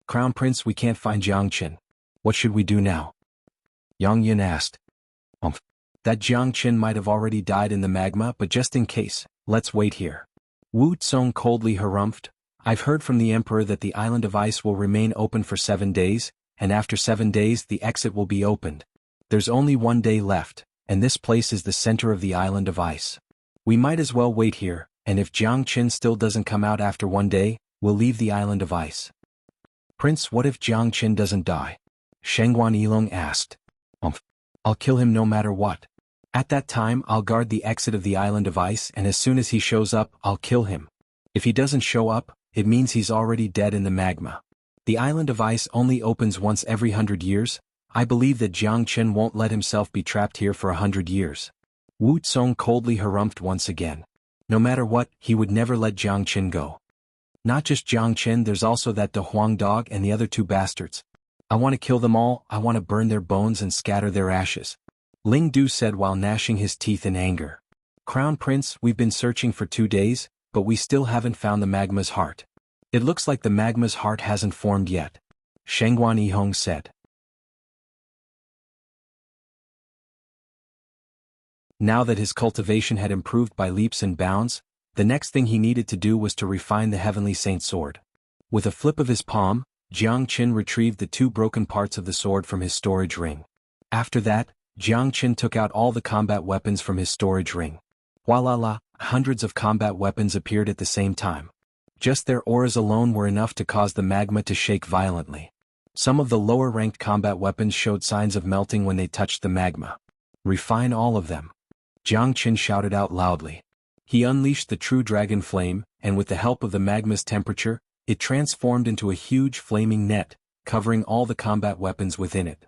Crown Prince, we can't find Jiangchen. What should we do now? Yang Yin asked. That Jiangchen might have already died in the magma, but just in case, let's wait here. Wu Tsong coldly harumphed. I've heard from the Emperor that the Island of Ice will remain open for 7 days, and after 7 days the exit will be opened. There's only 1 day left, and this place is the center of the Island of Ice. We might as well wait here, and if Jiangchen still doesn't come out after 1 day, we'll leave the Island of Ice. Prince, what if Jiangchen doesn't die? Xuanhuan Yilong asked. I'll kill him no matter what. At that time I'll guard the exit of the Island of Ice, and as soon as he shows up, I'll kill him. If he doesn't show up, it means he's already dead in the magma. The Island of Ice only opens once every 100 years. I believe that Jiangchen won't let himself be trapped here for 100 years. Wu Tsong coldly harumphed once again. No matter what, he would never let Jiangchen go. Not just Jiangchen, there's also that De Huang dog and the other 2 bastards. I want to kill them all. I want to burn their bones and scatter their ashes. Ling Du said while gnashing his teeth in anger. Crown Prince, we've been searching for 2 days, but we still haven't found the magma's heart. It looks like the magma's heart hasn't formed yet. Shengguan Yihong said. Now that his cultivation had improved by leaps and bounds, the next thing he needed to do was to refine the Heavenly Saint sword. With a flip of his palm, Jiangchen retrieved the 2 broken parts of the sword from his storage ring. After that, Jiangchen took out all the combat weapons from his storage ring. Voila! Hundreds of combat weapons appeared at the same time. Just their auras alone were enough to cause the magma to shake violently. Some of the lower-ranked combat weapons showed signs of melting when they touched the magma. Refine all of them. Jiangchen shouted out loudly. He unleashed the true dragon flame, and with the help of the magma's temperature, it transformed into a huge flaming net, covering all the combat weapons within it.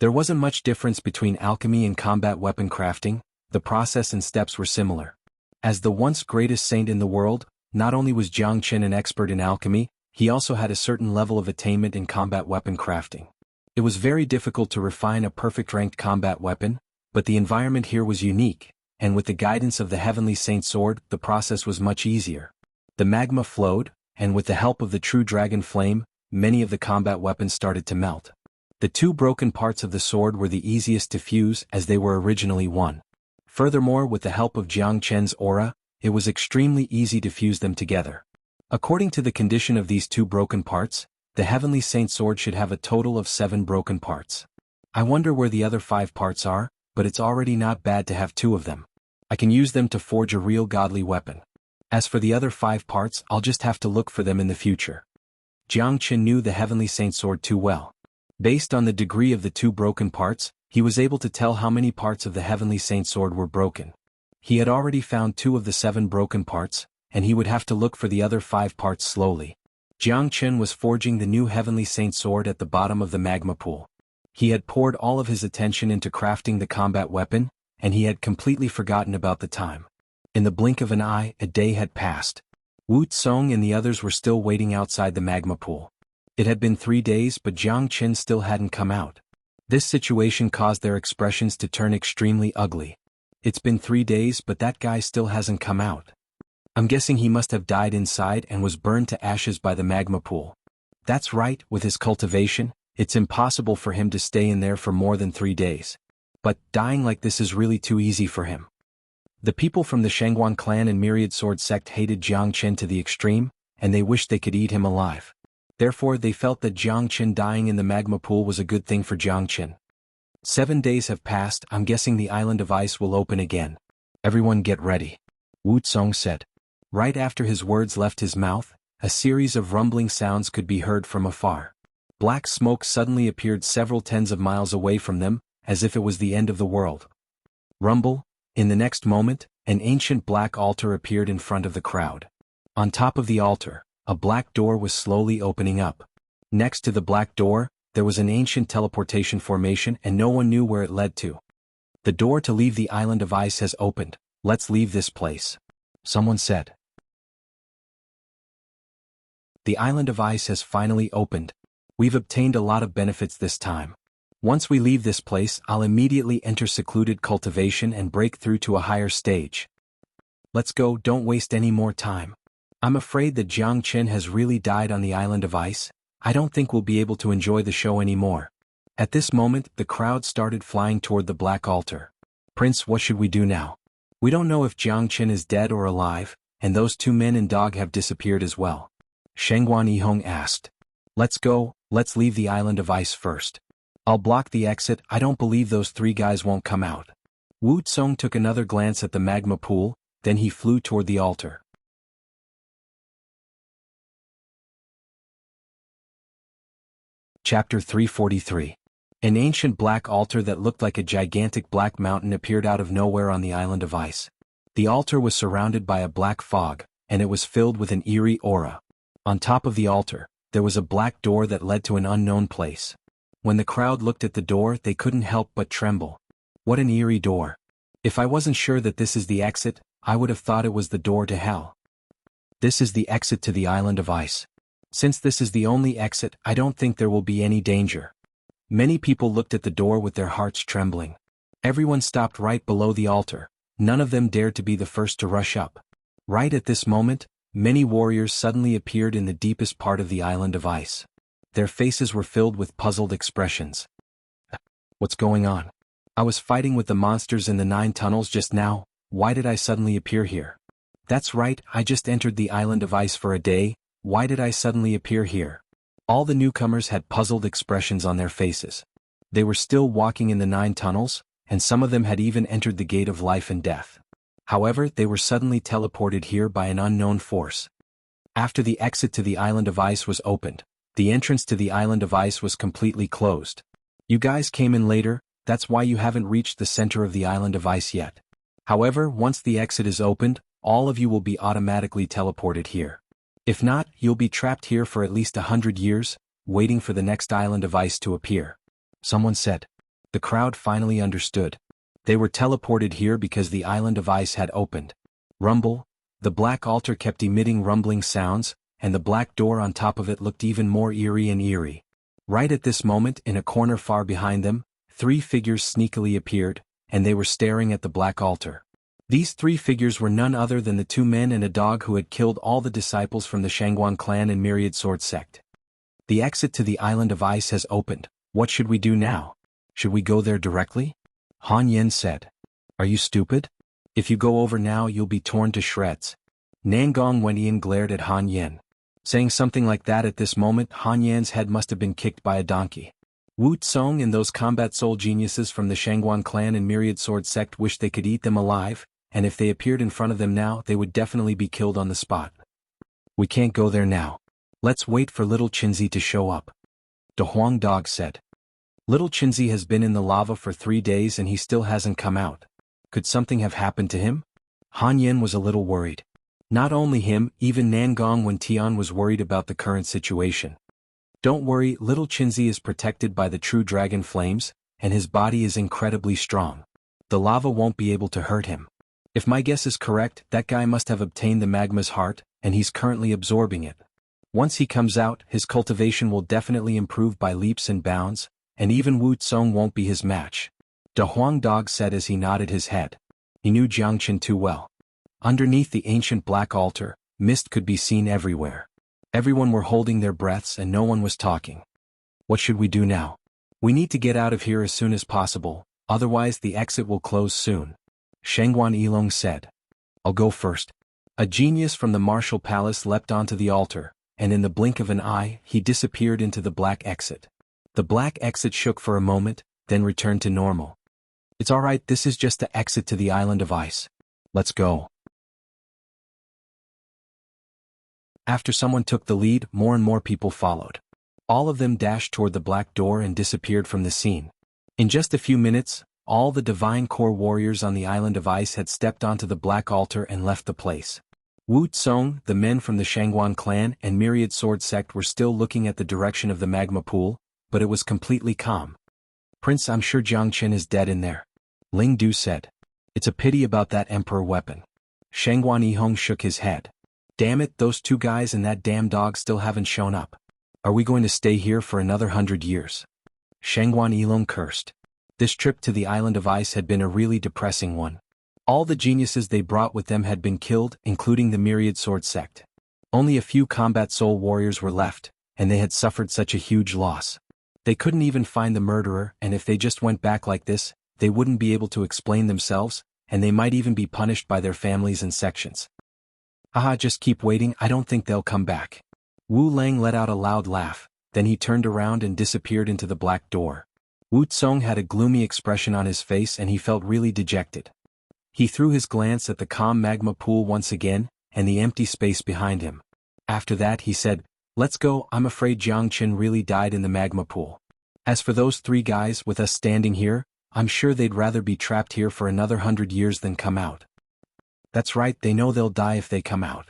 There wasn't much difference between alchemy and combat weapon crafting. The process and steps were similar. As the once greatest saint in the world, not only was Jiangchen an expert in alchemy, he also had a certain level of attainment in combat weapon crafting. It was very difficult to refine a perfect ranked combat weapon, but the environment here was unique, and with the guidance of the Heavenly Saint Sword, the process was much easier. The magma flowed, and with the help of the true dragon flame, many of the combat weapons started to melt. The 2 broken parts of the sword were the easiest to fuse as they were originally one. Furthermore, with the help of Jiangchen's aura, it was extremely easy to fuse them together. According to the condition of these 2 broken parts, the Heavenly Saint Sword should have a total of 7 broken parts. I wonder where the other 5 parts are, but it's already not bad to have 2 of them. I can use them to forge a real godly weapon. As for the other 5 parts, I'll just have to look for them in the future. Jiangchen knew the Heavenly Saint Sword too well. Based on the degree of the 2 broken parts, he was able to tell how many parts of the Heavenly Saint Sword were broken. He had already found 2 of the 7 broken parts, and he would have to look for the other 5 parts slowly. Jiangchen was forging the new Heavenly Saint Sword at the bottom of the magma pool. He had poured all of his attention into crafting the combat weapon, and he had completely forgotten about the time. In the blink of an eye, a day had passed. Wu Tsong and the others were still waiting outside the magma pool. It had been 3 days, but Jiangchen still hadn't come out. This situation caused their expressions to turn extremely ugly. It's been 3 days, but that guy still hasn't come out. I'm guessing he must have died inside and was burned to ashes by the magma pool. That's right, with his cultivation, it's impossible for him to stay in there for more than 3 days. But dying like this is really too easy for him. The people from the Shengguan clan and Myriad Sword sect hated Jiangchen to the extreme, and they wished they could eat him alive. Therefore they felt that Jiangchen dying in the magma pool was a good thing for Jiangchen. 7 days have passed. I'm guessing the Island of Ice will open again. Everyone get ready. Wu Tsong said. Right after his words left his mouth, a series of rumbling sounds could be heard from afar. Black smoke suddenly appeared several tens of miles away from them, as if it was the end of the world. Rumble. In the next moment, an ancient black altar appeared in front of the crowd. On top of the altar, a black door was slowly opening up. Next to the black door, there was an ancient teleportation formation and no one knew where it led to. The door to leave the Island of Ice has opened. Let's leave this place. Someone said. The island of ice has finally opened. We've obtained a lot of benefits this time. Once we leave this place, I'll immediately enter secluded cultivation and break through to a higher stage. Let's go, don't waste any more time. I'm afraid that Jiang Chen has really died on the island of ice. I don't think we'll be able to enjoy the show anymore. At this moment, the crowd started flying toward the black altar. Prince, what should we do now? We don't know if Jiang Chen is dead or alive, and those 2 men and dog have disappeared as well. Xuanhuan asked. Let's go, let's leave the island of ice first. I'll block the exit, I don't believe those 3 guys won't come out. Wu Tsong took another glance at the magma pool, then he flew toward the altar. Chapter 343. An ancient black altar that looked like a gigantic black mountain appeared out of nowhere on the island of ice. The altar was surrounded by a black fog, and it was filled with an eerie aura. On top of the altar, there was a black door that led to an unknown place. When the crowd looked at the door, they couldn't help but tremble. What an eerie door. If I wasn't sure that this is the exit, I would have thought it was the door to hell. This is the exit to the island of ice. Since this is the only exit, I don't think there will be any danger. Many people looked at the door with their hearts trembling. Everyone stopped right below the altar. None of them dared to be the first to rush up. Right at this moment, many warriors suddenly appeared in the deepest part of the island of ice. Their faces were filled with puzzled expressions. What's going on? I was fighting with the monsters in the 9 tunnels just now, why did I suddenly appear here? That's right, I just entered the island of ice for a day, why did I suddenly appear here? All the newcomers had puzzled expressions on their faces. They were still walking in the 9 tunnels, and some of them had even entered the gate of life and death. However, they were suddenly teleported here by an unknown force. After the exit to the island of ice was opened, the entrance to the island of ice was completely closed. You guys came in later, that's why you haven't reached the center of the island of ice yet. However, once the exit is opened, all of you will be automatically teleported here. If not, you'll be trapped here for at least 100 years, waiting for the next island of ice to appear. Someone said. The crowd finally understood. They were teleported here because the island of ice had opened. Rumble. The black altar kept emitting rumbling sounds, and the black door on top of it looked even more eerie and eerie. Right at this moment, in a corner far behind them, 3 figures sneakily appeared, and they were staring at the black altar. These 3 figures were none other than the 2 men and a dog who had killed all the disciples from the Xuanhuan clan and myriad sword sect. The exit to the island of ice has opened. What should we do now? Should we go there directly? Han Yen said. Are you stupid? If you go over now, you'll be torn to shreds. Nangong Wendian glared at Han Yen. Saying something like that at this moment, Han Yan's head must have been kicked by a donkey. Wu Tsong and those combat soul geniuses from the Xuanhuan clan and myriad sword sect wished they could eat them alive, and if they appeared in front of them now, they would definitely be killed on the spot. We can't go there now. Let's wait for little Qinzi to show up. De Huang Dog said. Little Qinzi has been in the lava for 3 days and he still hasn't come out. Could something have happened to him? Han Yen was a little worried. Not only him, even Nangong Wentian was worried about the current situation. Don't worry, little Qinzi is protected by the true dragon flames, and his body is incredibly strong. The lava won't be able to hurt him. If my guess is correct, that guy must have obtained the magma's heart, and he's currently absorbing it. Once he comes out, his cultivation will definitely improve by leaps and bounds, and even Wu Tsong won't be his match. De Huang Dog said as he nodded his head. He knew Jiang Chen too well. Underneath the ancient black altar, mist could be seen everywhere. Everyone were holding their breaths and no one was talking. What should we do now? We need to get out of here as soon as possible, otherwise the exit will close soon. Shengguan Yilong said. I'll go first. A genius from the martial palace leapt onto the altar, and in the blink of an eye, he disappeared into the black exit. The black exit shook for a moment, then returned to normal. It's alright, this is just the exit to the island of ice. Let's go. After someone took the lead, more and more people followed. All of them dashed toward the black door and disappeared from the scene. In just a few minutes, all the divine core warriors on the island of ice had stepped onto the black altar and left the place. Wu Tsong, the men from the Xuanhuan clan and myriad sword sect were still looking at the direction of the magma pool, but it was completely calm. Prince, I'm sure Jiang Chen is dead in there. Ling Du said. It's a pity about that emperor weapon. Shengguan Yihong shook his head. Damn it, those two guys and that damn dog still haven't shown up. Are we going to stay here for another 100 years? Xuanhuan cursed. This trip to the island of ice had been a really depressing one. All the geniuses they brought with them had been killed, including the myriad sword sect. Only a few combat soul warriors were left, and they had suffered such a huge loss. They couldn't even find the murderer, and if they just went back like this, they wouldn't be able to explain themselves, and they might even be punished by their families and sections. Haha, just keep waiting, I don't think they'll come back. Wu Lang let out a loud laugh, then he turned around and disappeared into the black door. Wu Tsong had a gloomy expression on his face and he felt really dejected. He threw his glance at the calm magma pool once again, and the empty space behind him. After that he said, "Let's go, I'm afraid Jiang Chen really died in the magma pool. As for those three guys with us standing here, I'm sure they'd rather be trapped here for another 100 years than come out." That's right, they know they'll die if they come out.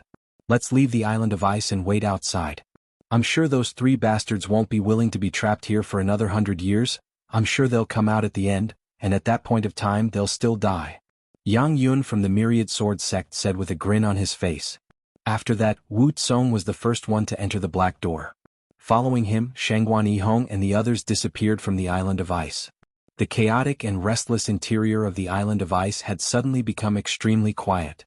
Let's leave the island of ice and wait outside. I'm sure those three bastards won't be willing to be trapped here for another 100 years, I'm sure they'll come out at the end, and at that point of time they'll still die. Yang Yun from the Myriad Sword sect said with a grin on his face. After that, Wu Tsong was the first one to enter the black door. Following him, Shangguan Yihong and the others disappeared from the island of ice. The chaotic and restless interior of the island of ice had suddenly become extremely quiet.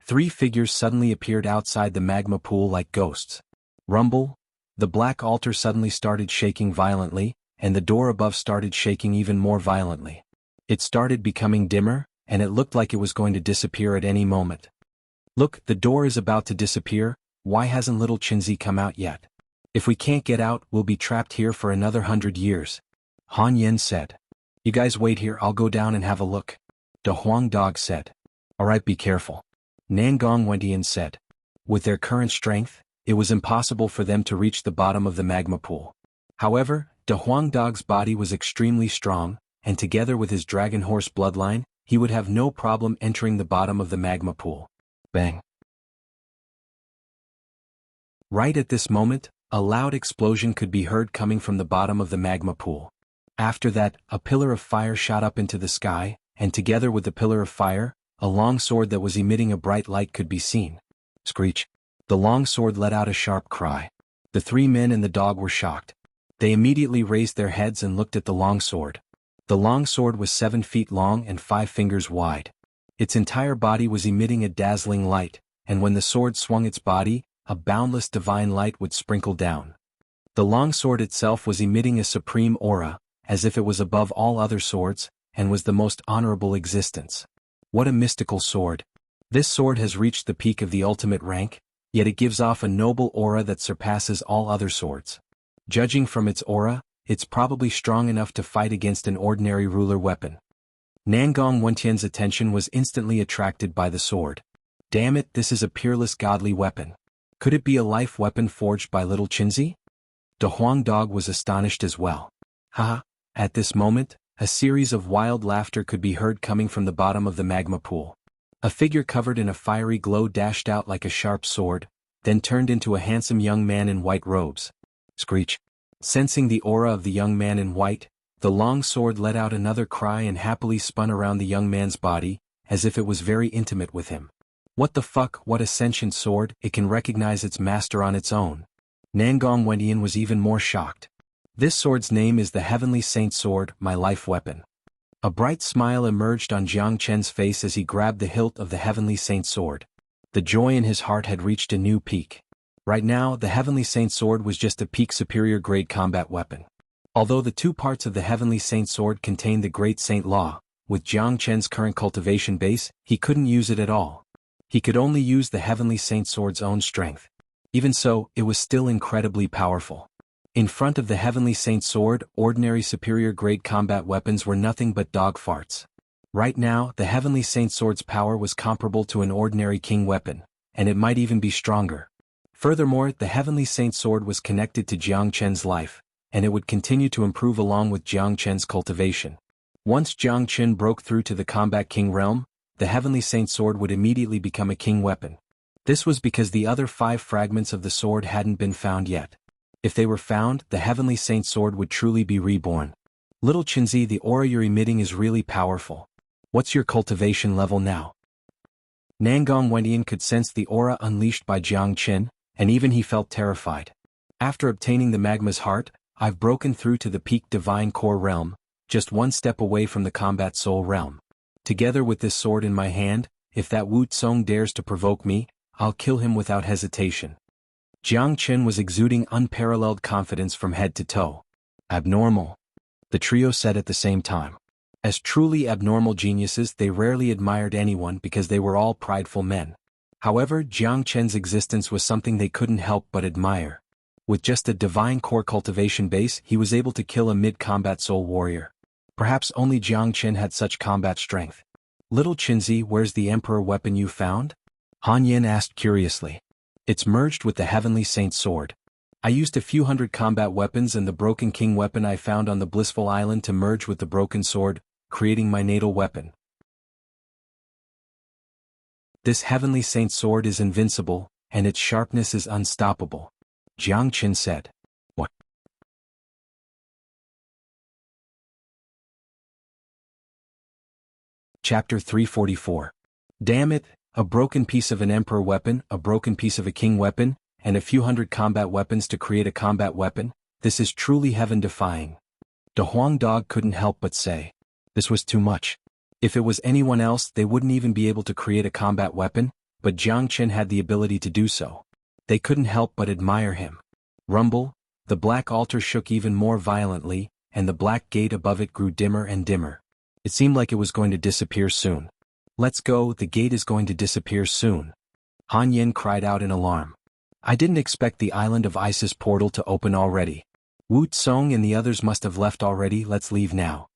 Three figures suddenly appeared outside the magma pool like ghosts. Rumble. The black altar suddenly started shaking violently, and the door above started shaking even more violently. It started becoming dimmer, and it looked like it was going to disappear at any moment. Look, the door is about to disappear, why hasn't little Chinzi come out yet? If we can't get out, we'll be trapped here for another 100 years. Han Yen said. You guys wait here, I'll go down and have a look. De Huang Dog said. Alright, be careful. Nangong Wentian said. With their current strength, it was impossible for them to reach the bottom of the magma pool. However, De Huang Dog's body was extremely strong, and together with his dragon horse bloodline, he would have no problem entering the bottom of the magma pool. Bang. Right at this moment, a loud explosion could be heard coming from the bottom of the magma pool. After that, a pillar of fire shot up into the sky, and together with the pillar of fire, a long sword that was emitting a bright light could be seen. Screech. The long sword let out a sharp cry. The three men and the dog were shocked. They immediately raised their heads and looked at the long sword. The long sword was 7 feet long and 5 fingers wide. Its entire body was emitting a dazzling light, and when the sword swung its body, a boundless divine light would sprinkle down. The long sword itself was emitting a supreme aura, as if it was above all other swords, and was the most honorable existence. What a mystical sword. This sword has reached the peak of the ultimate rank, yet it gives off a noble aura that surpasses all other swords. Judging from its aura, it's probably strong enough to fight against an ordinary ruler weapon. Nangong Wentian's attention was instantly attracted by the sword. Damn it, this is a peerless godly weapon. Could it be a life weapon forged by little Chinzi? De Huang Dog was astonished as well. Haha. At this moment, a series of wild laughter could be heard coming from the bottom of the magma pool. A figure covered in a fiery glow dashed out like a sharp sword, then turned into a handsome young man in white robes. Screech. Sensing the aura of the young man in white, the long sword let out another cry and happily spun around the young man's body, as if it was very intimate with him. What the fuck, what a sentient sword, it can recognize its master on its own. Nangong Wentian was even more shocked. This sword's name is the Heavenly Saint Sword, my life weapon. A bright smile emerged on Jiang Chen's face as he grabbed the hilt of the Heavenly Saint Sword. The joy in his heart had reached a new peak. Right now, the Heavenly Saint Sword was just a peak superior grade combat weapon. Although the two parts of the Heavenly Saint Sword contained the Great Saint Law, with Jiang Chen's current cultivation base, he couldn't use it at all. He could only use the Heavenly Saint Sword's own strength. Even so, it was still incredibly powerful. In front of the Heavenly Saint Sword, ordinary superior grade combat weapons were nothing but dog farts. Right now, the Heavenly Saint Sword's power was comparable to an ordinary king weapon, and it might even be stronger. Furthermore, the Heavenly Saint Sword was connected to Jiang Chen's life, and it would continue to improve along with Jiang Chen's cultivation. Once Jiang Chen broke through to the Combat King realm, the Heavenly Saint Sword would immediately become a king weapon. This was because the other 5 fragments of the sword hadn't been found yet. If they were found, the Heavenly Saint Sword would truly be reborn. Little Chinzi, the aura you're emitting is really powerful. What's your cultivation level now? Nangong Wendian could sense the aura unleashed by Jiang Qin, and even he felt terrified. After obtaining the magma's heart, I've broken through to the peak divine core realm, just one step away from the combat soul realm. Together with this sword in my hand, if that Wu Tsong dares to provoke me, I'll kill him without hesitation. Jiang Qin was exuding unparalleled confidence from head to toe. Abnormal. The trio said at the same time. As truly abnormal geniuses, they rarely admired anyone because they were all prideful men. However, Jiang Qin's existence was something they couldn't help but admire. With just a divine core cultivation base, he was able to kill a mid-combat soul warrior. Perhaps only Jiang Qin had such combat strength. Little Qinzi, where's the emperor weapon you found? Han Yin asked curiously. It's merged with the heavenly saint sword. I used a few hundred combat weapons and the broken king weapon I found on the blissful island to merge with the broken sword, creating my natal weapon. This heavenly saint sword is invincible, and its sharpness is unstoppable, Jiang Qin said. What? Chapter 344. Damn it, a broken piece of an emperor weapon, a broken piece of a king weapon, and a few hundred combat weapons to create a combat weapon, this is truly heaven-defying. The Huang dog couldn't help but say. This was too much. If it was anyone else, they wouldn't even be able to create a combat weapon, but Jiang Qin had the ability to do so. They couldn't help but admire him. Rumble, the black altar shook even more violently, and the black gate above it grew dimmer and dimmer. It seemed like it was going to disappear soon. Let's go, the gate is going to disappear soon. Han Yin cried out in alarm. I didn't expect the Island of Isis portal to open already. Wu Tsong and the others must have left already, let's leave now.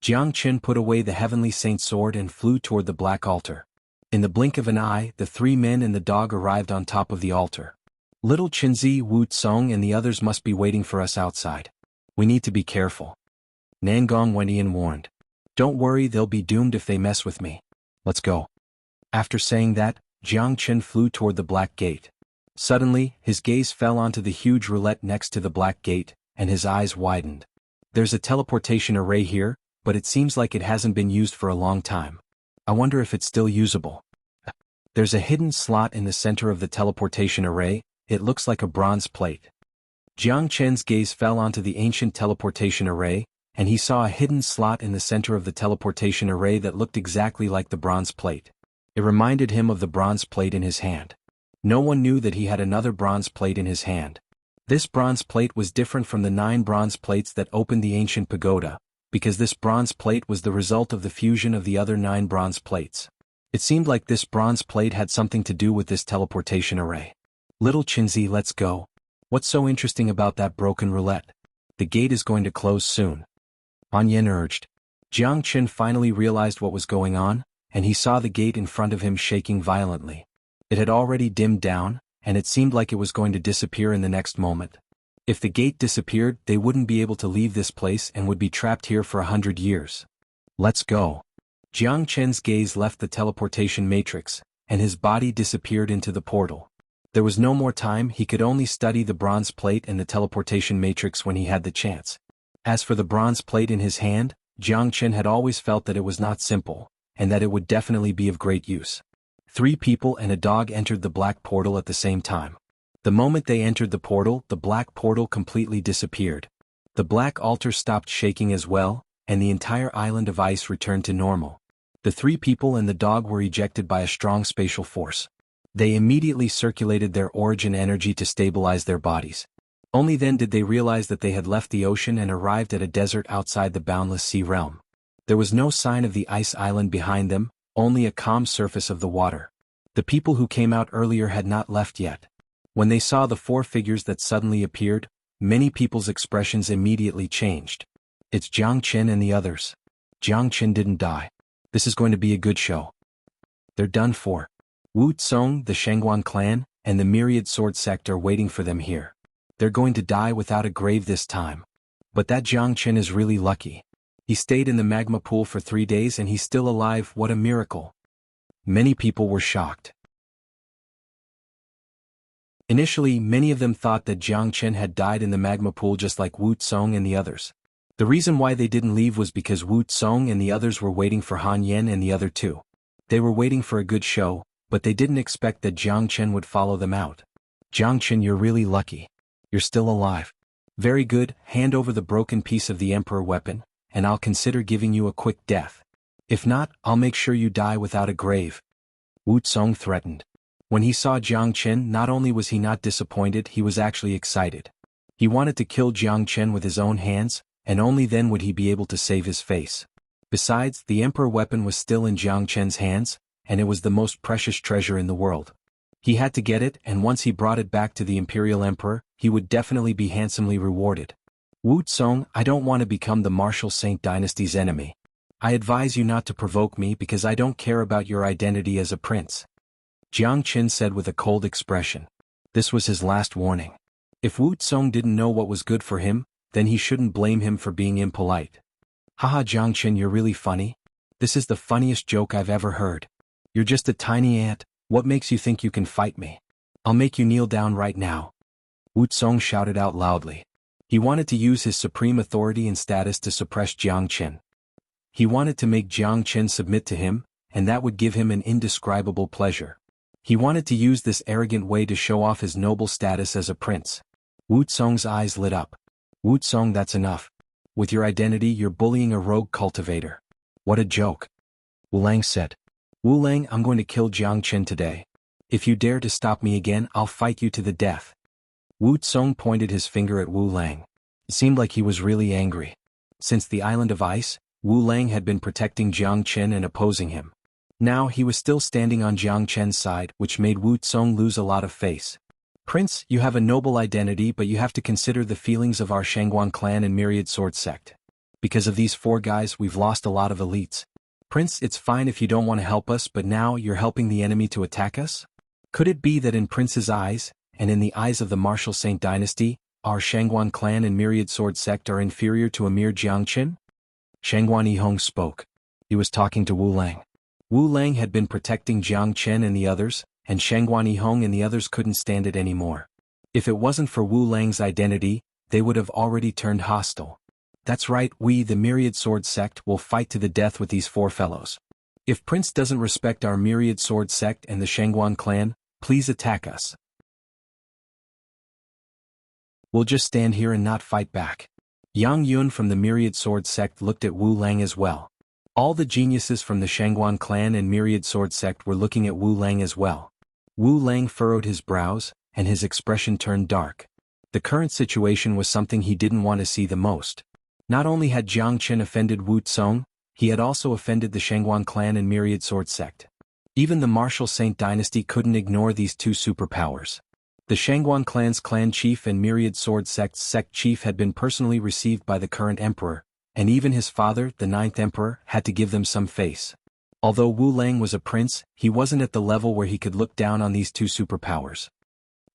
Jiang Qin put away the heavenly saint sword and flew toward the black altar. In the blink of an eye, the three men and the dog arrived on top of the altar. Little Qinzi, Wu Tsong and the others must be waiting for us outside. We need to be careful. Nangong Wendian warned. Don't worry, they'll be doomed if they mess with me. Let's go. After saying that, Jiang Qin flew toward the black gate. Suddenly, his gaze fell onto the huge roulette next to the black gate, and his eyes widened. There's a teleportation array here, but it seems like it hasn't been used for a long time. I wonder if it's still usable. There's a hidden slot in the center of the teleportation array, it looks like a bronze plate. Jiang Qin's gaze fell onto the ancient teleportation array, and he saw a hidden slot in the center of the teleportation array that looked exactly like the bronze plate. It reminded him of the bronze plate in his hand. No one knew that he had another bronze plate in his hand. This bronze plate was different from the 9 bronze plates that opened the ancient pagoda, because this bronze plate was the result of the fusion of the other 9 bronze plates. It seemed like this bronze plate had something to do with this teleportation array. Little Qinzi, let's go. What's so interesting about that broken roulette? The gate is going to close soon. Han Yin urged. Jiang Qin finally realized what was going on, and he saw the gate in front of him shaking violently. It had already dimmed down, and it seemed like it was going to disappear in the next moment. If the gate disappeared, they wouldn't be able to leave this place and would be trapped here for 100 years. Let's go. Jiang Qin's gaze left the teleportation matrix, and his body disappeared into the portal. There was no more time, he could only study the bronze plate and the teleportation matrix when he had the chance. As for the bronze plate in his hand, Jiang Qin had always felt that it was not simple, and that it would definitely be of great use. 3 people and a dog entered the black portal at the same time. The moment they entered the portal, the black portal completely disappeared. The black altar stopped shaking as well, and the entire island of ice returned to normal. The 3 people and the dog were ejected by a strong spatial force. They immediately circulated their origin energy to stabilize their bodies. Only then did they realize that they had left the ocean and arrived at a desert outside the boundless sea realm. There was no sign of the ice island behind them, only a calm surface of the water. The people who came out earlier had not left yet. When they saw the 4 figures that suddenly appeared, many people's expressions immediately changed. It's Jiang Qin and the others. Jiang Qin didn't die. This is going to be a good show. They're done for. Wu Tsong, the Xuanhuan clan, and the myriad sword sect are waiting for them here. They're going to die without a grave this time. But that Jiang Qin is really lucky. He stayed in the magma pool for 3 days and he's still alive, what a miracle. Many people were shocked. Initially, many of them thought that Jiang Qin had died in the magma pool just like Wu Tsong and the others. The reason why they didn't leave was because Wu Tsong and the others were waiting for Han Yin and the other 2. They were waiting for a good show, but they didn't expect that Jiang Chen would follow them out. Jiang Chen, you're really lucky. You're still alive. Very good, hand over the broken piece of the Emperor weapon, and I'll consider giving you a quick death. If not, I'll make sure you die without a grave. Wu Tsong threatened. When he saw Jiang Chen, not only was he not disappointed, he was actually excited. He wanted to kill Jiang Chen with his own hands, and only then would he be able to save his face. Besides, the Emperor weapon was still in Jiang Chen's hands, and it was the most precious treasure in the world. He had to get it, and once he brought it back to the Imperial Emperor, he would definitely be handsomely rewarded. Wu Tsong, I don't want to become the Martial Saint Dynasty's enemy. I advise you not to provoke me because I don't care about your identity as a prince. Jiang Chen said with a cold expression. This was his last warning. If Wu Tsong didn't know what was good for him, then he shouldn't blame him for being impolite. Haha, Jiang Chen, you're really funny. This is the funniest joke I've ever heard. You're just a tiny ant. What makes you think you can fight me? I'll make you kneel down right now. Wu Tsong shouted out loudly. He wanted to use his supreme authority and status to suppress Jiang Chen. He wanted to make Jiang Chen submit to him, and that would give him an indescribable pleasure. He wanted to use this arrogant way to show off his noble status as a prince. Wu Tsong's eyes lit up. Wu Tsong, that's enough. With your identity, you're bullying a rogue cultivator. What a joke. Wu Lang said. Wu Lang, I'm going to kill Jiang Chen today. If you dare to stop me again, I'll fight you to the death. Wu Tsong pointed his finger at Wu Lang. It seemed like he was really angry. Since the Island of Ice, Wu Lang had been protecting Jiang Chen and opposing him. Now he was still standing on Jiang Chen's side, which made Wu Tsong lose a lot of face. Prince, you have a noble identity, but you have to consider the feelings of our Xuanhuan clan and Myriad Sword sect. Because of these four guys, we've lost a lot of elites. Prince, it's fine if you don't want to help us, but now you're helping the enemy to attack us? Could it be that in Prince's eyes, and in the eyes of the Martial Saint Dynasty, our Xuanhuan clan and Myriad Sword sect are inferior to a mere Jiang Chen? Xianxia Hong spoke. He was talking to Wu Lang. Wu Lang had been protecting Jiang Chen and the others, and Xianxia Hong and the others couldn't stand it anymore. If it wasn't for Wu Lang's identity, they would have already turned hostile. That's right, we, the Myriad Sword sect, will fight to the death with these four fellows. If Prince doesn't respect our Myriad Sword sect and the Xuanhuan clan, please attack us. We'll just stand here and not fight back. Yang Yun from the Myriad Sword sect looked at Wu Lang as well. All the geniuses from the Xuanhuan clan and Myriad Sword sect were looking at Wu Lang as well. Wu Lang furrowed his brows, and his expression turned dark. The current situation was something he didn't want to see the most. Not only had Jiang Chen offended Wu Tsong, he had also offended the Xuanhuan clan and Myriad Sword sect. Even the Martial Saint Dynasty couldn't ignore these two superpowers. The Xuanhuan clan's clan chief and Myriad Sword sect's sect chief had been personally received by the current emperor, and even his father, the ninth emperor, had to give them some face. Although Wu Lang was a prince, he wasn't at the level where he could look down on these two superpowers.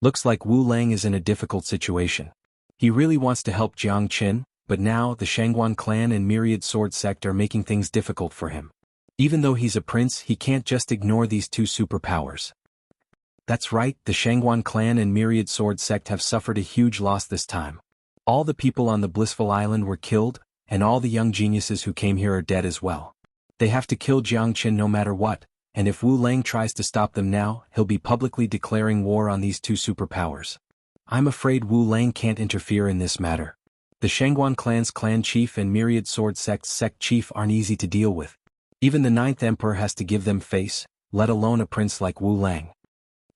Looks like Wu Lang is in a difficult situation. He really wants to help Jiang Chen, but now the Xuanhuan clan and Myriad Sword sect are making things difficult for him. Even though he's a prince, he can't just ignore these two superpowers. That's right, the Xuanhuan clan and Myriad Sword sect have suffered a huge loss this time. All the people on the Blissful Island were killed, and all the young geniuses who came here are dead as well. They have to kill Jiang Chen no matter what, and if Wu Lang tries to stop them now, he'll be publicly declaring war on these two superpowers. I'm afraid Wu Lang can't interfere in this matter. The Xuanhuan clan's clan chief and Myriad Sword sect's sect chief aren't easy to deal with. Even the ninth emperor has to give them face, let alone a prince like Wu Lang.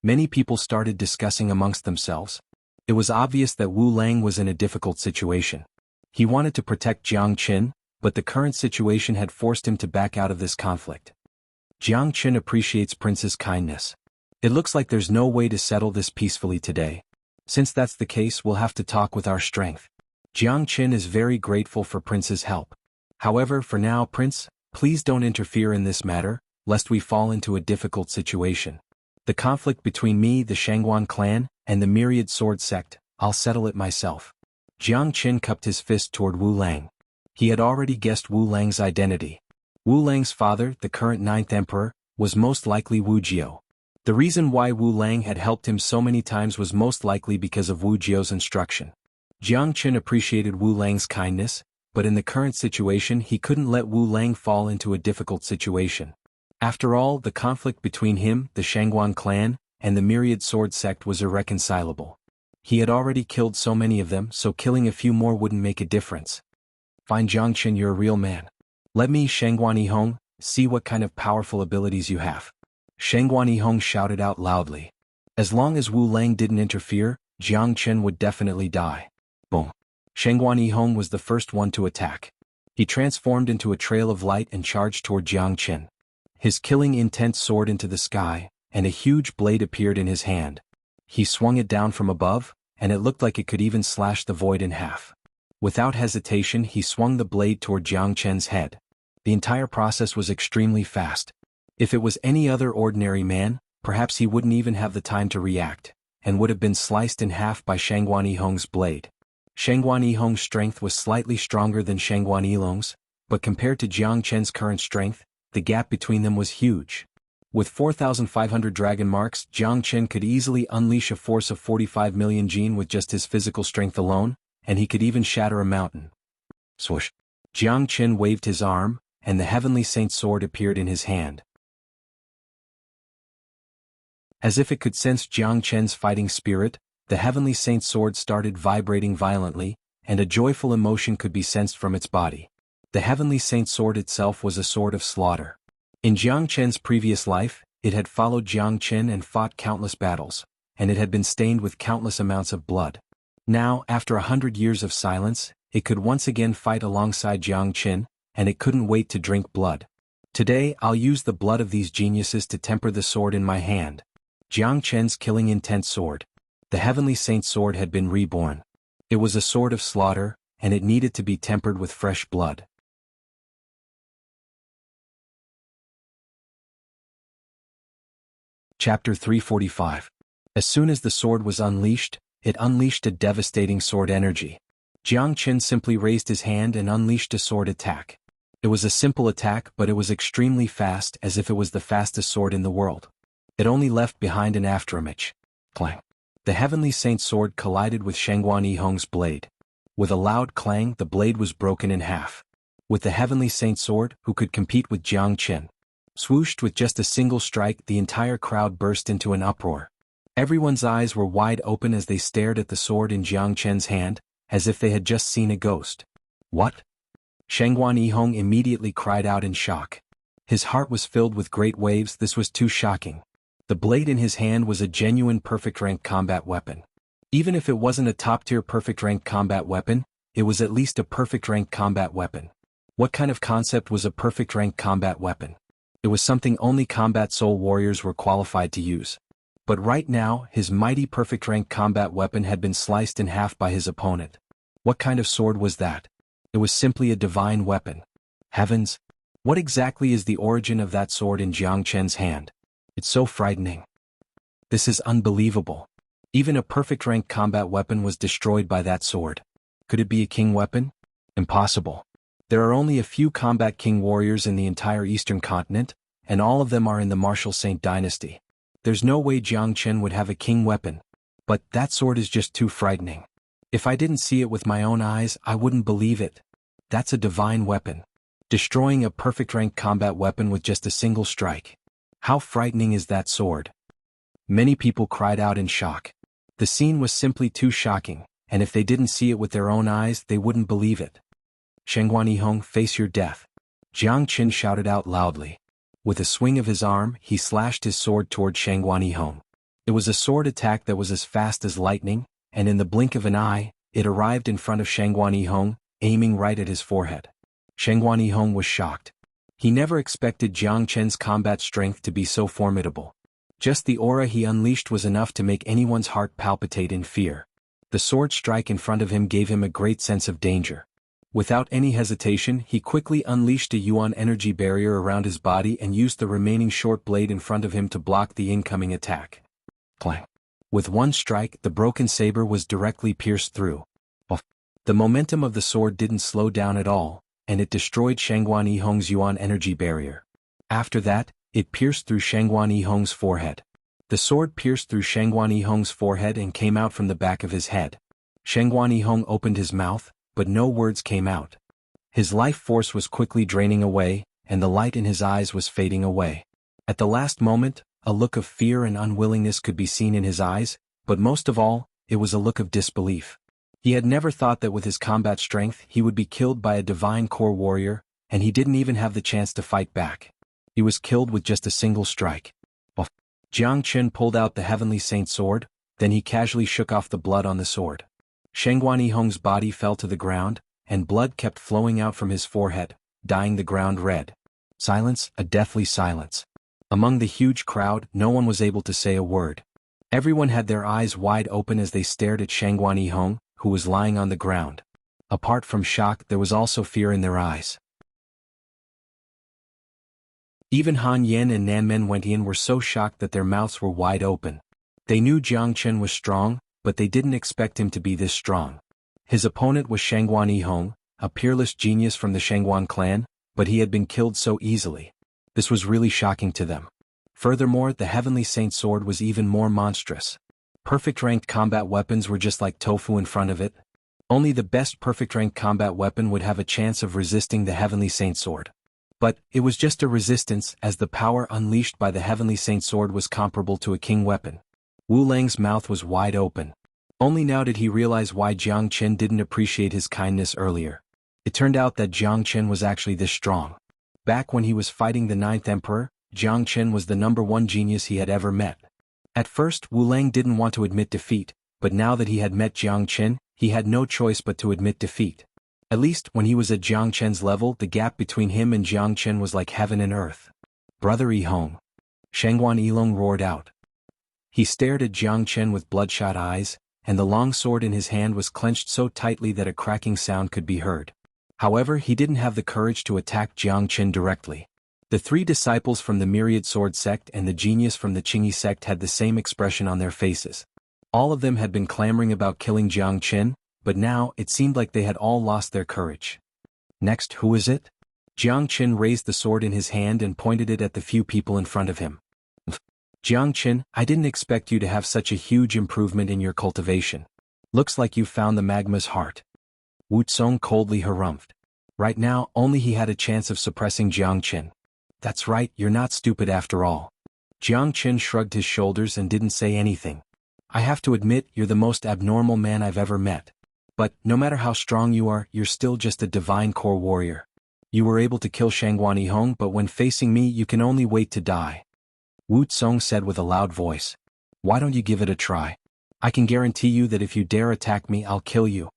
Many people started discussing amongst themselves. It was obvious that Wu Lang was in a difficult situation. He wanted to protect Jiang Chen, but the current situation had forced him to back out of this conflict. Jiang Chen appreciates Prince's kindness. It looks like there's no way to settle this peacefully today. Since that's the case, we'll have to talk with our strength. Jiang Chen is very grateful for Prince's help. However, for now, Prince, please don't interfere in this matter, lest we fall into a difficult situation. The conflict between me, the Xuanhuan clan, and the Myriad Sword sect, I'll settle it myself. Jiang Chen cupped his fist toward Wu Lang. He had already guessed Wu Lang's identity. Wu Lang's father, the current ninth emperor, was most likely Wu Jio. The reason why Wu Lang had helped him so many times was most likely because of Wu Jio's instruction. Jiang Chen appreciated Wu Lang's kindness, but in the current situation he couldn't let Wu Lang fall into a difficult situation. After all, the conflict between him, the Xuanhuan clan, and the myriad sword sect was irreconcilable. He had already killed so many of them, so killing a few more wouldn't make a difference. Fine Jiangchen, you're a real man. Let me, Xuanhuan, see what kind of powerful abilities you have. Xuanhuan shouted out loudly. As long as Wu Lang didn't interfere, Jiangchen would definitely die. Boom. Xuanhuan was the first one to attack. He transformed into a trail of light and charged toward Jiangchen. His killing intent soared into the sky, and a huge blade appeared in his hand. He swung it down from above, and it looked like it could even slash the void in half. Without hesitation, he swung the blade toward Jiangchen's head. The entire process was extremely fast. If it was any other ordinary man, perhaps he wouldn't even have the time to react, and would have been sliced in half by Xuanhuan's blade. Xuanhuan's strength was slightly stronger than Xuanhuan's, but compared to Jiangchen's current strength, the gap between them was huge. With 4,500 dragon marks, Jiangchen could easily unleash a force of 45 million jin with just his physical strength alone, and he could even shatter a mountain. Swoosh! Jiangchen waved his arm, and the Heavenly Saint's sword appeared in his hand. As if it could sense Jiangchen's fighting spirit, the Heavenly Saint's sword started vibrating violently, and a joyful emotion could be sensed from its body. The Heavenly Saint's sword itself was a sword of slaughter. In Jiangchen's previous life, it had followed Jiangchen and fought countless battles, and it had been stained with countless amounts of blood. Now, after 100 years of silence, it could once again fight alongside Jiangchen, and it couldn't wait to drink blood. Today, I'll use the blood of these geniuses to temper the sword in my hand. Jiangchen's killing intent sword. The Heavenly Saint's sword had been reborn. It was a sword of slaughter, and it needed to be tempered with fresh blood. Chapter 345. As soon as the sword was unleashed, it unleashed a devastating sword energy. Jiangchen simply raised his hand and unleashed a sword attack. It was a simple attack, but it was extremely fast, as if it was the fastest sword in the world. It only left behind an afterimage. Clang. The Heavenly Saint's sword collided with Xuanhuan's blade. With a loud clang, the blade was broken in half. With the Heavenly Saint's sword, who could compete with Jiangchen? Swooshed with just a single strike, the entire crowd burst into an uproar. Everyone's eyes were wide open as they stared at the sword in Jiangchen's hand, as if they had just seen a ghost. What? Xuanhuan immediately cried out in shock. His heart was filled with great waves. This was too shocking. The blade in his hand was a genuine perfect rank combat weapon. Even if it wasn't a top-tier perfect rank combat weapon, it was at least a perfect rank combat weapon. What kind of concept was a perfect rank combat weapon? It was something only combat soul warriors were qualified to use. But right now, his mighty perfect rank combat weapon had been sliced in half by his opponent. What kind of sword was that? It was simply a divine weapon. Heavens! What exactly is the origin of that sword in Jiangchen's hand? It's so frightening. This is unbelievable. Even a perfect rank combat weapon was destroyed by that sword. Could it be a king weapon? Impossible. There are only a few combat king warriors in the entire eastern continent, and all of them are in the martial saint dynasty. There's no way Jiangchen would have a king weapon. But that sword is just too frightening. If I didn't see it with my own eyes, I wouldn't believe it. That's a divine weapon. Destroying a perfect rank combat weapon with just a single strike. How frightening is that sword? Many people cried out in shock. The scene was simply too shocking, and if they didn't see it with their own eyes, they wouldn't believe it. Xuanhuan, face your death. Jiangchen shouted out loudly. With a swing of his arm, he slashed his sword toward Xuanhuan. It was a sword attack that was as fast as lightning, and in the blink of an eye, it arrived in front of Xuanhuan, aiming right at his forehead. Xuanhuan was shocked. He never expected Jiangchen's combat strength to be so formidable. Just the aura he unleashed was enough to make anyone's heart palpitate in fear. The sword strike in front of him gave him a great sense of danger. Without any hesitation, he quickly unleashed a yuan energy barrier around his body and used the remaining short blade in front of him to block the incoming attack. Clang. With one strike, the broken saber was directly pierced through. The momentum of the sword didn't slow down at all, and it destroyed Xuanhuan's yuan energy barrier. After that, it pierced through Xuanhuan's forehead. The sword pierced through Xuanhuan's forehead and came out from the back of his head. Xuanhuan opened his mouth, but no words came out. His life force was quickly draining away, and the light in his eyes was fading away. At the last moment, a look of fear and unwillingness could be seen in his eyes, but most of all, it was a look of disbelief. He had never thought that with his combat strength he would be killed by a divine core warrior, and he didn't even have the chance to fight back. He was killed with just a single strike. Jiang Chen pulled out the Heavenly Saint sword, then he casually shook off the blood on the sword. Xuanhuan Hong's body fell to the ground, and blood kept flowing out from his forehead, dyeing the ground red. Silence, a deathly silence. Among the huge crowd, no one was able to say a word. Everyone had their eyes wide open as they stared at Xuanhuan Hong, who was lying on the ground. Apart from shock, there was also fear in their eyes. Even Han Yen and Nanmen Wentian were so shocked that their mouths were wide open. They knew Jiang Chen was strong, but they didn't expect him to be this strong. His opponent was Xuanhuan Hong, a peerless genius from the Xuanhuan clan, but he had been killed so easily. This was really shocking to them. Furthermore, the Heavenly Saint sword was even more monstrous. Perfect ranked combat weapons were just like tofu in front of it. Only the best perfect ranked combat weapon would have a chance of resisting the Heavenly Saint sword. But it was just a resistance, as the power unleashed by the Heavenly Saint sword was comparable to a king weapon. Wu Lang's mouth was wide open. Only now did he realize why Jiang Chen didn't appreciate his kindness earlier. It turned out that Jiang Chen was actually this strong. Back when he was fighting the 9th Emperor, Jiang Chen was the #1 genius he had ever met. At first, Wu Lang didn't want to admit defeat, but now that he had met Jiang Chen, he had no choice but to admit defeat. At least, when he was at Jiang Chen's level, the gap between him and Jiang Chen was like heaven and earth. "Brother Yi Hong!" Xuanhuan Yilong roared out. He stared at Jiang Chen with bloodshot eyes, and the long sword in his hand was clenched so tightly that a cracking sound could be heard. However, he didn't have the courage to attack Jiang Chen directly. The 3 disciples from the Myriad Sword sect and the genius from the Qingyi sect had the same expression on their faces. All of them had been clamoring about killing Jiang Chen, but now it seemed like they had all lost their courage. Next, who is it? Jiang Chen raised the sword in his hand and pointed it at the few people in front of him. Jiang Chen, I didn't expect you to have such a huge improvement in your cultivation. Looks like you found the magma's heart. Wu Tsong coldly harumphed. Right now, only he had a chance of suppressing Jiang Chen. That's right, you're not stupid after all. Jiang Chen shrugged his shoulders and didn't say anything. I have to admit, you're the most abnormal man I've ever met. But, no matter how strong you are, you're still just a divine core warrior. You were able to kill Xuanhuan Hong, but when facing me you can only wait to die. Wu Tsong said with a loud voice. Why don't you give it a try? I can guarantee you that if you dare attack me I'll kill you.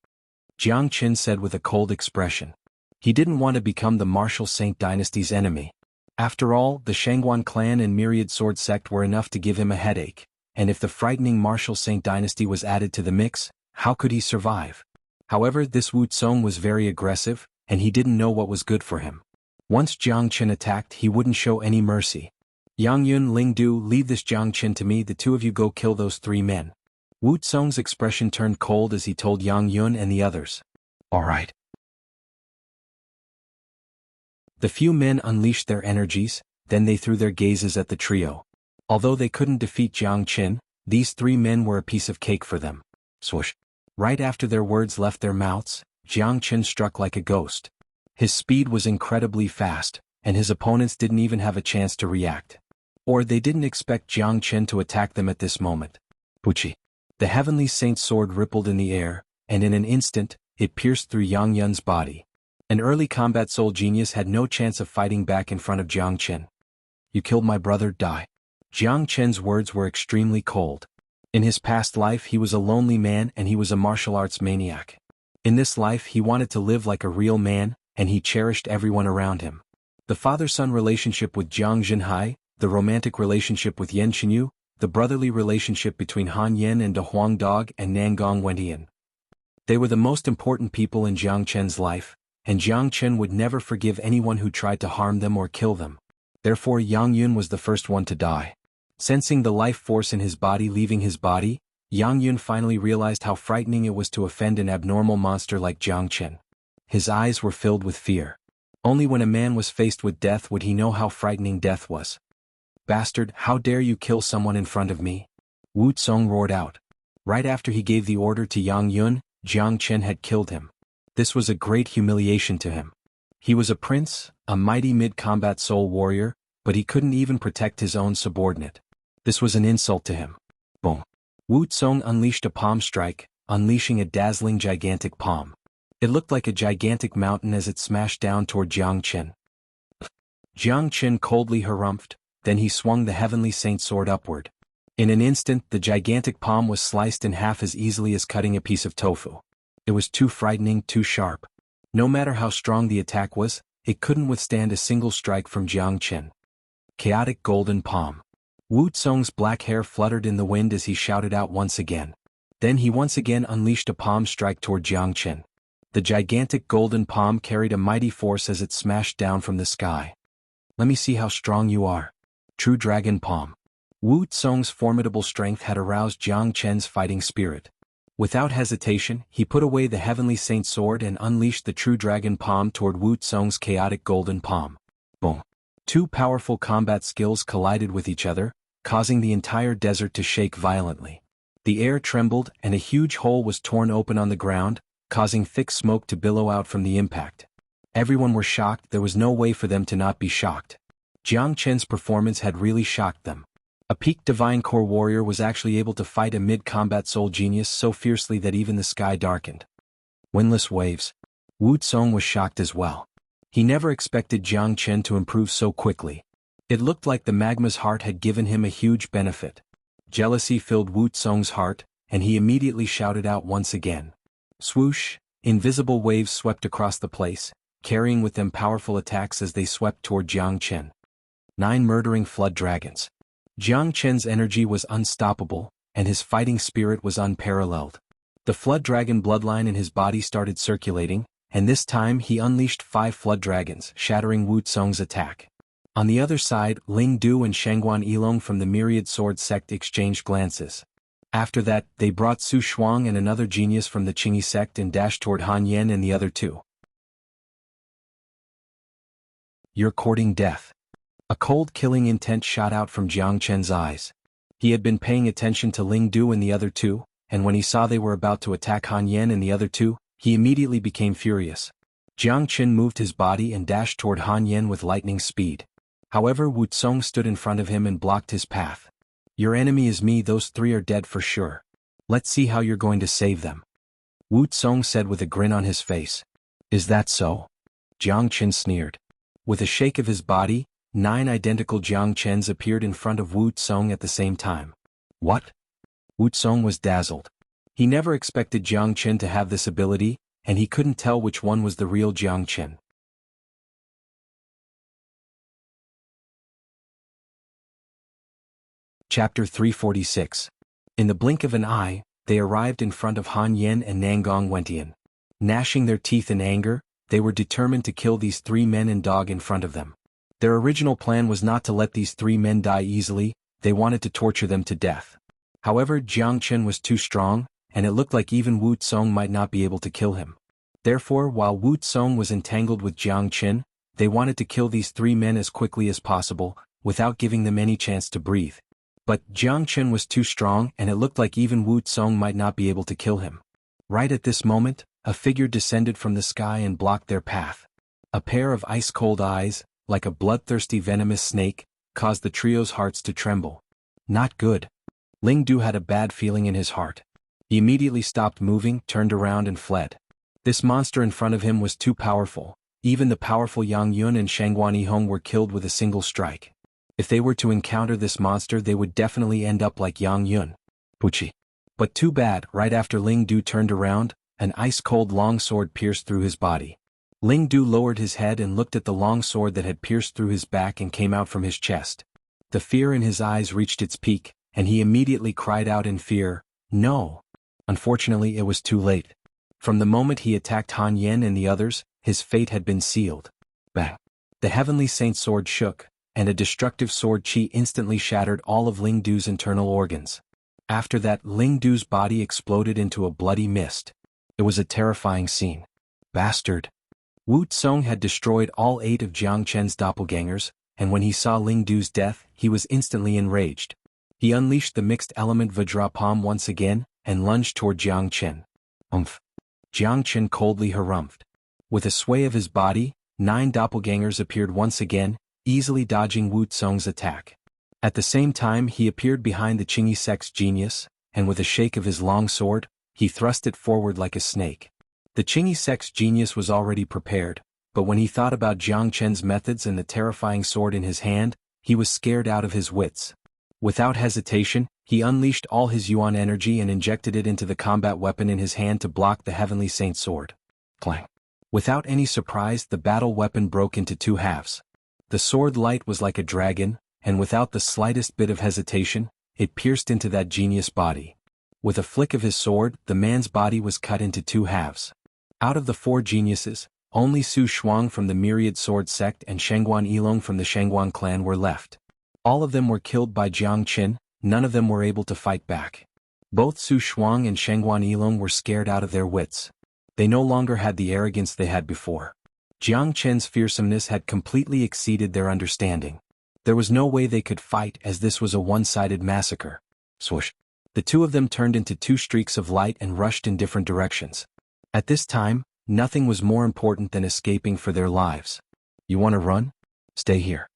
Jiang Chen said with a cold expression. He didn't want to become the Martial Saint dynasty's enemy. After all, the Xuanhuan clan and Myriad Sword sect were enough to give him a headache, and if the frightening Martial Saint dynasty was added to the mix, how could he survive? However, this Wu Tsong was very aggressive, and he didn't know what was good for him. Once Jiang Chen attacked, he wouldn't show any mercy. Yang Yun, Ling Du, leave this Jiang Chen to me, the 2 of you go kill those 3 men. Wu Tsong's expression turned cold as he told Yang Yun and the others. All right. The few men unleashed their energies, then they threw their gazes at the trio. Although they couldn't defeat Jiang Chen, these 3 men were a piece of cake for them. Swoosh. Right after their words left their mouths, Jiang Chen struck like a ghost. His speed was incredibly fast, and his opponents didn't even have a chance to react. Or they didn't expect Jiang Chen to attack them at this moment. Puchi. The Heavenly Saint's sword rippled in the air, and in an instant, it pierced through Yang Yun's body. An early combat soul genius had no chance of fighting back in front of Jiang Chen. You killed my brother, die. Jiang Chen's words were extremely cold. In his past life he was a lonely man and he was a martial arts maniac. In this life he wanted to live like a real man, and he cherished everyone around him. The father-son relationship with Jiang Zhenhai, the romantic relationship with Yan Xinyu, the brotherly relationship between Han Yen and De Huang Dog and Nangong Wentian. They were the most important people in Jiang Chen's life, and Jiang Chen would never forgive anyone who tried to harm them or kill them. Therefore Yang Yun was the first one to die. Sensing the life force in his body leaving his body, Yang Yun finally realized how frightening it was to offend an abnormal monster like Jiang Chen. His eyes were filled with fear. Only when a man was faced with death would he know how frightening death was. Bastard, how dare you kill someone in front of me? Wu Tsong roared out. Right after he gave the order to Yang Yun, Jiang Chen had killed him. This was a great humiliation to him. He was a prince, a mighty mid-combat soul warrior, but he couldn't even protect his own subordinate. This was an insult to him. Boom. Wu Tsong unleashed a palm strike, unleashing a dazzling gigantic palm. It looked like a gigantic mountain as it smashed down toward Jiang Qin. Jiang Qin coldly harumphed, then he swung the heavenly saint sword upward. In an instant, the gigantic palm was sliced in half as easily as cutting a piece of tofu. It was too frightening, too sharp. No matter how strong the attack was, it couldn't withstand a single strike from Jiang Qin. Chaotic golden palm. Wu Tsong's black hair fluttered in the wind as he shouted out once again. Then he once again unleashed a palm strike toward Jiang Qin. The gigantic golden palm carried a mighty force as it smashed down from the sky. Let me see how strong you are. True dragon palm. Wu Tsong's formidable strength had aroused Jiang Qin's fighting spirit. Without hesitation, he put away the heavenly saint sword and unleashed the true dragon palm toward Wu Tsong's chaotic golden palm. Boom. Two powerful combat skills collided with each other, causing the entire desert to shake violently. The air trembled and a huge hole was torn open on the ground, causing thick smoke to billow out from the impact. Everyone were shocked. There was no way for them to not be shocked. Jiang Qin's performance had really shocked them. A peak divine core warrior was actually able to fight a mid-combat soul genius so fiercely that even the sky darkened. Windless waves. Wu Tsong was shocked as well. He never expected Jiang Qin to improve so quickly. It looked like the magma's heart had given him a huge benefit. Jealousy filled Wu Tsong's heart, and he immediately shouted out once again. Swoosh! Invisible waves swept across the place, carrying with them powerful attacks as they swept toward Jiang Qin. 9 murdering flood dragons. Jiang Qin's energy was unstoppable, and his fighting spirit was unparalleled. The flood dragon bloodline in his body started circulating, and this time he unleashed 5 flood dragons, shattering Wu Tsong's attack. On the other side, Ling Du and Xuanhuan Yilong from the Myriad Sword sect exchanged glances. After that, they brought Su Shuang and another genius from the Qingyi sect and dashed toward Han Yan and the other 2. You're courting death. A cold killing intent shot out from Jiang Qin's eyes. He had been paying attention to Ling Du and the other 2, and when he saw they were about to attack Han Yan and the other 2, he immediately became furious. Jiang Qin moved his body and dashed toward Han Yan with lightning speed. However, Wu Tsong stood in front of him and blocked his path. Your enemy is me. Those 3 are dead for sure. Let's see how you're going to save them. Wu Tsong said with a grin on his face. Is that so? Jiang Qin sneered. With a shake of his body, 9 identical Jiang Qins appeared in front of Wu Tsong at the same time. What? Wu Tsong was dazzled. He never expected Jiang Qin to have this ability, and he couldn't tell which one was the real Jiang Qin. Chapter 346. In the blink of an eye, they arrived in front of Han Yan and Nangong Wentian. Gnashing their teeth in anger, they were determined to kill these 3 men and dog in front of them. Their original plan was not to let these 3 men die easily, they wanted to torture them to death. However, Jiang Qin was too strong, and it looked like even Wu Tsong might not be able to kill him. Therefore, while Wu Tsong was entangled with Jiang Qin, they wanted to kill these 3 men as quickly as possible, without giving them any chance to breathe. But Jiang Qin was too strong and it looked like even Wu Tsong might not be able to kill him. Right at this moment, a figure descended from the sky and blocked their path. A pair of ice-cold eyes, like a bloodthirsty venomous snake, caused the trio's hearts to tremble. Not good. Ling Du had a bad feeling in his heart. He immediately stopped moving, turned around and fled. This monster in front of him was too powerful. Even the powerful Yang Yun and Shangguan Yihong were killed with a single strike. If they were to encounter this monster, they would definitely end up like Yang Yun. Puchi. But too bad, right after Ling Du turned around, an ice-cold long sword pierced through his body. Ling Du lowered his head and looked at the long sword that had pierced through his back and came out from his chest. The fear in his eyes reached its peak, and he immediately cried out in fear, "No!" Unfortunately, it was too late. From the moment he attacked Han Yan and the others, his fate had been sealed. Bang! The heavenly saint's sword shook, and a destructive sword chi instantly shattered all of Ling Du's internal organs. After that, Ling Du's body exploded into a bloody mist. It was a terrifying scene. Bastard! Wu Tsong had destroyed all 8 of Jiang Qin's doppelgangers, and when he saw Ling Du's death, he was instantly enraged. He unleashed the mixed element Vajra palm once again, and lunged toward Jiang Qin. Jiang Qin coldly harumphed. With a sway of his body, 9 doppelgangers appeared once again, easily dodging Wu Tsong's attack. At the same time he appeared behind the Qingyi sect's genius, and with a shake of his long sword, he thrust it forward like a snake. The Qingyi sect's genius was already prepared, but when he thought about Jiang Chen's methods and the terrifying sword in his hand, he was scared out of his wits. Without hesitation, he unleashed all his yuan energy and injected it into the combat weapon in his hand to block the Heavenly Saint sword. Clang! Without any surprise, the battle weapon broke into two halves. The sword light was like a dragon, and without the slightest bit of hesitation, it pierced into that genius body. With a flick of his sword, the man's body was cut into two halves. Out of the four geniuses, only Su Shuang from the Myriad Sword sect and Shengguan Yilong from the Shengguan clan were left. All of them were killed by Jiang Qin, none of them were able to fight back. Both Su Shuang and Shengguan Yilong were scared out of their wits. They no longer had the arrogance they had before. Jiang Qin's fearsomeness had completely exceeded their understanding. There was no way they could fight as this was a one-sided massacre. Swoosh! The two of them turned into two streaks of light and rushed in different directions. At this time, nothing was more important than escaping for their lives. You want to run? Stay here.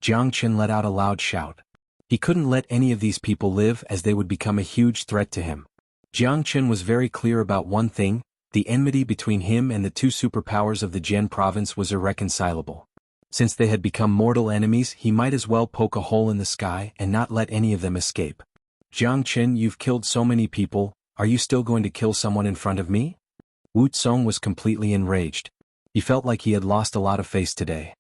Jiang Qin let out a loud shout. He couldn't let any of these people live as they would become a huge threat to him. Jiang Qin was very clear about one thing: the enmity between him and the two superpowers of the Jian province was irreconcilable. Since they had become mortal enemies, he might as well poke a hole in the sky and not let any of them escape. Jiang Qin, you've killed so many people, are you still going to kill someone in front of me? Wu Tsong was completely enraged. He felt like he had lost a lot of face today.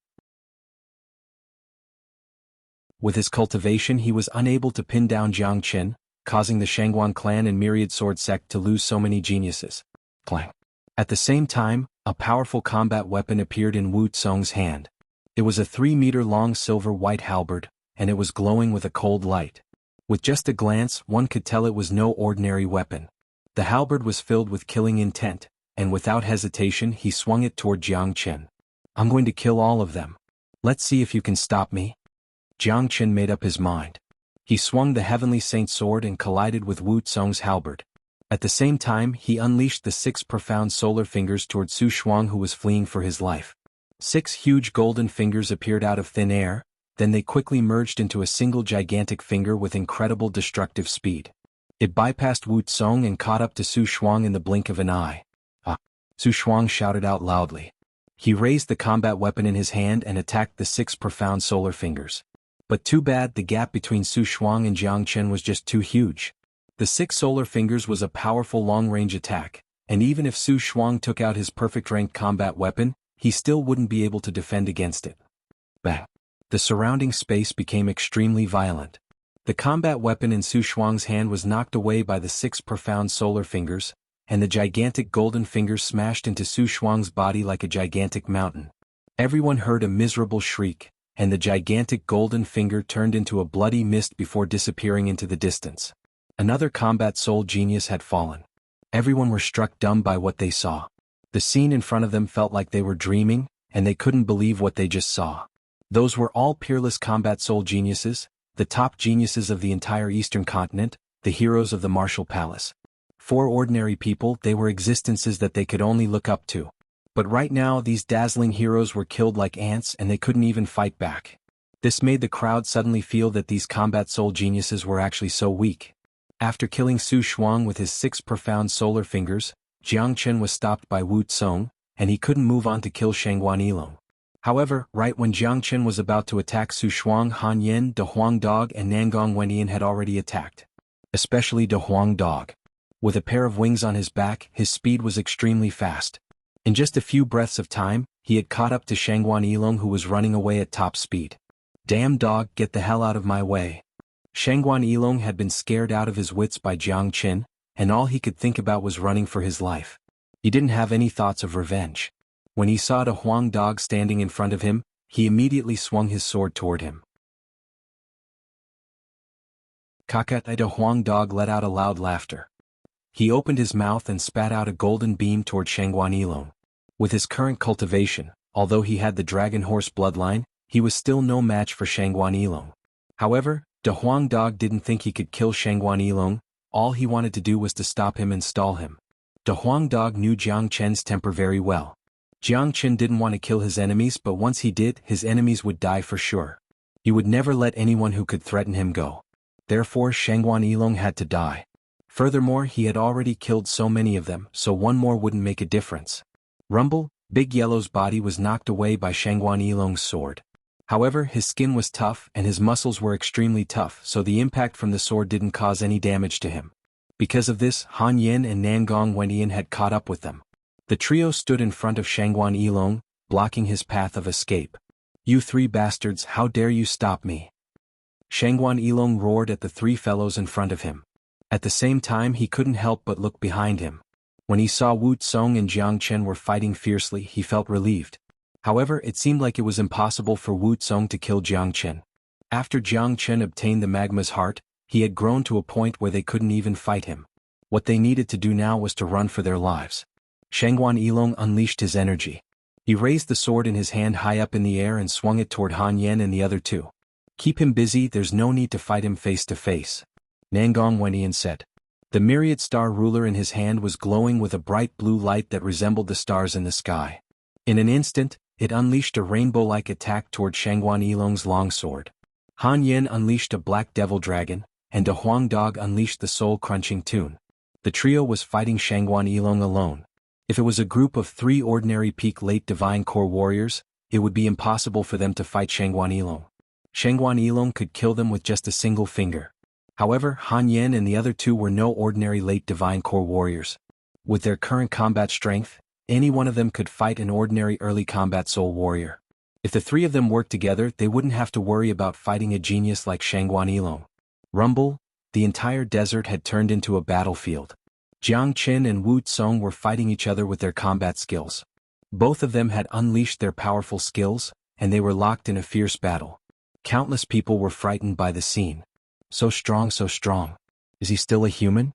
With his cultivation he was unable to pin down Jiang Qin, causing the Shengguan clan and Myriad Sword sect to lose so many geniuses. Clang! At the same time, a powerful combat weapon appeared in Wu Tsong's hand. It was a 3-meter-long silver-white halberd, and it was glowing with a cold light. With just a glance, one could tell it was no ordinary weapon. The halberd was filled with killing intent, and without hesitation he swung it toward Jiang Qin. I'm going to kill all of them. Let's see if you can stop me. Jiang Qin made up his mind. He swung the Heavenly Saint sword and collided with Wu Tsong's halberd. At the same time he unleashed the 6 profound solar fingers toward Su Shuang, who was fleeing for his life. 6 huge golden fingers appeared out of thin air, then they quickly merged into a single gigantic finger with incredible destructive speed. It bypassed Wu Tsong and caught up to Su Shuang in the blink of an eye. Ah! Su Shuang shouted out loudly. He raised the combat weapon in his hand and attacked the 6 profound solar fingers. But too bad, the gap between Su Shuang and Jiang Qin was just too huge. The 6 solar fingers was a powerful long-range attack, and even if Su Shuang took out his perfect-ranked combat weapon, he still wouldn't be able to defend against it. Bang! The surrounding space became extremely violent. The combat weapon in Su Shuang's hand was knocked away by the 6 profound solar fingers, and the gigantic golden fingers smashed into Su Shuang's body like a gigantic mountain. Everyone heard a miserable shriek, and the gigantic golden finger turned into a bloody mist before disappearing into the distance. Another combat soul genius had fallen. Everyone were struck dumb by what they saw. The scene in front of them felt like they were dreaming, and they couldn't believe what they just saw. Those were all peerless combat soul geniuses, the top geniuses of the entire Eastern continent, the heroes of the martial palace. 4 ordinary people, they were existences that they could only look up to. But right now these dazzling heroes were killed like ants and they couldn't even fight back. This made the crowd suddenly feel that these combat soul geniuses were actually so weak. After killing Su Shuang with his 6 profound solar fingers, Jiang Qin was stopped by Wu Tsong, and he couldn't move on to kill Shengguan Yilong. However, right when Jiang Qin was about to attack Su Shuang, Han Yin, De Huang Dog and Nangong Wenyan had already attacked. Especially De Huang Dog. With a pair of wings on his back, his speed was extremely fast. In just a few breaths of time, he had caught up to Shengguan Yilong, who was running away at top speed. Damn dog, get the hell out of my way. Shengguan Yilong had been scared out of his wits by Jiang Qin, and all he could think about was running for his life. He didn't have any thoughts of revenge. When he saw De Huang Dog standing in front of him, he immediately swung his sword toward him. Kaka! De Huang Dog let out a loud laughter. He opened his mouth and spat out a golden beam toward Shengguan Yilong. With his current cultivation, although he had the dragon horse bloodline, he was still no match for Shengguan Yilong. However, De Huang Dog didn't think he could kill Shengguan Yilong. All he wanted to do was to stop him and stall him. De Huang Dog knew Jiang Chen's temper very well. Jiang Chen didn't want to kill his enemies, but once he did, his enemies would die for sure. He would never let anyone who could threaten him go. Therefore xuanhuan had to die. Furthermore, he had already killed so many of them, so one more wouldn't make a difference. Rumble, Big Yellow's body was knocked away by xuanhuan's sword. However, his skin was tough and his muscles were extremely tough, so the impact from the sword didn't cause any damage to him. Because of this, Han Yin and Nangong Wendian had caught up with them. The trio stood in front of xuanhuan, blocking his path of escape. "You three bastards, how dare you stop me?" xuanhuan roared at the three fellows in front of him. At the same time, he couldn't help but look behind him. When he saw Wu Tsong and Jiang Chen were fighting fiercely, he felt relieved. However, it seemed like it was impossible for Wu Tsong to kill Jiang Chen. After Jiang Chen obtained the magma's heart, he had grown to a point where they couldn't even fight him. What they needed to do now was to run for their lives. xuanhuan unleashed his energy. He raised the sword in his hand high up in the air and swung it toward Han Yen and the other two. "Keep him busy, there's no need to fight him face to face," Nangong Wendian said. The myriad star ruler in his hand was glowing with a bright blue light that resembled the stars in the sky. In an instant, it unleashed a rainbow-like attack toward xuanhuan's longsword. Han Yen unleashed a black devil dragon, and a Huang dog unleashed the soul-crunching tune. The trio was fighting xuanhuan alone. If it was a group of 3 ordinary peak late divine core warriors, it would be impossible for them to fight xuanhuan. xuanhuan could kill them with just a single finger. However, Han Yen and the other two were no ordinary late divine core warriors. With their current combat strength, any one of them could fight an ordinary early combat soul warrior. If the 3 of them worked together, they wouldn't have to worry about fighting a genius like xuanhuan. Rumble, the entire desert had turned into a battlefield. Jiang Chen and Wu Tsong were fighting each other with their combat skills. Both of them had unleashed their powerful skills, and they were locked in a fierce battle. Countless people were frightened by the scene. So strong, so strong. Is he still a human?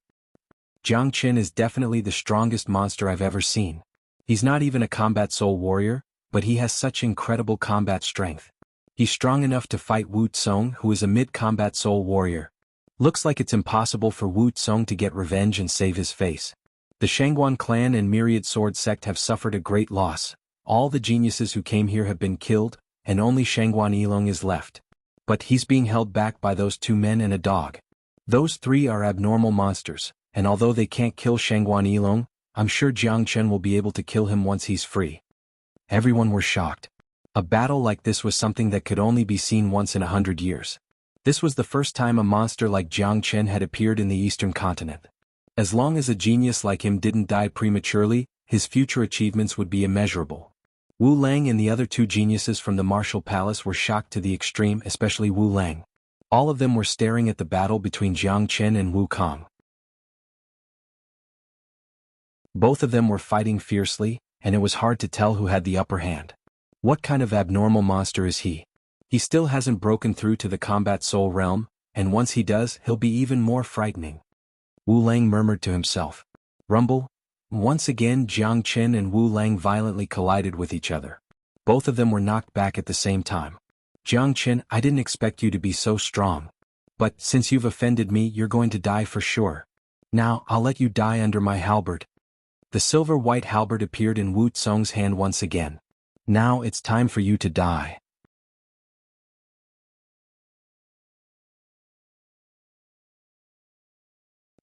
Jiang Chen is definitely the strongest monster I've ever seen. He's not even a combat soul warrior, but he has such incredible combat strength. He's strong enough to fight Wu Tsong, who is a mid-combat soul warrior. Looks like it's impossible for Wu Tsong to get revenge and save his face. The Xuanhuan clan and Myriad Sword sect have suffered a great loss. All the geniuses who came here have been killed, and only xuanhuan is left. But he's being held back by those 2 men and a dog. Those 3 are abnormal monsters, and although they can't kill xuanhuan, I'm sure Jiang Chen will be able to kill him once he's free. Everyone were shocked. A battle like this was something that could only be seen once in 100 years. This was the first time a monster like Jiang Chen had appeared in the eastern continent. As long as a genius like him didn't die prematurely, his future achievements would be immeasurable. Wu Lang and the other 2 geniuses from the martial palace were shocked to the extreme, especially Wu Lang. All of them were staring at the battle between Jiang Chen and Wu Kong. Both of them were fighting fiercely, and it was hard to tell who had the upper hand. What kind of abnormal monster is he? He still hasn't broken through to the combat soul realm, and once he does, he'll be even more frightening. Wu Lang murmured to himself. Rumble. Once again, Jiang Chen and Wu Lang violently collided with each other. Both of them were knocked back at the same time. Jiang Chen, I didn't expect you to be so strong. But since you've offended me, you're going to die for sure. Now, I'll let you die under my halberd. The silver-white halberd appeared in Wu Tsong's hand once again. Now it's time for you to die.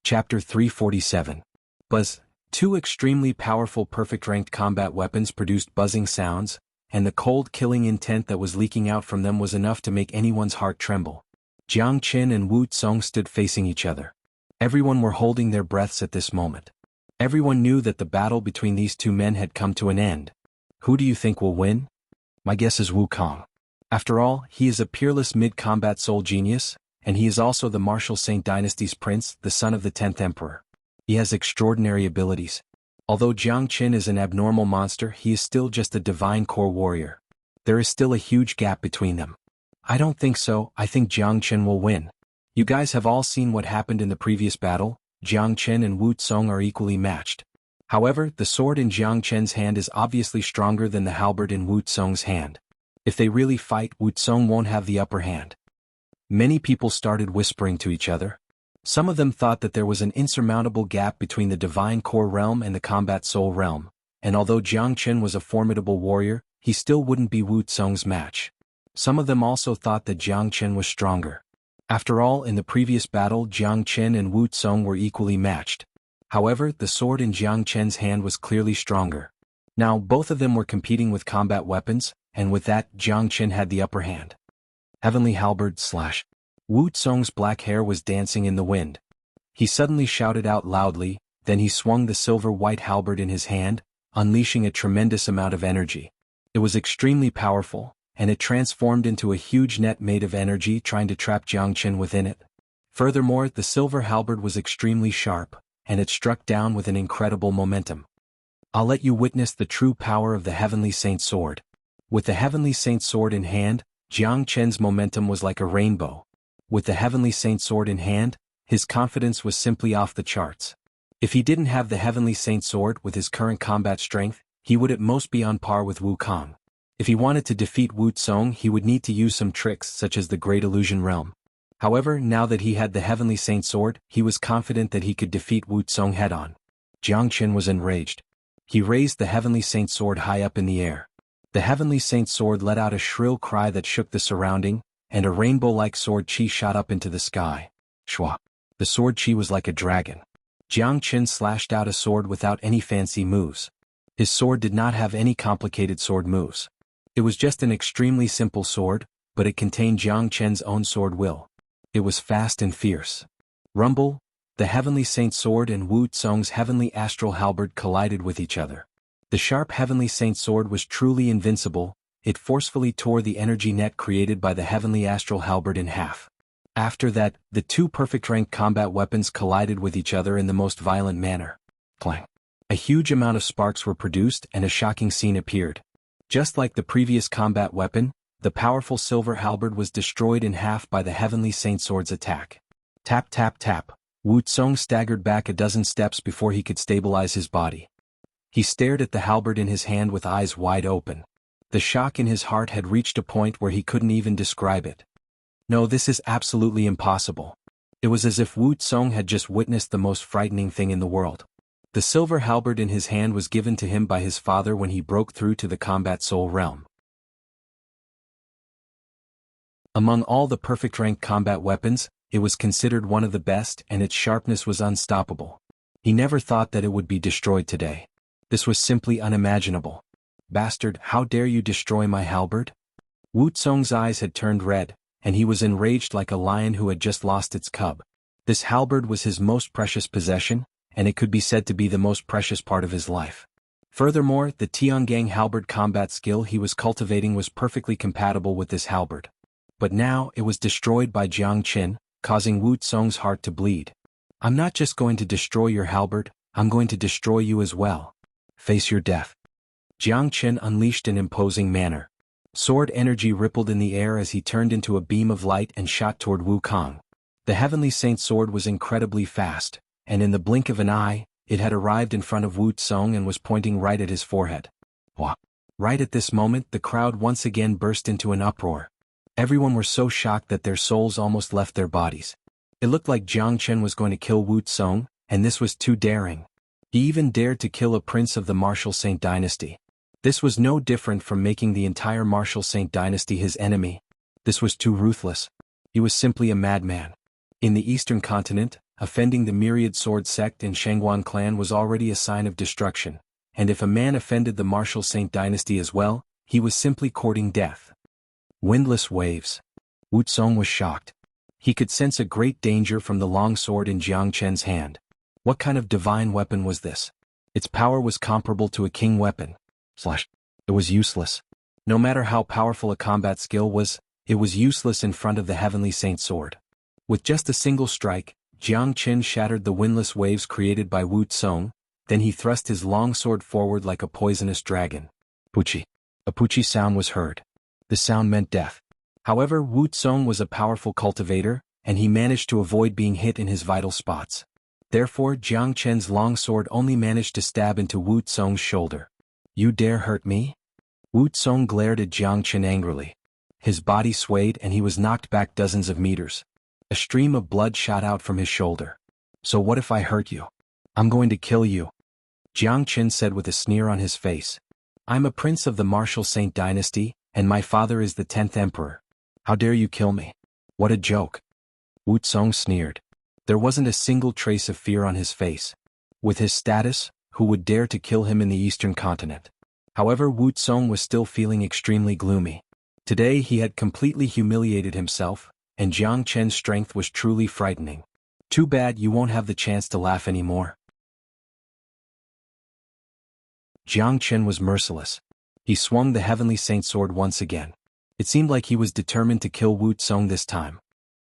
Chapter 347. Buzz. 2 extremely powerful perfect-ranked combat weapons produced buzzing sounds, and the cold killing intent that was leaking out from them was enough to make anyone's heart tremble. Jiang Chen and Wu Tsong stood facing each other. Everyone were holding their breaths at this moment. Everyone knew that the battle between these 2 men had come to an end. Who do you think will win? My guess is Wu Kong. After all, he is a peerless mid-combat soul genius, and he is also the martial Saint Dynasty's prince, the son of the 10th emperor. He has extraordinary abilities. Although Jiang Chen is an abnormal monster, he is still just a divine core warrior. There is still a huge gap between them. I don't think so, I think Jiang Chen will win. You guys have all seen what happened in the previous battle. Jiang Chen and Wu Tsong are equally matched. However, the sword in Jiang Chen's hand is obviously stronger than the halberd in Wu Tsong's hand. If they really fight, Wu Tsong won't have the upper hand. Many people started whispering to each other. Some of them thought that there was an insurmountable gap between the divine core realm and the combat soul realm, and although Jiang Chen was a formidable warrior, he still wouldn't be Wu Tsong's match. Some of them also thought that Jiang Chen was stronger. After all, in the previous battle Jiang Chen and Wu Tsong were equally matched. However, the sword in Jiang Chen's hand was clearly stronger. Now, both of them were competing with combat weapons, and with that, Jiang Chen had the upper hand. Heavenly halberd / Wu Tsong's black hair was dancing in the wind. He suddenly shouted out loudly, then he swung the silver-white halberd in his hand, unleashing a tremendous amount of energy. It was extremely powerful, and it transformed into a huge net made of energy trying to trap Jiang Chen within it. Furthermore, the silver halberd was extremely sharp, and it struck down with an incredible momentum. I'll let you witness the true power of the Heavenly Saint Sword. With the Heavenly Saint Sword in hand, Jiang Chen's momentum was like a rainbow. With the Heavenly Saint Sword in hand, his confidence was simply off the charts. If he didn't have the Heavenly Saint Sword with his current combat strength, he would at most be on par with Wukong. If he wanted to defeat Wu Tsong, he would need to use some tricks such as the Great Illusion Realm. However, now that he had the Heavenly Saint Sword, he was confident that he could defeat Wu Tsong head-on. Jiang Chen was enraged. He raised the Heavenly Saint Sword high up in the air. The Heavenly Saint Sword let out a shrill cry that shook the surrounding, and a rainbow-like sword chi shot up into the sky. Shwa. The sword chi was like a dragon. Jiang Chen slashed out a sword without any fancy moves. His sword did not have any complicated sword moves. It was just an extremely simple sword, but it contained Jiang Chen's own sword will. It was fast and fierce. Rumble, the Heavenly Saint Sword and Wu Tsong's Heavenly Astral Halberd collided with each other. The sharp Heavenly Saint Sword was truly invincible. It forcefully tore the energy net created by the Heavenly Astral Halberd in half. After that, the two perfect-ranked combat weapons collided with each other in the most violent manner. Clang. A huge amount of sparks were produced and a shocking scene appeared. Just like the previous combat weapon, the powerful silver halberd was destroyed in half by the Heavenly Saint Sword's attack. Tap tap tap. Wu Tsong staggered back a dozen steps before he could stabilize his body. He stared at the halberd in his hand with eyes wide open. The shock in his heart had reached a point where he couldn't even describe it. No, this is absolutely impossible. It was as if Wu Tsong had just witnessed the most frightening thing in the world. The silver halberd in his hand was given to him by his father when he broke through to the combat soul realm. Among all the perfect-ranked combat weapons, it was considered one of the best and its sharpness was unstoppable. He never thought that it would be destroyed today. This was simply unimaginable. Bastard, how dare you destroy my halberd? Wu Tsong's eyes had turned red, and he was enraged like a lion who had just lost its cub. This halberd was his most precious possession, and it could be said to be the most precious part of his life. Furthermore, the Tiangang halberd combat skill he was cultivating was perfectly compatible with this halberd. But now, it was destroyed by Jiang Chen, causing Wu Tsong's heart to bleed. I'm not just going to destroy your halberd, I'm going to destroy you as well. Face your death. Jiang Chen unleashed an imposing manner. Sword energy rippled in the air as he turned into a beam of light and shot toward Wukong. The Heavenly Saint Sword was incredibly fast, and in the blink of an eye, it had arrived in front of Wu Tsong and was pointing right at his forehead. Wah! Right at this moment, the crowd once again burst into an uproar. Everyone were so shocked that their souls almost left their bodies. It looked like Jiang Chen was going to kill Wu Tsong, and this was too daring. He even dared to kill a prince of the Martial Saint dynasty. This was no different from making the entire Martial Saint dynasty his enemy. This was too ruthless. He was simply a madman. In the Eastern continent, offending the myriad sword sect and Xuanhuan clan was already a sign of destruction, and if a man offended the Martial Saint dynasty as well, he was simply courting death. Windless waves. Wu Tsong was shocked. He could sense a great danger from the long sword in Jiang Chen's hand. What kind of divine weapon was this? Its power was comparable to a king weapon. It was useless. No matter how powerful a combat skill was, it was useless in front of the Heavenly Saint Sword. With just a single strike, Jiang Chen shattered the windless waves created by Wu Tsong, then he thrust his long sword forward like a poisonous dragon. Puchi. A puchi sound was heard. The sound meant death. However, Wu Tsong was a powerful cultivator, and he managed to avoid being hit in his vital spots. Therefore, Jiang Chen's long sword only managed to stab into Wu Tsong's shoulder. You dare hurt me? Wu Tsong glared at Jiang Chen angrily. His body swayed and he was knocked back dozens of meters. A stream of blood shot out from his shoulder. So what if I hurt you? I'm going to kill you. Jiang Chen said with a sneer on his face. I'm a prince of the martial saint dynasty, and my father is the 10th emperor. How dare you kill me? What a joke. Wu Tsong sneered. There wasn't a single trace of fear on his face. With his status, who would dare to kill him in the eastern continent? However, Wu Tsong was still feeling extremely gloomy. Today he had completely humiliated himself, and Jiang Chen's strength was truly frightening. Too bad you won't have the chance to laugh anymore. Jiang Chen was merciless. He swung the heavenly saint sword once again. It seemed like he was determined to kill Wu Tsong this time.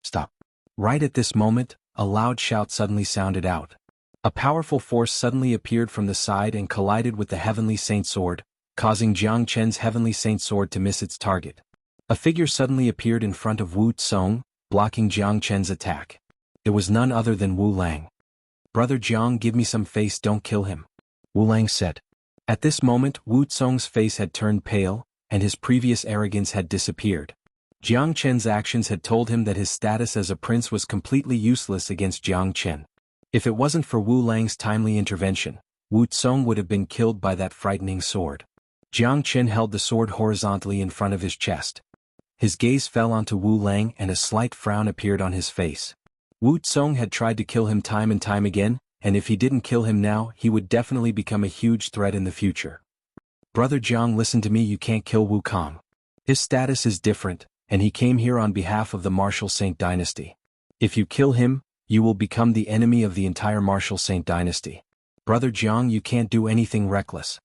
Stop. Right at this moment, a loud shout suddenly sounded out. A powerful force suddenly appeared from the side and collided with the heavenly saint sword, causing Jiang Chen's heavenly saint sword to miss its target. A figure suddenly appeared in front of Wu Tsong, blocking Jiang Chen's attack. It was none other than Wu Lang. Brother Jiang, give me some face, don't kill him, Wu Lang said. At this moment, Wu Tsong's face had turned pale, and his previous arrogance had disappeared. Jiang Chen's actions had told him that his status as a prince was completely useless against Jiang Chen. If it wasn't for Wu Lang's timely intervention, Wu Tsong would have been killed by that frightening sword. Jiang Chen held the sword horizontally in front of his chest. His gaze fell onto Wu Lang and a slight frown appeared on his face. Wu Tsong had tried to kill him time and time again, and if he didn't kill him now, he would definitely become a huge threat in the future. Brother Jiang, listen to me, you can't kill Wu Kong. His status is different, and he came here on behalf of the martial saint dynasty. If you kill him, you will become the enemy of the entire martial saint dynasty. Brother Jiang, you can't do anything reckless.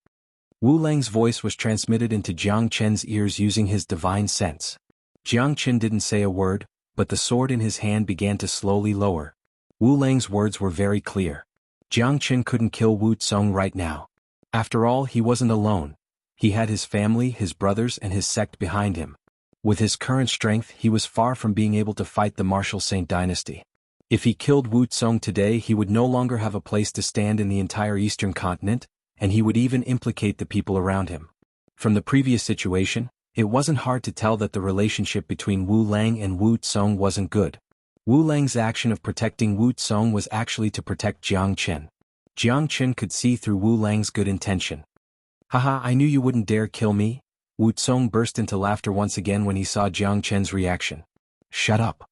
Wu Lang's voice was transmitted into Jiang Chen's ears using his divine sense. Jiang Chen didn't say a word, but the sword in his hand began to slowly lower. Wu Lang's words were very clear. Jiang Chen couldn't kill Wu Tsong right now. After all, he wasn't alone. He had his family, his brothers, and his sect behind him. With his current strength, he was far from being able to fight the martial saint dynasty. If he killed Wu Tsong today, he would no longer have a place to stand in the entire eastern continent, and he would even implicate the people around him. From the previous situation, it wasn't hard to tell that the relationship between Wu Lang and Wu Tsong wasn't good. Wu Lang's action of protecting Wu Tsong was actually to protect Jiang Chen. Jiang Chen could see through Wu Lang's good intention. Haha, I knew you wouldn't dare kill me. Wu Tsong burst into laughter once again when he saw Jiang Chen's reaction. Shut up.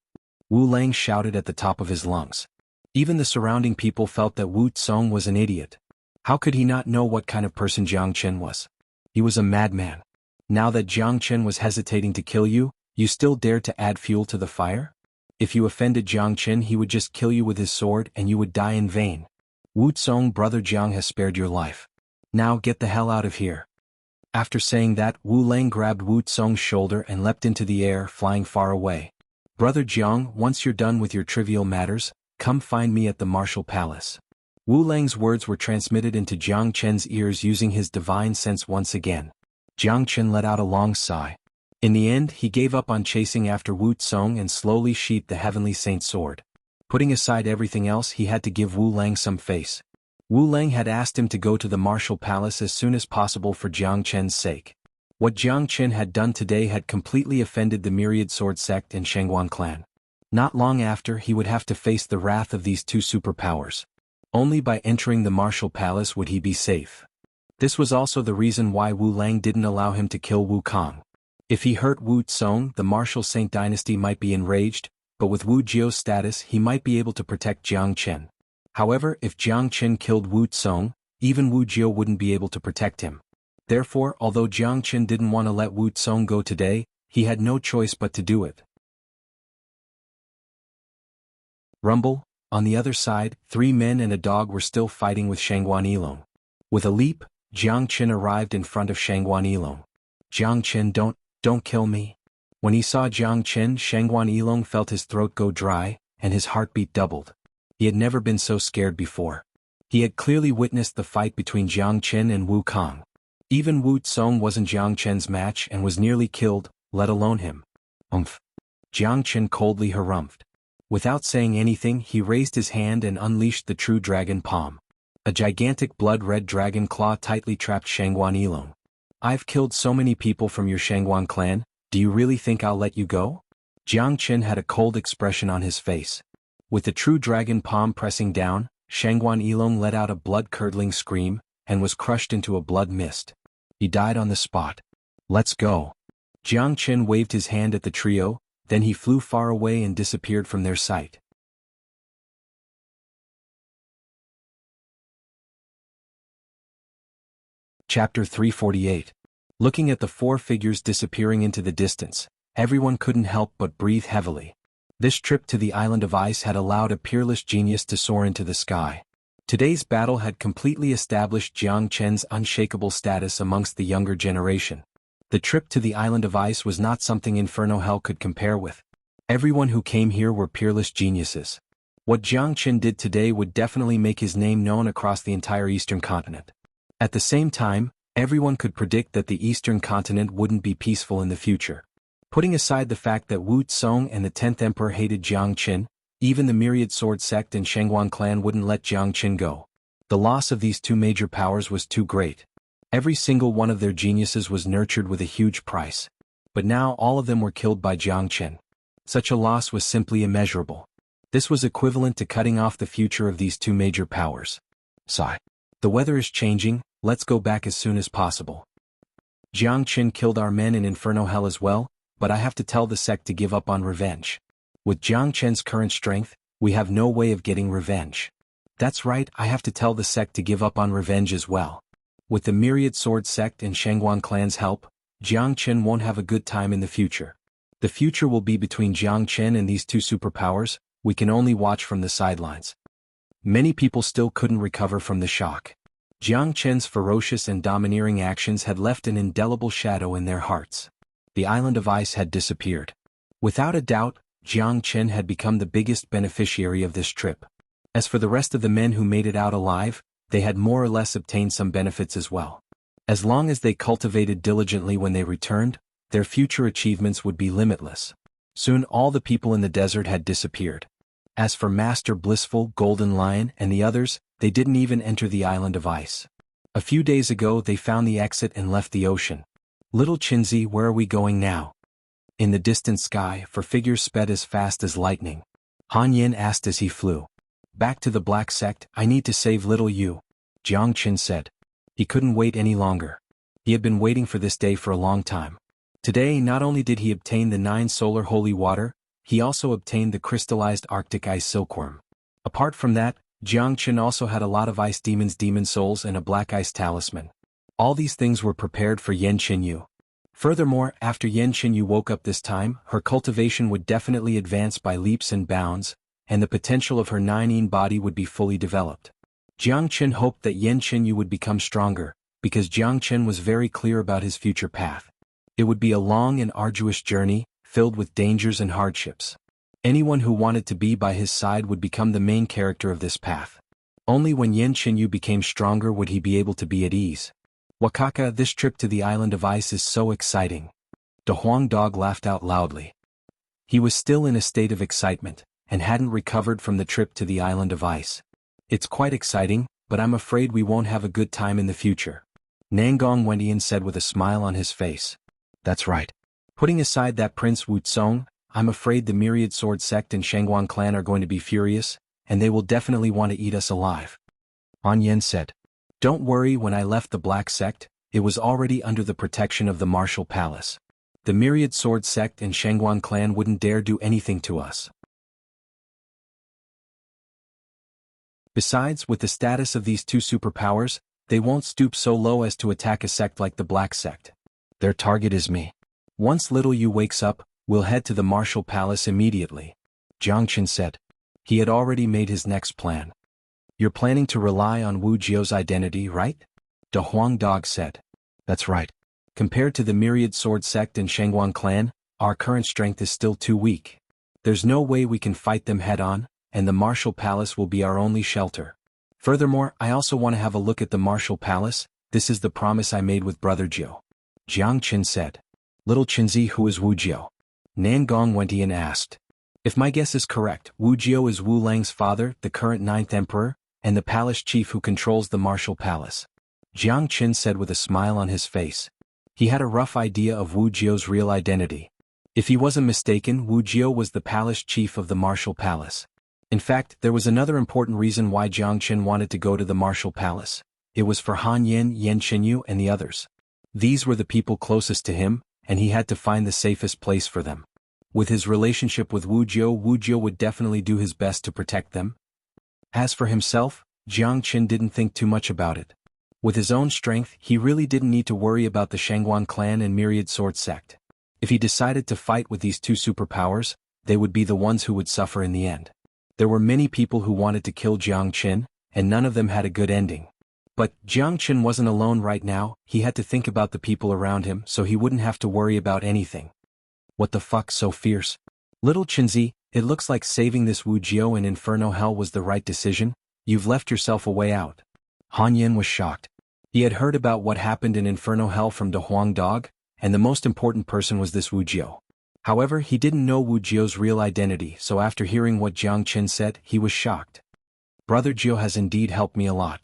Wu Lang shouted at the top of his lungs. Even the surrounding people felt that Wu Tsong was an idiot. How could he not know what kind of person Jiang Chen was? He was a madman. Now that Jiang Chen was hesitating to kill you, you still dared to add fuel to the fire? If you offended Jiang Chen, he would just kill you with his sword and you would die in vain. Wu Tsong, brother Jiang has spared your life. Now get the hell out of here. After saying that, Wu Lang grabbed Wu Tsong's shoulder and leapt into the air, flying far away. Brother Jiang, once you're done with your trivial matters, come find me at the martial palace. Wu Lang's words were transmitted into Jiang Chen's ears using his divine sense once again. Jiang Chen let out a long sigh. In the end, he gave up on chasing after Wu Tsong and slowly sheathed the heavenly saint sword. Putting aside everything else, he had to give Wu Lang some face. Wu Lang had asked him to go to the martial palace as soon as possible for Jiang Chen's sake. What Jiang Chen had done today had completely offended the Myriad Sword sect and Xuanhuan clan. Not long after, he would have to face the wrath of these two superpowers. Only by entering the martial palace would he be safe. This was also the reason why Wu Lang didn't allow him to kill Wu Kong. If he hurt Wu Tsong, the martial saint dynasty might be enraged, but with Wu Jio's status he might be able to protect Jiang Chen. However, if Jiang Chen killed Wu Tsong, even Wu Jio wouldn't be able to protect him. Therefore, although Jiang Chen didn't want to let Wu Tsong go today, he had no choice but to do it. Rumble. On the other side, 3 men and a dog were still fighting with Xuanhuan Yilong. With a leap, Jiang Chen arrived in front of Xuanhuan Yilong. Jiang Chen, don't kill me. When he saw Jiang Chen, Xuanhuan Yilong felt his throat go dry, and his heartbeat doubled. He had never been so scared before. He had clearly witnessed the fight between Jiang Chen and Wu Kong. Even Wu Tsong wasn't Jiang Chen's match and was nearly killed, let alone him. Jiang Chen coldly harumphed. Without saying anything, he raised his hand and unleashed the true dragon palm. A gigantic blood-red dragon claw tightly trapped Xuanhuan Yilong. I've killed so many people from your Xuanhuan clan, do you really think I'll let you go? Jiang Chen had a cold expression on his face. With the true dragon palm pressing down, Xuanhuan Yilong let out a blood-curdling scream, and was crushed into a blood mist. He died on the spot. Let's go. Jiang Qin waved his hand at the trio, then he flew far away and disappeared from their sight. Chapter 348. Looking at the four figures disappearing into the distance, everyone couldn't help but breathe heavily. This trip to the island of ice had allowed a peerless genius to soar into the sky. Today's battle had completely established Jiang Chen's unshakable status amongst the younger generation. The trip to the island of ice was not something Inferno Hell could compare with. Everyone who came here were peerless geniuses. What Jiang Chen did today would definitely make his name known across the entire eastern continent. At the same time, everyone could predict that the eastern continent wouldn't be peaceful in the future. Putting aside the fact that Wu Tsong and the 10th Emperor hated Jiang Qin, even the Myriad Sword Sect and Xuanhuan clan wouldn't let Jiang Qin go. The loss of these two major powers was too great. Every single one of their geniuses was nurtured with a huge price. But now all of them were killed by Jiang Qin. Such a loss was simply immeasurable. This was equivalent to cutting off the future of these two major powers. Sigh. The weather is changing, let's go back as soon as possible. Jiang Qin killed our men in Inferno Hell as well, but I have to tell the sect to give up on revenge. With Jiang Chen's current strength, we have no way of getting revenge. That's right, I have to tell the sect to give up on revenge as well. With the Myriad Sword Sect and Xuanhuan clan's help, Jiang Chen won't have a good time in the future. The future will be between Jiang Chen and these two superpowers. We can only watch from the sidelines. Many people still couldn't recover from the shock. Jiang Chen's ferocious and domineering actions had left an indelible shadow in their hearts. The island of ice had disappeared. Without a doubt, Jiang Chen had become the biggest beneficiary of this trip. As for the rest of the men who made it out alive, they had more or less obtained some benefits as well. As long as they cultivated diligently when they returned, their future achievements would be limitless. Soon all the people in the desert had disappeared. As for Master Blissful, Golden Lion, and the others, they didn't even enter the island of ice. A few days ago they found the exit and left the ocean. Little Qinzi, where are we going now? In the distant sky, four figures sped as fast as lightning. Han Yin asked as he flew. Back to the Black Sect, I need to save little you, Jiang Qin said. He couldn't wait any longer. He had been waiting for this day for a long time. Today not only did he obtain the 9 solar holy water, he also obtained the crystallized Arctic ice silkworm. Apart from that, Jiang Qin also had a lot of ice demons' demon souls and a black ice talisman. All these things were prepared for Yan Qinyu. Furthermore, after Yan Qinyu woke up this time, her cultivation would definitely advance by leaps and bounds, and the potential of her 9-yin body would be fully developed. Jiang Qin hoped that Yan Qinyu would become stronger, because Jiang Qin was very clear about his future path. It would be a long and arduous journey, filled with dangers and hardships. Anyone who wanted to be by his side would become the main character of this path. Only when Yan Qinyu became stronger would he be able to be at ease. Wakaka, this trip to the island of ice is so exciting. The Huang dog laughed out loudly. He was still in a state of excitement, and hadn't recovered from the trip to the island of ice. It's quite exciting, but I'm afraid we won't have a good time in the future. Nangong Wendian said with a smile on his face. That's right. Putting aside that Prince Wu Tsong, I'm afraid the Myriad Sword Sect and Xuanhuan clan are going to be furious, and they will definitely want to eat us alive. Han Yen said. Don't worry, when I left the Black Sect, it was already under the protection of the Martial Palace. The Myriad Sword Sect and Xuanhuan clan wouldn't dare do anything to us. Besides, with the status of these two superpowers, they won't stoop so low as to attack a sect like the Black Sect. Their target is me. Once little Yu wakes up, we'll head to the Martial Palace immediately, Jiang Qin said. He had already made his next plan. You're planning to rely on Wu Jiao's identity, right? The Huang dog said. That's right. Compared to the Myriad Sword Sect and Xuanhuan clan, our current strength is still too weak. There's no way we can fight them head-on, and the Martial Palace will be our only shelter. Furthermore, I also want to have a look at the Martial Palace. This is the promise I made with Brother Jiao. Jiang Qin said. Little Qinzi, who is Wu Jiao? Nangong Wendian asked. If my guess is correct, Wu Jiao is Wu Lang's father, the current 9th Emperor, and the palace chief who controls the Martial Palace. Jiang Qin said with a smile on his face. He had a rough idea of Wu Jiao's real identity. If he wasn't mistaken, Wu Jiao was the palace chief of the Martial Palace. In fact, there was another important reason why Jiang Qin wanted to go to the Martial Palace. It was for Han Yin, Yan Xinyu and the others. These were the people closest to him, and he had to find the safest place for them. With his relationship with Wu Jio would definitely do his best to protect them. As for himself, Jiang Qin didn't think too much about it. With his own strength, he really didn't need to worry about the Xuanhuan clan and myriad sword sect. If he decided to fight with these two superpowers, they would be the ones who would suffer in the end. There were many people who wanted to kill Jiang Qin, and none of them had a good ending. But Jiang Qin wasn't alone right now. He had to think about the people around him so he wouldn't have to worry about anything. What the fuck, so fierce? Little Qinzi, it looks like saving this Wu Jio in Inferno Hell was the right decision. You've left yourself a way out. Han Yin was shocked. He had heard about what happened in Inferno Hell from De Huang Dog, and the most important person was this Wu Jio. However, he didn't know Wu Jio's real identity, so after hearing what Jiang Qin said, he was shocked. Brother Jio has indeed helped me a lot.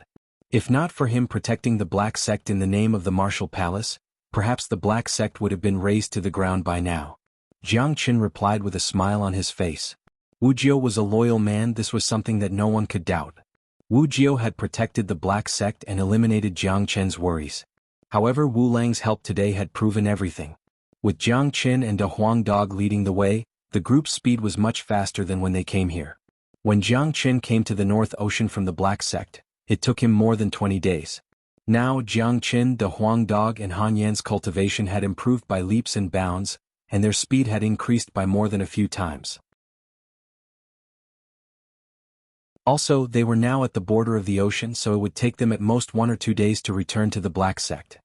If not for him protecting the Black Sect in the name of the Martial Palace, perhaps the Black Sect would have been razed to the ground by now. Jiang Qin replied with a smile on his face. Wu Jio was a loyal man. This was something that no one could doubt. Wu Jio had protected the Black Sect and eliminated Jiang Qin's worries. However, Wu Lang's help today had proven everything. With Jiang Qin and De Huang Dog leading the way, the group's speed was much faster than when they came here. When Jiang Qin came to the North Ocean from the Black Sect, it took him more than 20 days. Now Jiang Qin, De Huang Dog and Han Yan's cultivation had improved by leaps and bounds, and their speed had increased by more than a few times. Also, they were now at the border of the ocean, so it would take them at most 1 or 2 days to return to the Black Sect.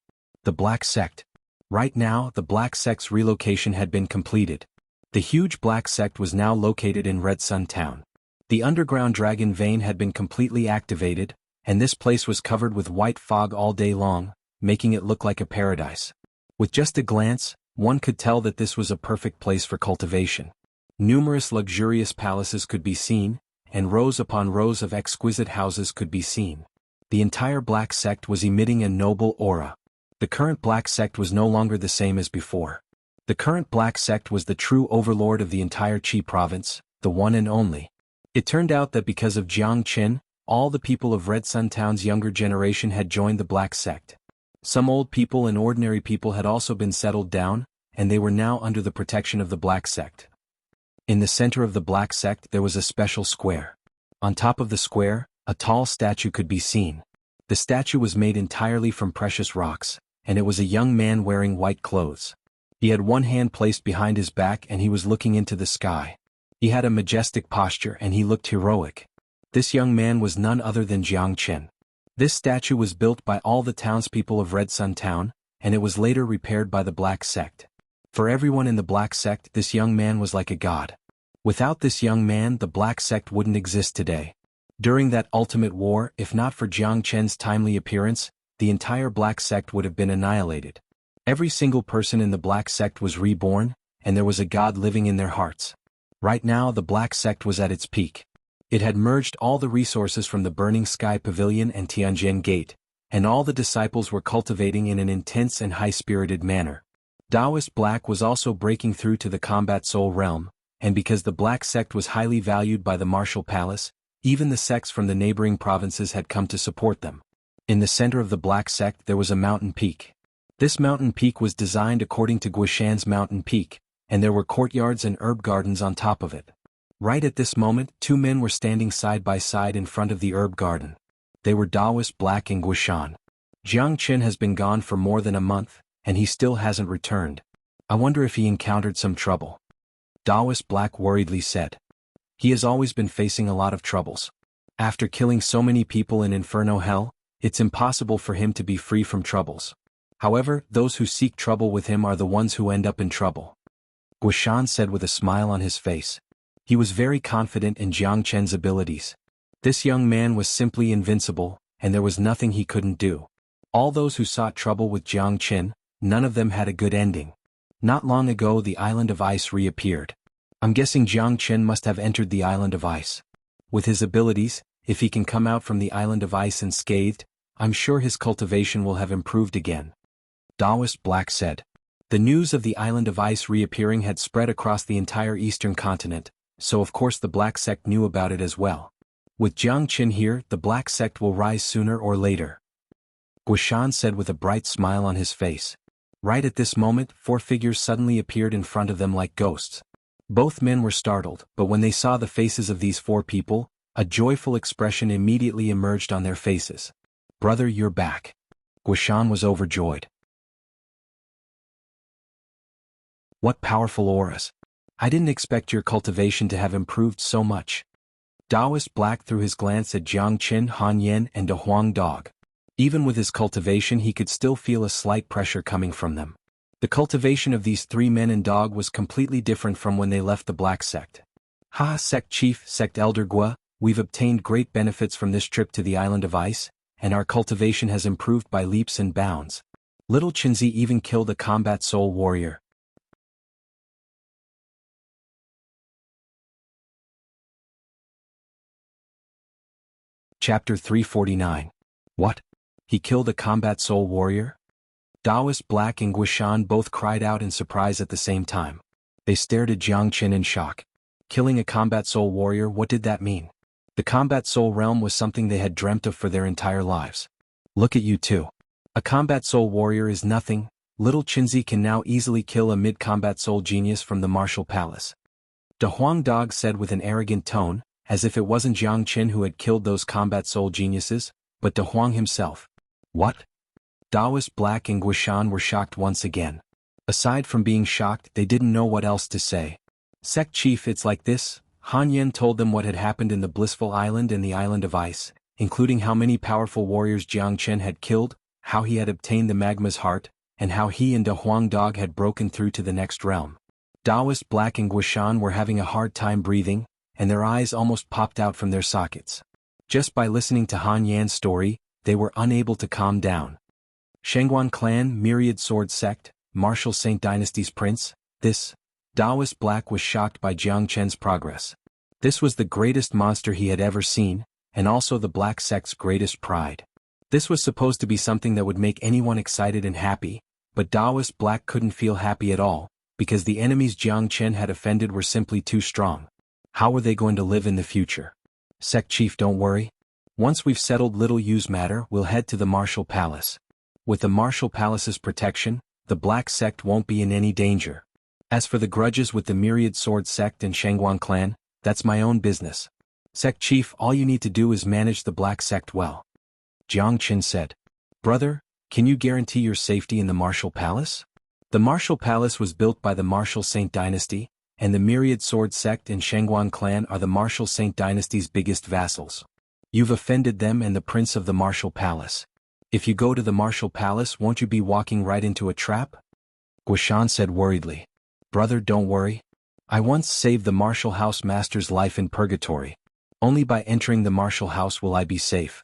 The Black Sect. Right now, the Black Sect's relocation had been completed. The huge Black Sect was now located in Red Sun Town. The underground dragon vein had been completely activated, and this place was covered with white fog all day long, making it look like a paradise. With just a glance, one could tell that this was a perfect place for cultivation. Numerous luxurious palaces could be seen, and rows upon rows of exquisite houses could be seen. The entire Black Sect was emitting a noble aura. The current Black Sect was no longer the same as before. The current Black Sect was the true overlord of the entire Qi province, the one and only. It turned out that because of Jiang Qin, all the people of Red Sun Town's younger generation had joined the Black Sect. Some old people and ordinary people had also been settled down, and they were now under the protection of the Black Sect. In the center of the Black Sect there was a special square. On top of the square, a tall statue could be seen. The statue was made entirely from precious rocks, and it was a young man wearing white clothes. He had one hand placed behind his back and he was looking into the sky. He had a majestic posture and he looked heroic. This young man was none other than Jiang Qin. This statue was built by all the townspeople of Red Sun Town, and it was later repaired by the Black Sect. For everyone in the Black Sect, this young man was like a god. Without this young man, the Black Sect wouldn't exist today. During that ultimate war, if not for Jiang Qin's timely appearance, the entire Black Sect would have been annihilated. Every single person in the Black Sect was reborn, and there was a god living in their hearts. Right now the Black Sect was at its peak. It had merged all the resources from the Burning Sky Pavilion and Tianjin Gate, and all the disciples were cultivating in an intense and high-spirited manner. Taoist Black was also breaking through to the combat soul realm, and because the Black Sect was highly valued by the Martial Palace, even the sects from the neighboring provinces had come to support them. In the center of the Black Sect there was a mountain peak. This mountain peak was designed according to Guishan's mountain peak, and there were courtyards and herb gardens on top of it. Right at this moment, 2 men were standing side by side in front of the herb garden. They were Taoist Black and Guishan. Jiang Qin has been gone for more than a month, and he still hasn't returned. I wonder if he encountered some trouble. Taoist Black worriedly said. He has always been facing a lot of troubles. After killing so many people in Inferno Hell, it's impossible for him to be free from troubles. However, those who seek trouble with him are the ones who end up in trouble. Guishan said with a smile on his face. He was very confident in Jiang Qin's abilities. This young man was simply invincible, and there was nothing he couldn't do. All those who sought trouble with Jiang Qin, none of them had a good ending. Not long ago the Island of Ice reappeared. I'm guessing Jiang Qin must have entered the Island of Ice. With his abilities, if he can come out from the Island of Ice unscathed, I'm sure his cultivation will have improved again. Taoist Black said. The news of the Island of Ice reappearing had spread across the entire eastern continent, so of course the Black Sect knew about it as well. With Jiang Qin here, the Black Sect will rise sooner or later. Guishan said with a bright smile on his face. Right at this moment, 4 figures suddenly appeared in front of them like ghosts. Both men were startled, but when they saw the faces of these 4 people, a joyful expression immediately emerged on their faces. "Brother, you're back." Guishan was overjoyed. "What powerful auras. I didn't expect your cultivation to have improved so much." Taoist Black threw his glance at Jiang Qin, Han Yen, and De Huang Dog. Even with his cultivation, he could still feel a slight pressure coming from them. The cultivation of these 3 men and dog was completely different from when they left the Black Sect. "Ha, Sect Chief, Sect Elder Gua, we've obtained great benefits from this trip to the Island of Ice, and our cultivation has improved by leaps and bounds. Little Chinzi even killed a combat soul warrior." Chapter 349. What? He killed a combat soul warrior? Taoist Black and Guishan both cried out in surprise at the same time. They stared at Jiang Qin in shock. Killing a combat soul warrior, what did that mean? The combat soul realm was something they had dreamt of for their entire lives. "Look at you two. A combat soul warrior is nothing. Little Chinzi can now easily kill a mid-combat soul genius from the martial palace." De Huang Dog said with an arrogant tone, as if it wasn't Jiang Qin who had killed those combat soul geniuses, but De Huang himself. "What?" Taoist Black and Guishan were shocked once again. Aside from being shocked, they didn't know what else to say. "Sect Chief, it's like this." Han Yen told them what had happened in the Blissful Island and the Island of Ice, including how many powerful warriors Jiang Qin had killed, how he had obtained the Magma's Heart, and how he and De Huang Dog had broken through to the next realm. Taoist Black and Guishan were having a hard time breathing, and their eyes almost popped out from their sockets. Just by listening to Han Yan's story, they were unable to calm down. Xuanhuan clan, Myriad Sword Sect, Martial Saint Dynasty's prince, this. Taoist Black was shocked by Jiang Chen's progress. This was the greatest monster he had ever seen, and also the Black Sect's greatest pride. This was supposed to be something that would make anyone excited and happy, but Taoist Black couldn't feel happy at all, because the enemies Jiang Chen had offended were simply too strong. How were they going to live in the future? "Sect Chief, don't worry. Once we've settled Little Yu's matter, we'll head to the Martial Palace. With the Martial Palace's protection, the Black Sect won't be in any danger. As for the grudges with the Myriad Sword Sect and Xuanhuan clan, that's my own business. Sect Chief, all you need to do is manage the Black Sect well." Jiang Qin said. "Brother, can you guarantee your safety in the Martial Palace?" The Martial Palace was built by the Martial Saint Dynasty, and the Myriad Sword Sect and Xuanhuan clan are the Martial Saint Dynasty's biggest vassals. You've offended them and the Prince of the Martial Palace. If you go to the Martial Palace, won't you be walking right into a trap? Guishan said worriedly. "Brother, don't worry. I once saved the Martial House Master's life in purgatory. Only by entering the Martial House will I be safe."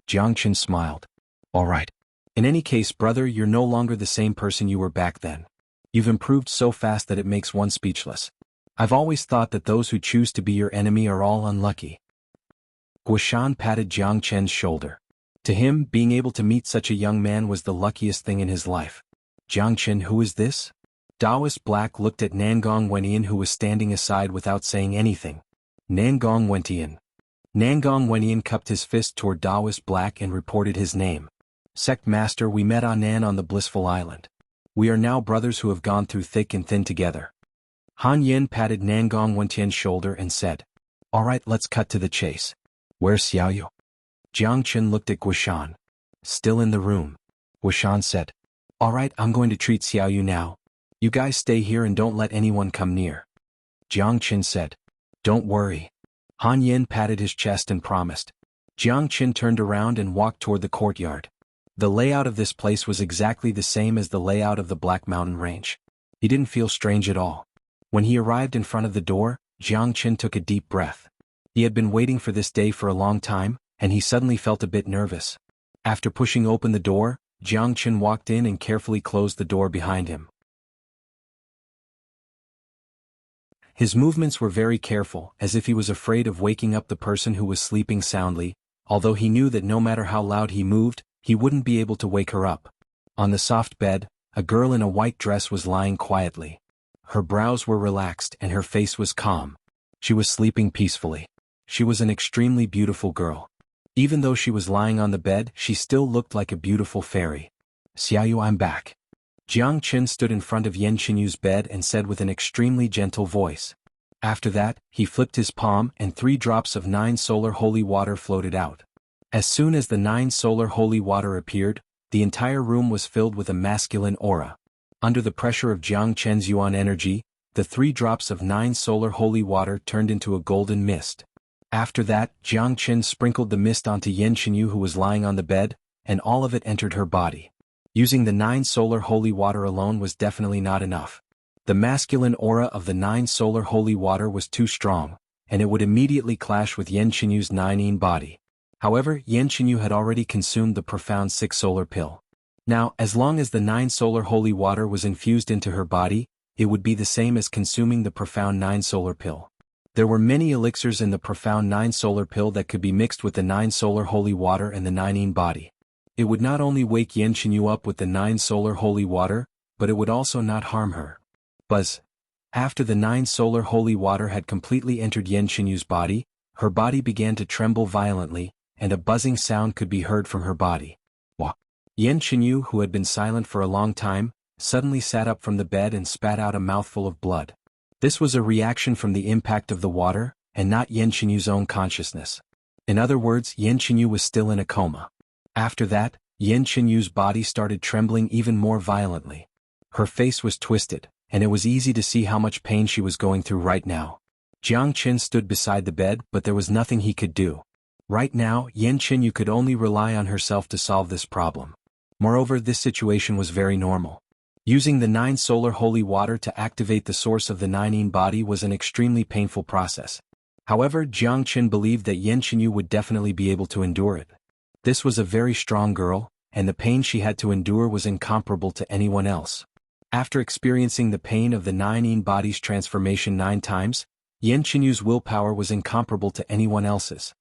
Jiang Qin smiled. "All right. In any case, brother, you're no longer the same person you were back then. You've improved so fast that it makes one speechless. I've always thought that those who choose to be your enemy are all unlucky." Guishan patted Jiang Chen's shoulder. To him, being able to meet such a young man was the luckiest thing in his life. "Jiang Chen, who is this?" Taoist Black looked at Nangong Wentian, who was standing aside without saying anything. Nangong Wentian. Nangong Wentian cupped his fist toward Taoist Black and reported his name. "Sect Master, we met Anan on the Blissful Island. We are now brothers who have gone through thick and thin together." Han Yen patted Nangong Wentian's shoulder and said, "All right, let's cut to the chase. Where's Xiaoyu?" Jiang Qin looked at Guishan. "Still in the room." Guishan said, "All right, I'm going to treat Xiaoyu now. You guys stay here and don't let anyone come near." Jiang Qin said, "Don't worry." Han Yen patted his chest and promised. Jiang Qin turned around and walked toward the courtyard. The layout of this place was exactly the same as the layout of the Black Mountain Range. He didn't feel strange at all. When he arrived in front of the door, Jiang Qin took a deep breath. He had been waiting for this day for a long time, and he suddenly felt a bit nervous. After pushing open the door, Jiang Qin walked in and carefully closed the door behind him. His movements were very careful, as if he was afraid of waking up the person who was sleeping soundly, although he knew that no matter how loud he moved, he wouldn't be able to wake her up. On the soft bed, a girl in a white dress was lying quietly. Her brows were relaxed and her face was calm. She was sleeping peacefully. She was an extremely beautiful girl. Even though she was lying on the bed, she still looked like a beautiful fairy. Xiaoyu, I'm back. Jiang Qin stood in front of Yan Qinyu's bed and said with an extremely gentle voice. After that, he flipped his palm and 3 drops of 9 solar holy water floated out. As soon as the 9 solar holy water appeared, the entire room was filled with a masculine aura. Under the pressure of Jiang Chen's yuan energy, the 3 drops of 9 solar holy water turned into a golden mist. After that, Jiang Chen sprinkled the mist onto Yan Qinyu, who was lying on the bed, and all of it entered her body. Using the 9 solar holy water alone was definitely not enough. The masculine aura of the 9 solar holy water was too strong, and it would immediately clash with Yan Qinyu's 9 yin body. However, Yan Qinyu had already consumed the profound 6 solar pill. Now, as long as the 9 solar holy water was infused into her body, it would be the same as consuming the profound 9 solar pill. There were many elixirs in the profound 9 solar pill that could be mixed with the 9 solar holy water and the 9 yin body. It would not only wake Yan Qinyu up with the 9 solar holy water, but it would also not harm her. Buzz. After the 9 solar holy water had completely entered Yan Qinyu's body, her body began to tremble violently, and a buzzing sound could be heard from her body. Wah. Yan Qinyu, who had been silent for a long time, suddenly sat up from the bed and spat out a mouthful of blood. This was a reaction from the impact of the water, and not Yan Qinyu's own consciousness. In other words, Yan Qinyu was still in a coma. After that, Yan Qinyu's body started trembling even more violently. Her face was twisted, and it was easy to see how much pain she was going through right now. Jiang Qin stood beside the bed, but there was nothing he could do. Right now, Yan Qinyu could only rely on herself to solve this problem. Moreover, this situation was very normal. Using the 9 solar holy water to activate the source of the 9 yin body was an extremely painful process. However, Jiang Qin believed that Yan Qinyu would definitely be able to endure it. This was a very strong girl, and the pain she had to endure was incomparable to anyone else. After experiencing the pain of the 9 yin body's transformation 9 times, Yan Qinyu's willpower was incomparable to anyone else's.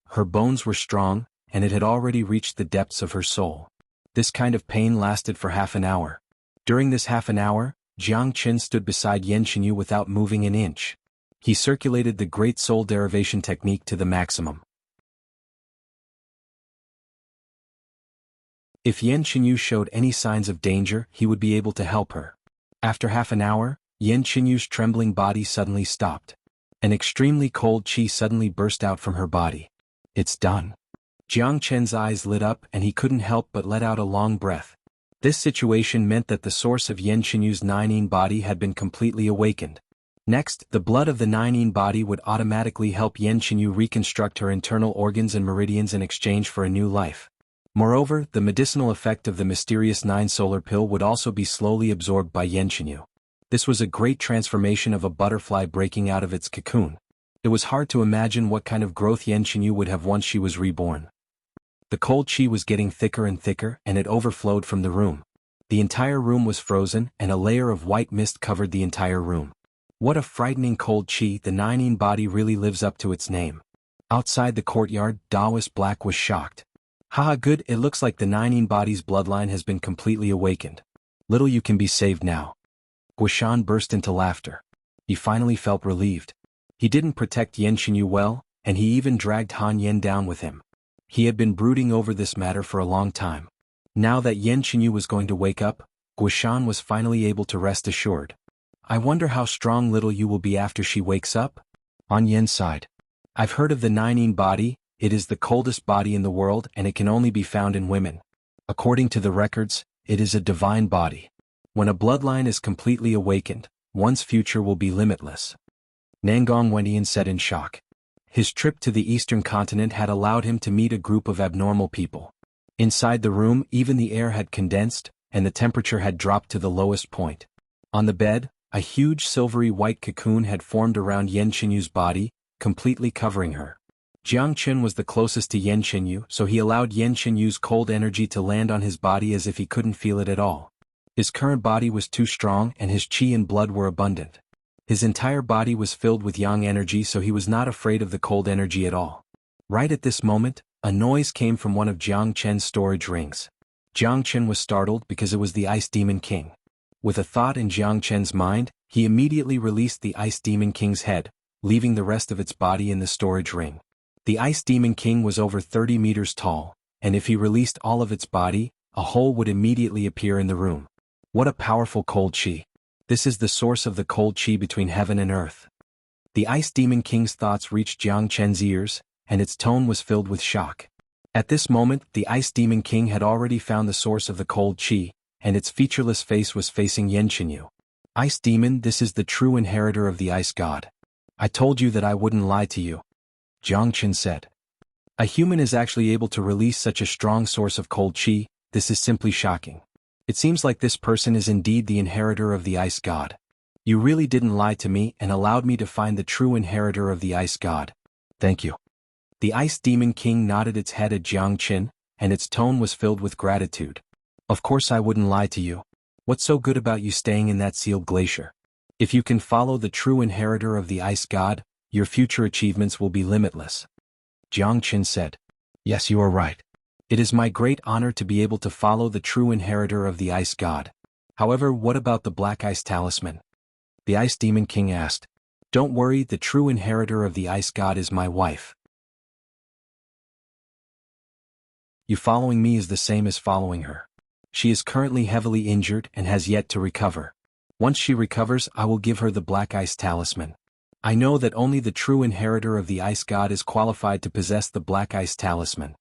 Her bones were strong, and it had already reached the depths of her soul. This kind of pain lasted for half an hour. During this half an hour, Jiang Qin stood beside Yan Qinyu without moving an inch. He circulated the great soul derivation technique to the maximum. If Yan Qinyu showed any signs of danger, he would be able to help her. After half an hour, Yan Qinyu's trembling body suddenly stopped. An extremely cold qi suddenly burst out from her body. It's done. Jiang Chen's eyes lit up and he couldn't help but let out a long breath. This situation meant that the source of Yan Qinyu's 9 yin body had been completely awakened. Next, the blood of the 9 yin body would automatically help Yan Qinyu reconstruct her internal organs and meridians in exchange for a new life. Moreover, the medicinal effect of the mysterious 9 solar pill would also be slowly absorbed by Yan Qinyu. This was a great transformation of a butterfly breaking out of its cocoon. It was hard to imagine what kind of growth Yan Qinyu would have once she was reborn. The cold qi was getting thicker and thicker, and it overflowed from the room. The entire room was frozen, and a layer of white mist covered the entire room. What a frightening cold qi! The 9 yin body really lives up to its name. Outside the courtyard, Daoist Black was shocked. Haha, good, it looks like the 9 yin body's bloodline has been completely awakened. Little you can be saved now. Guishan burst into laughter. He finally felt relieved. He didn't protect Yan Qinyu well, and he even dragged Han Yen down with him. He had been brooding over this matter for a long time. Now that Yan Qinyu was going to wake up, Guishan was finally able to rest assured. I wonder how strong little you will be after she wakes up? Han Yen sighed. I've heard of the 9 yin body. It is the coldest body in the world and it can only be found in women. According to the records, it is a divine body. When a bloodline is completely awakened, one's future will be limitless. Nangong Wendian said in shock. His trip to the eastern continent had allowed him to meet a group of abnormal people. Inside the room, even the air had condensed, and the temperature had dropped to the lowest point. On the bed, a huge silvery white cocoon had formed around Yan Qinyu's body, completely covering her. Jiang Qin was the closest to Yan Qinyu, so he allowed Yan Qinyu's cold energy to land on his body as if he couldn't feel it at all. His current body was too strong and his qi and blood were abundant. His entire body was filled with yang energy, so he was not afraid of the cold energy at all. Right at this moment, a noise came from one of Jiang Chen's storage rings. Jiang Chen was startled because it was the Ice Demon King. With a thought in Jiang Chen's mind, he immediately released the Ice Demon King's head, leaving the rest of its body in the storage ring. The Ice Demon King was over 30 meters tall, and if he released all of its body, a hole would immediately appear in the room. What a powerful cold chi. This is the source of the cold chi between heaven and earth. The Ice Demon King's thoughts reached Jiang Chen's ears, and its tone was filled with shock. At this moment, the Ice Demon King had already found the source of the cold chi, and its featureless face was facing Yan Qinyu. Ice Demon, this is the true inheritor of the Ice God. I told you that I wouldn't lie to you. Jiang Qin said. A human is actually able to release such a strong source of cold chi. This is simply shocking. It seems like this person is indeed the inheritor of the Ice God. You really didn't lie to me and allowed me to find the true inheritor of the Ice God. Thank you. The Ice Demon King nodded its head at Jiang Qin, and its tone was filled with gratitude. Of course I wouldn't lie to you. What's so good about you staying in that sealed glacier? If you can follow the true inheritor of the Ice God, your future achievements will be limitless. Jiang Qin said. Yes, you are right. It is my great honor to be able to follow the true inheritor of the Ice God. However, what about the Black Ice Talisman? The Ice Demon King asked. Don't worry, the true inheritor of the Ice God is my wife. You following me is the same as following her. She is currently heavily injured and has yet to recover. Once she recovers, I will give her the Black Ice Talisman. I know that only the true inheritor of the Ice God is qualified to possess the Black Ice Talisman.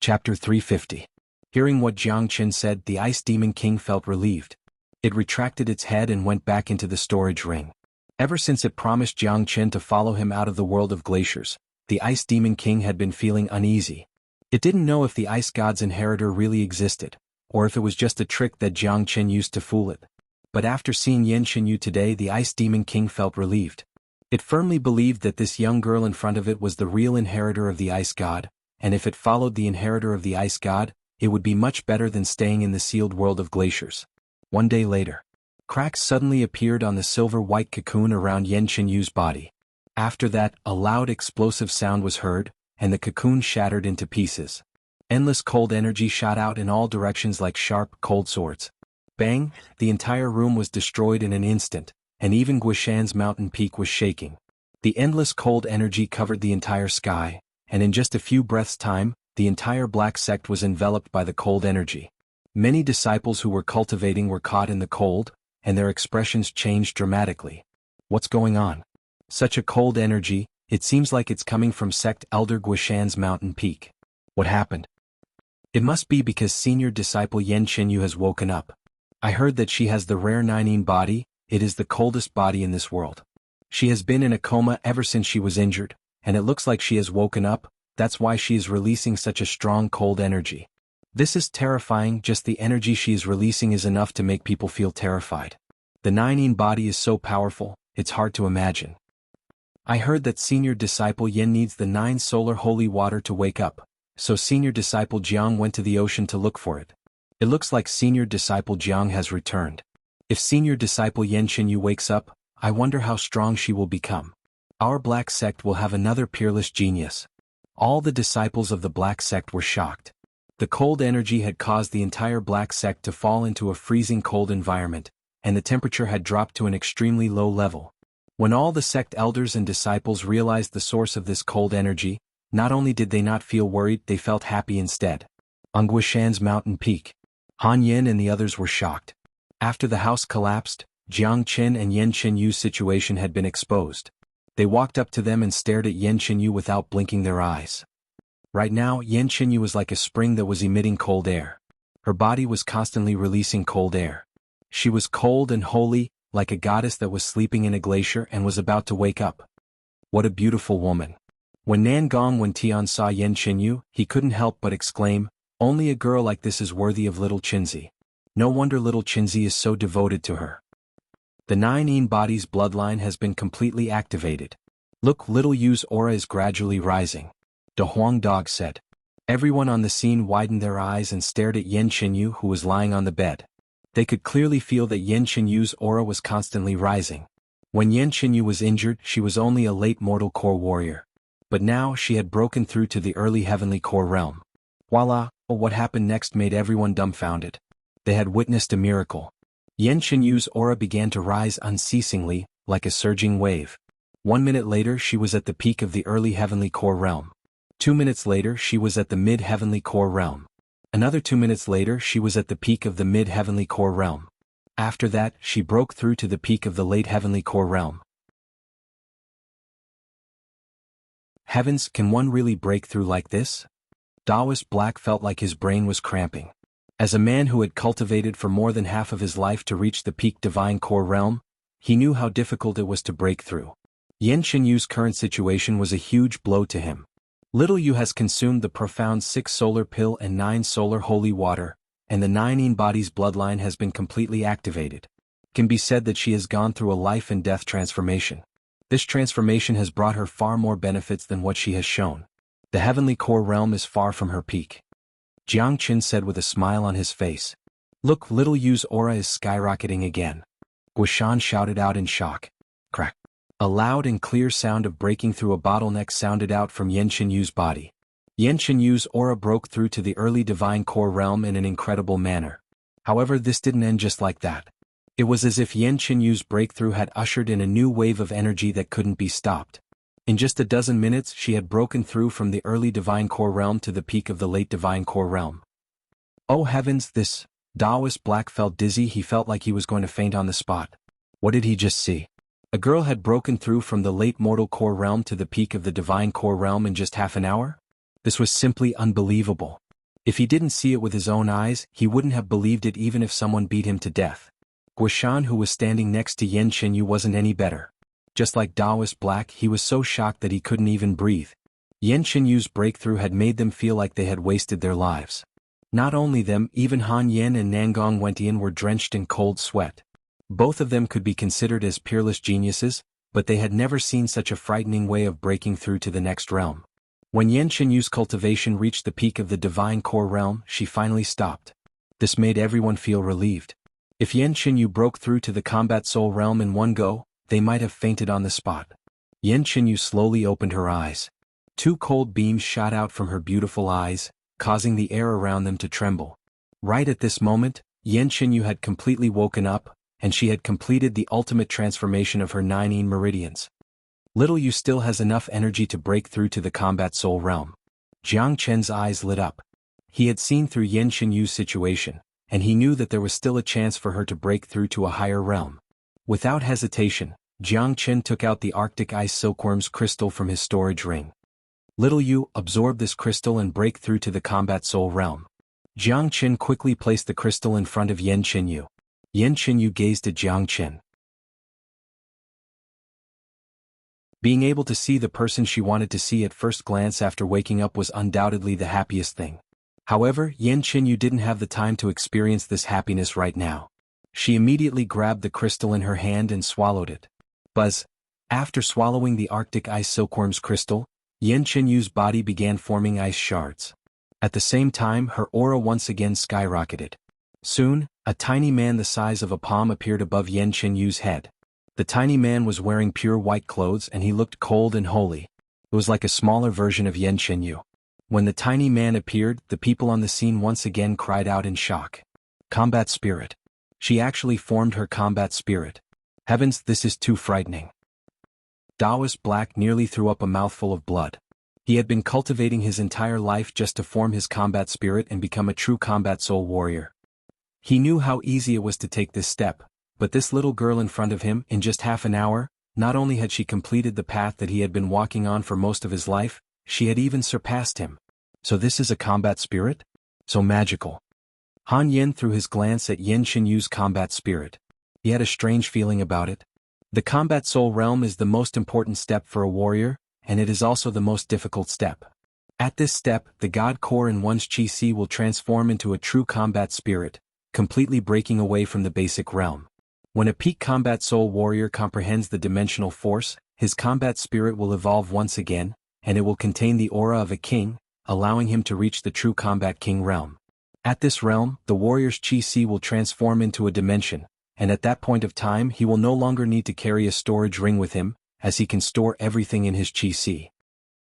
Chapter 350. Hearing what Jiang Qin said, the Ice Demon King felt relieved. It retracted its head and went back into the storage ring. Ever since it promised Jiang Qin to follow him out of the world of glaciers, the Ice Demon King had been feeling uneasy. It didn't know if the Ice God's inheritor really existed, or if it was just a trick that Jiang Qin used to fool it. But after seeing Yan Qinyu today, the Ice Demon King felt relieved. It firmly believed that this young girl in front of it was the real inheritor of the Ice God, and if it followed the inheritor of the Ice God, it would be much better than staying in the sealed world of glaciers. One day later, cracks suddenly appeared on the silver-white cocoon around Yan Qinyu's body. After that, a loud explosive sound was heard, and the cocoon shattered into pieces. Endless cold energy shot out in all directions like sharp, cold swords. Bang! The entire room was destroyed in an instant, and even Guishan's mountain peak was shaking. The endless cold energy covered the entire sky, and in just a few breaths' time, the entire black sect was enveloped by the cold energy. Many disciples who were cultivating were caught in the cold, and their expressions changed dramatically. What's going on? Such a cold energy, it seems like it's coming from sect elder Guishan's mountain peak. What happened? It must be because senior disciple Yan Qinyu has woken up. I heard that she has the rare Ninein body. It is the coldest body in this world. She has been in a coma ever since she was injured, and it looks like she has woken up. That's why she is releasing such a strong cold energy. This is terrifying. Just the energy she is releasing is enough to make people feel terrified. The Ninein body is so powerful, it's hard to imagine. I heard that senior disciple Yin needs the 9 solar holy water to wake up, so senior disciple Jiang went to the ocean to look for it. It looks like senior disciple Jiang has returned. If senior disciple Yan Qinyu wakes up, I wonder how strong she will become. Our black sect will have another peerless genius. All the disciples of the black sect were shocked. The cold energy had caused the entire black sect to fall into a freezing cold environment, and the temperature had dropped to an extremely low level. When all the sect elders and disciples realized the source of this cold energy, not only did they not feel worried, they felt happy instead. On Guishan's mountain peak, Han Yin and the others were shocked. After the house collapsed, Jiang Qin and Yan Qinyu's situation had been exposed. They walked up to them and stared at Yan Qinyu without blinking their eyes. Right now, Yan Qinyu was like a spring that was emitting cold air. Her body was constantly releasing cold air. She was cold and holy, like a goddess that was sleeping in a glacier and was about to wake up. What a beautiful woman. When Nangong Wentian saw Yan Qinyu, he couldn't help but exclaim, only a girl like this is worthy of little Qinzi. No wonder little Qinzi is so devoted to her. The Ninein body's bloodline has been completely activated. Look, little Yu's aura is gradually rising. De Huang Dog said. Everyone on the scene widened their eyes and stared at Yan Qinyu, who was lying on the bed. They could clearly feel that Yan Qinyu's aura was constantly rising. When Yan Qinyu was injured, she was only a late mortal core warrior. But now she had broken through to the early heavenly core realm. Voila! What happened next made everyone dumbfounded. They had witnessed a miracle. Yan Qinyu's aura began to rise unceasingly, like a surging wave. 1 minute later she was at the peak of the early heavenly core realm. 2 minutes later she was at the mid-heavenly core realm. Another 2 minutes later she was at the peak of the mid-heavenly core realm. After that she broke through to the peak of the late heavenly core realm. Heavens, can one really break through like this? Taoist Black felt like his brain was cramping. As a man who had cultivated for more than half of his life to reach the peak divine core realm, he knew how difficult it was to break through. Yan Qinyu's current situation was a huge blow to him. Little Yu has consumed the profound 6 solar pill and 9 solar holy water, and the 9 body's bloodline has been completely activated. It can be said that she has gone through a life and death transformation. This transformation has brought her far more benefits than what she has shown. The heavenly core realm is far from her peak. Jiang Qin said with a smile on his face. Look, little Yu's aura is skyrocketing again. Guishan shouted out in shock. Crack. A loud and clear sound of breaking through a bottleneck sounded out from Yan Qinyu's body. Yan Qinyu's aura broke through to the early divine core realm in an incredible manner. However, this didn't end just like that. It was as if Yan Qinyu's breakthrough had ushered in a new wave of energy that couldn't be stopped. In just a dozen minutes she had broken through from the early divine core realm to the peak of the late divine core realm. Oh heavens, this! Taoist Black felt dizzy. He felt like he was going to faint on the spot. What did he just see? A girl had broken through from the late mortal core realm to the peak of the divine core realm in just half an hour? This was simply unbelievable. If he didn't see it with his own eyes, he wouldn't have believed it even if someone beat him to death. Guishan, who was standing next to Yan Qinyu, wasn't any better. Just like Taoist Black, he was so shocked that he couldn't even breathe. Yan Qinyu's breakthrough had made them feel like they had wasted their lives. Not only them, even Han Yan and Nangong Wentian were drenched in cold sweat. Both of them could be considered as peerless geniuses, but they had never seen such a frightening way of breaking through to the next realm. When Yan Qinyu's cultivation reached the peak of the divine core realm, she finally stopped. This made everyone feel relieved. If Yan Qinyu broke through to the combat soul realm in one go, they might have fainted on the spot. Yan Qinyu slowly opened her eyes. 2 cold beams shot out from her beautiful eyes, causing the air around them to tremble. Right at this moment, Yan Qinyu had completely woken up, and she had completed the ultimate transformation of her 9 meridians. Little Yu still has enough energy to break through to the combat soul realm. Jiang Chen's eyes lit up. He had seen through Yan Qinyu's situation, and he knew that there was still a chance for her to break through to a higher realm. Without hesitation, Jiang Chen took out the Arctic Ice Silkworm's crystal from his storage ring. Little Yu, absorb this crystal and break through to the combat soul realm. Jiang Chen quickly placed the crystal in front of Yan Qinyu. Yan Qinyu gazed at Jiang Chen. Being able to see the person she wanted to see at first glance after waking up was undoubtedly the happiest thing. However, Yan Qinyu didn't have the time to experience this happiness right now. She immediately grabbed the crystal in her hand and swallowed it. Buzz! After swallowing the Arctic Ice Silkworm's crystal, Yan Qinyu's body began forming ice shards. At the same time, her aura once again skyrocketed. Soon, a tiny man the size of a palm appeared above Yan Qinyu's head. The tiny man was wearing pure white clothes and he looked cold and holy. It was like a smaller version of Yan Qinyu. When the tiny man appeared, the people on the scene once again cried out in shock. Combat spirit. She actually formed her combat spirit. Heavens, this is too frightening. Taoist Black nearly threw up a mouthful of blood. He had been cultivating his entire life just to form his combat spirit and become a true combat soul warrior. He knew how easy it was to take this step, but this little girl in front of him, in just half an hour, not only had she completed the path that he had been walking on for most of his life, she had even surpassed him. So this is a combat spirit? So magical. Han Yen threw his glance at Yan Qinyu's combat spirit. He had a strange feeling about it. The combat soul realm is the most important step for a warrior, and it is also the most difficult step. At this step, the God core in one's Qi will transform into a true combat spirit, completely breaking away from the basic realm. When a peak combat soul warrior comprehends the dimensional force, his combat spirit will evolve once again, and it will contain the aura of a king, allowing him to reach the true combat king realm. At this realm, the warrior's Qi will transform into a dimension, and at that point of time he will no longer need to carry a storage ring with him, as he can store everything in his Qi.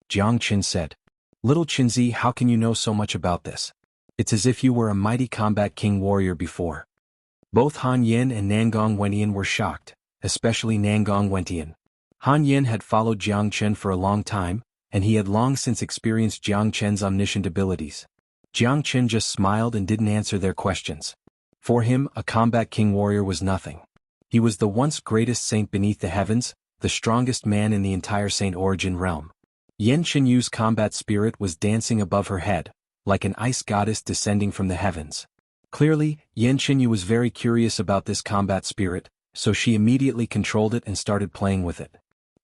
Jiang Qin said, Little Qinzi, how can you know so much about this? It's as if you were a mighty combat king warrior before. Both Han Yin and Nangong Wentian were shocked, especially Nangong Wentian. Han Yin had followed Jiang Chen for a long time, and he had long since experienced Jiang Chen's omniscient abilities. Jiang Chen just smiled and didn't answer their questions. For him, a combat king warrior was nothing. He was the once greatest saint beneath the heavens, the strongest man in the entire Saint Origin realm. Yan Qinyu's combat spirit was dancing above her head, like an ice goddess descending from the heavens. Clearly, Yan Qinyu was very curious about this combat spirit, so she immediately controlled it and started playing with it.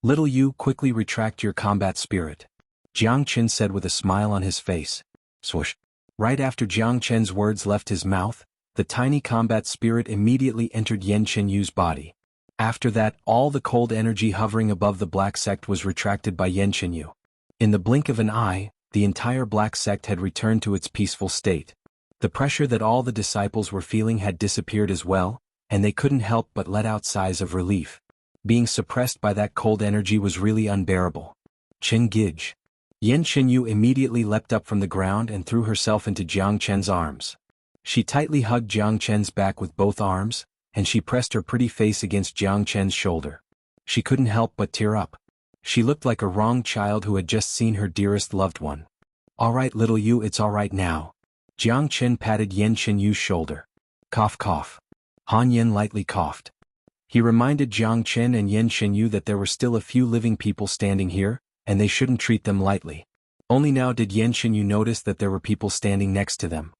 Little you, quickly retract your combat spirit, Jiang Chen said with a smile on his face. Swoosh. Right after Jiang Chen's words left his mouth, the tiny combat spirit immediately entered Yan Qinyu's body. After that, all the cold energy hovering above the black sect was retracted by Yan Qinyu. In the blink of an eye, the entire black sect had returned to its peaceful state. The pressure that all the disciples were feeling had disappeared as well, and they couldn't help but let out sighs of relief. Being suppressed by that cold energy was really unbearable. Chen Gij. Yan Qinyu immediately leapt up from the ground and threw herself into Jiang Chen's arms. She tightly hugged Jiang Chen's back with both arms, and she pressed her pretty face against Jiang Chen's shoulder. She couldn't help but tear up. She looked like a wronged child who had just seen her dearest loved one. All right, little you, it's all right now. Jiang Chen patted Yan Qinyu's shoulder. Cough cough. Han Yin lightly coughed. He reminded Jiang Chen and Yan Qinyu that there were still a few living people standing here, and they shouldn't treat them lightly. Only now did Yan Qinyu notice that there were people standing next to them.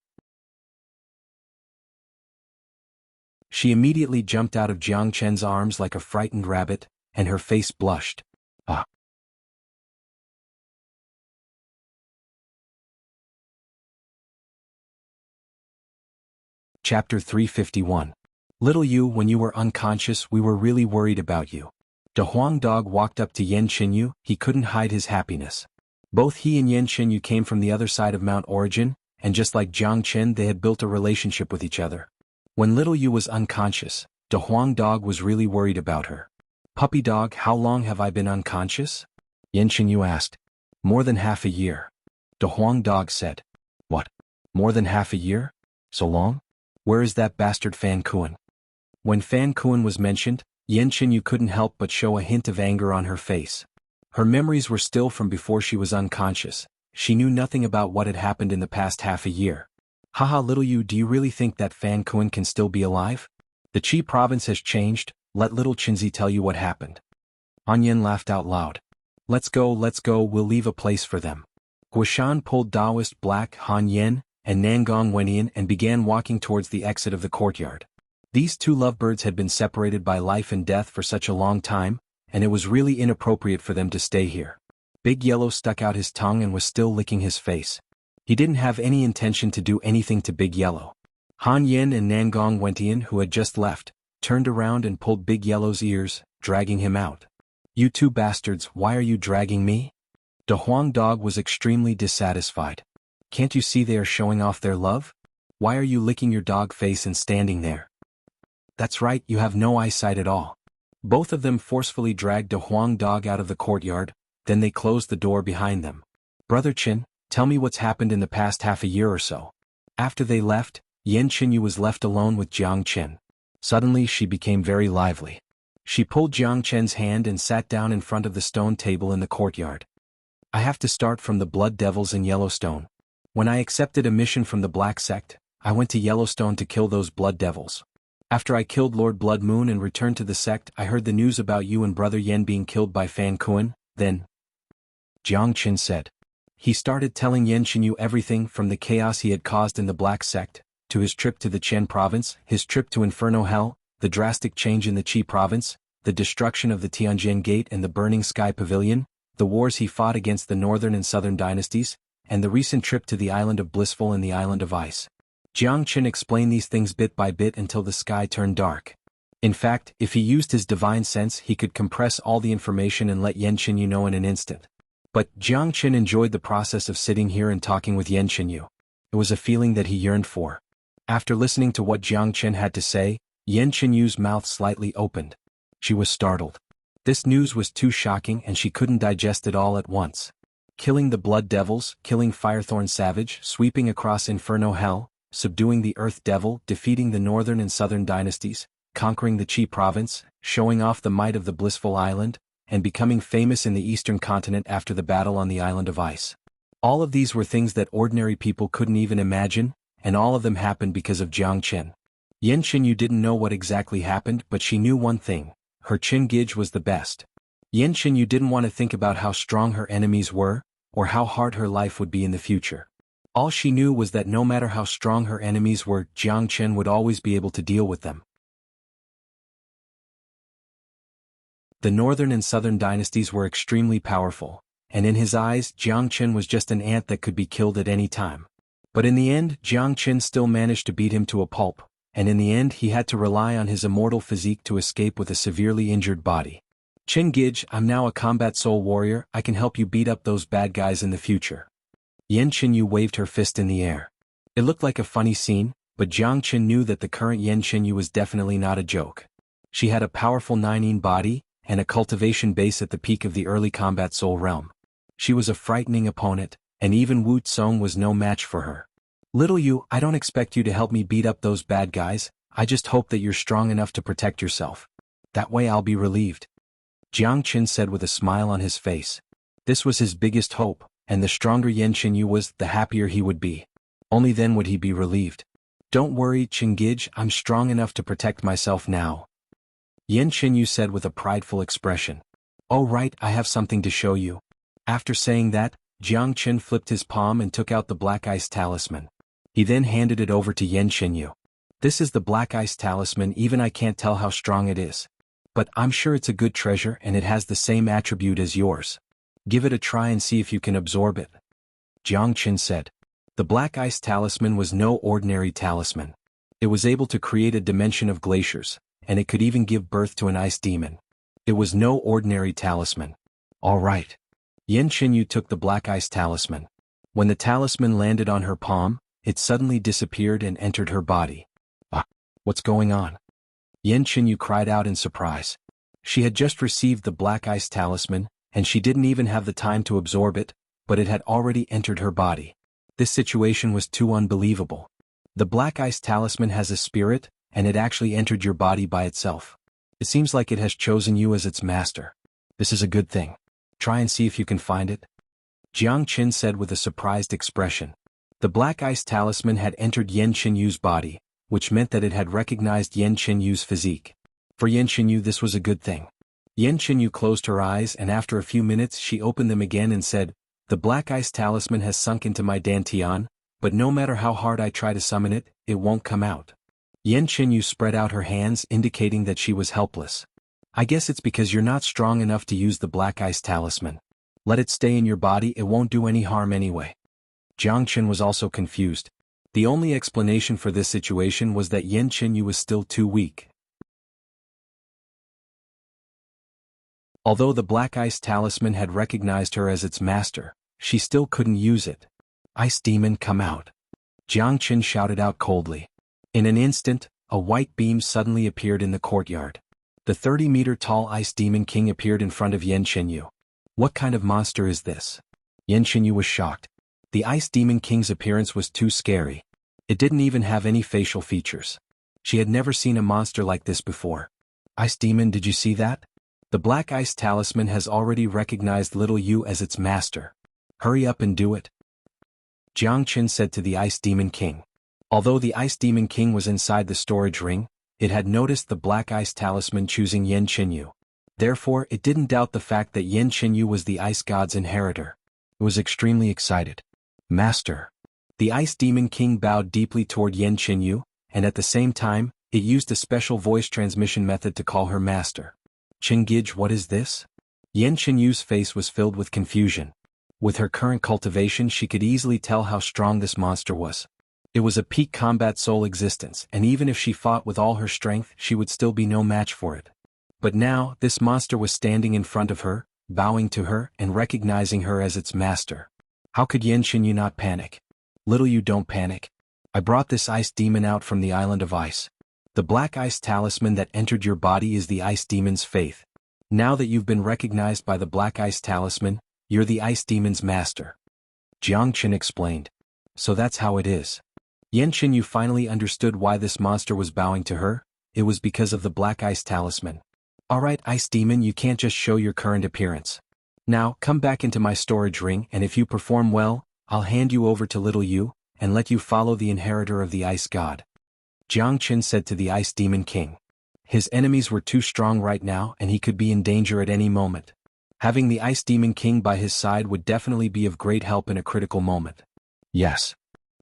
She immediately jumped out of Jiang Chen's arms like a frightened rabbit, and her face blushed. Ah. Chapter 351. Little you, when you were unconscious, we were really worried about you. De Huang Dog walked up to Yan Qinyu. He couldn't hide his happiness. Both he and Yan Qinyu came from the other side of Mount Origin, and just like Jiang Chen, they had built a relationship with each other. When little you was unconscious, De Huang Dog was really worried about her. Puppy dog, how long have I been unconscious? Yan Qinyu asked. More than half a year. De Huang Dog said. What? More than half a year? So long? Where is that bastard Fan Kuan? When Fan Kuan was mentioned, Yan Qinyu couldn't help but show a hint of anger on her face. Her memories were still from before she was unconscious. She knew nothing about what had happened in the past half a year. Haha, little you, do you really think that Fan Kuan can still be alive? The Qi province has changed. Let little Qinzi tell you what happened. Han Yin laughed out loud. Let's go, we'll leave a place for them. Guishan pulled Taoist Black, Han Yin, and Nangong Wentian and began walking towards the exit of the courtyard. These two lovebirds had been separated by life and death for such a long time, and it was really inappropriate for them to stay here. Big Yellow stuck out his tongue and was still licking his face. He didn't have any intention to do anything to Big Yellow. Han Yin and Nangong Wentian, who had just left, turned around and pulled Big Yellow's ears, dragging him out. You two bastards, why are you dragging me? De Huang Dog was extremely dissatisfied. Can't you see they are showing off their love? Why are you licking your dog face and standing there? That's right, you have no eyesight at all. Both of them forcefully dragged De Huang Dog out of the courtyard, then they closed the door behind them. Brother Qin, tell me what's happened in the past half a year or so. After they left, Yan Qinyu was left alone with Jiang Chen. Suddenly she became very lively. She pulled Jiang Chen's hand and sat down in front of the stone table in the courtyard. I have to start from the Blood Devils in Yellowstone. When I accepted a mission from the Black Sect, I went to Yellowstone to kill those Blood Devils. After I killed Lord Blood Moon and returned to the sect, I heard the news about you and Brother Yen being killed by Fan Kuan, then Jiang Chen said. He started telling Yan Qinyu everything from the chaos he had caused in the Black Sect, to his trip to the Qian province, his trip to Inferno Hell, the drastic change in the Qi province, the destruction of the Tianjin Gate and the Burning Sky Pavilion, the wars he fought against the northern and southern dynasties, and the recent trip to the Island of Blissful and the Island of Ice. Jiang Chen explained these things bit by bit until the sky turned dark. In fact, if he used his divine sense, he could compress all the information and let Yan Qinyu know in an instant. But Jiang Chen enjoyed the process of sitting here and talking with Yan Qinyu. It was a feeling that he yearned for. After listening to what Jiang Chen had to say, Yan Qinyu's mouth slightly opened. She was startled. This news was too shocking and she couldn't digest it all at once. Killing the Blood Devils, killing Firethorn Savage, sweeping across Inferno Hell, subduing the Earth Devil, defeating the northern and southern dynasties, conquering the Qi province, showing off the might of the blissful island, and becoming famous in the eastern continent after the battle on the island of ice. All of these were things that ordinary people couldn't even imagine, and all of them happened because of Jiang Qin. Yan Qinyu didn't know what exactly happened, but she knew one thing: her Qin Gij was the best. Yan Qinyu didn't want to think about how strong her enemies were, or how hard her life would be in the future. All she knew was that no matter how strong her enemies were, Jiang Qin would always be able to deal with them. The northern and southern dynasties were extremely powerful, and in his eyes, Jiang Qin was just an ant that could be killed at any time. But in the end, Jiang Qin still managed to beat him to a pulp, and in the end he had to rely on his immortal physique to escape with a severely injured body. Qin Gij, I'm now a combat soul warrior, I can help you beat up those bad guys in the future. Yan Qinyu waved her fist in the air. It looked like a funny scene, but Jiang Qin knew that the current Yan Qinyu was definitely not a joke. She had a powerful 9-in body, and a cultivation base at the peak of the early combat soul realm. She was a frightening opponent, and even Wu Tsong was no match for her. Little you, I don't expect you to help me beat up those bad guys, I just hope that you're strong enough to protect yourself. That way I'll be relieved. Jiang Qin said with a smile on his face. This was his biggest hope, and the stronger Yan Qinyu was, the happier he would be. Only then would he be relieved. Don't worry, Qin Gij, I'm strong enough to protect myself now. Yan Qinyu said with a prideful expression. Oh right, I have something to show you. After saying that, Jiang Qin flipped his palm and took out the Black Ice Talisman. He then handed it over to Yan Qinyu. This is the Black Ice Talisman, even I can't tell how strong it is. But I'm sure it's a good treasure and it has the same attribute as yours. Give it a try and see if you can absorb it. Jiang Qin said. The Black Ice Talisman was no ordinary talisman. It was able to create a dimension of glaciers, and it could even give birth to an ice demon. It was no ordinary talisman. All right. Yan Qinyu took the Black Ice Talisman. When the talisman landed on her palm, it suddenly disappeared and entered her body. Ah, what's going on? Yan Qinyu cried out in surprise. She had just received the Black Ice Talisman, and she didn't even have the time to absorb it, but it had already entered her body. This situation was too unbelievable. The Black Ice Talisman has a spirit, and it actually entered your body by itself. It seems like it has chosen you as its master. This is a good thing. Try and see if you can find it. Jiang Qin said with a surprised expression. The Black Ice Talisman had entered Yan Qinyu's body, which meant that it had recognized Yan Qinyu's physique. For Yan Qinyu this was a good thing. Yan Qinyu closed her eyes and after a few minutes she opened them again and said, The Black Ice Talisman has sunk into my dantian, but no matter how hard I try to summon it, it won't come out. Yan Qinyu spread out her hands indicating that she was helpless. I guess it's because you're not strong enough to use the Black Ice Talisman. Let it stay in your body, it won't do any harm anyway. Jiang Qin was also confused. The only explanation for this situation was that Yan Qinyu was still too weak. Although the Black Ice Talisman had recognized her as its master, she still couldn't use it. Ice Demon, come out. Jiang Qin shouted out coldly. In an instant, a white beam suddenly appeared in the courtyard. The 30-meter-tall Ice Demon King appeared in front of Yan Qinyu. What kind of monster is this? Yan Qinyu was shocked. The Ice Demon King's appearance was too scary. It didn't even have any facial features. She had never seen a monster like this before. Ice Demon, did you see that? The Black Ice Talisman has already recognized little you as its master. Hurry up and do it. Jiang Qin said to the Ice Demon King. Although the Ice Demon King was inside the storage ring, it had noticed the Black Ice Talisman choosing Yan Qinyu. Therefore, it didn't doubt the fact that Yan Qinyu was the Ice God's inheritor. It was extremely excited. Master. The Ice Demon King bowed deeply toward Yan Qinyu, and at the same time, it used a special voice transmission method to call her master. Qin Gij, what is this? Yan Qinyu's face was filled with confusion. With her current cultivation she could easily tell how strong this monster was. It was a peak combat soul existence, and even if she fought with all her strength she would still be no match for it. But now, this monster was standing in front of her, bowing to her and recognizing her as its master. How could Yan Qinyu not panic? Little you, don't panic. I brought this ice demon out from the island of ice. The Black Ice Talisman that entered your body is the Ice Demon's faith. Now that you've been recognized by the Black Ice Talisman, you're the Ice Demon's master. Jiang Qin explained. So that's how it is. Yan Qinyu finally understood why this monster was bowing to her. It was because of the black ice talisman. Alright, ice demon, you can't just show your current appearance. Now, come back into my storage ring, and if you perform well, I'll hand you over to little you, and let you follow the inheritor of the ice god. Jiang Qin said to the ice demon king. His enemies were too strong right now and he could be in danger at any moment. Having the ice demon king by his side would definitely be of great help in a critical moment. Yes.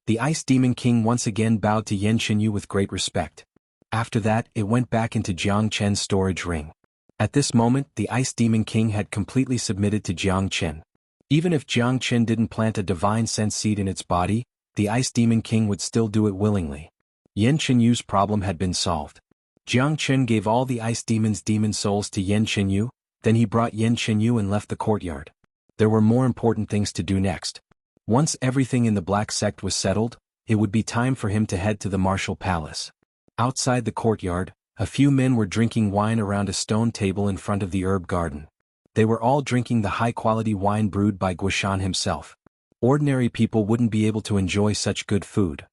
The ice demon king once again bowed to Yan Qinyu with great respect. After that, it went back into Jiang Qin's storage ring. At this moment, the ice demon king had completely submitted to Jiang Qin. Even if Jiang Qin didn't plant a divine sense seed in its body, the ice demon king would still do it willingly. Yan Qinyu's problem had been solved. Jiang Qin gave all the ice demon's demon souls to Yan Qinyu, then he brought Yan Qinyu and left the courtyard. There were more important things to do next. Once everything in the Black Sect was settled, it would be time for him to head to the martial palace. Outside the courtyard, a few men were drinking wine around a stone table in front of the herb garden. They were all drinking the high-quality wine brewed by Guishan himself. Ordinary people wouldn't be able to enjoy such good food.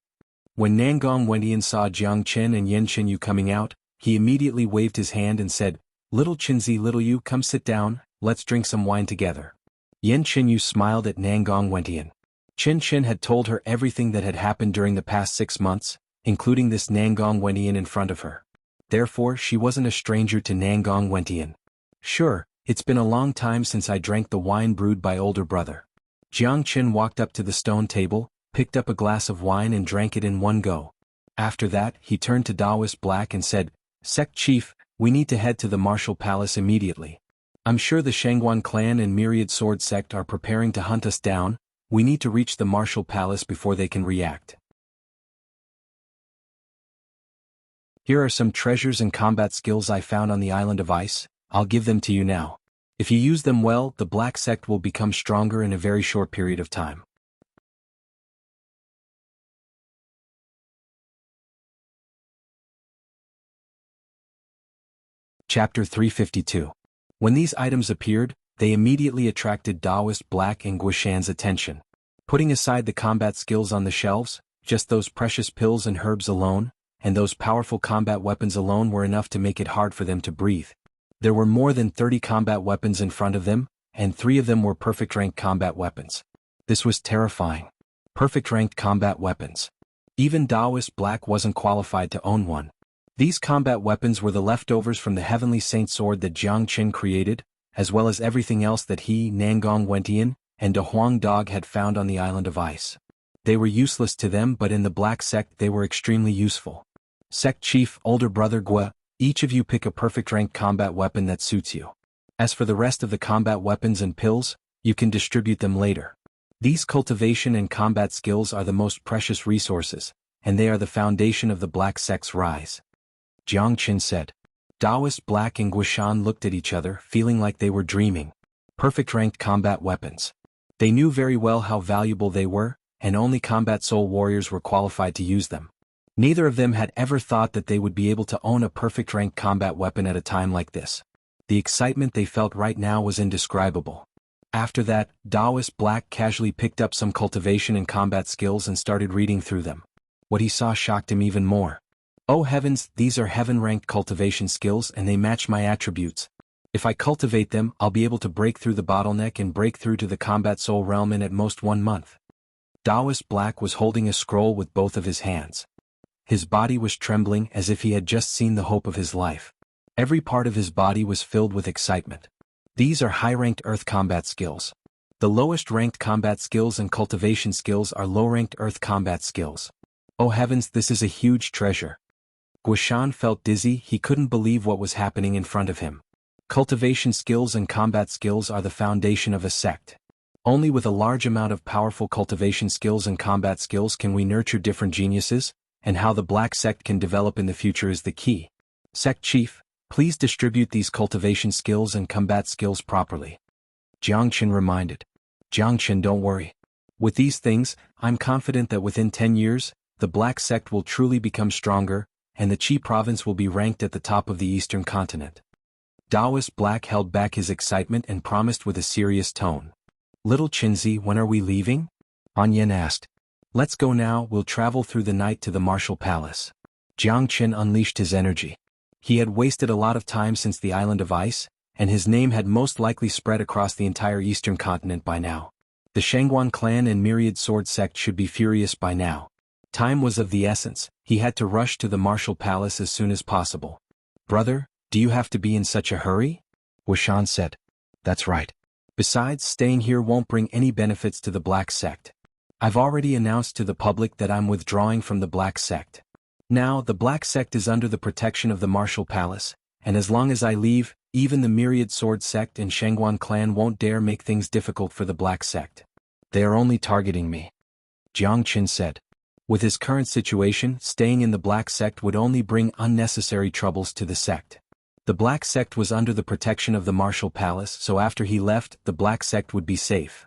When Nangong Wentian saw Jiang Qin and Yan Qinyu coming out, he immediately waved his hand and said, "Little Qinzi, little you, come sit down, let's drink some wine together." Yan Qinyu smiled at Nangong Wentian. Qin had told her everything that had happened during the past 6 months, including this Nangong Wentian in front of her. Therefore, she wasn't a stranger to Nangong Wentian. Sure, it's been a long time since I drank the wine brewed by older brother. Jiang Qin walked up to the stone table, picked up a glass of wine and drank it in one go. After that, he turned to Taoist Black and said, "Sect Chief, we need to head to the martial palace immediately. I'm sure the Xuanhuan clan and Myriad Sword Sect are preparing to hunt us down. We need to reach the martial palace before they can react." Here are some treasures and combat skills I found on the island of ice. I'll give them to you now. If you use them well, the Black Sect will become stronger in a very short period of time. Chapter 352. When these items appeared, they immediately attracted Taoist Black and Guishan's attention. Putting aside the combat skills on the shelves, just those precious pills and herbs alone, and those powerful combat weapons alone were enough to make it hard for them to breathe. There were more than 30 combat weapons in front of them, and 3 of them were perfect ranked combat weapons. This was terrifying. Perfect ranked combat weapons. Even Taoist Black wasn't qualified to own one. These combat weapons were the leftovers from the Heavenly Saint Sword that Jiang Qin created, as well as everything else that he, Nangong Wentian, and De Huang Dog had found on the island of ice. They were useless to them, but in the Black Sect they were extremely useful. Sect Chief, older brother Gua, each of you pick a perfect ranked combat weapon that suits you. As for the rest of the combat weapons and pills, you can distribute them later. These cultivation and combat skills are the most precious resources, and they are the foundation of the Black Sect's rise. Jiang Qin said. Taoist Black and Guishan looked at each other, feeling like they were dreaming. Perfect ranked combat weapons. They knew very well how valuable they were, and only combat soul warriors were qualified to use them. Neither of them had ever thought that they would be able to own a perfect ranked combat weapon at a time like this. The excitement they felt right now was indescribable. After that, Taoist Black casually picked up some cultivation and combat skills and started reading through them. What he saw shocked him even more. Oh heavens, these are heaven-ranked cultivation skills and they match my attributes. If I cultivate them, I'll be able to break through the bottleneck and break through to the combat soul realm in at most 1 month. Taoist Black was holding a scroll with both of his hands. His body was trembling as if he had just seen the hope of his life. Every part of his body was filled with excitement. These are high-ranked earth combat skills. The lowest-ranked combat skills and cultivation skills are low-ranked earth combat skills. Oh heavens, this is a huge treasure. Guishan felt dizzy, he couldn't believe what was happening in front of him. Cultivation skills and combat skills are the foundation of a sect. Only with a large amount of powerful cultivation skills and combat skills can we nurture different geniuses, and how the Black Sect can develop in the future is the key. Sect Chief, please distribute these cultivation skills and combat skills properly. Jiang Qin reminded. Jiang Qin, don't worry. With these things, I'm confident that within 10 years, the Black Sect will truly become stronger, and the Qi province will be ranked at the top of the eastern continent. Taoist Black held back his excitement and promised with a serious tone. Little Qinzi, when are we leaving? An Yen asked. Let's go now, we'll travel through the night to the martial palace. Jiang Chen unleashed his energy. He had wasted a lot of time since the Island of Ice, and his name had most likely spread across the entire eastern continent by now. The Xuanhuan clan and myriad sword sect should be furious by now. Time was of the essence, he had to rush to the martial palace as soon as possible. Brother, do you have to be in such a hurry? Wuxian said. That's right. Besides, staying here won't bring any benefits to the Black Sect. I've already announced to the public that I'm withdrawing from the Black Sect. Now, the Black Sect is under the protection of the Martial Palace, and as long as I leave, even the Myriad Sword Sect and Xuanhuan clan won't dare make things difficult for the Black Sect. They are only targeting me. Jiang Qin said. With his current situation, staying in the Black Sect would only bring unnecessary troubles to the sect. The Black Sect was under the protection of the Martial Palace, so after he left, the Black Sect would be safe.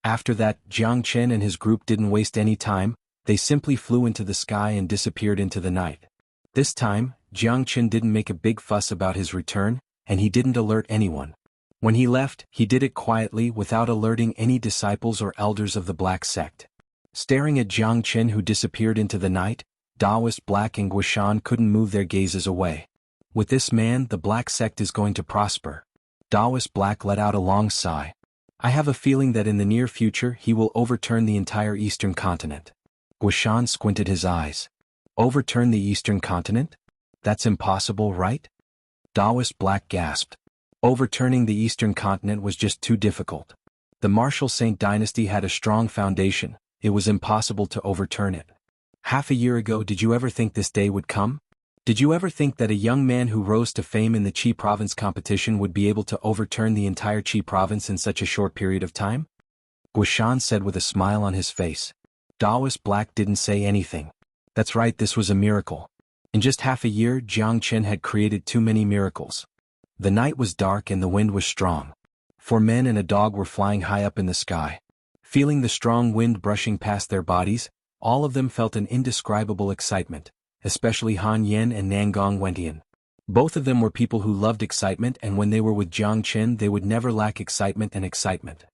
After that, Jiang Chen and his group didn't waste any time, they simply flew into the sky and disappeared into the night. This time, Jiang Chen didn't make a big fuss about his return, and he didn't alert anyone. When he left, he did it quietly without alerting any disciples or elders of the Black Sect. Staring at Jiang Chen who disappeared into the night, Daoist Black and Guishan couldn't move their gazes away. With this man, the Black Sect is going to prosper. Daoist Black let out a long sigh. I have a feeling that in the near future he will overturn the entire eastern continent. Guishan squinted his eyes. Overturn the eastern continent? That's impossible, right? Daoist Black gasped. Overturning the eastern continent was just too difficult. The Martial Saint dynasty had a strong foundation, it was impossible to overturn it. Half a year ago, did you ever think this day would come? Did you ever think that a young man who rose to fame in the Qi province competition would be able to overturn the entire Qi province in such a short period of time? Guishan said with a smile on his face. Daoist Black didn't say anything. That's right, this was a miracle. In just half a year, Jiang Chen had created too many miracles. The night was dark and the wind was strong. 4 men and a dog were flying high up in the sky. Feeling the strong wind brushing past their bodies, all of them felt an indescribable excitement, especially Han Yen and Nangong Wentian. Both of them were people who loved excitement, and when they were with Jiang Chen they would never lack excitement and excitement.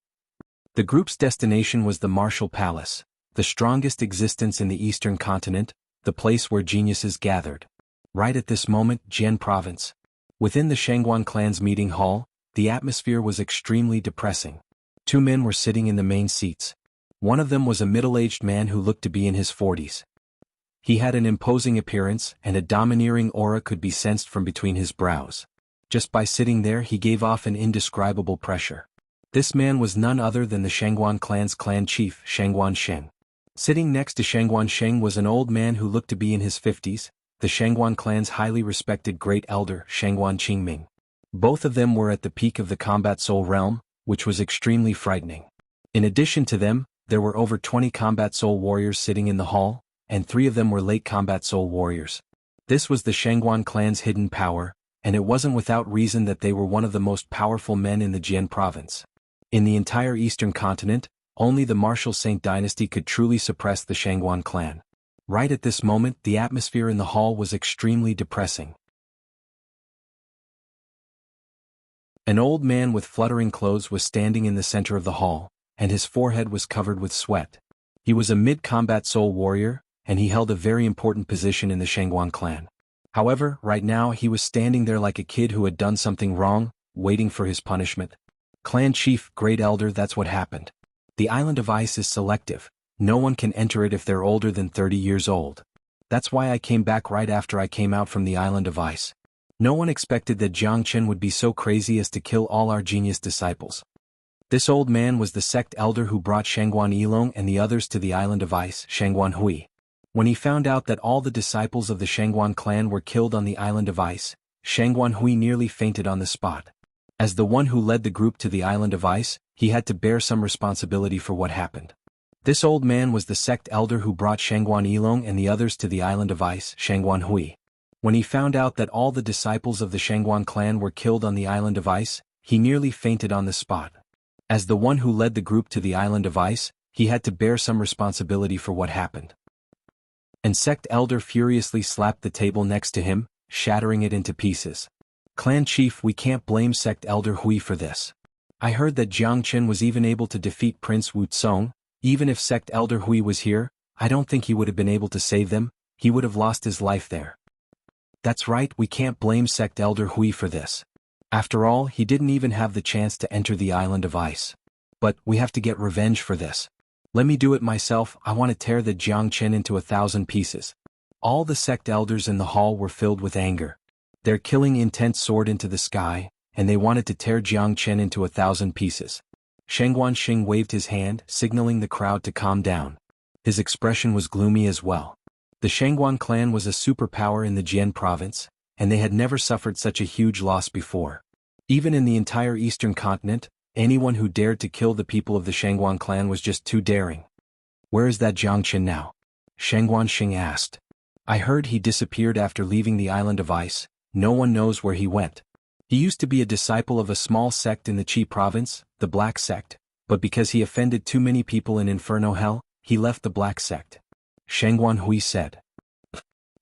The group's destination was the Martial Palace, the strongest existence in the eastern continent, the place where geniuses gathered. Right at this moment, Jian Province. Within the Xuanhuan clan's meeting hall, the atmosphere was extremely depressing. 2 men were sitting in the main seats. One of them was a middle-aged man who looked to be in his 40s. He had an imposing appearance, and a domineering aura could be sensed from between his brows. Just by sitting there he gave off an indescribable pressure. This man was none other than the Xuanhuan clan's clan chief, Xuanhuan Sheng. Sitting next to Xuanhuan Sheng was an old man who looked to be in his 50s, the Xuanhuan clan's highly respected great elder, Xuanhuan Qingming. Both of them were at the peak of the combat soul realm, which was extremely frightening. In addition to them, there were over 20 combat soul warriors sitting in the hall, and 3 of them were late combat soul warriors. This was the Xuanhuan clan's hidden power, and it wasn't without reason that they were one of the most powerful men in the Jian province. In the entire eastern continent, only the Martial Saint dynasty could truly suppress the Xuanhuan clan. Right at this moment, the atmosphere in the hall was extremely depressing. An old man with fluttering clothes was standing in the center of the hall, and his forehead was covered with sweat. He was a mid-combat soul warrior, and he held a very important position in the Xuanhuan clan. However, right now he was standing there like a kid who had done something wrong, waiting for his punishment. Clan chief, great elder, that's what happened. The Island of Ice is selective. No one can enter it if they're older than 30 years old. That's why I came back right after I came out from the Island of Ice. No one expected that Jiang Chen would be so crazy as to kill all our genius disciples. This old man was the sect elder who brought Xuanhuan Yilong and the others to the Island of Ice, Xuanhuan Hui. When he found out that all the disciples of the Xuanhuan clan were killed on the Island of Ice, Xuanhuan Hui nearly fainted on the spot. As the one who led the group to the Island of Ice, he had to bear some responsibility for what happened. This old man was the sect elder who brought Xuanhuan Yilong and the others to the Island of Ice, Xuanhuan Hui. When he found out that all the disciples of the Xuanhuan clan were killed on the Island of Ice, he nearly fainted on the spot. As the one who led the group to the Island of Ice, he had to bear some responsibility for what happened. And sect elder furiously slapped the table next to him, shattering it into pieces. Clan chief, we can't blame sect elder Hui for this. I heard that Jiang Chen was even able to defeat Prince Wu Tsong. Even if Sect Elder Hui was here, I don't think he would have been able to save them. He would have lost his life there. That's right, we can't blame Sect Elder Hui for this. After all, he didn't even have the chance to enter the Island of Ice. But we have to get revenge for this. Let me do it myself. I want to tear the Jiang Chen into 1,000 pieces. All the sect elders in the hall were filled with anger. Their killing intent soared into the sky, and they wanted to tear Jiang Chen into 1,000 pieces. Xuanhuan Xing waved his hand, signaling the crowd to calm down. His expression was gloomy as well. The Xuanhuan clan was a superpower in the Jian province, and they had never suffered such a huge loss before. Even in the entire eastern continent, anyone who dared to kill the people of the Xuanhuan clan was just too daring. Where is that Jiang Chen now? Xuanhuan Xing asked. I heard he disappeared after leaving the Island of Ice. No one knows where he went. He used to be a disciple of a small sect in the Qi province, the Black Sect, but because he offended too many people in Inferno Hell, he left the Black Sect. Xuanhuan Hui said.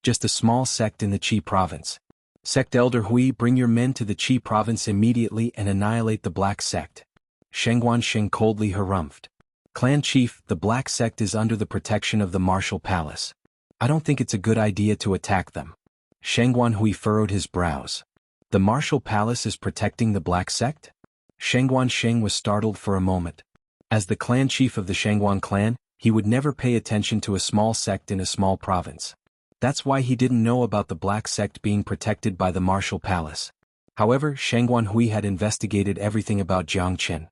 Just a small sect in the Qi province. Sect Elder Hui, bring your men to the Qi province immediately and annihilate the Black Sect. Xuanhuan Xing coldly harumphed. Clan Chief, the Black Sect is under the protection of the Martial Palace. I don't think it's a good idea to attack them. Xuanhuan Hui furrowed his brows. The Martial Palace is protecting the Black Sect? Xuanhuan Xing was startled for a moment. As the clan chief of the Xuanhuan clan, he would never pay attention to a small sect in a small province. That's why he didn't know about the Black Sect being protected by the Martial Palace. However, Xuanhuan Hui had investigated everything about Jiang Chen.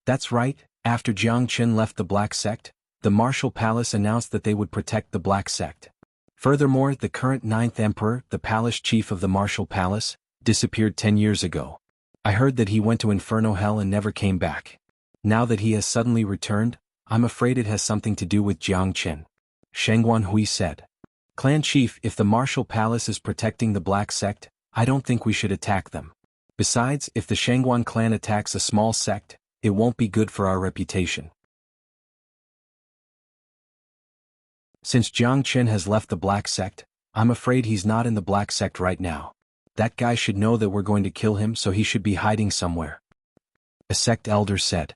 That's right, after Jiang Chen left the Black Sect, the Martial Palace announced that they would protect the Black Sect. Furthermore, the current 9th Emperor, the Palace Chief of the Martial Palace, disappeared 10 years ago. I heard that he went to Inferno Hell and never came back. Now that he has suddenly returned, I'm afraid it has something to do with Jiang Chen. Xuanhuan Hui said. Clan Chief, if the Martial Palace is protecting the Black Sect, I don't think we should attack them. Besides, if the Xuanhuan clan attacks a small sect, it won't be good for our reputation. Since Jiang Chen has left the Black Sect, I'm afraid he's not in the Black Sect right now. That guy should know that we're going to kill him, so he should be hiding somewhere. A sect elder said.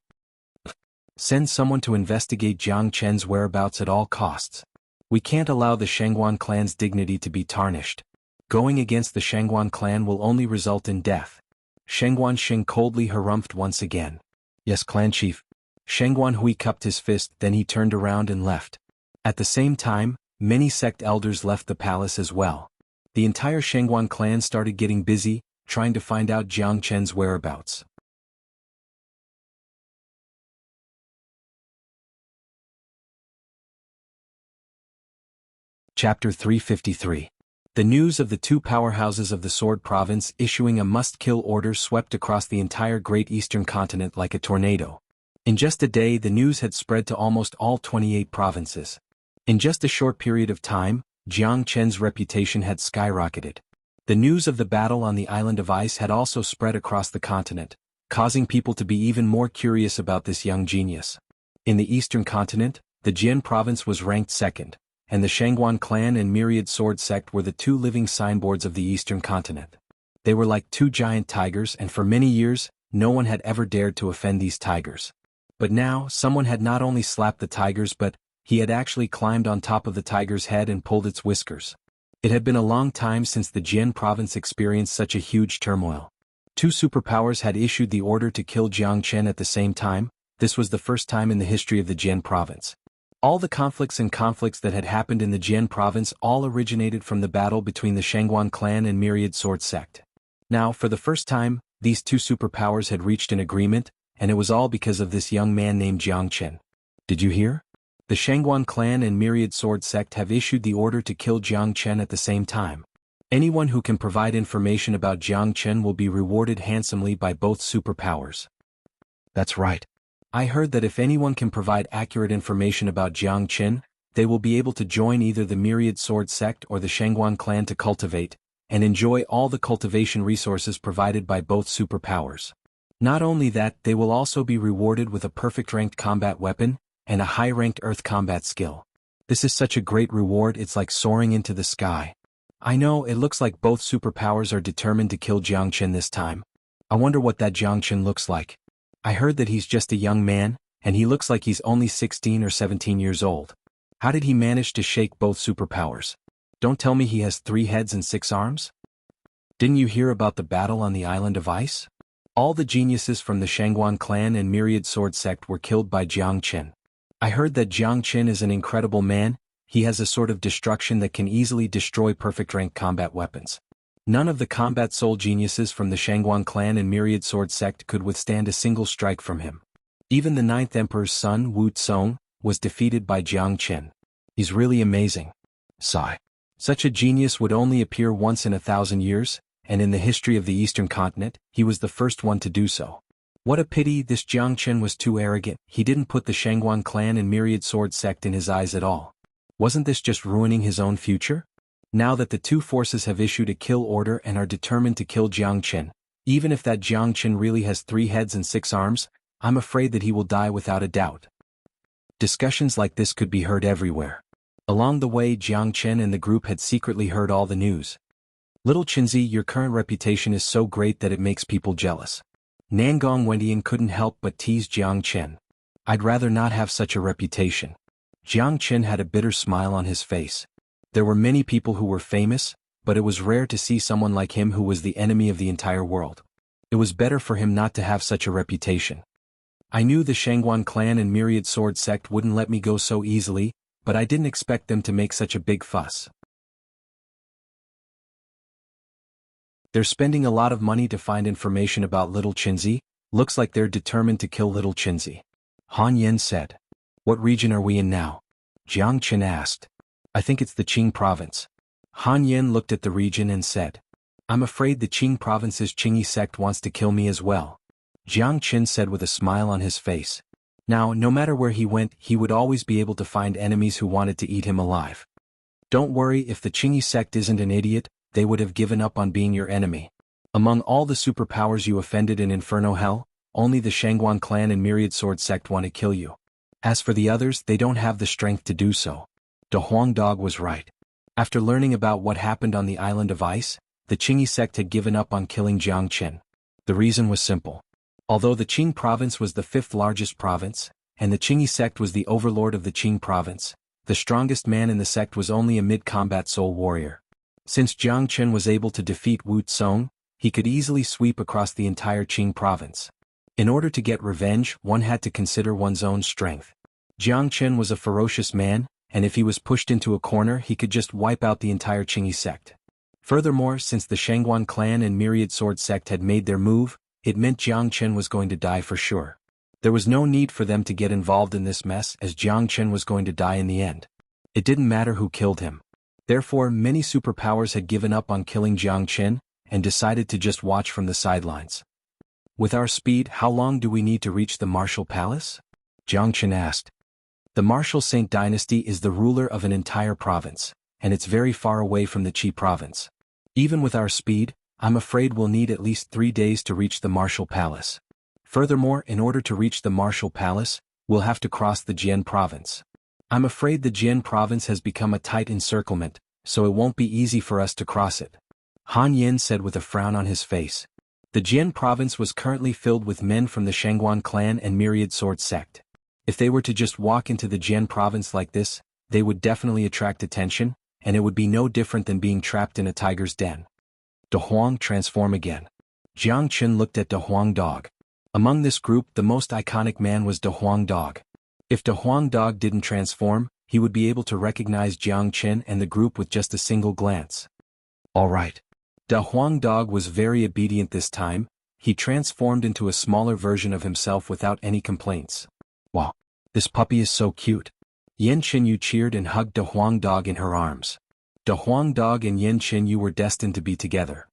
Send someone to investigate Jiang Chen's whereabouts at all costs. We can't allow the Xuanhuan clan's dignity to be tarnished. Going against the Xuanhuan clan will only result in death. Xuanhuan Xing coldly harumphed once again. Yes, clan chief. Xuanhuan Hui cupped his fist, then he turned around and left. At the same time, many sect elders left the palace as well. The entire Xuanhuan clan started getting busy, trying to find out Jiang Chen's whereabouts. Chapter 353. The news of the two powerhouses of the Sword Province issuing a must-kill order swept across the entire Great Eastern Continent like a tornado. In just a day, the news had spread to almost all 28 provinces. In just a short period of time, Jiang Chen's reputation had skyrocketed. The news of the battle on the Island of Ice had also spread across the continent, causing people to be even more curious about this young genius. In the Eastern Continent, the Jian province was ranked second, and the Xuanhuan clan and Myriad Sword sect were the two living signboards of the Eastern Continent. They were like two giant tigers, and for many years, no one had ever dared to offend these tigers. But now, someone had not only slapped the tigers but he had actually climbed on top of the tiger's head and pulled its whiskers. It had been a long time since the Jian province experienced such a huge turmoil. Two superpowers had issued the order to kill Jiang Chen at the same time. This was the first time in the history of the Jian province. All the conflicts that had happened in the Jian province all originated from the battle between the Xuanhuan clan and Myriad Sword sect. Now, for the first time, these two superpowers had reached an agreement, and it was all because of this young man named Jiang Chen. Did you hear? The Xuanhuan clan and Myriad Sword sect have issued the order to kill Jiang Chen at the same time. Anyone who can provide information about Jiang Chen will be rewarded handsomely by both superpowers. That's right. I heard that if anyone can provide accurate information about Jiang Chen, they will be able to join either the Myriad Sword sect or the Xuanhuan clan to cultivate, and enjoy all the cultivation resources provided by both superpowers. Not only that, they will also be rewarded with a perfect ranked combat weapon, and a high-ranked earth combat skill. This is such a great reward, it's like soaring into the sky. I know, it looks like both superpowers are determined to kill Jiang Chen this time. I wonder what that Jiang Chen looks like. I heard that he's just a young man, and he looks like he's only 16 or 17 years old. How did he manage to shake both superpowers? Don't tell me he has 3 heads and 6 arms? Didn't you hear about the battle on the island of ice? All the geniuses from the Xuanhuan clan and myriad sword sect were killed by Jiang Qin. I heard that Jiang Qin is an incredible man. He has a sort of destruction that can easily destroy perfect rank combat weapons. None of the combat soul geniuses from the Xuanhuan clan and myriad sword sect could withstand a single strike from him. Even the 9th emperor's son, Wu Tsong, was defeated by Jiang Qin. He's really amazing. Sigh. Such a genius would only appear once in 1,000 years, and in the history of the Eastern continent, he was the first one to do so. What a pity this Jiang Qin was too arrogant. He didn't put the Xuanhuan clan and myriad sword sect in his eyes at all. Wasn't this just ruining his own future? Now that the two forces have issued a kill order and are determined to kill Jiang Qin, even if that Jiang Qin really has 3 heads and 6 arms, I'm afraid that he will die without a doubt. Discussions like this could be heard everywhere. Along the way, Jiang Qin and the group had secretly heard all the news. Little Qinzi, your current reputation is so great that it makes people jealous. Nangong Wendian couldn't help but tease Jiang Qin. I'd rather not have such a reputation. Jiang Qin had a bitter smile on his face. There were many people who were famous, but it was rare to see someone like him who was the enemy of the entire world. It was better for him not to have such a reputation. I knew the Xuanhuan clan and myriad sword sect wouldn't let me go so easily, but I didn't expect them to make such a big fuss. They're spending a lot of money to find information about Little Qinzi. Looks like they're determined to kill Little Qinzi. Han Yen said. What region are we in now? Jiang Qin asked. I think it's the Qing province. Han Yen looked at the region and said. I'm afraid the Qing province's Qingyi sect wants to kill me as well. Jiang Qin said with a smile on his face. Now, no matter where he went, he would always be able to find enemies who wanted to eat him alive. Don't worry, if the Qingyi sect isn't an idiot, they would have given up on being your enemy. Among all the superpowers you offended in Inferno Hell, only the Xuanhuan clan and myriad sword sect want to kill you. As for the others, they don't have the strength to do so. De Huang Dog was right. After learning about what happened on the island of ice, the Qingyi sect had given up on killing Jiang Qin. The reason was simple. Although the Qing province was the 5th largest province, and the Qingyi sect was the overlord of the Qing province, the strongest man in the sect was only a mid-combat soul warrior. Since Jiang Qin was able to defeat Wu Tsong, he could easily sweep across the entire Qing province. In order to get revenge, one had to consider one's own strength. Jiang Qin was a ferocious man, and if he was pushed into a corner he could just wipe out the entire Qingyi sect. Furthermore, since the Xuanhuan clan and myriad sword sect had made their move, it meant Jiang Qin was going to die for sure. There was no need for them to get involved in this mess, as Jiang Qin was going to die in the end. It didn't matter who killed him. Therefore, many superpowers had given up on killing Jiang Qin, and decided to just watch from the sidelines. With our speed, how long do we need to reach the martial palace? Jiang Qin asked. The martial Saint dynasty is the ruler of an entire province, and it's very far away from the Qi province. Even with our speed, I'm afraid we'll need at least 3 days to reach the martial palace. Furthermore, in order to reach the martial palace, we'll have to cross the Jian province. I'm afraid the Jian province has become a tight encirclement, so it won't be easy for us to cross it. Han Yen said with a frown on his face. The Jian province was currently filled with men from the Xuanhuan clan and myriad sword sect. If they were to just walk into the Jian province like this, they would definitely attract attention, and it would be no different than being trapped in a tiger's den. De Huang, transform again. Jiang Qin looked at De Huang Dog. Among this group, the most iconic man was De Huang Dog. If De Huang Dog didn't transform, he would be able to recognize Jiang Qin and the group with just a single glance. All right. De Huang Dog was very obedient this time. He transformed into a smaller version of himself without any complaints. Wow, this puppy is so cute. Yan Qinyu cheered and hugged De Huang Dog in her arms. De Huang Dog and Yan Qinyu were destined to be together.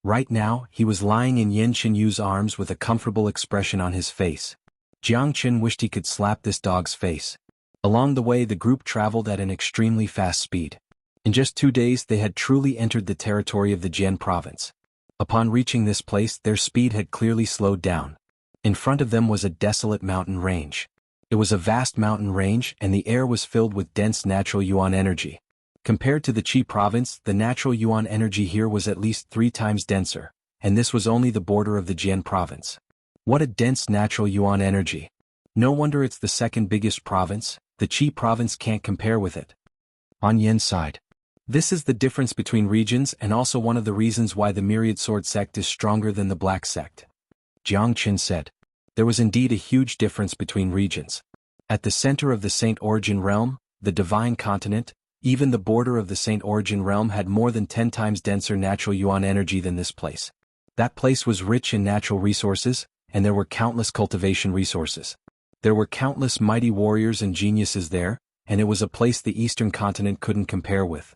Right now, he was lying in Yan Qinyu's arms with a comfortable expression on his face. Jiang Qin wished he could slap this dog's face. Along the way, the group traveled at an extremely fast speed. In just 2 days, they had truly entered the territory of the Jian province. Upon reaching this place, their speed had clearly slowed down. In front of them was a desolate mountain range. It was a vast mountain range, and the air was filled with dense natural yuan energy. Compared to the Qi province, the natural yuan energy here was at least 3 times denser, and this was only the border of the Jian province. What a dense natural yuan energy. No wonder it's the second biggest province, the Qi province can't compare with it. Han Yin sighed. This is the difference between regions and also one of the reasons why the Myriad Sword sect is stronger than the Black sect. Jiang Qin said. There was indeed a huge difference between regions. At the center of the Saint Origin realm, the Divine Continent, even the border of the Saint Origin realm had more than 10 times denser natural yuan energy than this place. That place was rich in natural resources, and there were countless cultivation resources. There were countless mighty warriors and geniuses there, and it was a place the Eastern Continent couldn't compare with.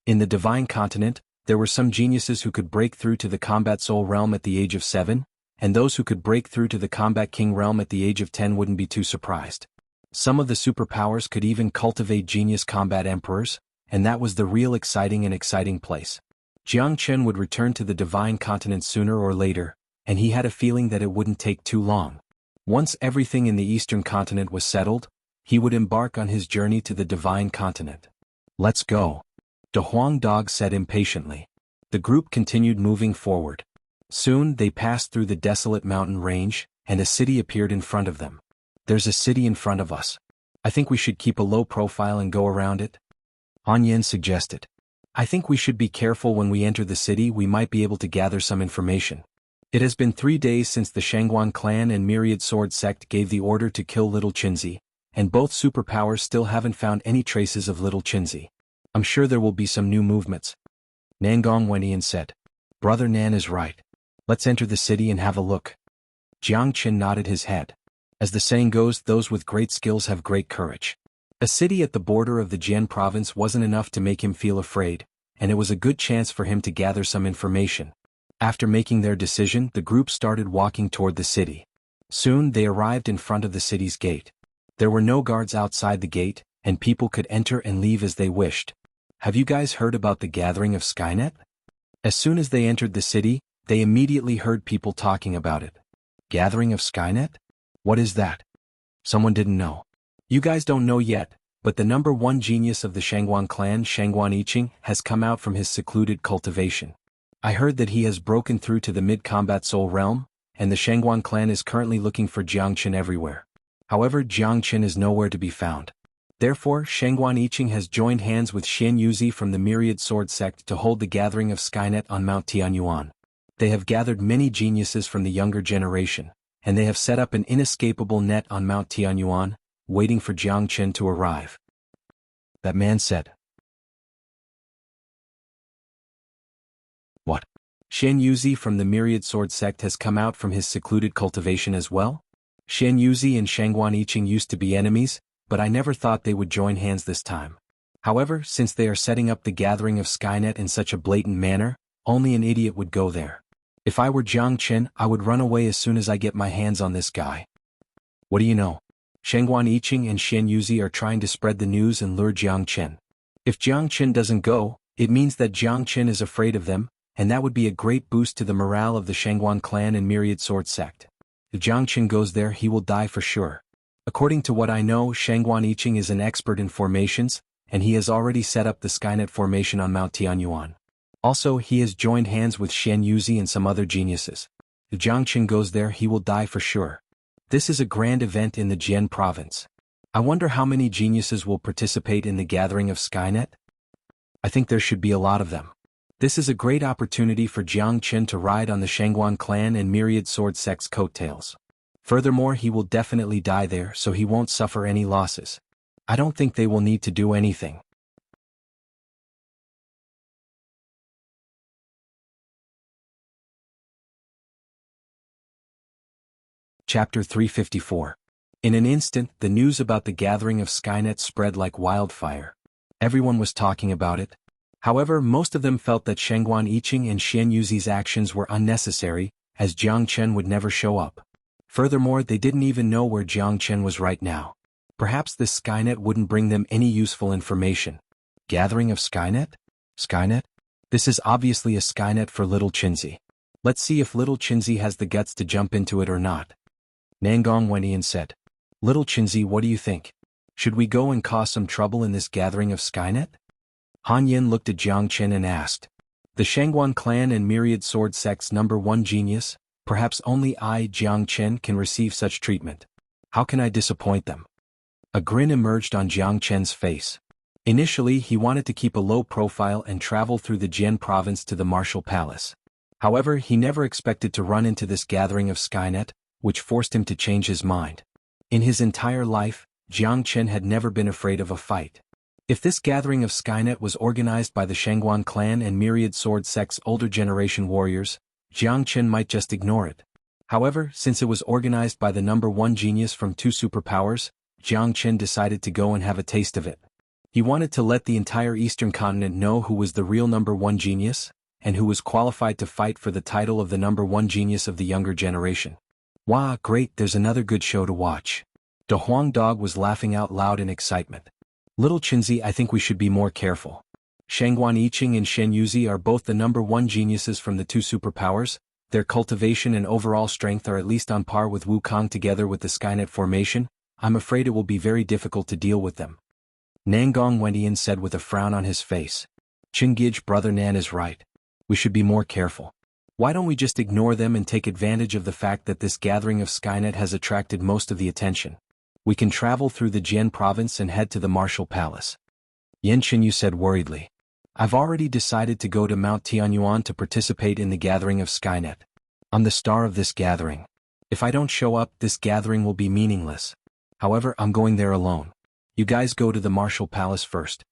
In the Divine Continent, there were some geniuses who could break through to the Combat Soul realm at the age of 7, and those who could break through to the Combat King realm at the age of 10 wouldn't be too surprised. Some of the superpowers could even cultivate genius combat emperors, and that was the real exciting place. Jiang Chen would return to the Divine Continent sooner or later, and he had a feeling that it wouldn't take too long. Once everything in the Eastern Continent was settled, he would embark on his journey to the Divine Continent. Let's go. De Huang Dog said impatiently. The group continued moving forward. Soon they passed through the desolate mountain range, and a city appeared in front of them. There's a city in front of us. I think we should keep a low profile and go around it. Han Yin suggested. I think we should be careful when we enter the city. We might be able to gather some information. It has been 3 days since the Xuanhuan clan and Myriad Sword sect gave the order to kill Little Qinzi, and both superpowers still haven't found any traces of Little Qinzi. I'm sure there will be some new movements. Nangong Wenyan said. Brother Nan is right. Let's enter the city and have a look. Jiang Qin nodded his head. As the saying goes, those with great skills have great courage. A city at the border of the Jian province wasn't enough to make him feel afraid, and it was a good chance for him to gather some information. After making their decision, the group started walking toward the city. Soon they arrived in front of the city's gate. There were no guards outside the gate, and people could enter and leave as they wished. Have you guys heard about the gathering of Skynet? As soon as they entered the city, they immediately heard people talking about it. Gathering of Skynet? What is that? Someone didn't know. You guys don't know yet, but the #1 genius of the Xuanhuan clan, Xuanhuan, has come out from his secluded cultivation. I heard that he has broken through to the mid-combat soul realm, and the Xuanhuan clan is currently looking for Jiang Qin everywhere. However, Jiang Qin is nowhere to be found. Therefore, Xuanhuan has joined hands with xianxia from the Myriad Sword sect to hold the gathering of Skynet on Mount Tianyuan. They have gathered many geniuses from the younger generation, and they have set up an inescapable net on Mount Tianyuan, waiting for Jiang Qin to arrive. That man said. What? Xianxia from the Myriad Sword sect has come out from his secluded cultivation as well? Xianxia and Xuanhuan used to be enemies, but I never thought they would join hands this time. However, since they are setting up the gathering of Skynet in such a blatant manner, only an idiot would go there. If I were Jiang Qin, I would run away as soon as I get my hands on this guy. What do you know? Xuanhuan and Xianxia are trying to spread the news and lure Jiang Qin. If Jiang Qin doesn't go, it means that Jiang Qin is afraid of them, and that would be a great boost to the morale of the Xuanhuan clan and Myriad Sword sect. If Jiang Qin goes there, he will die for sure. According to what I know, Xuanhuan is an expert in formations, and he has already set up the Skynet formation on Mount Tianyuan. Also, he has joined hands with Xianxia and some other geniuses. If Jiang Qin goes there, he will die for sure. This is a grand event in the Jian province. I wonder how many geniuses will participate in the gathering of Skynet? I think there should be a lot of them. This is a great opportunity for Jiang Qin to ride on the Xuanhuan clan and Myriad Sword sect's coattails. Furthermore, he will definitely die there, so he won't suffer any losses. I don't think they will need to do anything. Chapter 354. In an instant, the news about the gathering of Skynet spread like wildfire. Everyone was talking about it. However, most of them felt that Xuanhuan and Xianxuzi's actions were unnecessary, as Jiang Qin would never show up. Furthermore, they didn't even know where Jiang Qin was right now. Perhaps this Skynet wouldn't bring them any useful information. Gathering of Skynet? Skynet? This is obviously a Skynet for Little Qinzi. Let's see if Little Qinzi has the guts to jump into it or not. Nangong Wenyan said. Little Qinzi, what do you think? Should we go and cause some trouble in this gathering of Skynet? Han Yin looked at Jiang Qin and asked. The Xuanhuan clan and myriad sword sect's #1 genius, perhaps only I, Jiang Chen, can receive such treatment. How can I disappoint them? A grin emerged on Jiang Chen's face. Initially, he wanted to keep a low profile and travel through the Jian province to the martial palace. However, he never expected to run into this gathering of Skynet, which forced him to change his mind. In his entire life, Jiang Chen had never been afraid of a fight. If this gathering of Skynet was organized by the Xuanhuan clan and myriad sword sect's older generation warriors, Jiang Chen might just ignore it. However, since it was organized by the #1 genius from 2 superpowers, Jiang Chen decided to go and have a taste of it. He wanted to let the entire Eastern continent know who was the real #1 genius, and who was qualified to fight for the title of the #1 genius of the younger generation. Wow, great, there's another good show to watch. De Huang Dog was laughing out loud in excitement. Little Chinzi, I think we should be more careful. Xuanhuan and Xuanhuan are both the #1 geniuses from the 2 superpowers. Their cultivation and overall strength are at least on par with Wukong. Together with the Skynet formation, I'm afraid it will be very difficult to deal with them. Nangong Wentian said with a frown on his face. Chingij, brother Nan is right. We should be more careful. Why don't we just ignore them and take advantage of the fact that this gathering of Skynet has attracted most of the attention? We can travel through the Jian province and head to the martial palace. Yan Qinyu said worriedly. I've already decided to go to Mount Tianyuan to participate in the gathering of Skynet. I'm the star of this gathering. If I don't show up, this gathering will be meaningless. However, I'm going there alone. You guys go to the martial palace first.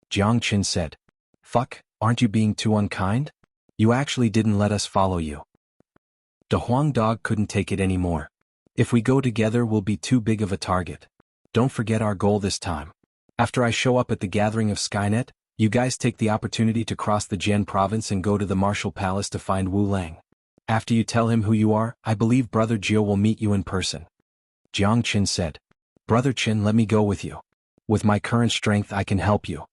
Jiang Qin said. Fuck, aren't you being too unkind? You actually didn't let us follow you. De Huang Dog couldn't take it anymore. If we go together, we'll be too big of a target. Don't forget our goal this time. After I show up at the gathering of Skynet, you guys take the opportunity to cross the Jian province and go to the martial palace to find Wu Lang. After you tell him who you are, I believe Brother Jiao will meet you in person. Jiang Qin said. Brother Qin, let me go with you. With my current strength, I can help you.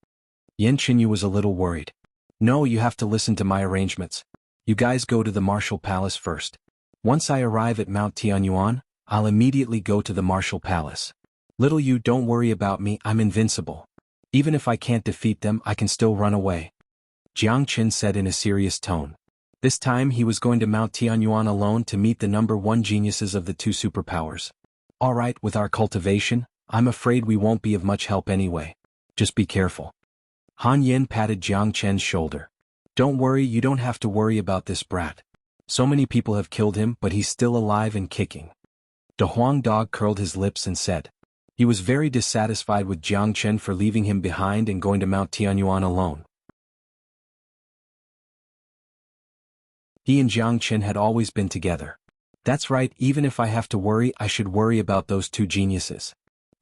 Yan Qinyu was a little worried. No, you have to listen to my arrangements. You guys go to the martial palace first. Once I arrive at Mount Tianyuan, I'll immediately go to the martial palace. Little you, don't worry about me, I'm invincible. Even if I can't defeat them, I can still run away. Jiang Qin said in a serious tone. This time he was going to Mount Tianyuan alone to meet the #1 geniuses of the 2 superpowers. Alright, with our cultivation, I'm afraid we won't be of much help anyway. Just be careful. Han Yin patted Jiang Chen's shoulder. Don't worry, you don't have to worry about this brat. So many people have killed him, but he's still alive and kicking. De Huang Dog curled his lips and said. He was very dissatisfied with Jiang Chen for leaving him behind and going to Mount Tianyuan alone. He and Jiang Chen had always been together. That's right, even if I have to worry, I should worry about those 2 geniuses.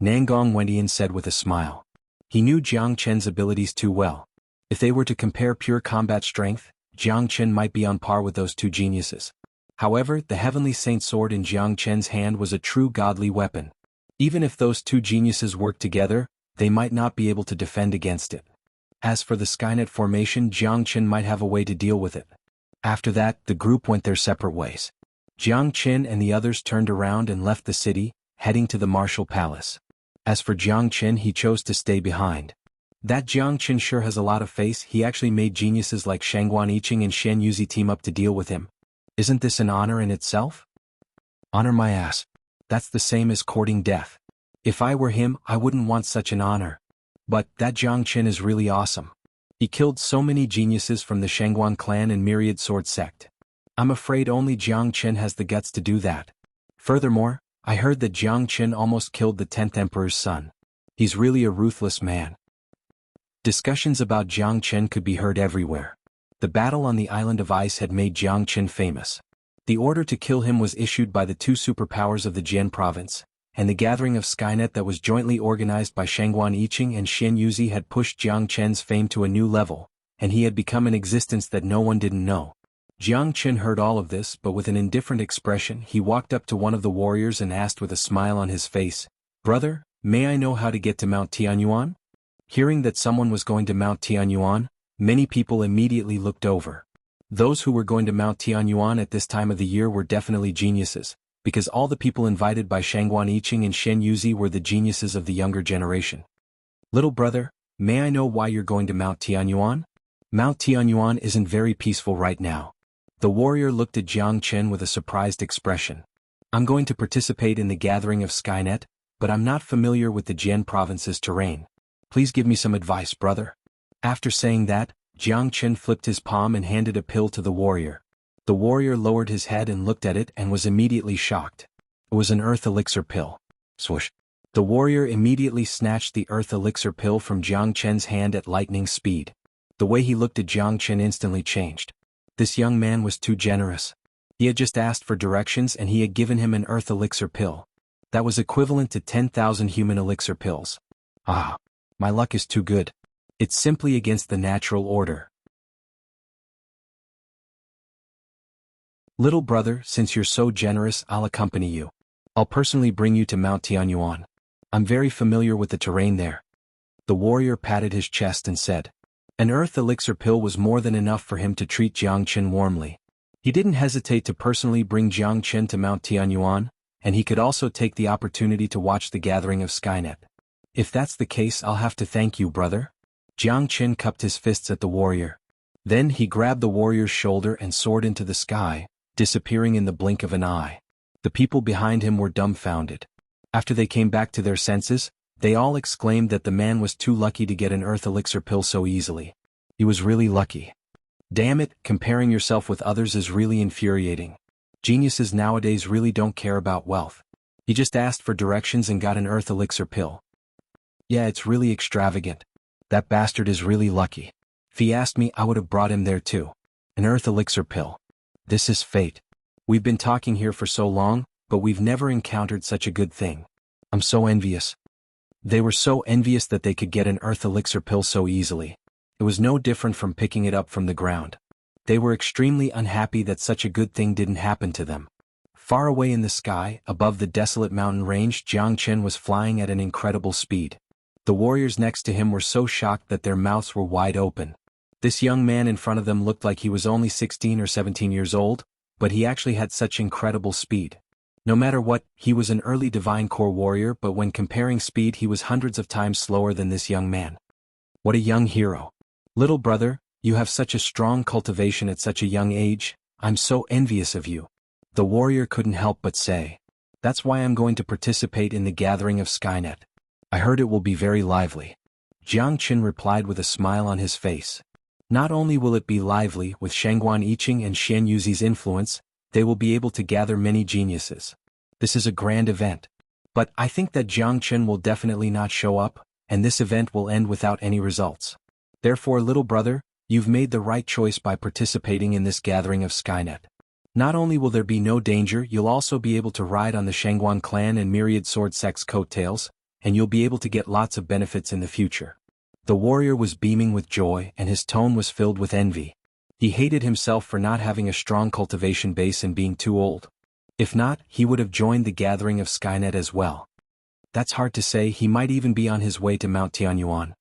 Nangong Wentian said with a smile. He knew Jiang Chen's abilities too well. If they were to compare pure combat strength, Jiang Chen might be on par with those 2 geniuses. However, the Heavenly Saint Sword in Jiang Chen's hand was a true godly weapon. Even if those 2 geniuses worked together, they might not be able to defend against it. As for the Skynet formation, Jiang Chen might have a way to deal with it. After that, the group went their separate ways. Jiang Chen and the others turned around and left the city, heading to the martial palace. As for Jiang Chen, he chose to stay behind. That Jiang Chen sure has a lot of face. He actually made geniuses like Xuanhuan and Xuanhuan team up to deal with him. Isn't this an honor in itself? Honor my ass. That's the same as courting death. If I were him, I wouldn't want such an honor. But that Jiang Chen is really awesome. He killed so many geniuses from the Xuanhuan clan and myriad sword sect. I'm afraid only Jiang Chen has the guts to do that. Furthermore, I heard that Jiang Chen almost killed the 10th emperor's son. He's really a ruthless man. Discussions about Jiang Chen could be heard everywhere. The battle on the island of ice had made Jiang Chen famous. The order to kill him was issued by the 2 superpowers of the Jian province, and the gathering of Skynet that was jointly organized by Xuanhuan and Xuanhuan had pushed Jiang Chen's fame to a new level, and he had become an existence that no one didn't know. Jiang Chen heard all of this, but with an indifferent expression he walked up to one of the warriors and asked with a smile on his face, Brother, may I know how to get to Mount Tianyuan? Hearing that someone was going to Mount Tianyuan, many people immediately looked over. Those who were going to Mount Tianyuan at this time of the year were definitely geniuses, because all the people invited by Xuanhuan and Xuanhuan were the geniuses of the younger generation. Little brother, may I know why you're going to Mount Tianyuan? Mount Tianyuan isn't very peaceful right now. The warrior looked at Jiang Chen with a surprised expression. I'm going to participate in the gathering of Skynet, but I'm not familiar with the Jian province's terrain. Please give me some advice, brother. After saying that, Jiang Chen flipped his palm and handed a pill to the warrior. The warrior lowered his head and looked at it and was immediately shocked. It was an earth elixir pill. Swoosh. The warrior immediately snatched the earth elixir pill from Jiang Chen's hand at lightning speed. The way he looked at Jiang Chen instantly changed. This young man was too generous. He had just asked for directions and he had given him an earth elixir pill. That was equivalent to 10,000 human elixir pills. Ah, my luck is too good. It's simply against the natural order. Little brother, since you're so generous, I'll accompany you. I'll personally bring you to Mount Tianyuan. I'm very familiar with the terrain there. The warrior patted his chest and said. An earth elixir pill was more than enough for him to treat Jiang Chen warmly. He didn't hesitate to personally bring Jiang Chen to Mount Tianyuan, and he could also take the opportunity to watch the gathering of Skynet. If that's the case, I'll have to thank you, brother. Jiang Chen cupped his fists at the warrior. Then he grabbed the warrior's shoulder and soared into the sky, disappearing in the blink of an eye. The people behind him were dumbfounded. After they came back to their senses, they all exclaimed that the man was too lucky to get an earth elixir pill so easily. He was really lucky. Damn it, comparing yourself with others is really infuriating. Geniuses nowadays really don't care about wealth. He just asked for directions and got an earth elixir pill. Yeah, it's really extravagant. That bastard is really lucky. If he asked me, I would have brought him there too. An earth elixir pill. This is fate. We've been talking here for so long, but we've never encountered such a good thing. I'm so envious. They were so envious that they could get an earth elixir pill so easily. It was no different from picking it up from the ground. They were extremely unhappy that such a good thing didn't happen to them. Far away in the sky, above the desolate mountain range, Jiang Chen was flying at an incredible speed. The warriors next to him were so shocked that their mouths were wide open. This young man in front of them looked like he was only 16 or 17 years old, but he actually had such incredible speed. No matter what, he was an early divine core warrior, but when comparing speed he was hundreds of times slower than this young man. What a young hero. Little brother, you have such a strong cultivation at such a young age. I'm so envious of you. The warrior couldn't help but say. That's why I'm going to participate in the gathering of Skynet. I heard it will be very lively. Jiang Chen replied with a smile on his face. Not only will it be lively, with Xuanhuan Yiqing and Xian Yuzi's influence, they will be able to gather many geniuses. This is a grand event. But I think that Jiang Chen will definitely not show up, and this event will end without any results. Therefore, little brother, you've made the right choice by participating in this gathering of Skynet. Not only will there be no danger, you'll also be able to ride on the Xuanhuan clan and myriad sword sect's coattails, and you'll be able to get lots of benefits in the future. The warrior was beaming with joy and his tone was filled with envy. He hated himself for not having a strong cultivation base and being too old. If not, he would have joined the gathering of Skynet as well. That's hard to say, he might even be on his way to Mount Tianyuan.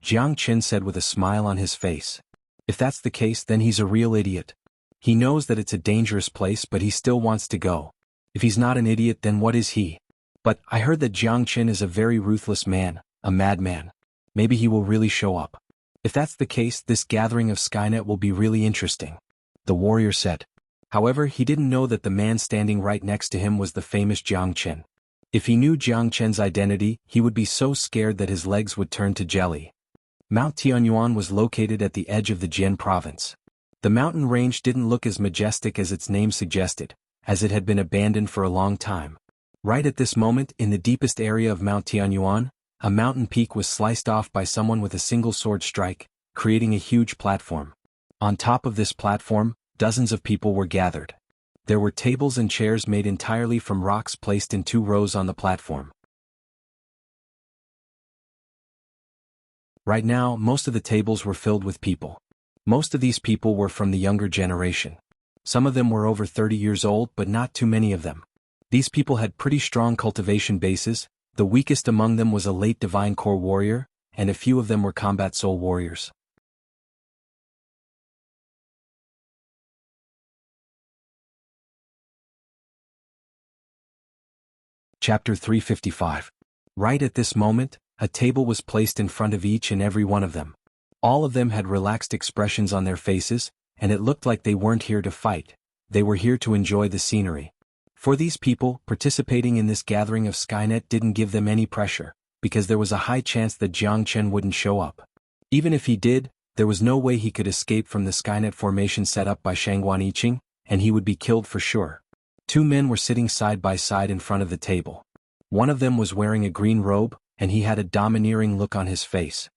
Jiang Chen said with a smile on his face. If that's the case, then he's a real idiot. He knows that it's a dangerous place, but he still wants to go. If he's not an idiot, then what is he? But I heard that Jiang Chen is a very ruthless man, a madman. Maybe he will really show up. If that's the case, this gathering of Skynet will be really interesting. The warrior said. However, he didn't know that the man standing right next to him was the famous Jiang Chen. If he knew Jiang Chen's identity, he would be so scared that his legs would turn to jelly. Mount Tianyuan was located at the edge of the Jian province. The mountain range didn't look as majestic as its name suggested, as it had been abandoned for a long time. Right at this moment, in the deepest area of Mount Tianyuan, a mountain peak was sliced off by someone with a single sword strike, creating a huge platform. On top of this platform, dozens of people were gathered. There were tables and chairs made entirely from rocks placed in 2 rows on the platform. Right now, most of the tables were filled with people. Most of these people were from the younger generation. Some of them were over 30 years old, but not too many of them. These people had pretty strong cultivation bases. The weakest among them was a late divine core warrior, and a few of them were combat soul warriors. Chapter 355. Right at this moment, a table was placed in front of each and every one of them. All of them had relaxed expressions on their faces, and it looked like they weren't here to fight. They were here to enjoy the scenery. For these people, participating in this gathering of Skynet didn't give them any pressure, because there was a high chance that Jiang Chen wouldn't show up. Even if he did, there was no way he could escape from the Skynet formation set up by Xuanhuan Yiqing, and he would be killed for sure. Two men were sitting side by side in front of the table. One of them was wearing a green robe, and he had a domineering look on his face.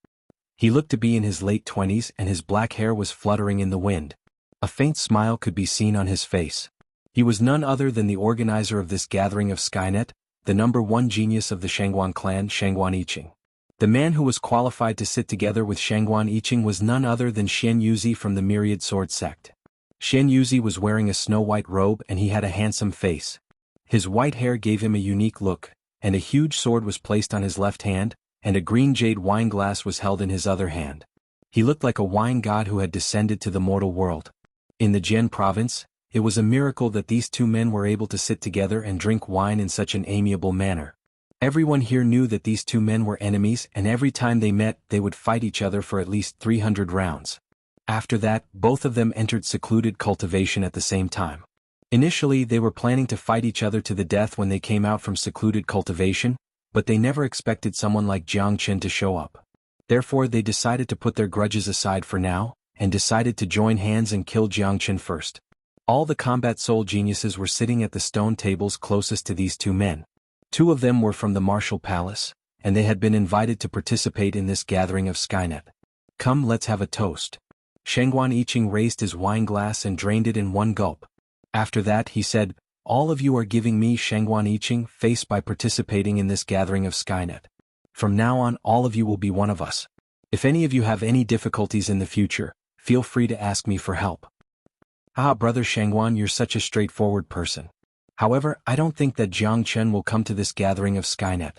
He looked to be in his late 20s and his black hair was fluttering in the wind. A faint smile could be seen on his face. He was none other than the organizer of this gathering of Skynet, the #1 genius of the Xuanhuan clan, Xuanhuan Yiqing. The man who was qualified to sit together with Xuanhuan Yiqing was none other than Xianxia from the Myriad Sword sect. Xianxia was wearing a snow-white robe and he had a handsome face. His white hair gave him a unique look, and a huge sword was placed on his left hand, and a green jade wine glass was held in his other hand. He looked like a wine god who had descended to the mortal world. In the Jian province, it was a miracle that these two men were able to sit together and drink wine in such an amiable manner. Everyone here knew that these two men were enemies and every time they met they would fight each other for at least 300 rounds. After that, both of them entered secluded cultivation at the same time. Initially they were planning to fight each other to the death when they came out from secluded cultivation, but they never expected someone like Jiang Chen to show up. Therefore they decided to put their grudges aside for now, and decided to join hands and kill Jiang Chen first. All the combat soul geniuses were sitting at the stone tables closest to these two men. Two of them were from the martial palace, and they had been invited to participate in this gathering of Skynet. Come, let's have a toast. Xuanhuan Yiqing raised his wine glass and drained it in one gulp. After that he said, all of you are giving me Xuanhuan Yiqing face by participating in this gathering of Skynet. From now on all of you will be one of us. If any of you have any difficulties in the future, feel free to ask me for help. Ah, brother Xuanhuan, you're such a straightforward person. However, I don't think that Jiang Chen will come to this gathering of Skynet.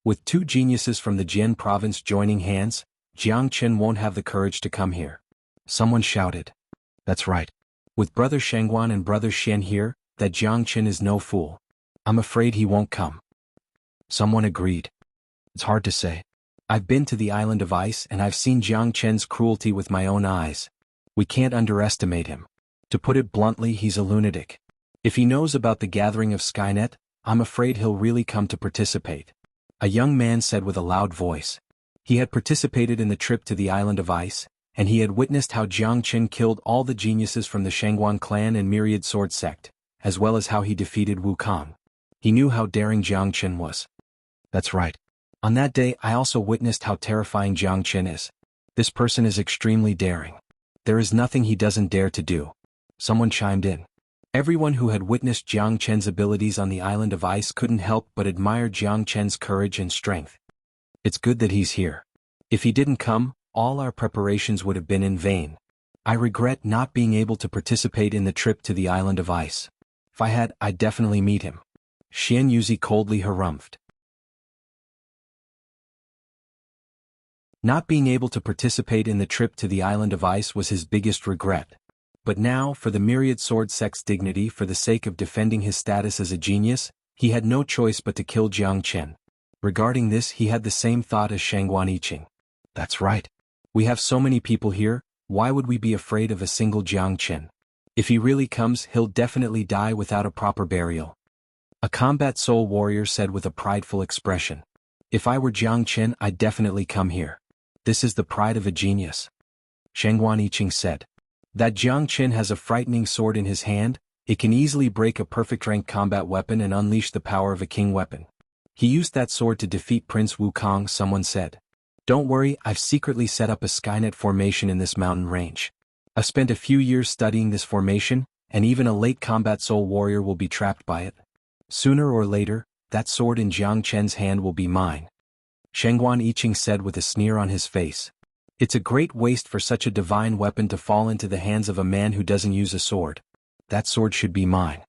With two geniuses from the Jian province joining hands, Jiang Chen won't have the courage to come here. Someone shouted. That's right. With brother Xuanhuan and brother Xian here, that Jiang Chen is no fool. I'm afraid he won't come. Someone agreed. It's hard to say. I've been to the island of ice and I've seen Jiang Chen's cruelty with my own eyes. We can't underestimate him. To put it bluntly, he's a lunatic. If he knows about the gathering of Skynet, I'm afraid he'll really come to participate. A young man said with a loud voice. He had participated in the trip to the island of ice, and he had witnessed how Jiang Chen killed all the geniuses from the Xuanhuan clan and Myriad Sword sect, as well as how he defeated Wukong. He knew how daring Jiang Chen was. That's right. On that day I also witnessed how terrifying Jiang Chen is. This person is extremely daring. There is nothing he doesn't dare to do. Someone chimed in. Everyone who had witnessed Jiang Chen's abilities on the island of ice couldn't help but admire Jiang Chen's courage and strength. It's good that he's here. If he didn't come, all our preparations would have been in vain. I regret not being able to participate in the trip to the island of ice. If I had, I'd definitely meet him. Xianxia coldly harumphed. Not being able to participate in the trip to the island of ice was his biggest regret. But now, for the Myriad Sword sect's dignity, for the sake of defending his status as a genius, he had no choice but to kill Jiang Chen. Regarding this, he had the same thought as Xuanhuan Yiqing. That's right. We have so many people here, why would we be afraid of a single Jiang Chen? If he really comes, he'll definitely die without a proper burial. A combat soul warrior said with a prideful expression. If I were Jiang Chen, I'd definitely come here. This is the pride of a genius. Xuanhuan Yiqing said. That Jiang Chen has a frightening sword in his hand, it can easily break a perfect-ranked combat weapon and unleash the power of a king weapon. He used that sword to defeat Prince Wukong, someone said. Don't worry, I've secretly set up a Skynet formation in this mountain range. I've spent a few years studying this formation, and even a late combat soul warrior will be trapped by it. Sooner or later, that sword in Jiang Chen's hand will be mine. Xuanhuan Yiqing said with a sneer on his face. It's a great waste for such a divine weapon to fall into the hands of a man who doesn't use a sword. That sword should be mine.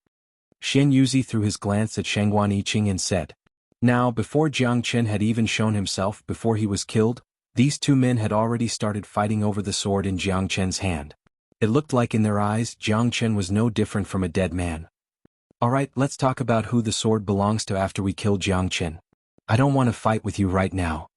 Xianxia threw his glance at Xuanhuan Yiqing and said. Now, before Jiang Chen had even shown himself, before he was killed, these two men had already started fighting over the sword in Jiang Chen's hand. It looked like in their eyes Jiang Chen was no different from a dead man. Alright, let's talk about who the sword belongs to after we kill Jiang Chen. I don't want to fight with you right now.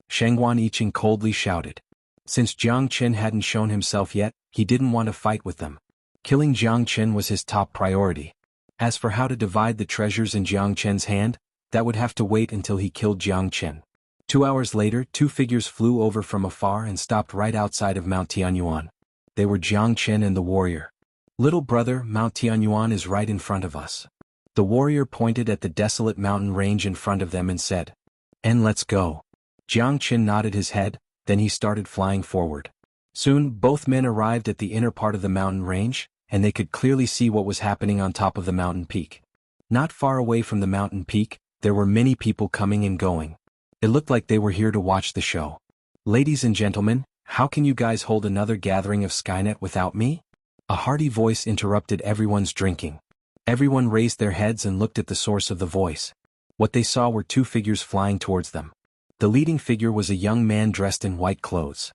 Xuanhuan Yiqing coldly shouted. Since Jiang Chen hadn't shown himself yet, he didn't want to fight with them. Killing Jiang Chen was his top priority. As for how to divide the treasures in Jiang Chen's hand, that would have to wait until he killed Jiang Chen. 2 hours later, 2 figures flew over from afar and stopped right outside of Mount Tianyuan. They were Jiang Chen and the warrior. "Little brother, Mount Tianyuan is right in front of us." The warrior pointed at the desolate mountain range in front of them and said, "And let's go." Jiang Chen nodded his head, then he started flying forward. Soon, both men arrived at the inner part of the mountain range, and they could clearly see what was happening on top of the mountain peak. Not far away from the mountain peak, there were many people coming and going. It looked like they were here to watch the show. "Ladies and gentlemen, how can you guys hold another gathering of Skynet without me?" A hearty voice interrupted everyone's drinking. Everyone raised their heads and looked at the source of the voice. What they saw were 2 figures flying towards them. The leading figure was a young man dressed in white clothes.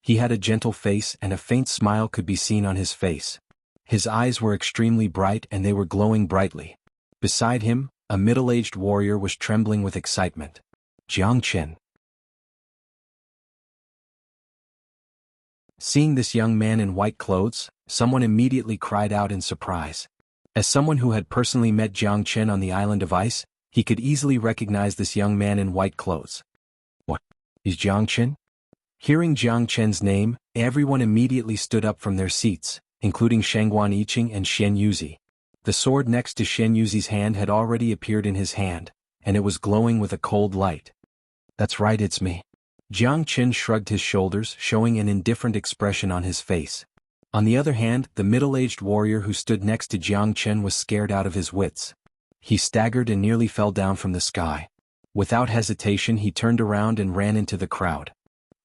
He had a gentle face and a faint smile could be seen on his face. His eyes were extremely bright and they were glowing brightly. Beside him, a middle-aged warrior was trembling with excitement. Jiang Chen. Seeing this young man in white clothes, someone immediately cried out in surprise. As someone who had personally met Jiang Chen on the island of ice, he could easily recognize this young man in white clothes. "What? Is Jiang Chen?" Hearing Jiang Chen's name, everyone immediately stood up from their seats, including Xuanhuan and Xianxia. The sword next to Xianxia's hand had already appeared in his hand, and it was glowing with a cold light. "That's right, it's me." Jiang Chen shrugged his shoulders, showing an indifferent expression on his face. On the other hand, the middle-aged warrior who stood next to Jiang Chen was scared out of his wits. He staggered and nearly fell down from the sky. Without hesitation, he turned around and ran into the crowd.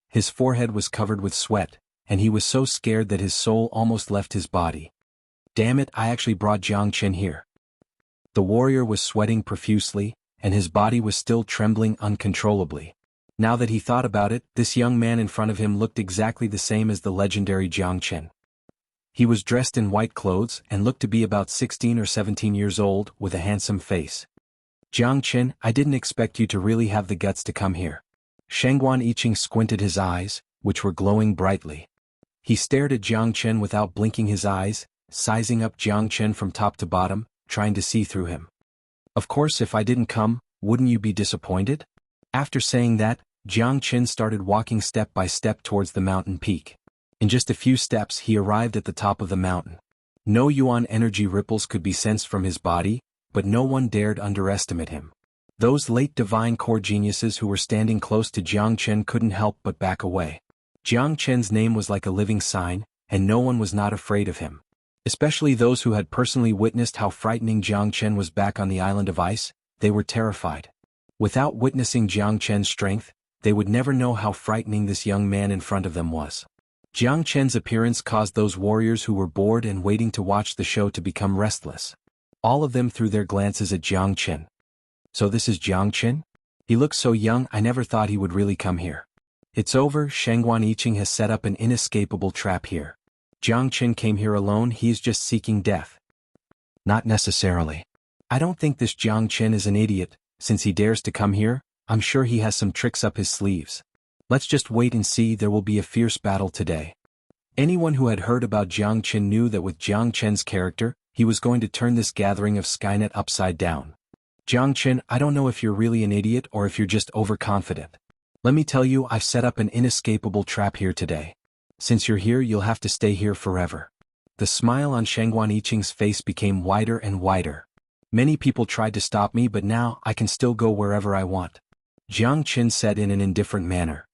His forehead was covered with sweat, and he was so scared that his soul almost left his body. "Damn it, I actually brought Jiang Chen here." The warrior was sweating profusely, and his body was still trembling uncontrollably. Now that he thought about it, this young man in front of him looked exactly the same as the legendary Jiang Chen. He was dressed in white clothes and looked to be about 16 or 17 years old, with a handsome face. "Jiang Chen, I didn't expect you to really have the guts to come here." Xuanhuan squinted his eyes, which were glowing brightly. He stared at Jiang Chen without blinking his eyes, sizing up Jiang Chen from top to bottom, trying to see through him. "Of course, if I didn't come, wouldn't you be disappointed?" After saying that, Jiang Chen started walking step by step towards the mountain peak. In just a few steps he arrived at the top of the mountain. No yuan energy ripples could be sensed from his body, but no one dared underestimate him. Those late divine core geniuses who were standing close to Jiang Chen couldn't help but back away. Jiang Chen's name was like a living sign, and no one was not afraid of him. Especially those who had personally witnessed how frightening Jiang Chen was back on the island of ice, they were terrified. Without witnessing Jiang Chen's strength, they would never know how frightening this young man in front of them was. Jiang Chen's appearance caused those warriors who were bored and waiting to watch the show to become restless. All of them threw their glances at Jiang Chen. "So this is Jiang Chen? He looks so young, I never thought he would really come here." "It's over, Xuanhuan has set up an inescapable trap here. Jiang Chen came here alone, he is just seeking death." "Not necessarily. I don't think this Jiang Chen is an idiot, since he dares to come here. I'm sure he has some tricks up his sleeves. Let's just wait and see, there will be a fierce battle today." Anyone who had heard about Jiang Chen knew that with Jiang Chen's character, he was going to turn this gathering of Skynet upside down. "Jiang Chen, I don't know if you're really an idiot or if you're just overconfident. Let me tell you, I've set up an inescapable trap here today. Since you're here, you'll have to stay here forever." The smile on Xuanhuan's face became wider and wider. "Many people tried to stop me, but now I can still go wherever I want," Jiang Chen said in an indifferent manner.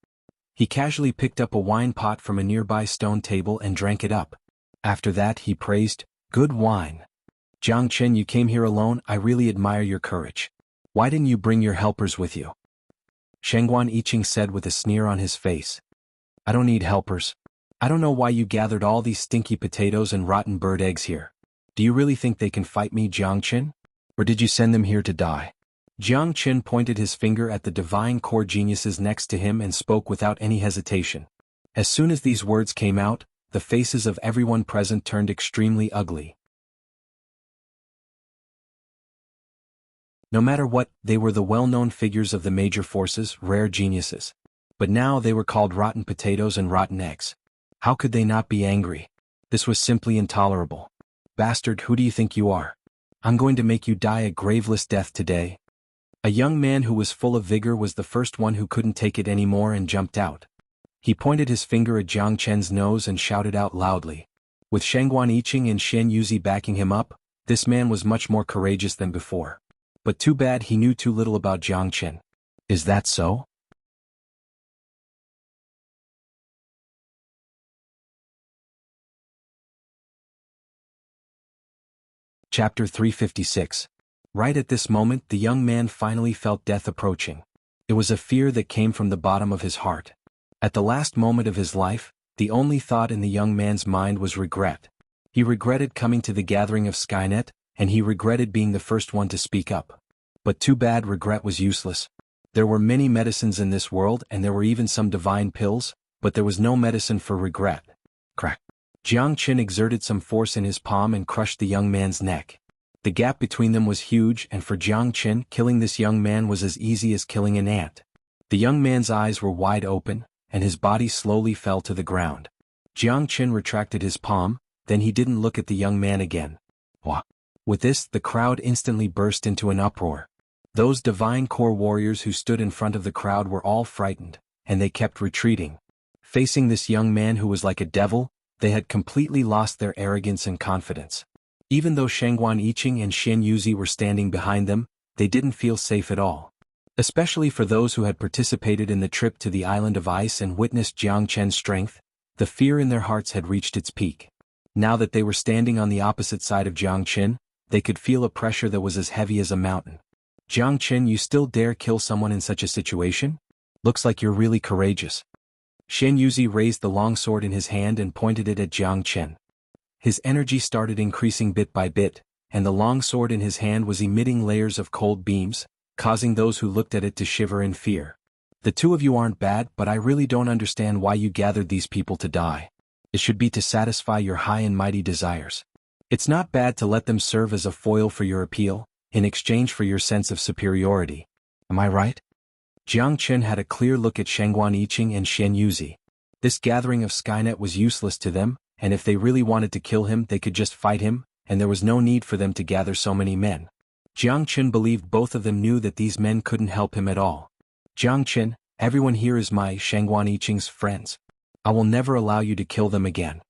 He casually picked up a wine pot from a nearby stone table and drank it up. After that he praised, "Good wine. Jiang Chen, you came here alone, I really admire your courage. Why didn't you bring your helpers with you?" Xuanhuan said with a sneer on his face. "I don't need helpers. I don't know why you gathered all these stinky potatoes and rotten bird eggs here. Do you really think they can fight me, Jiang Chen? Or did you send them here to die?" Jiang Chen pointed his finger at the divine core geniuses next to him and spoke without any hesitation. As soon as these words came out, the faces of everyone present turned extremely ugly. No matter what, they were the well-known figures of the major forces, rare geniuses. But now they were called rotten potatoes and rotten eggs. How could they not be angry? This was simply intolerable. Bastard, who do you think you are? I'm going to make you die a graveless death today. A young man who was full of vigor was the first one who couldn't take it anymore and jumped out. He pointed his finger at Jiang Chen's nose and shouted out loudly. With Xuanhuan Yiqing and Xianxia backing him up, this man was much more courageous than before. But too bad he knew too little about Jiang Chen. Is that so? Chapter 356. Right at this moment the young man finally felt death approaching. It was a fear that came from the bottom of his heart. At the last moment of his life, the only thought in the young man's mind was regret. He regretted coming to the gathering of Skynet, and he regretted being the first one to speak up. But too bad regret was useless. There were many medicines in this world and there were even some divine pills, but there was no medicine for regret. Crack. Jiang Chen exerted some force in his palm and crushed the young man's neck. The gap between them was huge, and for Jiang Chen, killing this young man was as easy as killing an ant. The young man's eyes were wide open, and his body slowly fell to the ground. Jiang Chen retracted his palm, then he didn't look at the young man again. Wah. With this, the crowd instantly burst into an uproar. Those divine core warriors who stood in front of the crowd were all frightened, and they kept retreating. Facing this young man who was like a devil, they had completely lost their arrogance and confidence. Even though Xuanhuan Yiqing and Xianxia were standing behind them, they didn't feel safe at all. Especially for those who had participated in the trip to the Island of Ice and witnessed Jiang Chen's strength, the fear in their hearts had reached its peak. Now that they were standing on the opposite side of Jiang Chen, they could feel a pressure that was as heavy as a mountain. Jiang Chen, you still dare kill someone in such a situation? Looks like you're really courageous. Xianxia raised the long sword in his hand and pointed it at Jiang Chen. His energy started increasing bit by bit, and the long sword in his hand was emitting layers of cold beams, causing those who looked at it to shiver in fear. The two of you aren't bad, but I really don't understand why you gathered these people to die. It should be to satisfy your high and mighty desires. It's not bad to let them serve as a foil for your appeal, in exchange for your sense of superiority. Am I right? Jiang Chen had a clear look at Xuanhuan Yiqing and Xianxia. This gathering of Skynet was useless to them, and if they really wanted to kill him they could just fight him, and there was no need for them to gather so many men. Jiang Chen believed both of them knew that these men couldn't help him at all. Jiang Chen, everyone here is my Xuanhuan Yiqing's friends. I will never allow you to kill them again.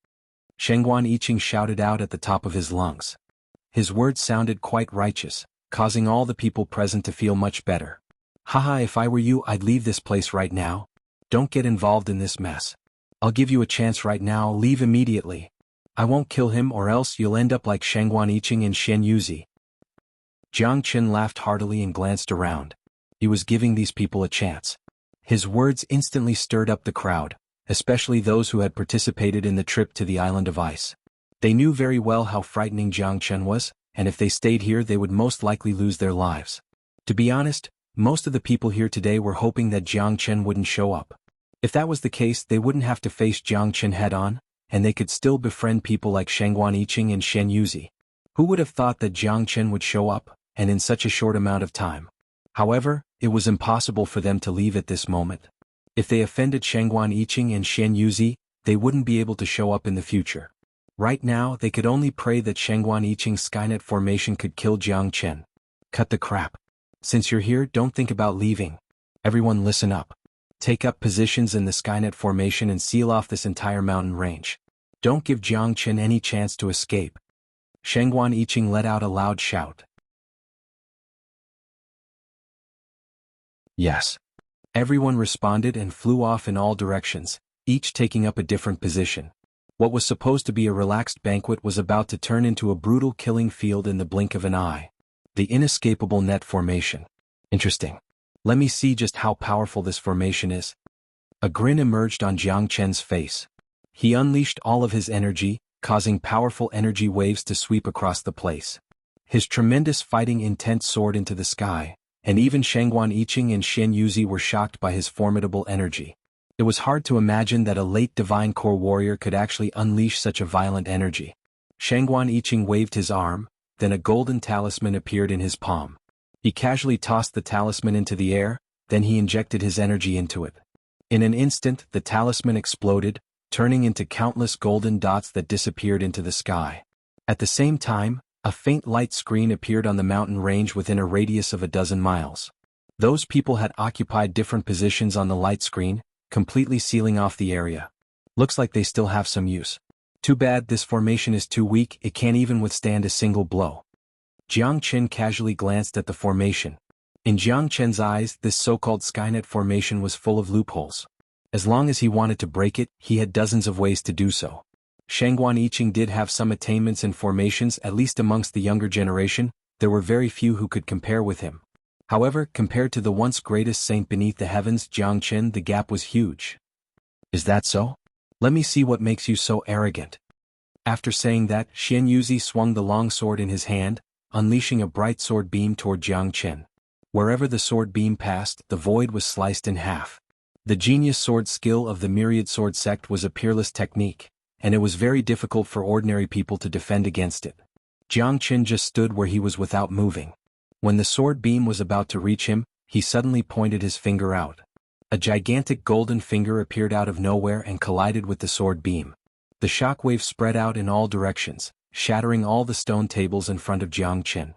Xuanhuan Yiqing shouted out at the top of his lungs. His words sounded quite righteous, causing all the people present to feel much better. Haha, if I were you I'd leave this place right now. Don't get involved in this mess. I'll give you a chance right now, leave immediately. I won't kill him or else you'll end up like Xuanhuan Yiqing and Xianxia. Jiang Chen laughed heartily and glanced around. He was giving these people a chance. His words instantly stirred up the crowd, especially those who had participated in the trip to the Island of Ice. They knew very well how frightening Jiang Chen was, and if they stayed here they would most likely lose their lives. To be honest, most of the people here today were hoping that Jiang Chen wouldn't show up. If that was the case they wouldn't have to face Jiang Chen head-on, and they could still befriend people like Xuanhuan Yiqing and Xianxia. Who would have thought that Jiang Chen would show up, and in such a short amount of time? However, it was impossible for them to leave at this moment. If they offended Xuanhuan Yiqing and Xianxia, they wouldn't be able to show up in the future. Right now they could only pray that Xuanhuan Yiqing's Skynet formation could kill Jiang Chen. Cut the crap. Since you're here, don't think about leaving. Everyone listen up. Take up positions in the Skynet formation and seal off this entire mountain range. Don't give Jiang Chen any chance to escape. Xuanhuan Yiqing let out a loud shout. Yes. Everyone responded and flew off in all directions, each taking up a different position. What was supposed to be a relaxed banquet was about to turn into a brutal killing field in the blink of an eye. The inescapable net formation. Interesting. Let me see just how powerful this formation is. A grin emerged on Jiang Chen's face. He unleashed all of his energy, causing powerful energy waves to sweep across the place. His tremendous fighting intent soared into the sky, and even Xuanhuan Yiqing and Xianxia were shocked by his formidable energy. It was hard to imagine that a late divine core warrior could actually unleash such a violent energy. Xuanhuan Yiqing waved his arm, then a golden talisman appeared in his palm. He casually tossed the talisman into the air, then he injected his energy into it. In an instant, the talisman exploded, turning into countless golden dots that disappeared into the sky. At the same time, a faint light screen appeared on the mountain range within a radius of 12 miles. Those people had occupied different positions on the light screen, completely sealing off the area. Looks like they still have some use. Too bad this formation is too weak, it can't even withstand a single blow. Jiang Chen casually glanced at the formation. In Jiang Chen's eyes, this so-called Skynet formation was full of loopholes. As long as he wanted to break it, he had dozens of ways to do so. Xuanhuan did have some attainments in formations, at least amongst the younger generation. There were very few who could compare with him. However, compared to the once greatest saint beneath the heavens, Jiang Chen, the gap was huge. Is that so? Let me see what makes you so arrogant. After saying that, Xuanhuan swung the long sword in his hand, unleashing a bright sword beam toward Jiang Chen. Wherever the sword beam passed, the void was sliced in half. The genius sword skill of the myriad sword sect was a peerless technique, and it was very difficult for ordinary people to defend against it. Jiang Chen just stood where he was without moving. When the sword beam was about to reach him, he suddenly pointed his finger out. A gigantic golden finger appeared out of nowhere and collided with the sword beam. The shockwave spread out in all directions, shattering all the stone tables in front of Jiang Chen.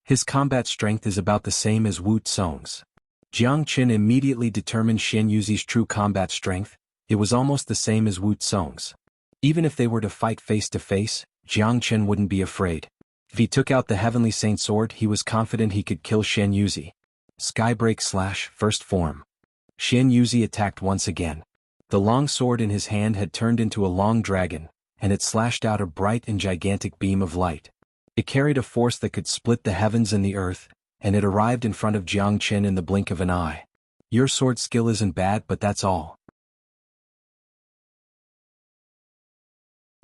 His combat strength is about the same as Wu Tsong's. Jiang Chen immediately determined Xuanhuan's true combat strength. It was almost the same as Wu Tsong's. Even if they were to fight face to face, Jiang Chen wouldn't be afraid. If he took out the Heavenly Saint sword, he was confident he could kill Xuanhuan. Skybreak / first form. Xuanhuan attacked once again. The long sword in his hand had turned into a long dragon, and it slashed out a bright and gigantic beam of light. It carried a force that could split the heavens and the earth, and it arrived in front of Jiang Chen in the blink of an eye. Your sword skill isn't bad, but that's all.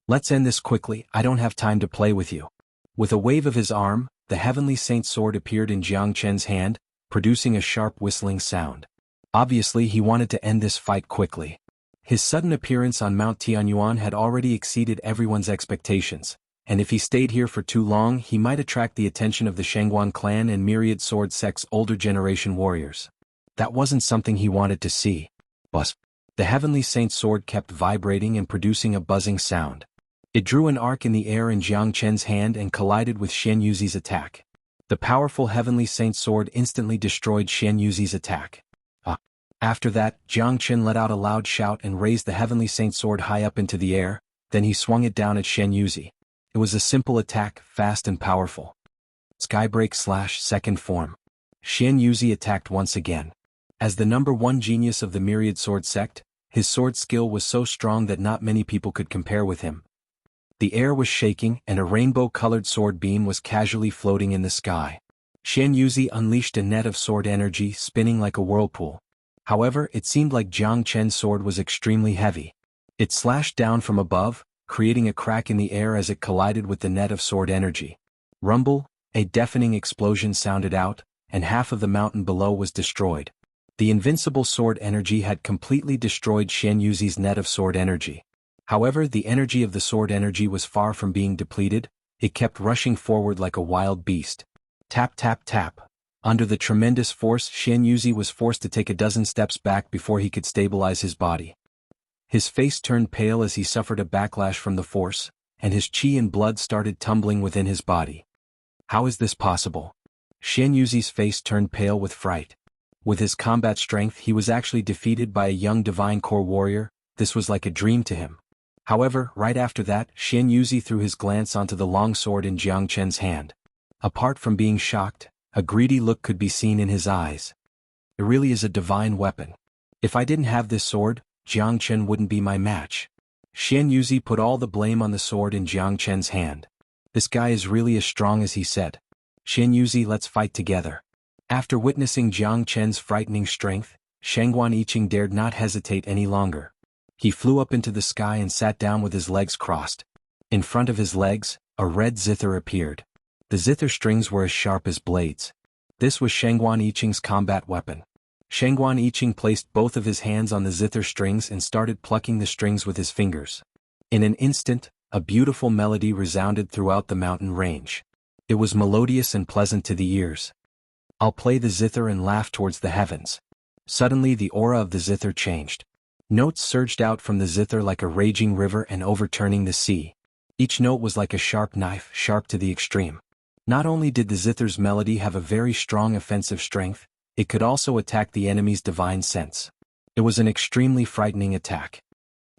Let's end this quickly, I don't have time to play with you. With a wave of his arm, the Heavenly Saint sword appeared in Jiang Chen's hand, producing a sharp whistling sound. Obviously he wanted to end this fight quickly. His sudden appearance on Mount Tianyuan had already exceeded everyone's expectations, and if he stayed here for too long he might attract the attention of the Xuanhuan clan and myriad sword sect's older generation warriors. That wasn't something he wanted to see. But the Heavenly Saint sword kept vibrating and producing a buzzing sound. It drew an arc in the air in Jiang Chen's hand and collided with Xuanhuan's attack. The powerful Heavenly Saint sword instantly destroyed Xuanhuan's attack. After that, Jiang Chen let out a loud shout and raised the Heavenly Saint sword high up into the air, then he swung it down at Xuanhuan. It was a simple attack, fast and powerful. Skybreak / second form. Xuanhuan attacked once again. As the number one genius of the myriad sword sect, his sword skill was so strong that not many people could compare with him. The air was shaking and a rainbow-colored sword beam was casually floating in the sky. Xuanhuan unleashed a net of sword energy spinning like a whirlpool. However, it seemed like Jiang Chen's sword was extremely heavy. It slashed down from above, creating a crack in the air as it collided with the net of sword energy. Rumble, a deafening explosion sounded out, and half of the mountain below was destroyed. The invincible sword energy had completely destroyed Xuanhuan's net of sword energy. However, the energy of the sword energy was far from being depleted, it kept rushing forward like a wild beast. Tap tap tap. Under the tremendous force, Xuanhuan was forced to take a dozen steps back before he could stabilize his body. His face turned pale as he suffered a backlash from the force, and his qi and blood started tumbling within his body. How is this possible? Xuanhuan's face turned pale with fright. With his combat strength he was actually defeated by a young divine core warrior. This was like a dream to him. However, right after that, Xuanhuan threw his glance onto the long sword in Jiang Chen's hand. Apart from being shocked, a greedy look could be seen in his eyes. It really is a divine weapon. If I didn't have this sword, Jiang Chen wouldn't be my match. Xuanhuan put all the blame on the sword in Jiang Chen's hand. This guy is really as strong as he said. Xuanhuan, let's fight together. After witnessing Jiang Chen's frightening strength, Xuanhuan dared not hesitate any longer. He flew up into the sky and sat down with his legs crossed. In front of his legs, a red zither appeared. The zither strings were as sharp as blades. This was Xuanhuan's combat weapon. Xuanhuan placed both of his hands on the zither strings and started plucking the strings with his fingers. In an instant, a beautiful melody resounded throughout the mountain range. It was melodious and pleasant to the ears. I'll play the zither and laugh towards the heavens. Suddenly the aura of the zither changed. Notes surged out from the zither like a raging river and overturning the sea. Each note was like a sharp knife, sharp to the extreme. Not only did the zither's melody have a very strong offensive strength, it could also attack the enemy's divine sense. It was an extremely frightening attack.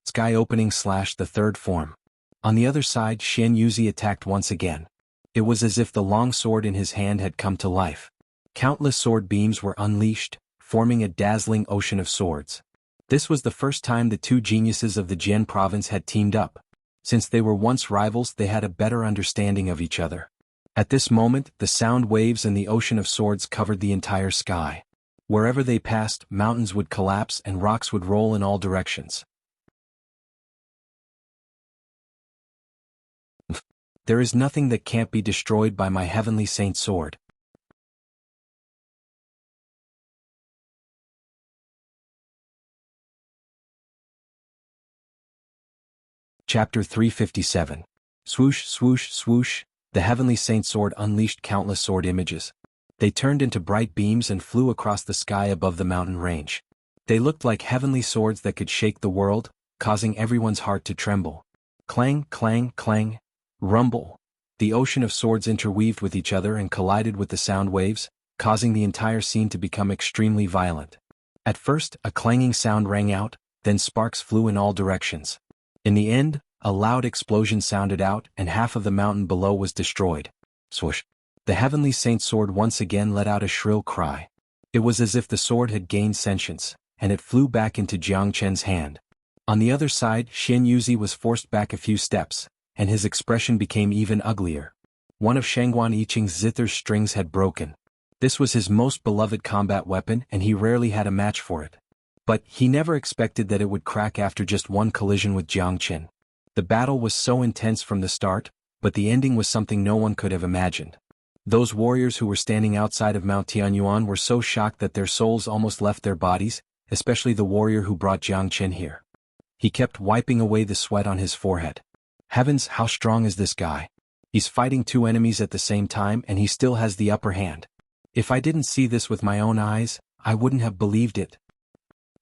Sky opening / the third form. On the other side, Xianxia attacked once again. It was as if the long sword in his hand had come to life. Countless sword beams were unleashed, forming a dazzling ocean of swords. This was the first time the two geniuses of the Jian province had teamed up. Since they were once rivals, they had a better understanding of each other. At this moment, the sound waves and the ocean of swords covered the entire sky. Wherever they passed, mountains would collapse and rocks would roll in all directions. There is nothing that can't be destroyed by my heavenly saint sword. Chapter 357. Swoosh, swoosh, swoosh, the heavenly saint sword unleashed countless sword images. They turned into bright beams and flew across the sky above the mountain range. They looked like heavenly swords that could shake the world, causing everyone's heart to tremble. Clang, clang, clang. Rumble. The ocean of swords interweaved with each other and collided with the sound waves, causing the entire scene to become extremely violent. At first, a clanging sound rang out, then sparks flew in all directions. In the end, a loud explosion sounded out and half of the mountain below was destroyed. Swoosh. The heavenly saint sword once again let out a shrill cry. It was as if the sword had gained sentience, and it flew back into Jiang Chen's hand. On the other side, Xianxia was forced back a few steps, and his expression became even uglier. One of Xuanhuan Yiqing's zither's strings had broken. This was his most beloved combat weapon and he rarely had a match for it. But he never expected that it would crack after just one collision with Jiang Chen. The battle was so intense from the start, but the ending was something no one could have imagined. Those warriors who were standing outside of Mount Tianyuan were so shocked that their souls almost left their bodies, especially the warrior who brought Jiang Chen here. He kept wiping away the sweat on his forehead. Heavens, how strong is this guy? He's fighting two enemies at the same time and he still has the upper hand. If I didn't see this with my own eyes, I wouldn't have believed it.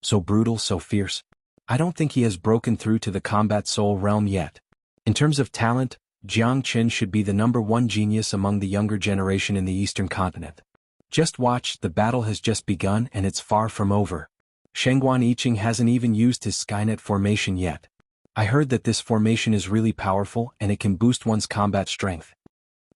So brutal, so fierce. I don't think he has broken through to the combat soul realm yet. In terms of talent, Jiang Chen should be the #1 genius among the younger generation in the eastern continent. Just watch, the battle has just begun and it's far from over. Xuanhuan Yiqing hasn't even used his Skynet formation yet. I heard that this formation is really powerful and it can boost one's combat strength.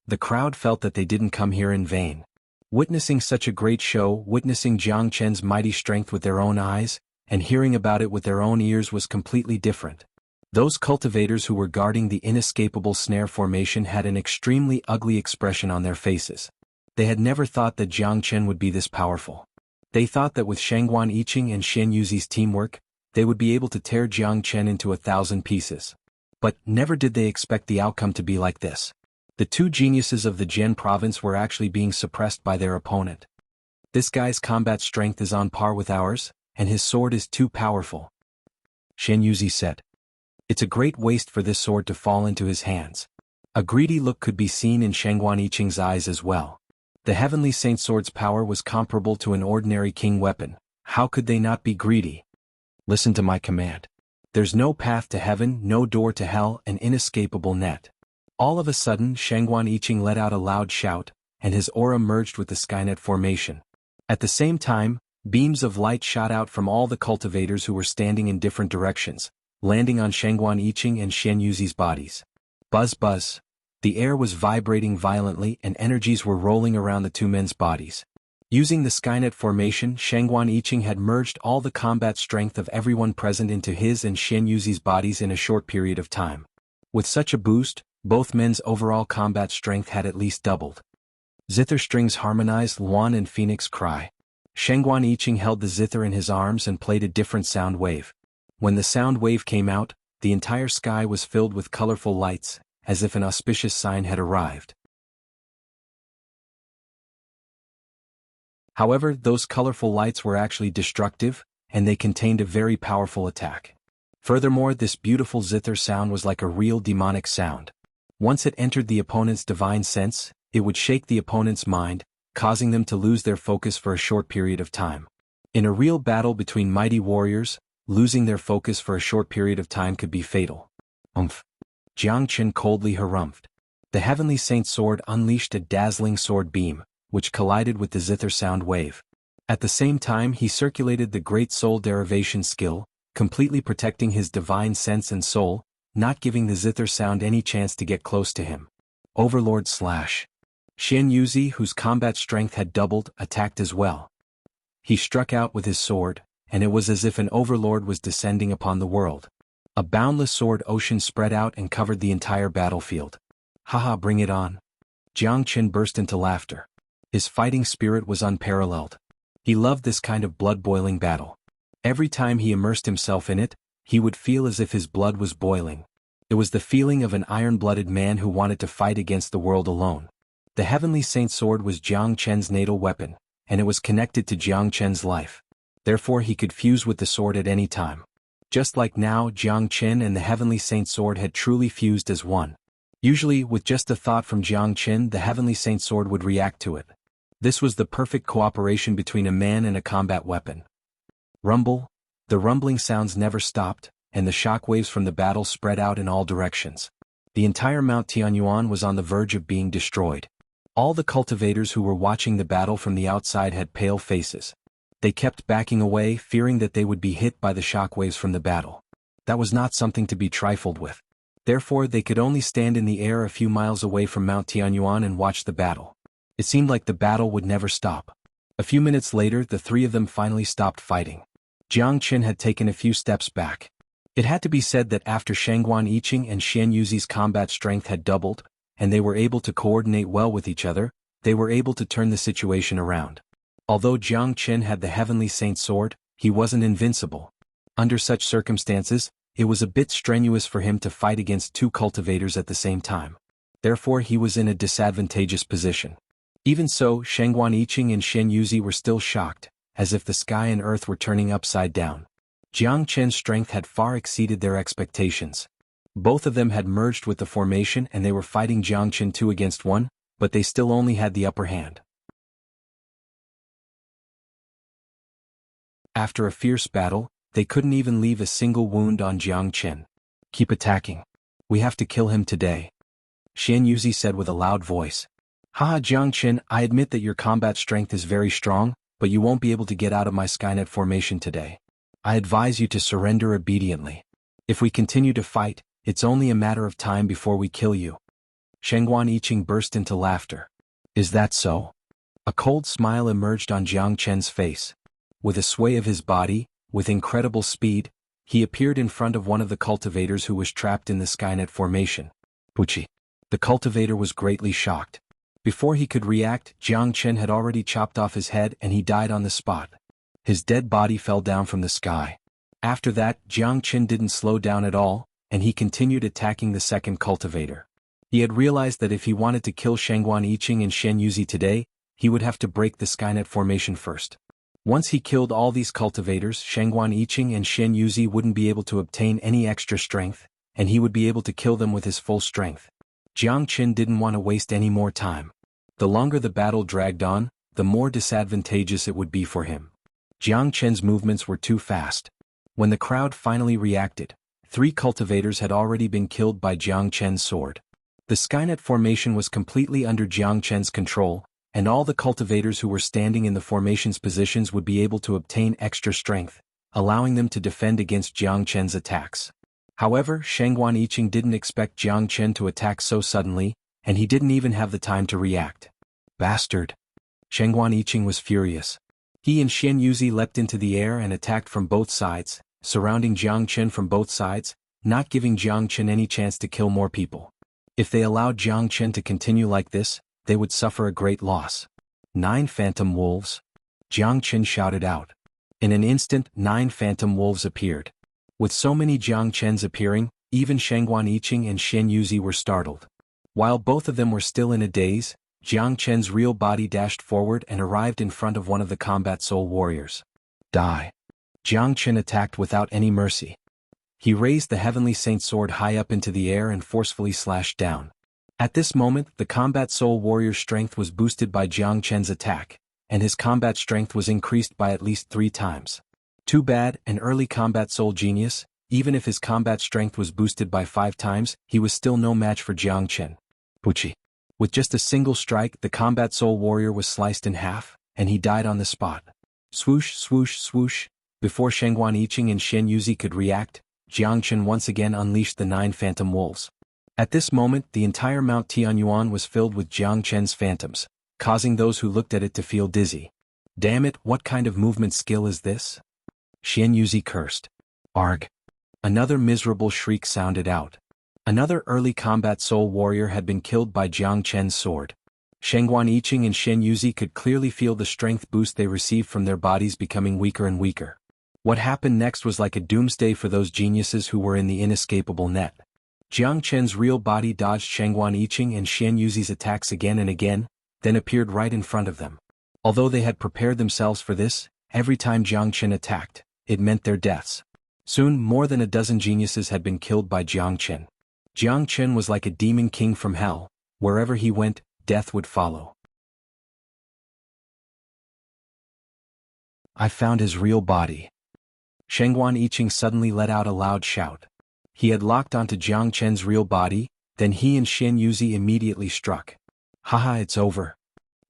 The crowd felt that they didn't come here in vain. Witnessing such a great show, witnessing Jiang Chen's mighty strength with their own eyes, and hearing about it with their own ears was completely different. Those cultivators who were guarding the inescapable snare formation had an extremely ugly expression on their faces. They had never thought that Jiang Chen would be this powerful. They thought that with Xuanhuan Yiqing and Xianxuzi's teamwork, they would be able to tear Jiang Chen into 1,000 pieces. But never did they expect the outcome to be like this. The two geniuses of the Jian province were actually being suppressed by their opponent. This guy's combat strength is on par with ours, and his sword is too powerful. Xianxia said. It's a great waste for this sword to fall into his hands. A greedy look could be seen in Xuanhuan Yiqing's eyes as well. The heavenly saint sword's power was comparable to an ordinary king weapon. How could they not be greedy? Listen to my command. There's no path to heaven, no door to hell, an inescapable net. All of a sudden, Xuanhuan Yiqing let out a loud shout, and his aura merged with the Skynet formation. At the same time, beams of light shot out from all the cultivators who were standing in different directions, landing on Xuanhuan Yiqing and Xianxuzi's bodies. Buzz buzz. The air was vibrating violently and energies were rolling around the two men's bodies. Using the Skynet formation, Xuanhuan Yiqing had merged all the combat strength of everyone present into his and Xianxuzi's bodies in a short period of time. With such a boost, both men's overall combat strength had at least doubled. Zither strings harmonized Luan and Phoenix cry. Xuanhuan Yiqing held the zither in his arms and played a different sound wave. When the sound wave came out, the entire sky was filled with colorful lights, as if an auspicious sign had arrived. However, those colorful lights were actually destructive, and they contained a very powerful attack. Furthermore, this beautiful zither sound was like a real demonic sound. Once it entered the opponent's divine sense, it would shake the opponent's mind, causing them to lose their focus for a short period of time. In a real battle between mighty warriors, losing their focus for a short period of time could be fatal. Umph. Jiang Chen coldly harumphed. The heavenly saint's sword unleashed a dazzling sword beam, which collided with the zither sound wave. At the same time he circulated the great soul derivation skill, completely protecting his divine sense and soul, not giving the zither sound any chance to get close to him. Overlord slash. Xianxia, whose combat strength had doubled, attacked as well. He struck out with his sword, and it was as if an overlord was descending upon the world. A boundless sword ocean spread out and covered the entire battlefield. Haha, bring it on. Jiang Chen burst into laughter. His fighting spirit was unparalleled. He loved this kind of blood-boiling battle. Every time he immersed himself in it, he would feel as if his blood was boiling. It was the feeling of an iron-blooded man who wanted to fight against the world alone. The heavenly saint's sword was Jiang Chen's natal weapon, and it was connected to Jiang Chen's life. Therefore he could fuse with the sword at any time. Just like now, Jiang Chen and the heavenly saint's sword had truly fused as one. Usually, with just a thought from Jiang Chen, the heavenly saint's sword would react to it. This was the perfect cooperation between a man and a combat weapon. Rumble. The rumbling sounds never stopped, and the shockwaves from the battle spread out in all directions. The entire Mount Tianyuan was on the verge of being destroyed. All the cultivators who were watching the battle from the outside had pale faces. They kept backing away, fearing that they would be hit by the shockwaves from the battle. That was not something to be trifled with. Therefore they could only stand in the air a few miles away from Mount Tianyuan and watch the battle. It seemed like the battle would never stop. A few minutes later the three of them finally stopped fighting. Jiang Chen had taken a few steps back. It had to be said that after Xuanhuan Yiqing and Xianxuzi's combat strength had doubled, and they were able to coordinate well with each other, they were able to turn the situation around. Although Jiang Chen had the heavenly saint's sword, he wasn't invincible. Under such circumstances, it was a bit strenuous for him to fight against two cultivators at the same time. Therefore he was in a disadvantageous position. Even so, Xuanhuan Yiqing and Xianxuzi were still shocked, as if the sky and earth were turning upside down. Jiang Chen's strength had far exceeded their expectations. Both of them had merged with the formation and they were fighting Jiang Chen 2 against 1, but they still only had the upper hand. After a fierce battle, they couldn't even leave a single wound on Jiang Chen. Keep attacking. We have to kill him today. Xianxuzi said with a loud voice. Haha, Jiang Chen, I admit that your combat strength is very strong, but you won't be able to get out of my Skynet formation today. I advise you to surrender obediently. If we continue to fight, it's only a matter of time before we kill you. Xuanhuan Yiqing burst into laughter. Is that so? A cold smile emerged on Jiang Chen's face. With a sway of his body, with incredible speed, he appeared in front of one of the cultivators who was trapped in the Skynet formation. Puchi. The cultivator was greatly shocked. Before he could react, Jiang Chen had already chopped off his head and he died on the spot. His dead body fell down from the sky. After that, Jiang Chen didn't slow down at all, and he continued attacking the second cultivator. He had realized that if he wanted to kill Xuanhuan Yiqing and Xianxuzi today, he would have to break the Skynet formation first. Once he killed all these cultivators, Xuanhuan Yiqing and Xianxuzi wouldn't be able to obtain any extra strength, and he would be able to kill them with his full strength. Jiang Chen didn't want to waste any more time. The longer the battle dragged on, the more disadvantageous it would be for him. Jiang Chen's movements were too fast. When the crowd finally reacted, 3 cultivators had already been killed by Jiang Chen's sword. The Skynet formation was completely under Jiang Chen's control, and all the cultivators who were standing in the formation's positions would be able to obtain extra strength, allowing them to defend against Jiang Chen's attacks. However, Xuanhuan Yiqing didn't expect Jiang Chen to attack so suddenly, and he didn't even have the time to react. Bastard! Xuanhuan Yiqing was furious. He and Xianxuzi leapt into the air and attacked from both sides, surrounding Jiang Chen from both sides, not giving Jiang Chen any chance to kill more people. If they allowed Jiang Chen to continue like this, they would suffer a great loss. 9 phantom wolves! Jiang Chen shouted out. In an instant, 9 phantom wolves appeared. With so many Jiang Chens appearing, even Xuanhuan Yiqing and Xianxuzi were startled. While both of them were still in a daze, Jiang Chen's real body dashed forward and arrived in front of one of the combat soul warriors. Die! Jiang Chen attacked without any mercy. He raised the heavenly saint's sword high up into the air and forcefully slashed down. At this moment, the combat soul warrior's strength was boosted by Jiang Chen's attack, and his combat strength was increased by at least 3 times. Too bad, an early combat soul genius, even if his combat strength was boosted by 5 times, he was still no match for Jiang Chen. Puchi. With just a single strike, the combat soul warrior was sliced in half, and he died on the spot. Swoosh, swoosh, swoosh. Before Shengguan Yiqing and Xianxia could react, Jiang Chen once again unleashed the 9 phantom wolves. At this moment, the entire Mount Tianyuan was filled with Jiang Chen's phantoms, causing those who looked at it to feel dizzy. Damn it, what kind of movement skill is this? Xianxia cursed. Arg. Another miserable shriek sounded out. Another early combat soul warrior had been killed by Jiang Chen's sword. Shengguan Yiqing and Xianxia could clearly feel the strength boost they received from their bodies becoming weaker and weaker. What happened next was like a doomsday for those geniuses who were in the inescapable net. Jiang Chen's real body dodged Shengguan Yiqing and Xianxia's attacks again and again, then appeared right in front of them. Although they had prepared themselves for this, every time Jiang Chen attacked, it meant their deaths. Soon, more than a dozen geniuses had been killed by Jiang Chen. Jiang Chen was like a demon king from hell. Wherever he went, death would follow. I found his real body. Shengguan Yiqing suddenly let out a loud shout. He had locked onto Jiang Chen's real body, then he and Xianxia immediately struck. Haha, it's over.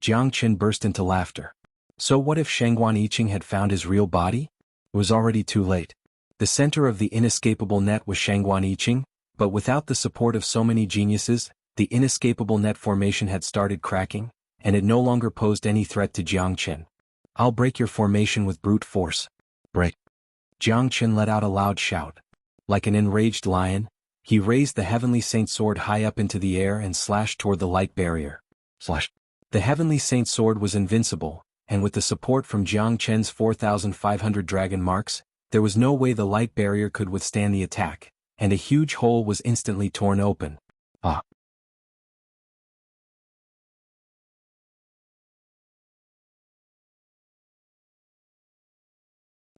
Jiang Chen burst into laughter. So what if Shengguan Yiqing had found his real body? It was already too late. The center of the inescapable net was Shengguan Yiqing, but without the support of so many geniuses, the inescapable net formation had started cracking, and it no longer posed any threat to Jiang Chen. I'll break your formation with brute force. Break. Jiang Chen let out a loud shout. Like an enraged lion, he raised the Heavenly Saint sword high up into the air and slashed toward the light barrier. Slash. The Heavenly Saint sword was invincible, and with the support from Jiang Chen's 4,500 dragon marks, there was no way the light barrier could withstand the attack, and a huge hole was instantly torn open. Ah!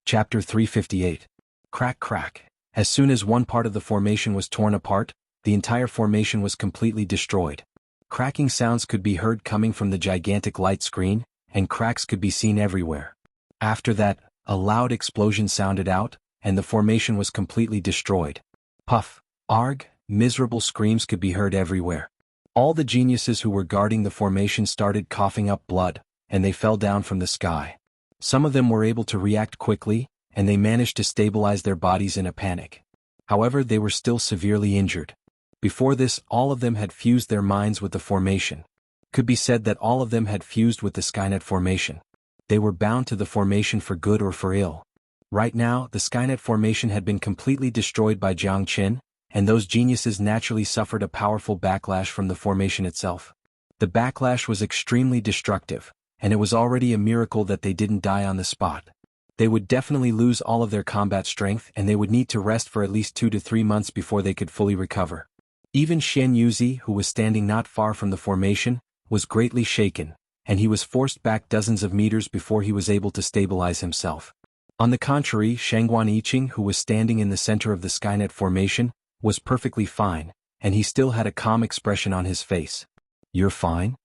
Chapter 358. Crack crack. As soon as one part of the formation was torn apart, the entire formation was completely destroyed. Cracking sounds could be heard coming from the gigantic light screen, and cracks could be seen everywhere. After that, a loud explosion sounded out, and the formation was completely destroyed. Puff, arg, miserable screams could be heard everywhere. All the geniuses who were guarding the formation started coughing up blood, and they fell down from the sky. Some of them were able to react quickly, and they managed to stabilize their bodies in a panic. However, they were still severely injured. Before this, all of them had fused their minds with the formation. Could be said that all of them had fused with the Skynet formation. They were bound to the formation for good or for ill. Right now, the Skynet formation had been completely destroyed by Jiang Chen, and those geniuses naturally suffered a powerful backlash from the formation itself. The backlash was extremely destructive, and it was already a miracle that they didn't die on the spot. They would definitely lose all of their combat strength, and they would need to rest for at least 2 to 3 months before they could fully recover. Even Xianxia, who was standing not far from the formation, was greatly shaken, and he was forced back dozens of meters before he was able to stabilize himself. On the contrary, Shengguan Yiqing, who was standing in the center of the Skynet formation, was perfectly fine, and he still had a calm expression on his face. You're fine?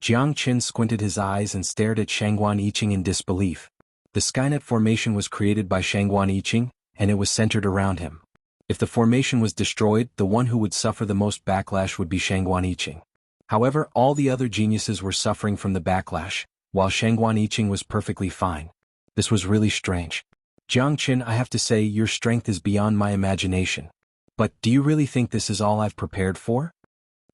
Jiang Chen squinted his eyes and stared at Shengguan Yiqing in disbelief. The Skynet formation was created by Shengguan Yiqing, and it was centered around him. If the formation was destroyed, the one who would suffer the most backlash would be Shengguan Yiqing. However, all the other geniuses were suffering from the backlash, while Shengguan Yiqing was perfectly fine. This was really strange. Jiang Chen, I have to say, your strength is beyond my imagination. But do you really think this is all I've prepared for?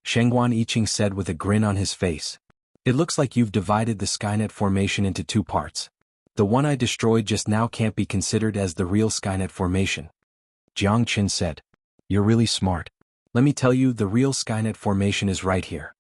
Shengguan Yiqing said with a grin on his face. It looks like you've divided the Skynet formation into 2 parts. The one I destroyed just now can't be considered as the real Skynet formation. Jiang Chen said. You're really smart. Let me tell you, the real Skynet formation is right here.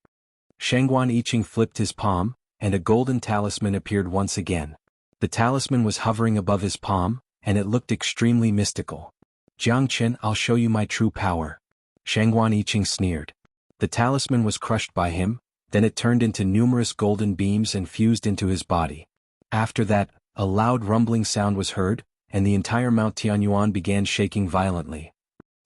Shengguan Yiqing flipped his palm, and a golden talisman appeared once again. The talisman was hovering above his palm, and it looked extremely mystical. Jiang Chen, I'll show you my true power. Shengguan Yiqing sneered. The talisman was crushed by him, then it turned into numerous golden beams and fused into his body. After that, a loud rumbling sound was heard, and the entire Mount Tianyuan began shaking violently.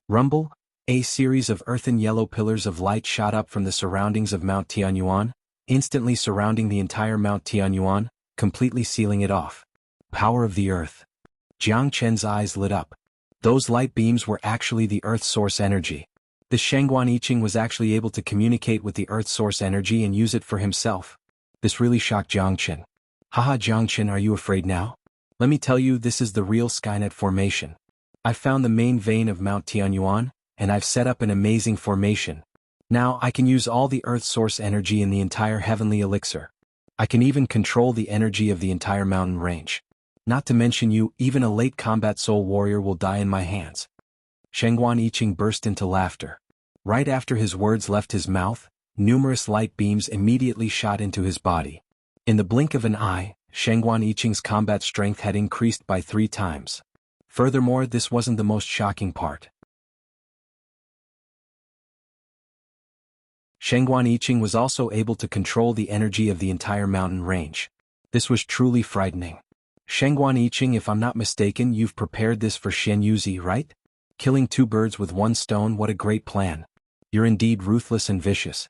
Rumble, a series of earthen yellow pillars of light shot up from the surroundings of Mount Tianyuan, instantly surrounding the entire Mount Tianyuan, completely sealing it off. Power of the earth. Jiang Chen's eyes lit up. Those light beams were actually the Earth source energy. The Xuanhuan I Ching was actually able to communicate with the Earth source energy and use it for himself. This really shocked Jiang Chen. Haha, Jiang Chen, are you afraid now? Let me tell you, this is the real Skynet formation. I've found the main vein of Mount Tianyuan, and I've set up an amazing formation. Now I can use all the Earth source energy in the entire heavenly elixir. I can even control the energy of the entire mountain range. Not to mention you, even a late combat soul warrior will die in my hands. Xuanhuan I Ching burst into laughter. Right after his words left his mouth, numerous light beams immediately shot into his body. In the blink of an eye, Xuanhuan I Ching's combat strength had increased by 3 times. Furthermore, this wasn't the most shocking part. Xuanhuan I Ching was also able to control the energy of the entire mountain range. This was truly frightening. Xuanhuan I Ching, if I'm not mistaken, you've prepared this for Xianxia, right? Killing 2 birds with 1 stone, what a great plan. You're indeed ruthless and vicious.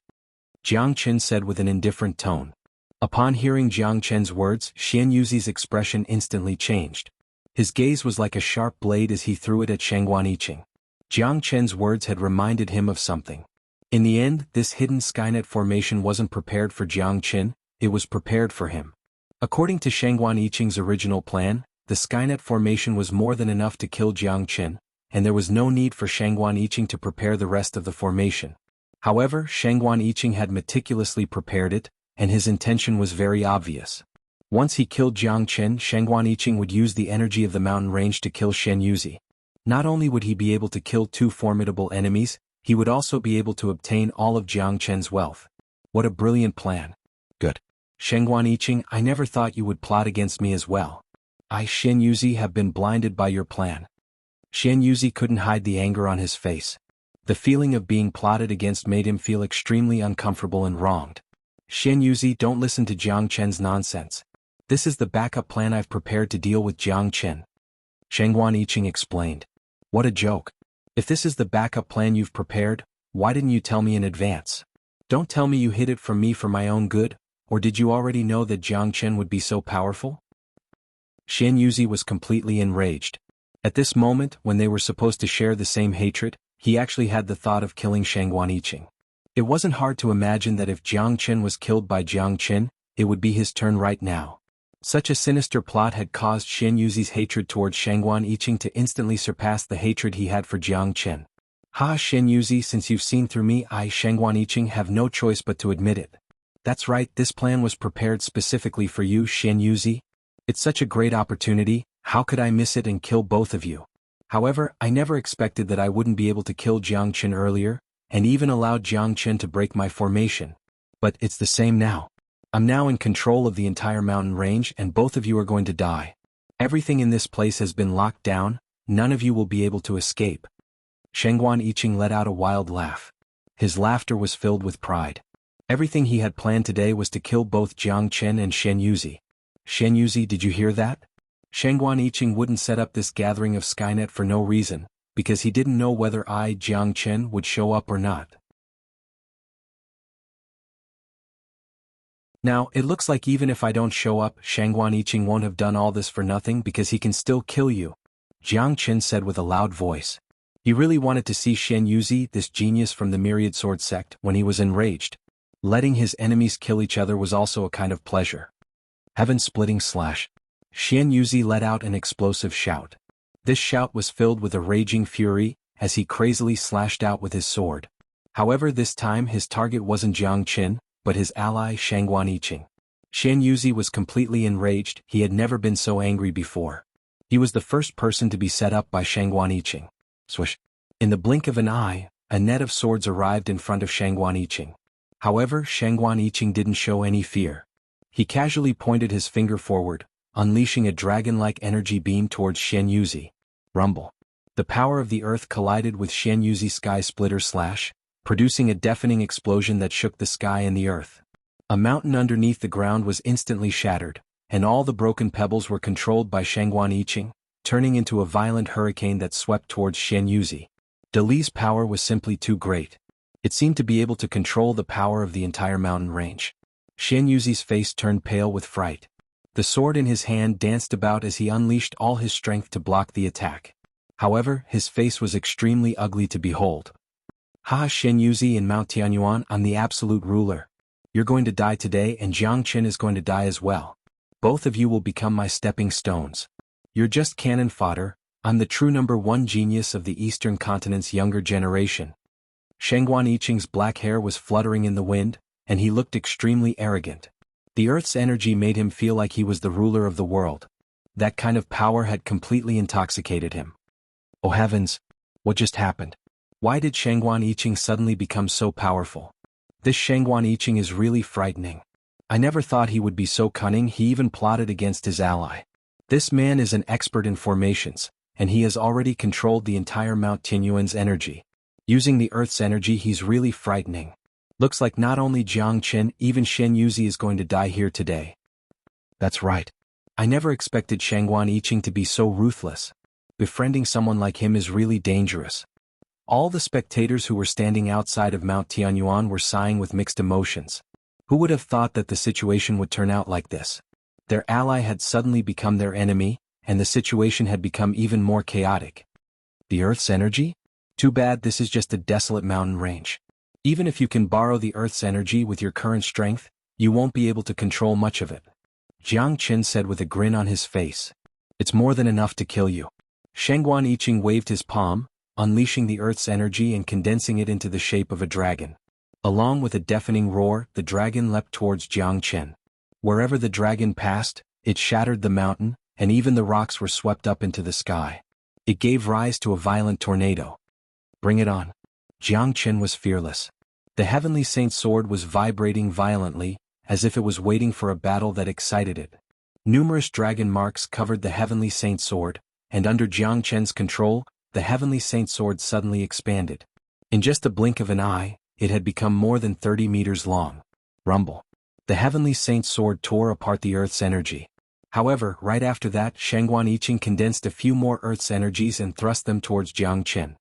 Jiang Chen said with an indifferent tone. Upon hearing Jiang Chen's words, Xianxia's expression instantly changed. His gaze was like a sharp blade as he threw it at Xuanhuan I Ching. Jiang Chen's words had reminded him of something. In the end, this hidden Skynet formation wasn't prepared for Jiang Chen, it was prepared for him. According to Xuanhuan I Ching's original plan, the Skynet formation was more than enough to kill Jiang Chen, and there was no need for Xuanhuan I Ching to prepare the rest of the formation. However, Xuanhuan I Ching had meticulously prepared it, and his intention was very obvious. Once he killed Jiang Chen, Xuanhuan I Ching would use the energy of the mountain range to kill Xianxia. Not only would he be able to kill 2 formidable enemies, he would also be able to obtain all of Jiang Chen's wealth. What a brilliant plan. Good. Xuanhuan I Ching, I never thought you would plot against me as well. I, Xianxia, have been blinded by your plan. Xianxia couldn't hide the anger on his face. The feeling of being plotted against made him feel extremely uncomfortable and wronged. Xianxia, don't listen to Jiang Chen's nonsense. This is the backup plan I've prepared to deal with Jiang Chen. Xuanhuan I Ching explained. What a joke. If this is the backup plan you've prepared, why didn't you tell me in advance? Don't tell me you hid it from me for my own good, or did you already know that Jiang Chen would be so powerful? Xianxia was completely enraged. At this moment, when they were supposed to share the same hatred, he actually had the thought of killing Xuanhuan I Ching. It wasn't hard to imagine that if Jiang Chen was killed by Jiang Chen, it would be his turn right now. Such a sinister plot had caused Xianxia's hatred towards Xuanhuan I Ching to instantly surpass the hatred he had for Jiang Chen. Ha, Xianxia, since you've seen through me, I, Xuanhuan I Ching, have no choice but to admit it. That's right, this plan was prepared specifically for you, Xianxia. It's such a great opportunity, how could I miss it and kill both of you? However, I never expected that I wouldn't be able to kill Jiang Chen earlier, and even allowed Jiang Chen to break my formation. But it's the same now. I'm now in control of the entire mountain range and both of you are going to die. Everything in this place has been locked down, none of you will be able to escape. Xuanhuan I Ching let out a wild laugh. His laughter was filled with pride. Everything he had planned today was to kill both Jiang Chen and Xianxia. Xianxia, did you hear that? Xuanhuan I Ching wouldn't set up this gathering of Skynet for no reason, because he didn't know whether Jiang Chen would show up or not. Now, it looks like even if I don't show up, Xuanhuan I Ching won't have done all this for nothing because he can still kill you, Jiang Chen said with a loud voice. He really wanted to see Xianxia, this genius from the Myriad Sword sect, when he was enraged. Letting his enemies kill each other was also a kind of pleasure. Heaven-splitting slash. Xianxia let out an explosive shout. This shout was filled with a raging fury, as he crazily slashed out with his sword. However, this time his target wasn't Jiang Chen, but his ally Xuanhuan I Ching. Xianxia was completely enraged, he had never been so angry before. He was the first person to be set up by Xuanhuan I Ching. Swish. In the blink of an eye, a net of swords arrived in front of Xuanhuan I Ching. However, Xuanhuan I Ching didn't show any fear. He casually pointed his finger forward, unleashing a dragon-like energy beam towards Xianxia. Rumble. The power of the earth collided with Xianxia's sky splitter slash, producing a deafening explosion that shook the sky and the earth. A mountain underneath the ground was instantly shattered, and all the broken pebbles were controlled by Xuanhuan I Ching, turning into a violent hurricane that swept towards Xianxia. Dali's power was simply too great. It seemed to be able to control the power of the entire mountain range. Xianxia's face turned pale with fright. The sword in his hand danced about as he unleashed all his strength to block the attack. However, his face was extremely ugly to behold. "Ha, Xuanhuan and Mount Tianyuan, I'm the absolute ruler. You're going to die today, and Jiangchen is going to die as well. Both of you will become my stepping stones. You're just cannon fodder. I'm the true #1 genius of the Eastern continent's younger generation." Xuanhuan Yiqing's black hair was fluttering in the wind, and he looked extremely arrogant. The earth's energy made him feel like he was the ruler of the world. That kind of power had completely intoxicated him. Oh heavens! What just happened? Why did Xuanhuan Yiqing suddenly become so powerful? This Xuanhuan Yiqing is really frightening. I never thought he would be so cunning. He even plotted against his ally. This man is an expert in formations, and he has already controlled the entire Mount Tianyuan's energy. Using the earth's energy, he's really frightening. Looks like not only Jiangchen, even Xuanhuan is going to die here today. That's right. I never expected Xuanhuan Yiqing to be so ruthless. Befriending someone like him is really dangerous. All the spectators who were standing outside of Mount Tianyuan were sighing with mixed emotions. Who would have thought that the situation would turn out like this? Their ally had suddenly become their enemy, and the situation had become even more chaotic. The Earth's energy? Too bad this is just a desolate mountain range. Even if you can borrow the Earth's energy with your current strength, you won't be able to control much of it. Jiang Qin said with a grin on his face. It's more than enough to kill you. Xuanhuan Yiqing waved his palm, unleashing the Earth's energy and condensing it into the shape of a dragon. Along with a deafening roar, the dragon leapt towards Jiang Qin. Wherever the dragon passed, it shattered the mountain, and even the rocks were swept up into the sky. It gave rise to a violent tornado. Bring it on. Jiang Qin was fearless. The heavenly saint's sword was vibrating violently, as if it was waiting for a battle that excited it. Numerous dragon marks covered the heavenly saint's sword, and under Jiang Qin's control, the heavenly saint's sword suddenly expanded. In just a blink of an eye, it had become more than 30 meters long. Rumble. The heavenly saint's sword tore apart the Earth's energy. However, right after that, Xuanhuan Yiqing condensed a few more Earth's energies and thrust them towards Jiang Qin.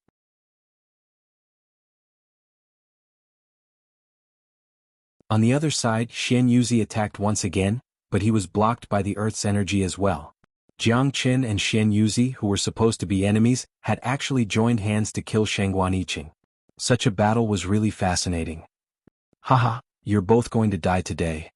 On the other side, Xuanhuan attacked once again, but he was blocked by the Earth's energy as well. Jiang Qin and Xuanhuan, who were supposed to be enemies, had actually joined hands to kill Xuanhuan Yiqing. Such a battle was really fascinating. Haha, you're both going to die today.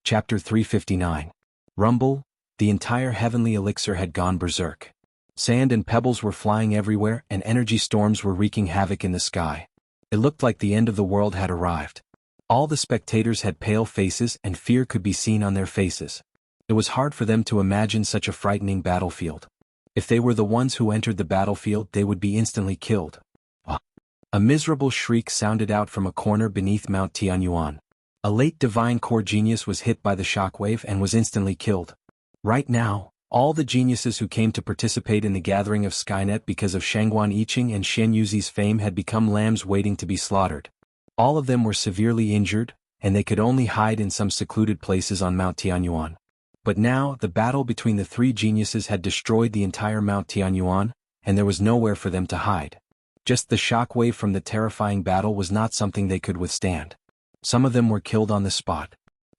Chapter 359. Rumble. The entire heavenly elixir had gone berserk. Sand and pebbles were flying everywhere, and energy storms were wreaking havoc in the sky. It looked like the end of the world had arrived. All the spectators had pale faces, and fear could be seen on their faces. It was hard for them to imagine such a frightening battlefield. If they were the ones who entered the battlefield, they would be instantly killed. A miserable shriek sounded out from a corner beneath Mount Tianyuan. A late divine core genius was hit by the shockwave and was instantly killed. Right now, all the geniuses who came to participate in the gathering of Skynet because of Xuanhuan Yiqing and Xuanhuan's fame had become lambs waiting to be slaughtered. All of them were severely injured, and they could only hide in some secluded places on Mount Tianyuan. But now, the battle between the three geniuses had destroyed the entire Mount Tianyuan, and there was nowhere for them to hide. Just the shockwave from the terrifying battle was not something they could withstand. Some of them were killed on the spot.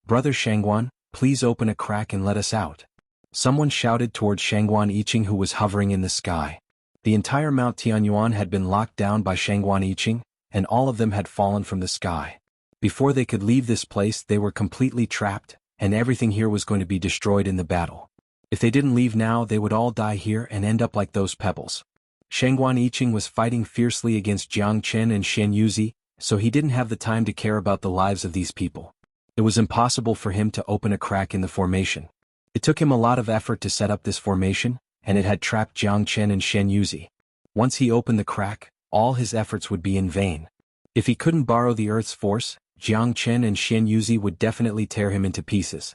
Brother Xuanhuan, please open a crack and let us out. Someone shouted towards Xuanhuan Yiqing, who was hovering in the sky. The entire Mount Tianyuan had been locked down by Xuanhuan Yiqing, and all of them had fallen from the sky. Before they could leave this place, they were completely trapped, and everything here was going to be destroyed in the battle. If they didn't leave now, they would all die here and end up like those pebbles. Xuanhuan Yiqing was fighting fiercely against Jiang Qin and Xuanhuan, so he didn't have the time to care about the lives of these people. It was impossible for him to open a crack in the formation. It took him a lot of effort to set up this formation, and it had trapped Jiang Qin and Xuanhuan. Once he opened the crack, all his efforts would be in vain. If he couldn't borrow the Earth's force, Jiang Qin and Xuanhuan would definitely tear him into pieces.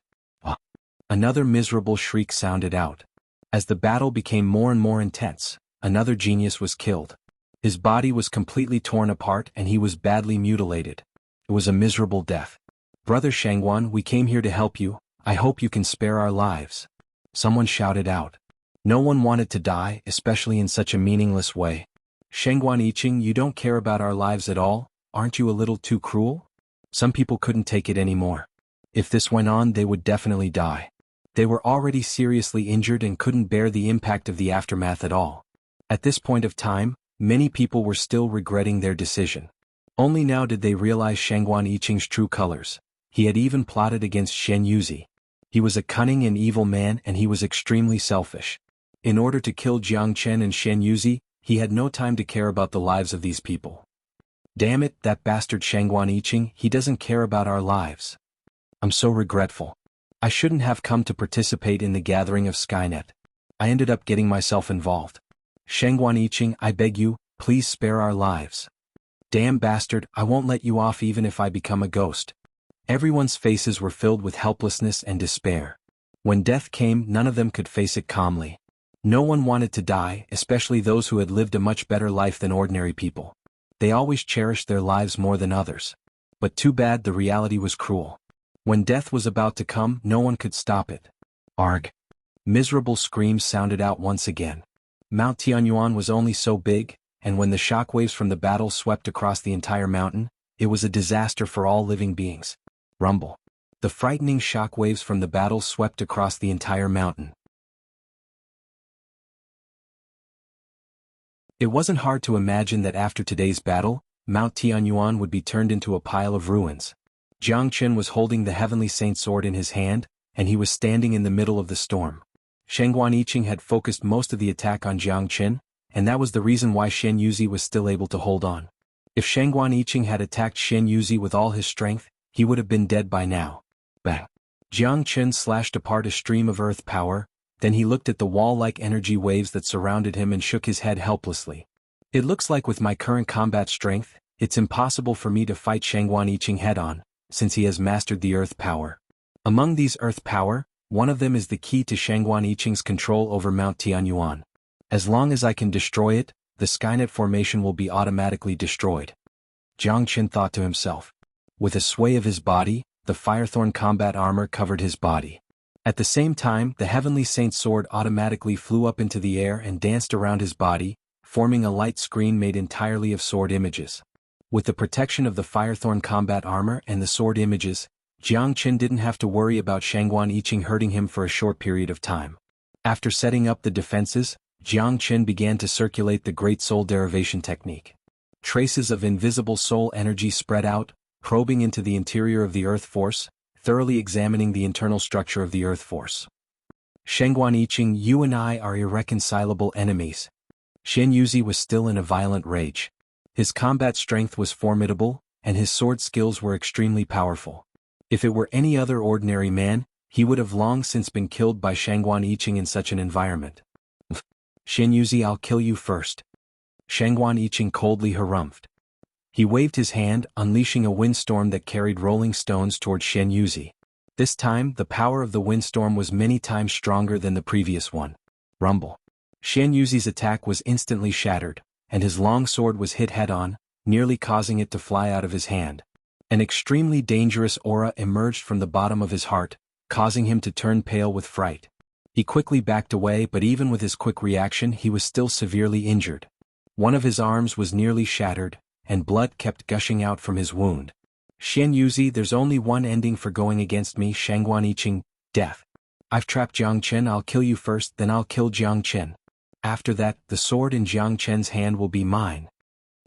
Another miserable shriek sounded out. As the battle became more and more intense, another genius was killed. His body was completely torn apart and he was badly mutilated. It was a miserable death. Brother Xuanhuan, we came here to help you. I hope you can spare our lives. Someone shouted out. No one wanted to die, especially in such a meaningless way. Xuanhuan Yiqing, you don't care about our lives at all, aren't you a little too cruel? Some people couldn't take it anymore. If this went on, they would definitely die. They were already seriously injured and couldn't bear the impact of the aftermath at all. At this point of time, many people were still regretting their decision. Only now did they realize Xuanhuan Yiqing's true colors. He had even plotted against Shen Yuzi. He was a cunning and evil man, and he was extremely selfish. In order to kill Jiang Chen and Shen Yuzi, he had no time to care about the lives of these people. Damn it, that bastard Xuanhuan Yiqing, he doesn't care about our lives. I'm so regretful. I shouldn't have come to participate in the gathering of Skynet. I ended up getting myself involved. Xuanhuan Yiqing, I beg you, please spare our lives. Damn bastard, I won't let you off even if I become a ghost. Everyone's faces were filled with helplessness and despair. When death came, none of them could face it calmly. No one wanted to die, especially those who had lived a much better life than ordinary people. They always cherished their lives more than others. But too bad, the reality was cruel. When death was about to come, no one could stop it. Arg! Miserable screams sounded out once again. Mount Tianyuan was only so big, and when the shockwaves from the battle swept across the entire mountain, it was a disaster for all living beings. Rumble. The frightening shockwaves from the battle swept across the entire mountain. It wasn't hard to imagine that after today's battle, Mount Tianyuan would be turned into a pile of ruins. Jiang Chen was holding the Heavenly Saint sword in his hand, and he was standing in the middle of the storm. Xuanhuan Yiqing had focused most of the attack on Jiang Chen, and that was the reason why Shen Yuzi was still able to hold on. If Xuanhuan Yiqing had attacked Shen Yuzi with all his strength, he would have been dead by now. Bang! Jiang Chen slashed apart a stream of earth power, then he looked at the wall-like energy waves that surrounded him and shook his head helplessly. It looks like with my current combat strength, it's impossible for me to fight Xuanhuan Yiqing head-on, since he has mastered the earth power. Among these earth power, one of them is the key to Xuanhuan Yiqing's control over Mount Tianyuan. As long as I can destroy it, the Skynet formation will be automatically destroyed. Jiang Chen thought to himself. With a sway of his body, the Firethorn combat armor covered his body. At the same time, the Heavenly Saint's sword automatically flew up into the air and danced around his body, forming a light screen made entirely of sword images. With the protection of the Firethorn combat armor and the sword images, Jiang Chen didn't have to worry about Xuanhuan Yiqing hurting him for a short period of time. After setting up the defenses, Jiang Chen began to circulate the Great Soul Derivation technique. Traces of invisible soul energy spread out, probing into the interior of the Earth Force, thoroughly examining the internal structure of the Earth Force. Xuanhuan Yiqing, you and I are irreconcilable enemies. Shen Yuzi was still in a violent rage. His combat strength was formidable, and his sword skills were extremely powerful. If it were any other ordinary man, he would have long since been killed by Xuanhuan Yiqing in such an environment. Shen Yuzi, I'll kill you first. Xuanhuan Yiqing coldly harumphed. He waved his hand, unleashing a windstorm that carried rolling stones toward Shen Yuzi. This time, the power of the windstorm was many times stronger than the previous one. Rumble. Shen Yuzi's attack was instantly shattered, and his long sword was hit head-on, nearly causing it to fly out of his hand. An extremely dangerous aura emerged from the bottom of his heart, causing him to turn pale with fright. He quickly backed away, but even with his quick reaction, he was still severely injured. One of his arms was nearly shattered, and blood kept gushing out from his wound. Shen Yuzi, there's only one ending for going against me, Xuanhuan Yiqing, death. I've trapped Jiang Chen, I'll kill you first, then I'll kill Jiang Chen. After that, the sword in Jiang Chen's hand will be mine.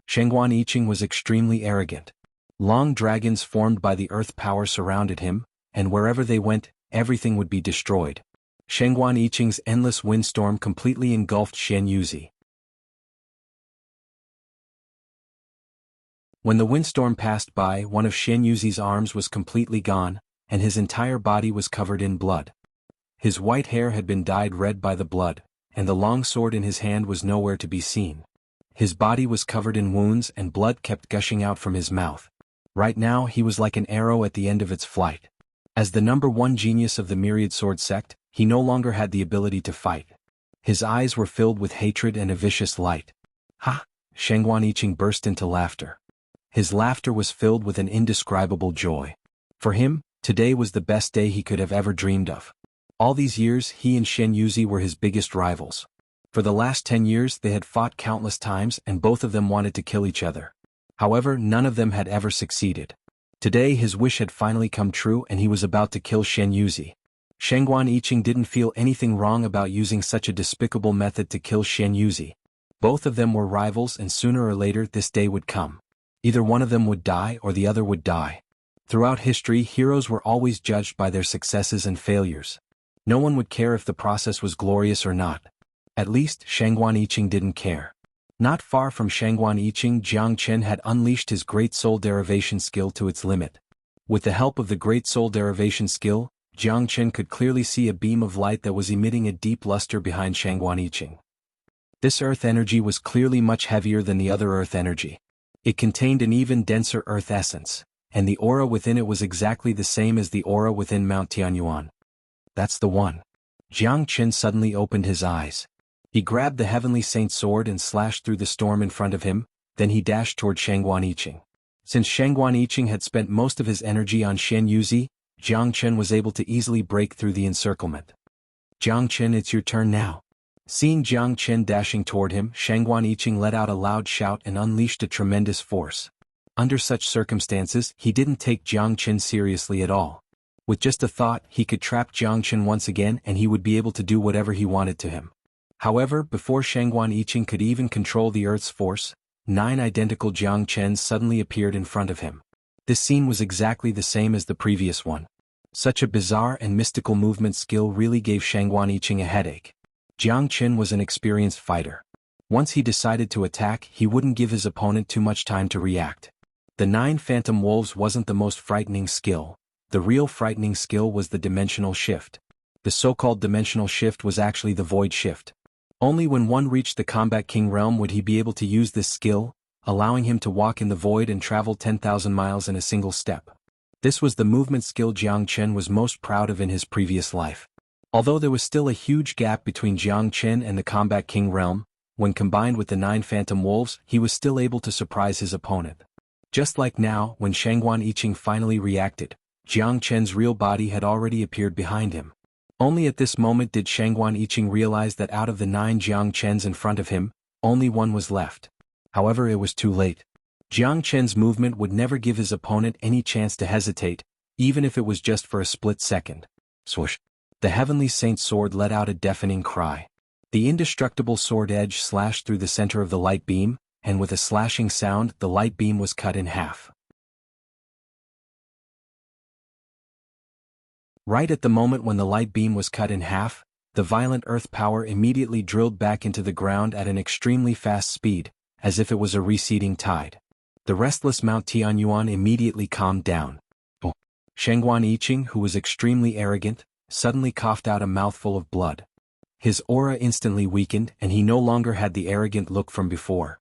Xuanhuan Yiqing was extremely arrogant. Long dragons formed by the earth power surrounded him, and wherever they went, everything would be destroyed. Xuanhuan Yiqing's endless windstorm completely engulfed Shen Yuzi. When the windstorm passed by, one of Shen Yuzi's arms was completely gone, and his entire body was covered in blood. His white hair had been dyed red by the blood, and the long sword in his hand was nowhere to be seen. His body was covered in wounds and blood kept gushing out from his mouth. Right now he was like an arrow at the end of its flight. As the #1 genius of the Myriad Sword sect, he no longer had the ability to fight. His eyes were filled with hatred and a vicious light. Ha! Xuanhuan Yiqing burst into laughter. His laughter was filled with an indescribable joy. For him, today was the best day he could have ever dreamed of. All these years he and Shen Yuzi were his biggest rivals. For the last 10 years they had fought countless times and both of them wanted to kill each other. However, none of them had ever succeeded. Today his wish had finally come true and he was about to kill Xianxia. Xuanhuan didn't feel anything wrong about using such a despicable method to kill Xianxia. Both of them were rivals and sooner or later this day would come. Either one of them would die or the other would die. Throughout history, heroes were always judged by their successes and failures. No one would care if the process was glorious or not. At least, Xuanhuan didn't care. Not far from Xuanhuan, Jiang had unleashed his great soul derivation skill to its limit. With the help of the great soul derivation skill, Jiang could clearly see a beam of light that was emitting a deep luster behind Xuanhuan. This earth energy was clearly much heavier than the other earth energy. It contained an even denser earth essence, and the aura within it was exactly the same as the aura within Mount Tianyuan. That's the one. Jiang suddenly opened his eyes. He grabbed the heavenly saint's sword and slashed through the storm in front of him, then he dashed toward Xuanhuan. Since Xuanhuan had spent most of his energy on Xianxia, Jiang was able to easily break through the encirclement. Jiang, it's your turn now. Seeing Jiang dashing toward him, Xuanhuan let out a loud shout and unleashed a tremendous force. Under such circumstances, he didn't take Jiang seriously at all. With just a thought, he could trap Jiang once again and he would be able to do whatever he wanted to him. However, before Xuanhuan could even control the earth's force, 9 identical Jiang suddenly appeared in front of him. This scene was exactly the same as the previous one. Such a bizarre and mystical movement skill really gave Xuanhuan a headache. Jiang was an experienced fighter. Once he decided to attack, he wouldn't give his opponent too much time to react. The 9 phantom wolves wasn't the most frightening skill. The real frightening skill was the dimensional shift. The so-called dimensional shift was actually the void shift. Only when one reached the combat king realm would he be able to use this skill, allowing him to walk in the void and travel 10,000 miles in a single step. This was the movement skill Jiang was most proud of in his previous life. Although there was still a huge gap between Jiang and the combat king realm, when combined with the 9 phantom wolves, he was still able to surprise his opponent. Just like now, when Xuanhuan finally reacted, Jiang real body had already appeared behind him. Only at this moment did Xuanhuan realize that out of the 9 Jiang in front of him, only one was left. However, it was too late. Jiang movement would never give his opponent any chance to hesitate, even if it was just for a split second. Swoosh! The heavenly saint's sword let out a deafening cry. The indestructible sword edge slashed through the center of the light beam, and with a slashing sound, the light beam was cut in half. Right at the moment when the light beam was cut in half, the violent earth power immediately drilled back into the ground at an extremely fast speed, as if it was a receding tide. The restless Mount Tianyuan immediately calmed down. Xuanhuan, who was extremely arrogant, suddenly coughed out a mouthful of blood. His aura instantly weakened and he no longer had the arrogant look from before.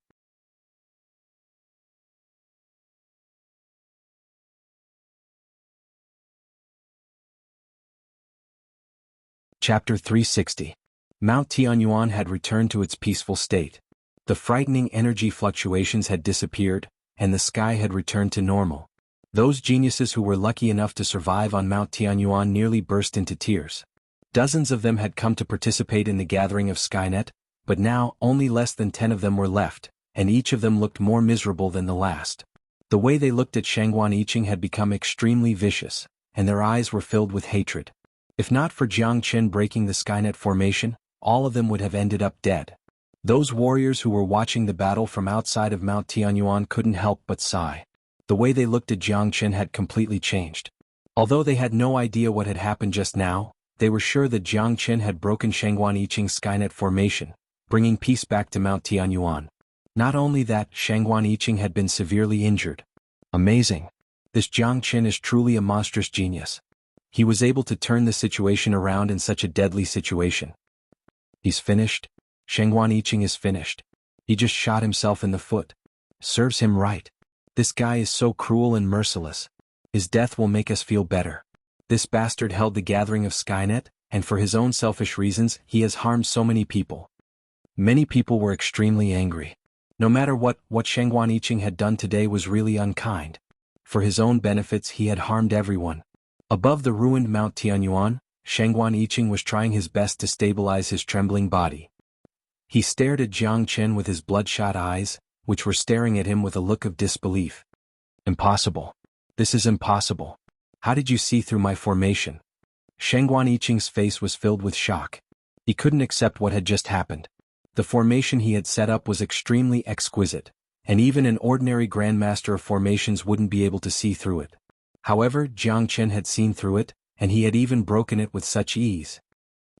Chapter 360. Mount Tianyuan had returned to its peaceful state. The frightening energy fluctuations had disappeared, and the sky had returned to normal. Those geniuses who were lucky enough to survive on Mount Tianyuan nearly burst into tears. Dozens of them had come to participate in the gathering of Skynet, but now only less than 10 of them were left, and each of them looked more miserable than the last. The way they looked at Xuanhuan had become extremely vicious, and their eyes were filled with hatred. If not for Jiang breaking the Skynet formation, all of them would have ended up dead. Those warriors who were watching the battle from outside of Mount Tianyuan couldn't help but sigh. The way they looked at Jiang had completely changed. Although they had no idea what had happened just now, they were sure that Jiang had broken Xuanhuan's Skynet formation, bringing peace back to Mount Tianyuan. Not only that, Xuanhuan had been severely injured. Amazing. This Jiang is truly a monstrous genius. He was able to turn the situation around in such a deadly situation. He's finished. Xuanhuan is finished. He just shot himself in the foot. Serves him right. This guy is so cruel and merciless. His death will make us feel better. This bastard held the gathering of Skynet, and for his own selfish reasons, he has harmed so many people. Many people were extremely angry. No matter what Xuanhuan had done today was really unkind. For his own benefits he had harmed everyone. Above the ruined Mount Tianyuan, Xuanhuan was trying his best to stabilize his trembling body. He stared at Jiang Chen with his bloodshot eyes, which were staring at him with a look of disbelief. Impossible. This is impossible. How did you see through my formation? Xuanhuan Yiqing's face was filled with shock. He couldn't accept what had just happened. The formation he had set up was extremely exquisite, and even an ordinary grandmaster of formations wouldn't be able to see through it. However, Jiang Chen had seen through it, and he had even broken it with such ease.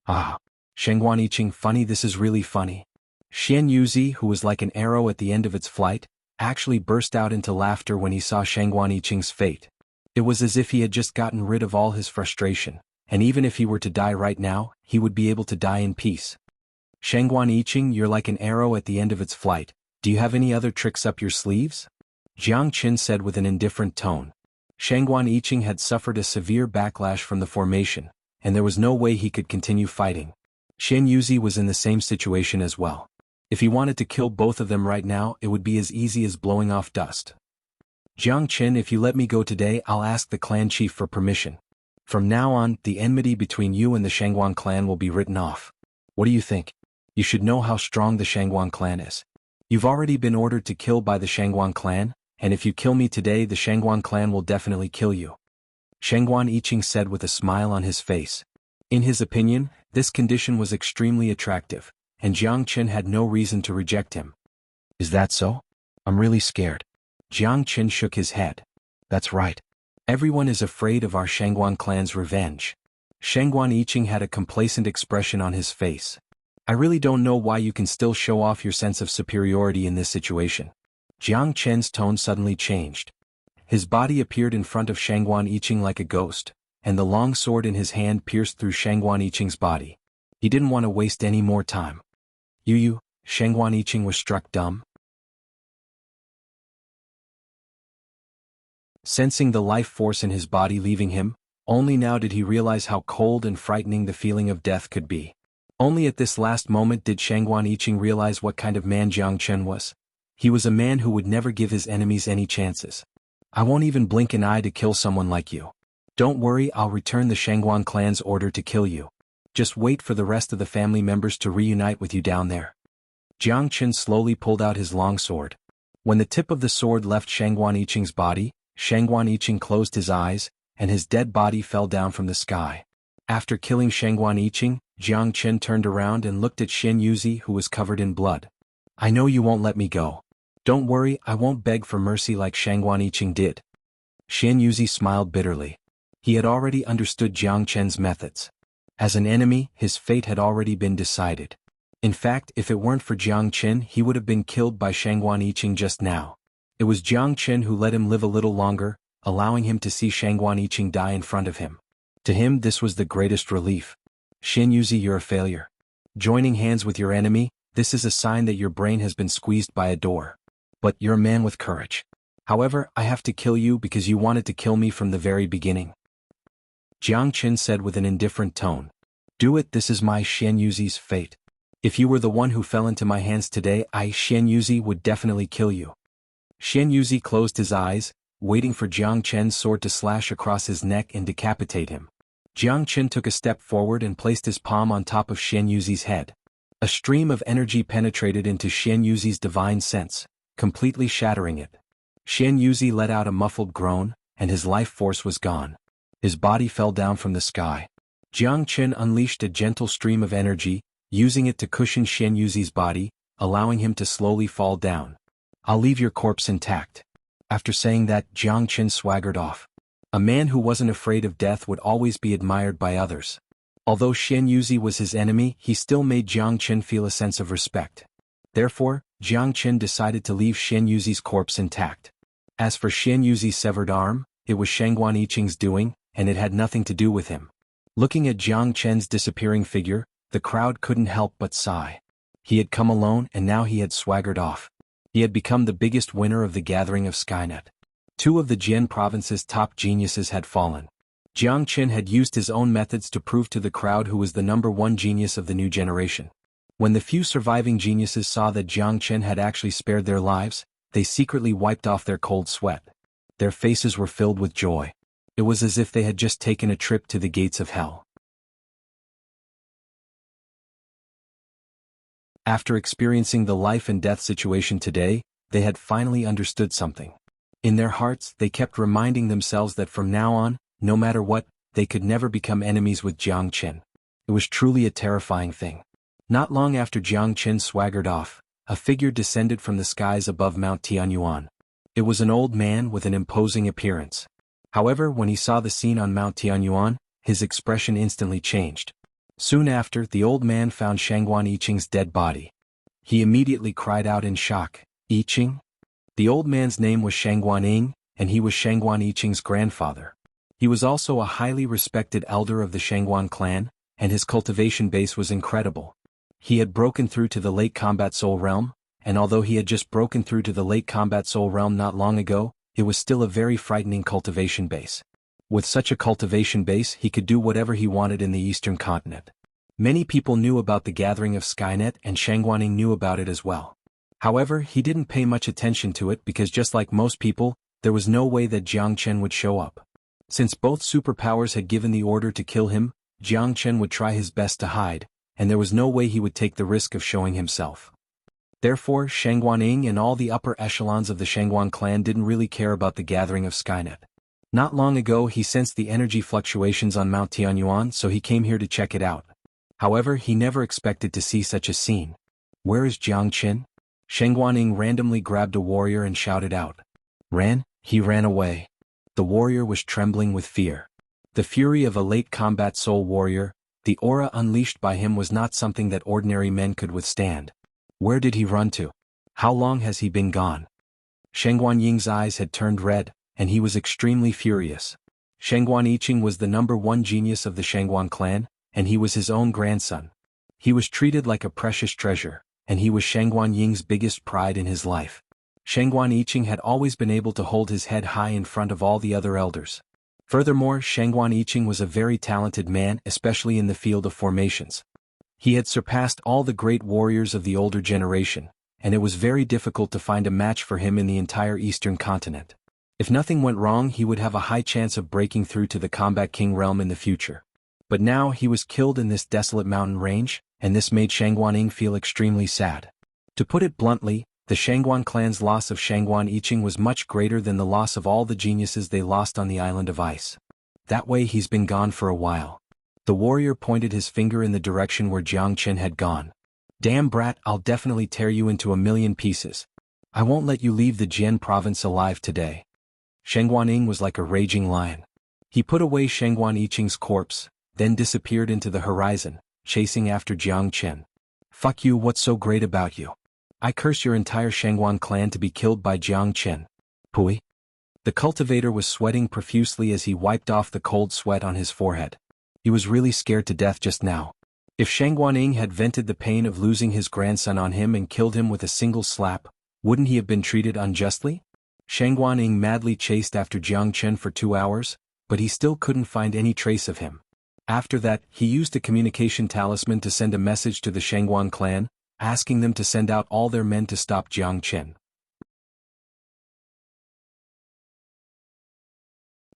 Ah! Xuanhuan Yiqing, funny, this is really funny. Xianxia, who was like an arrow at the end of its flight, actually burst out into laughter when he saw Xuanhuan Yiqing's fate. It was as if he had just gotten rid of all his frustration, and even if he were to die right now, he would be able to die in peace. Xuanhuan Yiqing, you're like an arrow at the end of its flight. Do you have any other tricks up your sleeves? Jiang Chen said with an indifferent tone. Xuanhuan Yiqing had suffered a severe backlash from the formation, and there was no way he could continue fighting. Xianxia was in the same situation as well. If he wanted to kill both of them right now, it would be as easy as blowing off dust. Jiang Chen, if you let me go today, I'll ask the clan chief for permission. From now on, the enmity between you and the Xuanhuan clan will be written off. What do you think? You should know how strong the Xuanhuan clan is. You've already been ordered to kill by the Xuanhuan clan, and if you kill me today, the Xuanhuan clan will definitely kill you. Xuanhuan Yiqing said with a smile on his face. In his opinion, this condition was extremely attractive, and Jiang Chen had no reason to reject him. Is that so? I'm really scared. Jiang Chen shook his head. That's right. Everyone is afraid of our Xuanhuan clan's revenge. Xuanhuan Yiqing had a complacent expression on his face. I really don't know why you can still show off your sense of superiority in this situation. Jiang Chen's tone suddenly changed. His body appeared in front of Xuanhuan Yiqing like a ghost, and the long sword in his hand pierced through Xuanhuan Yiqing's body. He didn't want to waste any more time. You, Xuanhuan Yiqing was struck dumb. Sensing the life force in his body leaving him, only now did he realize how cold and frightening the feeling of death could be. Only at this last moment did Xuanhuan Yiqing realize what kind of man Jiang Chen was. He was a man who would never give his enemies any chances. I won't even blink an eye to kill someone like you. Don't worry, I'll return the Xuanhuan clan's order to kill you. Just wait for the rest of the family members to reunite with you down there. Jiang Chen slowly pulled out his long sword. When the tip of the sword left Xuanhuan Yiqing's body, Xuanhuan Yiqing closed his eyes, and his dead body fell down from the sky. After killing Xuanhuan Yiqing, Jiang Chen turned around and looked at Xianxia, who was covered in blood. I know you won't let me go. Don't worry, I won't beg for mercy like Xuanhuan Yiqing did. Xianxia smiled bitterly. He had already understood Jiang Chen's methods. As an enemy, his fate had already been decided. In fact, if it weren't for Jiang Chen, he would have been killed by Xuanhuan Yiqing just now. It was Jiang Chen who let him live a little longer, allowing him to see Xuanhuan Yiqing die in front of him. To him, this was the greatest relief. Xianxia, you're a failure. Joining hands with your enemy, this is a sign that your brain has been squeezed by a door. But you're a man with courage. However, I have to kill you because you wanted to kill me from the very beginning. Jiang Chen said with an indifferent tone. Do it, this is my Xianxia's fate. If you were the one who fell into my hands today, Xianxia would definitely kill you. Xianxia closed his eyes, waiting for Jiang Chen's sword to slash across his neck and decapitate him. Jiang Chen took a step forward and placed his palm on top of Xianxia's head. A stream of energy penetrated into Xianxia's divine sense, completely shattering it. Xianxia let out a muffled groan, and his life force was gone. His body fell down from the sky. Jiang Chen unleashed a gentle stream of energy, using it to cushion Xianxia's body, allowing him to slowly fall down. I'll leave your corpse intact. After saying that, Jiang Chen swaggered off. A man who wasn't afraid of death would always be admired by others. Although Xianxia was his enemy, he still made Jiang Chen feel a sense of respect. Therefore, Jiang Chen decided to leave Xianxia's corpse intact. As for Xianxia's severed arm, it was Xuanhuan Yiqing's doing, and it had nothing to do with him. Looking at Jiang Chen's disappearing figure, the crowd couldn't help but sigh. He had come alone and now he had swaggered off. He had become the biggest winner of the gathering of Skynet. 2 of the Jian province's top geniuses had fallen. Jiang Chen had used his own methods to prove to the crowd who was the #1 genius of the new generation. When the few surviving geniuses saw that Jiang Chen had actually spared their lives, they secretly wiped off their cold sweat. Their faces were filled with joy. It was as if they had just taken a trip to the gates of hell. After experiencing the life and death situation today, they had finally understood something. In their hearts, they kept reminding themselves that from now on, no matter what, they could never become enemies with Jiang Chen. It was truly a terrifying thing. Not long after Jiang Chen swaggered off, a figure descended from the skies above Mount Tianyuan. It was an old man with an imposing appearance. However, when he saw the scene on Mount Tianyuan, his expression instantly changed. Soon after, the old man found Xianhuan Yiqing's dead body. He immediately cried out in shock, "Yiqing?" The old man's name was Xianhuan Ying, and he was Xianhuan Yiqing's grandfather. He was also a highly respected elder of the Xianhuan clan, and his cultivation base was incredible. He had broken through to the late combat soul realm, and although he had just broken through to the late combat soul realm not long ago, it was still a very frightening cultivation base. With such a cultivation base, he could do whatever he wanted in the eastern continent. Many people knew about the gathering of Skynet, and Xianhuan Ying knew about it as well. However, he didn't pay much attention to it because just like most people, there was no way that Jiang Chen would show up. Since both superpowers had given the order to kill him, Jiang Chen would try his best to hide, and there was no way he would take the risk of showing himself. Therefore, Xianhuan Ying and all the upper echelons of the Xianhuan clan didn't really care about the gathering of Skynet. Not long ago he sensed the energy fluctuations on Mount Tianyuan, so he came here to check it out. However, he never expected to see such a scene. "Where is Jiang Chen?" Xianhuan Ying randomly grabbed a warrior and shouted out. He ran away. The warrior was trembling with fear. The fury of a late combat soul warrior, the aura unleashed by him was not something that ordinary men could withstand. Where did he run to? How long has he been gone? Xianhuan Ying's eyes had turned red, and he was extremely furious. Xianhuan Yiqing was the #1 genius of the Xianhuan clan, and he was his own grandson. He was treated like a precious treasure, and he was Xianhuan Ying's biggest pride in his life. Xianhuan Yiqing had always been able to hold his head high in front of all the other elders. Furthermore, Xianhuan Yiqing was a very talented man, especially in the field of formations. He had surpassed all the great warriors of the older generation, and it was very difficult to find a match for him in the entire eastern continent. If nothing went wrong, he would have a high chance of breaking through to the Combat King realm in the future. But now he was killed in this desolate mountain range, and this made Xianhuan Ying feel extremely sad. To put it bluntly, the Xianhuan clan's loss of Xianhuan Yiqing was much greater than the loss of all the geniuses they lost on the island of ice. That way he's been gone for a while. The warrior pointed his finger in the direction where Jiang Chen had gone. "Damn brat, I'll definitely tear you into a million pieces. I won't let you leave the Jian province alive today." Xianhuan Ying was like a raging lion. He put away Xianhuan Yiqing's corpse, then disappeared into the horizon, chasing after Jiang Chen. "Fuck you, what's so great about you? I curse your entire Xianhuan clan to be killed by Jiang Chen. Pui." The cultivator was sweating profusely as he wiped off the cold sweat on his forehead. He was really scared to death just now. If Xianhuan Ying had vented the pain of losing his grandson on him and killed him with a single slap, wouldn't he have been treated unjustly? Xianhuan Ying madly chased after Jiang Chen for 2 hours, but he still couldn't find any trace of him. After that, he used a communication talisman to send a message to the Xianhuan clan, asking them to send out all their men to stop Jiang Chen.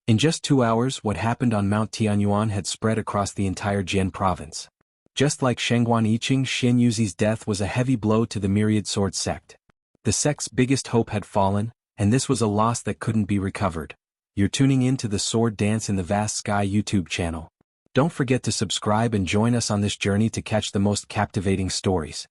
In just 2 hours, what happened on Mount Tianyuan had spread across the entire Jian province. Just like Xianhuan Yiqing, Xian Yuzi's death was a heavy blow to the Myriad Sword sect. The sect's biggest hope had fallen, and this was a loss that couldn't be recovered. You're tuning in to the Sword Dance in the Vast Sky YouTube channel. Don't forget to subscribe and join us on this journey to catch the most captivating stories.